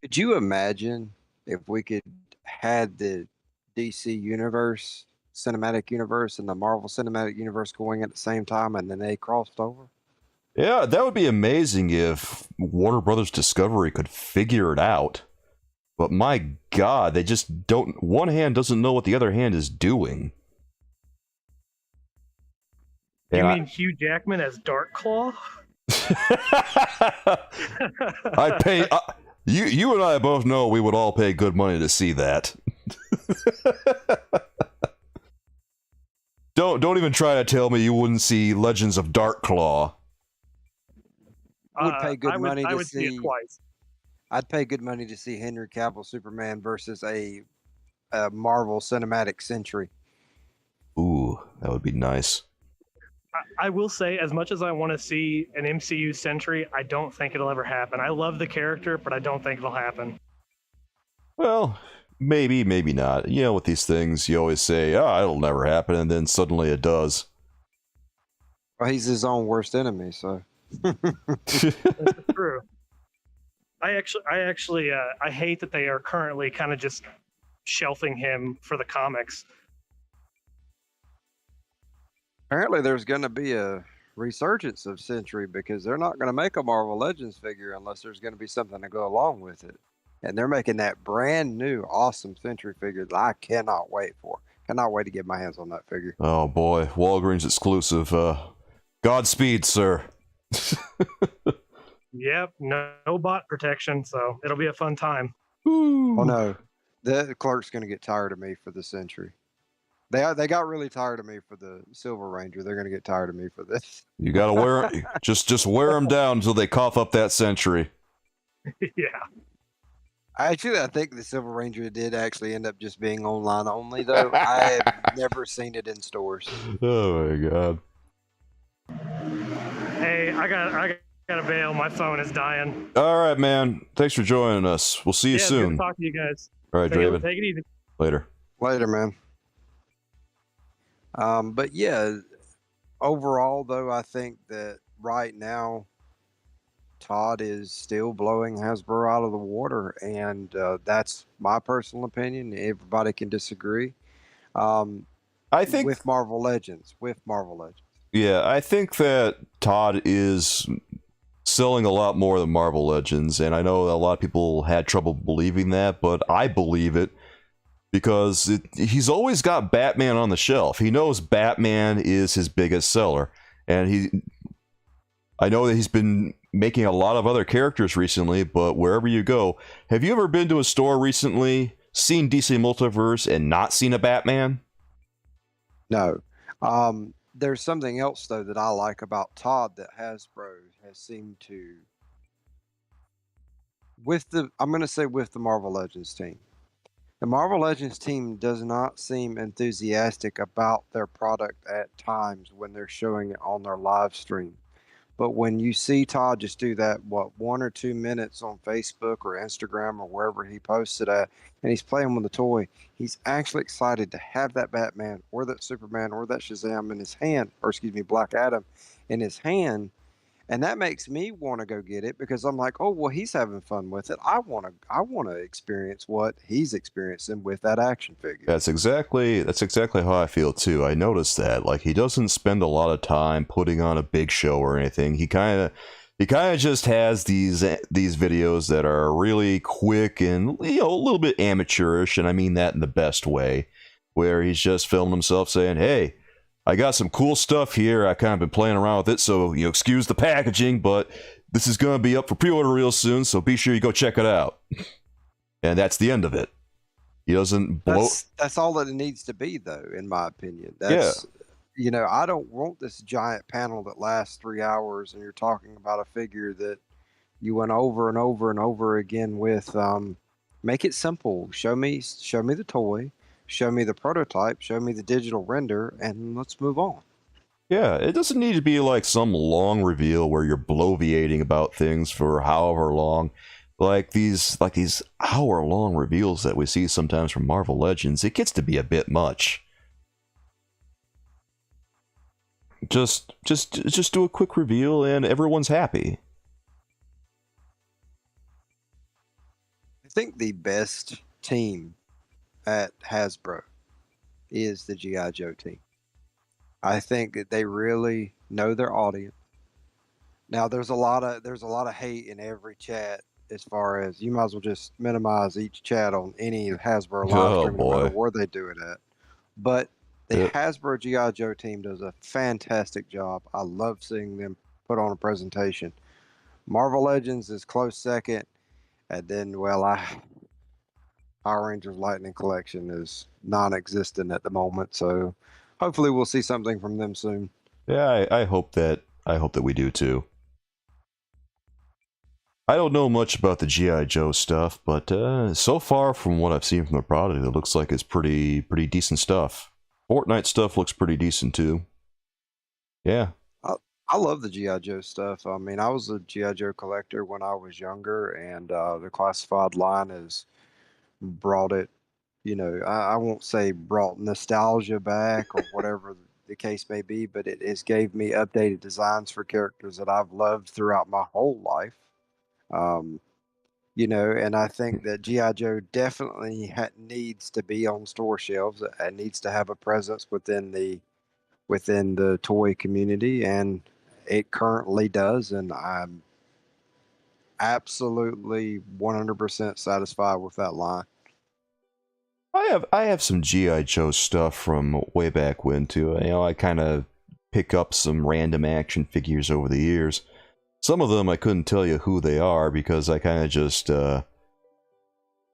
Could you imagine if we could had the DC universe, cinematic universe, and the Marvel cinematic universe going at the same time, and then they crossed over? Yeah, that would be amazing if Warner Brothers Discovery could figure it out. But my God, they just don't. One hand doesn't know what the other hand is doing. You mean Hugh Jackman as Darkclaw? I'd pay. You and I both know we would all pay good money to see that. Don't even try to tell me you wouldn't see Legends of Darkclaw. I would pay good money to see it twice. I'd pay good money to see Henry Cavill Superman versus a Marvel Cinematic Century. Ooh, that would be nice. I will say, as much as I want to see an MCU Sentry, I don't think it'll ever happen. I love the character, but I don't think it'll happen. Well, maybe, maybe not. You know, with these things, you always say, "Oh, it'll never happen," and then suddenly it does. Well, he's his own worst enemy, so. That's true. I hate that they are currently kind of just shelving him for the comics. Apparently, there's going to be a resurgence of Sentry because they're not going to make a Marvel Legends figure unless there's going to be something to go along with it. And they're making that brand new, awesome Sentry figure that I cannot wait for. Cannot wait to get my hands on that figure. Oh boy, Walgreens exclusive. Godspeed, sir. Yep, no bot protection, so it'll be a fun time. Oh no, the clerk's going to get tired of me for the Sentry. They got really tired of me for the Silver Ranger. They're going to get tired of me for this. You got to wear just wear them down until they cough up that Sentry. Yeah. Actually, I think the Silver Ranger did actually end up just being online only, though. I have never seen it in stores. Oh my God. Hey, I got to bail. My phone is dying. All right, man. Thanks for joining us. We'll see you soon. Good to talk to you guys. All right, David. Take it easy. Later. Later, man. But yeah, overall, though, I think that right now, Todd is still blowing Hasbro out of the water, and that's my personal opinion. Everybody can disagree. I think, With Marvel Legends, yeah, I think that Todd is selling a lot more than Marvel Legends, and I know a lot of people had trouble believing that, but I believe it because he's always got Batman on the shelf. He knows Batman is his biggest seller, and I know that he's been making a lot of other characters recently, but wherever you go, have you ever been to a store recently, seen DC Multiverse, and not seen a Batman? No. There's something else though that I like about Todd that Hasbro has seemed to, I'm going to say with the Marvel Legends team. The Marvel Legends team does not seem enthusiastic about their product at times when they're showing it on their live stream. But when you see Todd just do that, 1 or 2 minutes on Facebook or Instagram or wherever he posts it at, and he's playing with the toy, he's actually excited to have that Batman or that Superman or that Shazam in his hand, or excuse me, Black Adam in his hand. And that makes me want to go get it because I'm like, oh, well, he's having fun with it. I want to experience what he's experiencing with that action figure. That's exactly how I feel too. I noticed that. Like, he doesn't spend a lot of time putting on a big show or anything. He kind of just has these videos that are really quick and, you know, a little bit amateurish, and I mean that in the best way, where he's just filming himself saying, "Hey, I got some cool stuff here. I kind of been playing around with it, so, you know, excuse the packaging, but this is going to be up for pre-order real soon, so be sure you go check it out." And that's the end of it. He doesn't blow. That's all that it needs to be, though, in my opinion. That's, you know, I don't want this giant panel that lasts 3 hours, and you're talking about a figure that you went over and over and over again with. Make it simple. Show me the toy. Show me the prototype, show me the digital render, and let's move on. Yeah, it doesn't need to be like some long reveal where you're bloviating about things for however long. Like these hour-long reveals that we see sometimes from Marvel Legends, it gets to be a bit much. Just do a quick reveal and everyone's happy. I think the best team at Hasbro is the G.I. Joe team. I think that they really know their audience. Now there's a lot of hate in every chat as far as you might as well just minimize each chat on any Hasbro live stream no matter where they do it at. But the Hasbro G.I. Joe team does a fantastic job. I love seeing them put on a presentation. Marvel Legends is close second, and then Power Rangers Lightning Collection is non-existent at the moment, so hopefully we'll see something from them soon. Yeah, I hope that we do too. I don't know much about the G.I. Joe stuff, but so far from what I've seen from the product, it looks like it's pretty decent stuff. Fortnite stuff looks pretty decent too. Yeah. I love the G.I. Joe stuff. I mean, I was a G.I. Joe collector when I was younger, and the classified line has brought it, you know, I won't say brought nostalgia back or whatever the case may be, but it has gave me updated designs for characters that I've loved throughout my whole life. You know, and I think that G.I. Joe definitely needs to be on store shelves. It needs to have a presence within the toy community, and it currently does, and I'm absolutely 100% satisfied with that line. I have some G.I. Joe stuff from way back when too. You know, I kind of pick up some random action figures over the years. Some of them I couldn't tell you who they are because I kind of just you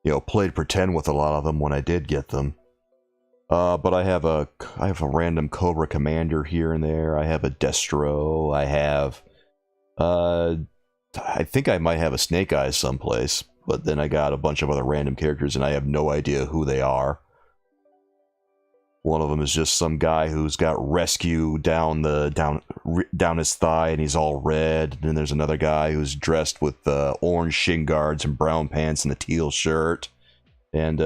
know, played pretend with a lot of them when I did get them. But I have a random Cobra Commander here and there. I have a Destro. I have I think I might have a Snake Eyes someplace. But then I got a bunch of other random characters, and I have no idea who they are. One of them is just some guy who's got rescue down his thigh, and he's all red. And then there's another guy who's dressed with orange shin guards and brown pants and a teal shirt. And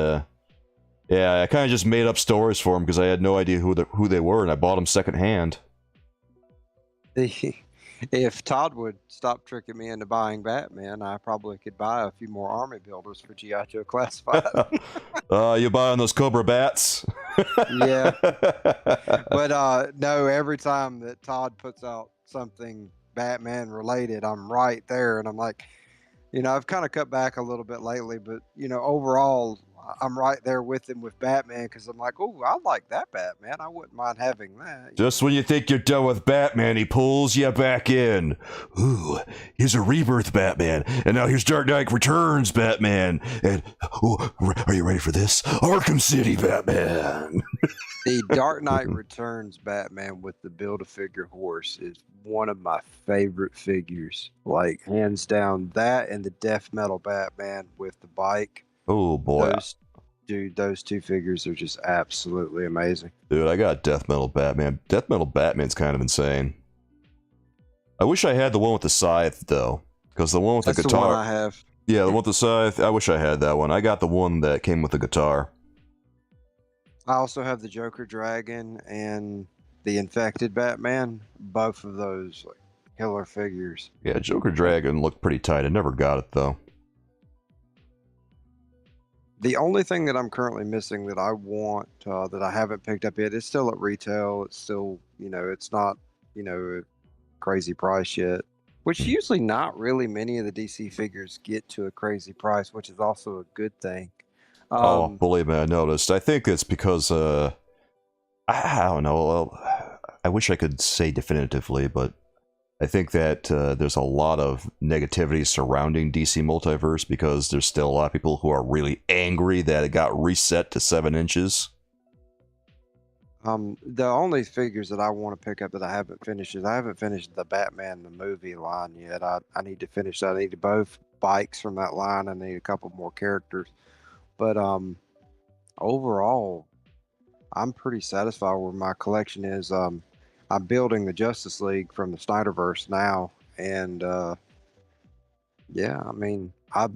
yeah, I kind of just made up stories for him because I had no idea who they were, and I bought them secondhand. If Todd would stop tricking me into buying Batman, I probably could buy a few more army builders for G.I. Joe Classified. You buying those Cobra bats? Yeah. But no, every time that Todd puts out something Batman related, I'm right there, and I'm like, I've kind of cut back a little bit lately, but overall, I'm right there with him with Batman because I'm like, oh, I like that Batman. I wouldn't mind having that. Just when you think you're done with Batman, he pulls you back in. Ooh, here's a Rebirth Batman, and now here's Dark Knight Returns Batman, and are you ready for this? Arkham City Batman. The Dark Knight Returns Batman with the Build-A-Figure horse is one of my favorite figures. Like, hands down, that and the Death Metal Batman with the bike. Oh, boy. Those two figures are just absolutely amazing. Dude, I got Death Metal Batman. Death Metal Batman's kind of insane. I wish I had the one with the scythe, though. Because the one with the guitar... That's the one I have. Yeah, the one with the scythe. I wish I had that one. I got the one that came with the guitar. I also have the Joker Dragon and the Infected Batman. Both of those killer figures. Yeah, Joker Dragon looked pretty tight. I never got it, though. The only thing that I'm currently missing that I want, that I haven't picked up yet, it's still at retail. It's still, it's not, a crazy price yet. Which usually not really many of the DC figures get to a crazy price, which is also a good thing. Believe me, I noticed. I think it's because, I don't know. I wish I could say definitively, but I think that there's a lot of negativity surrounding DC Multiverse because there's still a lot of people who are really angry that it got reset to 7 inches. The only figures that I want to pick up that I haven't finished is I haven't finished the Batman the movie line yet. I need to finish that. I need both bikes from that line. I need a couple more characters. But overall, I'm pretty satisfied where my collection is. I'm building the Justice League from the Snyderverse now, and yeah, I mean, I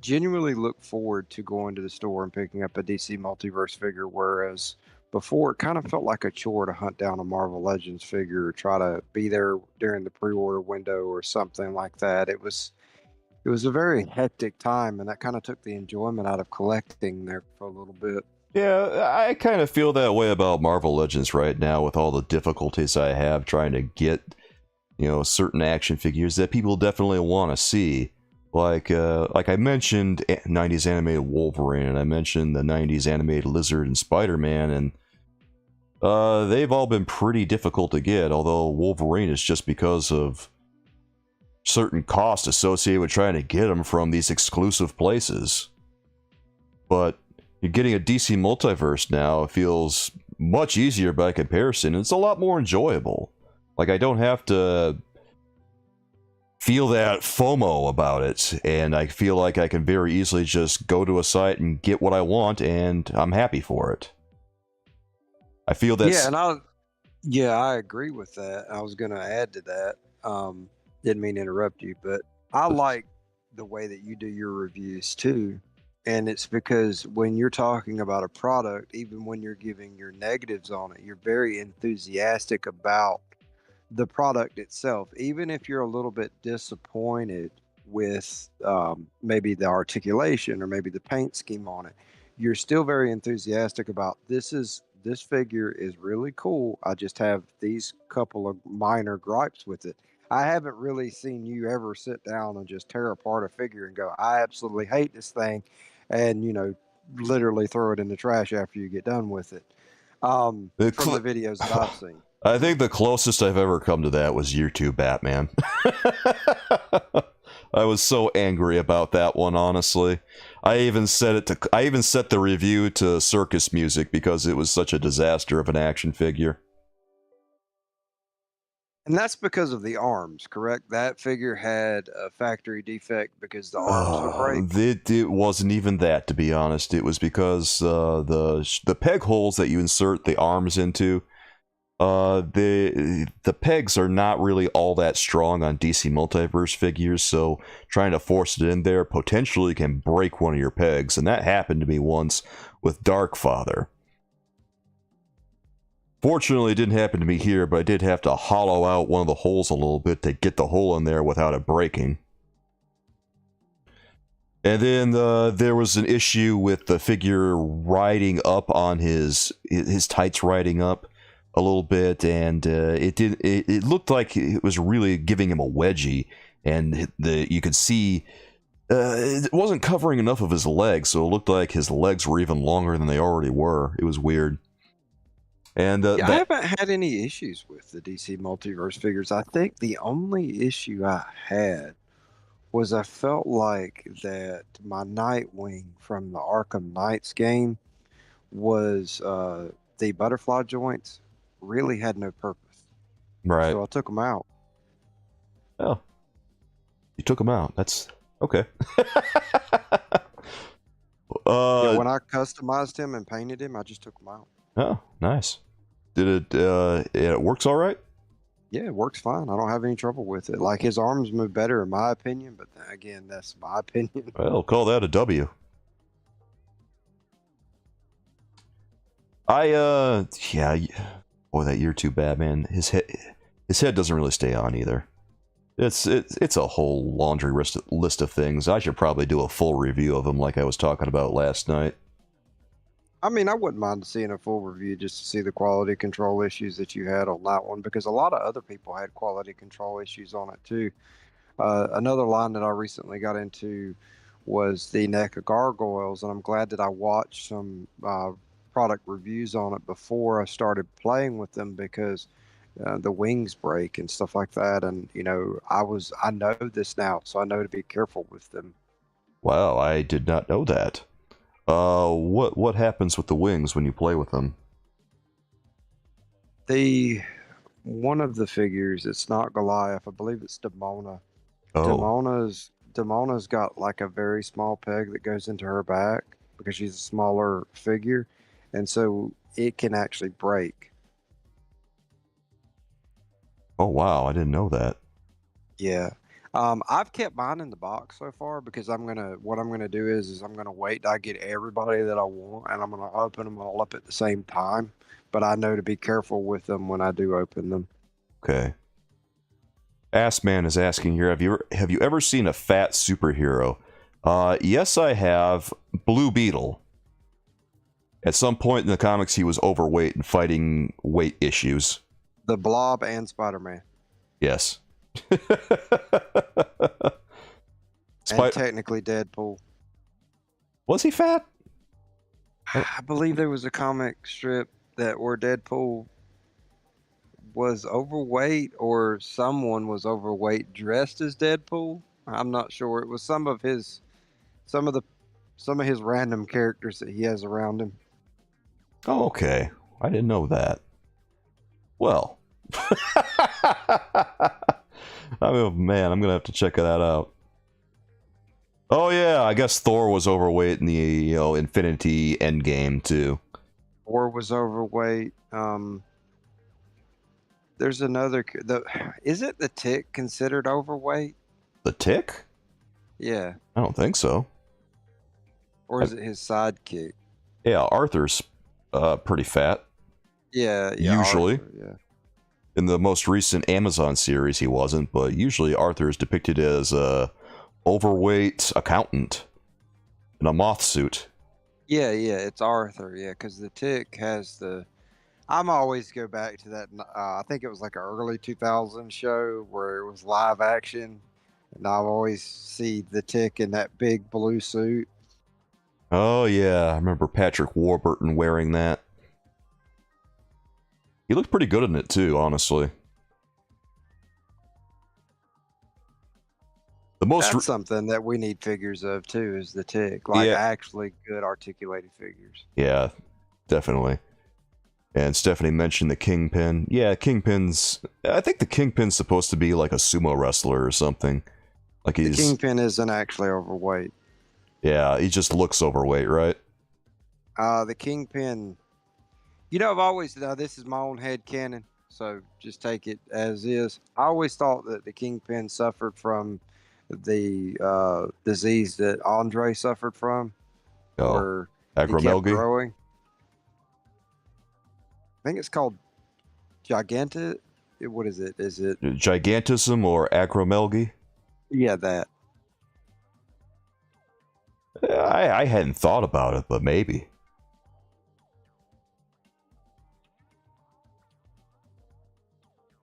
genuinely look forward to going to the store and picking up a DC Multiverse figure, whereas before it kind of felt like a chore to hunt down a Marvel Legends figure or try to be there during the pre-order window or something like that. It was a very hectic time, and that kind of took the enjoyment out of collecting there for a little bit. Yeah, I kind of feel that way about Marvel Legends right now with all the difficulties I have trying to get, certain action figures that people definitely want to see. Like I mentioned 90s animated Wolverine, and I mentioned the 90s animated Lizard and Spider-Man, and they've all been pretty difficult to get, although Wolverine is just because of certain costs associated with trying to get them from these exclusive places. But you're getting a DC Multiverse now. It feels much easier by comparison. It's a lot more enjoyable. Like, I don't have to feel that FOMO about it, and I feel like I can very easily just go to a site and get what I want, and I'm happy for it. I feel that's... Yeah, I agree with that. I was going to add to that. Didn't mean to interrupt you, but I like the way that you do your reviews too. And it's because when you're talking about a product, even when you're giving your negatives on it, you're very enthusiastic about the product itself. Even if you're a little bit disappointed with maybe the articulation or maybe the paint scheme on it, you're still very enthusiastic about this figure is really cool. I just have these couple of minor gripes with it. I haven't really seen you ever sit down and just tear apart a figure and go, I absolutely hate this thing, and literally throw it in the trash after you get done with it. From the videos that I've seen. I think the closest I've ever come to that was Year 2 Batman. I was so angry about that one, honestly. I even set the review to circus music because it was such a disaster of an action figure. And that's because of the arms, correct? That figure had a factory defect because the arms would break. It wasn't even that, to be honest. It was because the peg holes that you insert the arms into, the pegs are not really all that strong on DC Multiverse figures, so trying to force it in there potentially can break one of your pegs, and that happened to me once with Darkfather. Fortunately, it didn't happen to me here, but I did have to hollow out one of the holes a little bit to get the hole in there without it breaking. And then there was an issue with the figure riding up on his tights riding up a little bit, and it looked like it was really giving him a wedgie, and you could see it wasn't covering enough of his legs, so it looked like his legs were even longer than they already were. It was weird. And I haven't had any issues with the DC Multiverse figures. I think the only issue I had was I felt like that my Nightwing from the Arkham Knights game was the butterfly joints really had no purpose. Right. So I took them out. Oh. You took them out. That's okay. Yeah, when I customized him and painted him, I just took them out. Oh, nice. Did it works all right? Yeah, it works fine. I don't have any trouble with it. Like, his arms move better in my opinion, but again, that's my opinion. Well, call that a W. Yeah, boy, that year too bad, man. His head doesn't really stay on either. It's a whole laundry list of things. I should probably do a full review of him like I was talking about last night. I mean, I wouldn't mind seeing a full review just to see the quality control issues that you had on that one, because a lot of other people had quality control issues on it too. Another line that I recently got into was the NECA gargoyles, and I'm glad that I watched some product reviews on it before I started playing with them, because the wings break and stuff like that. And you know, I know this now, so I know to be careful with them. Wow, I did not know that. What happens with the wings when you play with them? One of the figures, it's not Goliath, I believe it's Demona. Oh. Demona's got like a very small peg that goes into her back because she's a smaller figure, and so it can actually break. Oh wow, I didn't know that. Yeah. I've kept mine in the box so far because what I'm gonna do is I'm gonna wait till I get everybody that I want, and I'm gonna open them all up at the same time. But I know to be careful with them when I do open them. Okay. Assman is asking here, have you ever seen a fat superhero? Yes, I have. Blue Beetle. At some point in the comics, he was overweight and fighting weight issues. The Blob and Spider-Man. Yes. And technically Deadpool. Was he fat? I believe there was a comic strip where Deadpool was overweight, or someone was overweight dressed as Deadpool. I'm not sure. It was some of his random characters that he has around him. Oh, okay. I didn't know that. Well. I mean, man, I'm gonna have to check that out. Oh yeah, I guess Thor was overweight in the Infinity Endgame too. Thor was overweight. There's another. Is it the Tick considered overweight? The Tick? Yeah. I don't think so. Or is it his sidekick? Yeah, Arthur's pretty fat. Yeah. Usually. Arthur, yeah. In the most recent Amazon series, he wasn't, but usually Arthur is depicted as a overweight accountant in a moth suit. Yeah, it's Arthur. Yeah, because the Tick has the. I'm always go back to that. I think it was like an early 2000 show where it was live action, and I always see the Tick in that big blue suit. Oh yeah, I remember Patrick Warburton wearing that. He looked pretty good in it too, honestly. That's something that we need figures of too, is the Tick. Like, actually good articulated figures. Yeah, definitely. And Stephanie mentioned the Kingpin. Yeah, I think the Kingpin's supposed to be like a sumo wrestler or something. Like the Kingpin isn't actually overweight. Yeah, he just looks overweight, right? The Kingpin. You know, now this is my own head canon, so just take it as is. I always thought that the Kingpin suffered from the disease that Andre suffered from. Oh, where acromegaly? growing. I think it's called Gigantic. What is it? Is it Gigantism or acromelgy? Yeah, that. I hadn't thought about it, but maybe.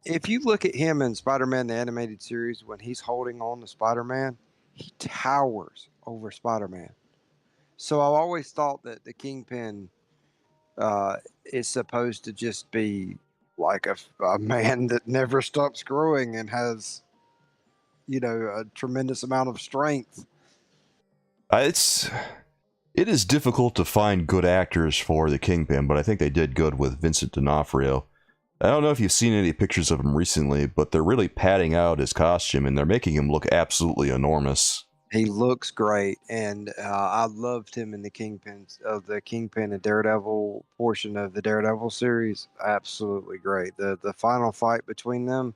If you look at him in Spider-Man the Animated Series, when he's holding on to Spider-Man, he towers over Spider-Man. So I've always thought that the Kingpin is supposed to just be like a man that never stops growing and has, a tremendous amount of strength. It is difficult to find good actors for the Kingpin, but I think they did good with Vincent D'Onofrio. I don't know if you've seen any pictures of him recently, but they're really padding out his costume and they're making him look absolutely enormous. He looks great, and I loved him in the Kingpin and Daredevil portion of the Daredevil series. Absolutely great. The final fight between them,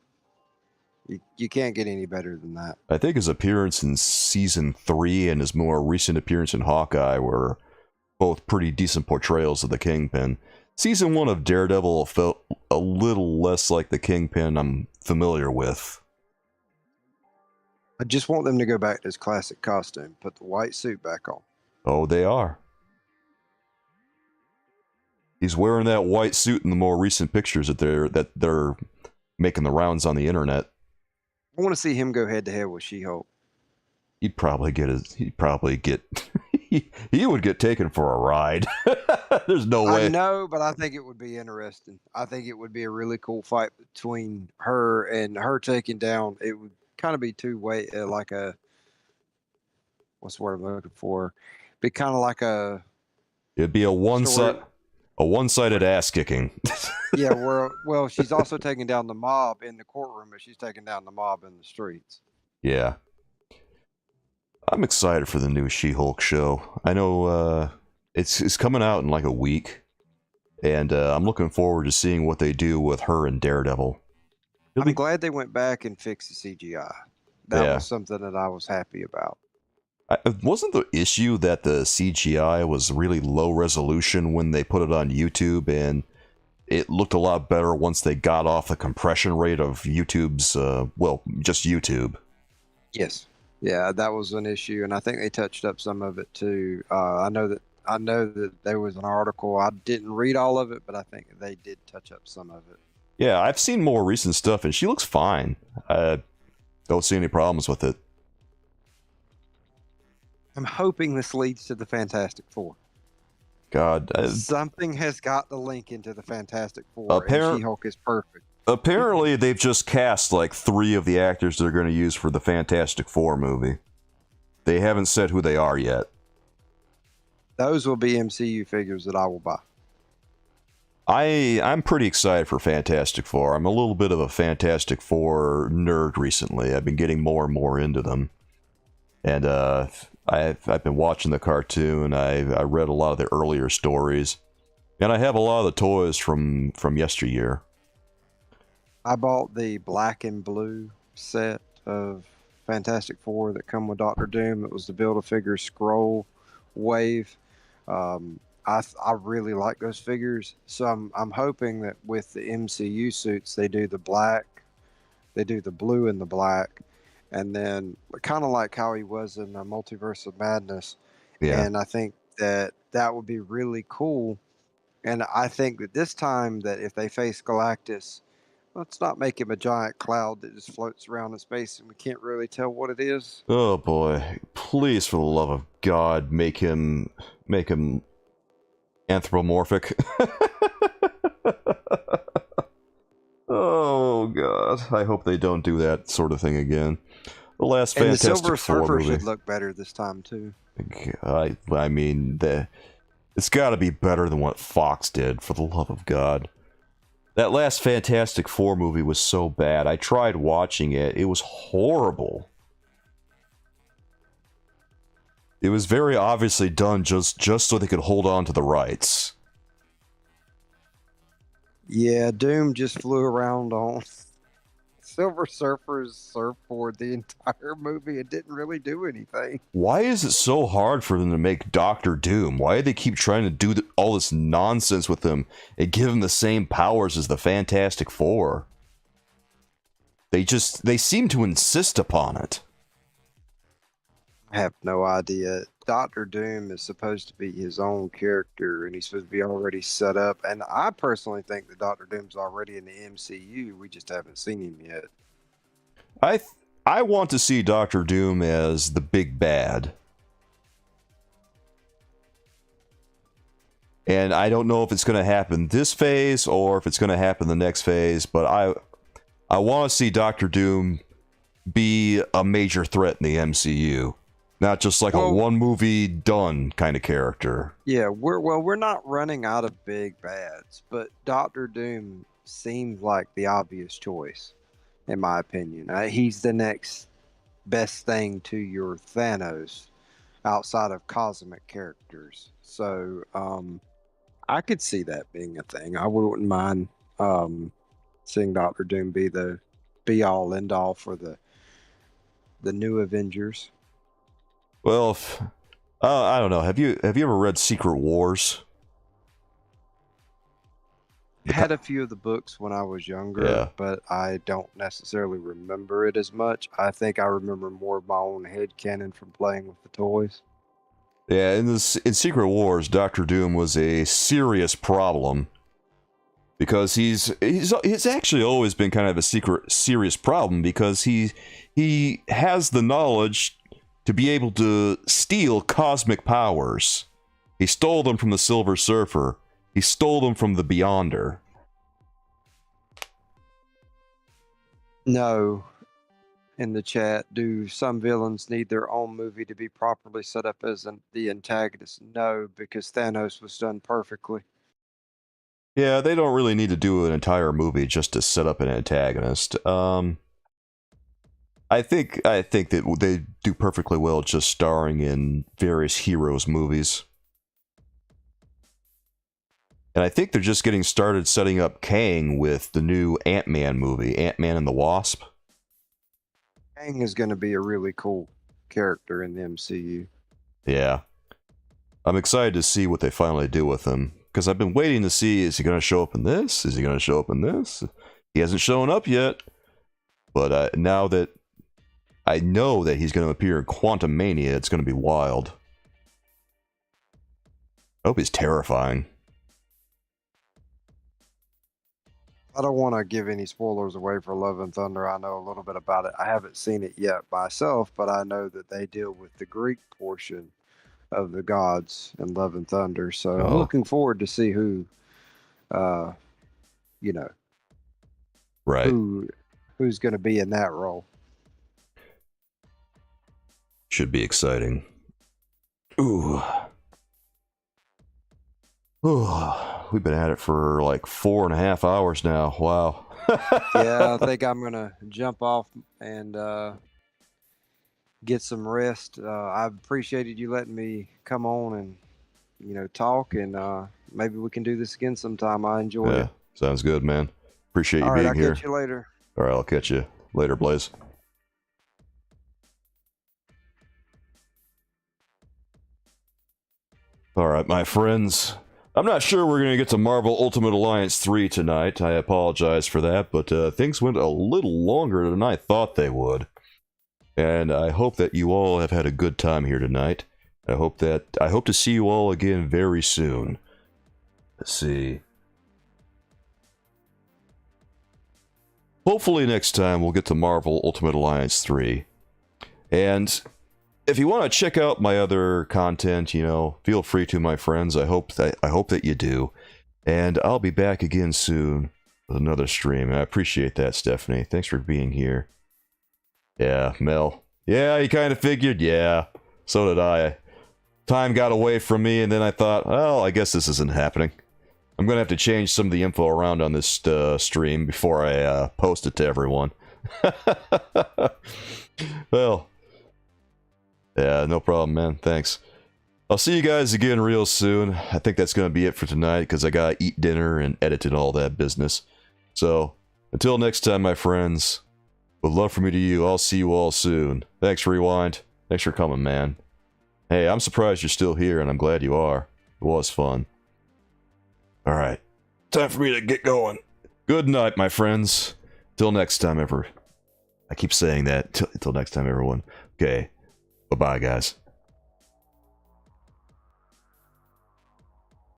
you can't get any better than that. I think his appearance in season 3 and his more recent appearance in Hawkeye were both pretty decent portrayals of the Kingpin. Season 1 of Daredevil felt a little less like the Kingpin I'm familiar with. I just want them to go back to his classic costume, put the white suit back on. Oh, they are. He's wearing that white suit in the more recent pictures that they're making the rounds on the internet. I want to see him go head to head with She-Hulk. He would get taken for a ride. There's no way. I know, but I think it would be interesting. I think it would be a really cool fight between her and her taking down. It would kind of be two-way, like a, what's the word I'm looking for? Be kind of like a. It'd be a one-sided ass kicking. Yeah, well, she's also taking down the mob in the courtroom, but she's taking down the mob in the streets. Yeah. I'm excited for the new She-Hulk show. I know it's coming out in like a week, and I'm looking forward to seeing what they do with her and Daredevil. I'm glad they went back and fixed the CGI. That was something that I was happy about. Wasn't the issue that the CGI was really low resolution when they put it on YouTube, and it looked a lot better once they got off the compression rate of YouTube's, just YouTube? Yes. Yeah, that was an issue, and I think they touched up some of it too. I know that there was an article. I didn't read all of it, but I think they did touch up some of it. Yeah, I've seen more recent stuff, and she looks fine. I don't see any problems with it. I'm hoping this leads to the Fantastic Four. God, something has got the link into the Fantastic Four, and She-Hulk is perfect. Apparently, they've just cast like 3 of the actors they're going to use for the Fantastic Four movie. They haven't said who they are yet. Those will be MCU figures that I will buy. I'm pretty excited for Fantastic Four. I'm a little bit of a Fantastic Four nerd recently. I've been getting more and more into them. And I've been watching the cartoon. I read a lot of the earlier stories. And I have a lot of the toys from yesteryear. I bought the black and blue set of Fantastic Four that come with Doctor Doom. It was the Build-A-Figure scroll wave. I really like those figures, so I'm hoping that with the MCU suits they do the black, they do the blue and the black, and then kind of like how he was in the Multiverse of Madness. Yeah. And I think that would be really cool. And I think that this time that if they face Galactus, let's not make him a giant cloud that just floats around in space and we can't really tell what it is. Oh boy, please, for the love of God, make him anthropomorphic. Oh God, I hope they don't do that sort of thing again. The last and Fantastic the Silver Four Surfer movie should look better this time too. I mean, it's got to be better than what Fox did, for the love of God. That last Fantastic Four movie was so bad. I tried watching it. It was horrible. It was very obviously done just so they could hold on to the rights. Yeah, Doom just flew around on Silver Surfer's surfboard the entire movie and didn't really do anything. Why is it so hard for them to make Doctor Doom? Why do they keep trying to do all this nonsense with him and give him the same powers as the Fantastic Four? They seem to insist upon it. I have no idea. Doctor Doom is supposed to be his own character, and he's supposed to be already set up. And I personally think that Doctor Doom's already in the MCU. We just haven't seen him yet. I want to see Doctor Doom as the big bad. And I don't know if it's going to happen this phase or if it's going to happen the next phase, but I want to see Doctor Doom be a major threat in the MCU. Not just like a one movie done kind of character. Yeah, we're not running out of big bads, but Doctor Doom seems like the obvious choice, in my opinion. He's the next best thing to your Thanos outside of cosmic characters. So I could see that being a thing. I wouldn't mind seeing Doctor Doom be the be all end all for the new Avengers. Well, I don't know. Have you ever read Secret Wars? Had a few of the books when I was younger, but I don't necessarily remember it as much. I think I remember more of my own headcanon from playing with the toys. Yeah, in Secret Wars, Doctor Doom was a serious problem because he's actually always been kind of a serious problem because he has the knowledge to be able to steal cosmic powers. He stole them from the Silver Surfer. He stole them from the Beyonder. No. In the chat, do some villains need their own movie to be properly set up as the antagonist? No, because Thanos was done perfectly. Yeah, they don't really need to do an entire movie just to set up an antagonist. I think that they do perfectly well just starring in various heroes movies. And I think they're just getting started setting up Kang with the new Ant-Man movie, Ant-Man and the Wasp. Kang is going to be a really cool character in the MCU. Yeah. I'm excited to see what they finally do with him. Because I've been waiting to see, is he going to show up in this? Is he going to show up in this? He hasn't shown up yet. But now that I know that he's going to appear in Quantum Mania, it's going to be wild. I hope he's terrifying. I don't want to give any spoilers away for Love and Thunder. I know a little bit about it. I haven't seen it yet myself, but I know that they deal with the Greek portion of the gods in Love and Thunder. So I'm looking forward to see who, right, who's going to be in that role. Should be exciting. Ooh. Ooh. We've been at it for like 4.5 hours now. Wow. Yeah, I think I'm going to jump off and get some rest. I've appreciated you letting me come on and, talk, and maybe we can do this again sometime. I enjoy it. Sounds good, man. Appreciate you All being right, here. I'll catch you later. All right, I'll catch you later, Blaze. All right, my friends. I'm not sure we're going to get to Marvel Ultimate Alliance 3 tonight. I apologize for that, but things went a little longer than I thought they would. And I hope that you all have had a good time here tonight. I hope to see you all again very soon. Let's see. Hopefully next time we'll get to Marvel Ultimate Alliance 3. And if you want to check out my other content, feel free to, my friends. I hope that you do. And I'll be back again soon with another stream. I appreciate that, Stephanie. Thanks for being here. Yeah, Mel. Yeah, you kind of figured? Yeah, so did I. Time got away from me, and then I thought, well, I guess this isn't happening. I'm going to have to change some of the info around on this stream before I post it to everyone. Well, yeah, no problem, man. Thanks. I'll see you guys again real soon. I think that's going to be it for tonight, because I got to eat dinner and edit and all that business. So, until next time, my friends, With love from me to you, I'll see you all soon. Thanks, Rewind. Thanks for coming, man. Hey, I'm surprised you're still here, and I'm glad you are. It was fun. Alright. Time for me to get going. Good night, my friends. Till next time, ever. I keep saying that. Till next time, everyone. Okay. Bye-bye, guys.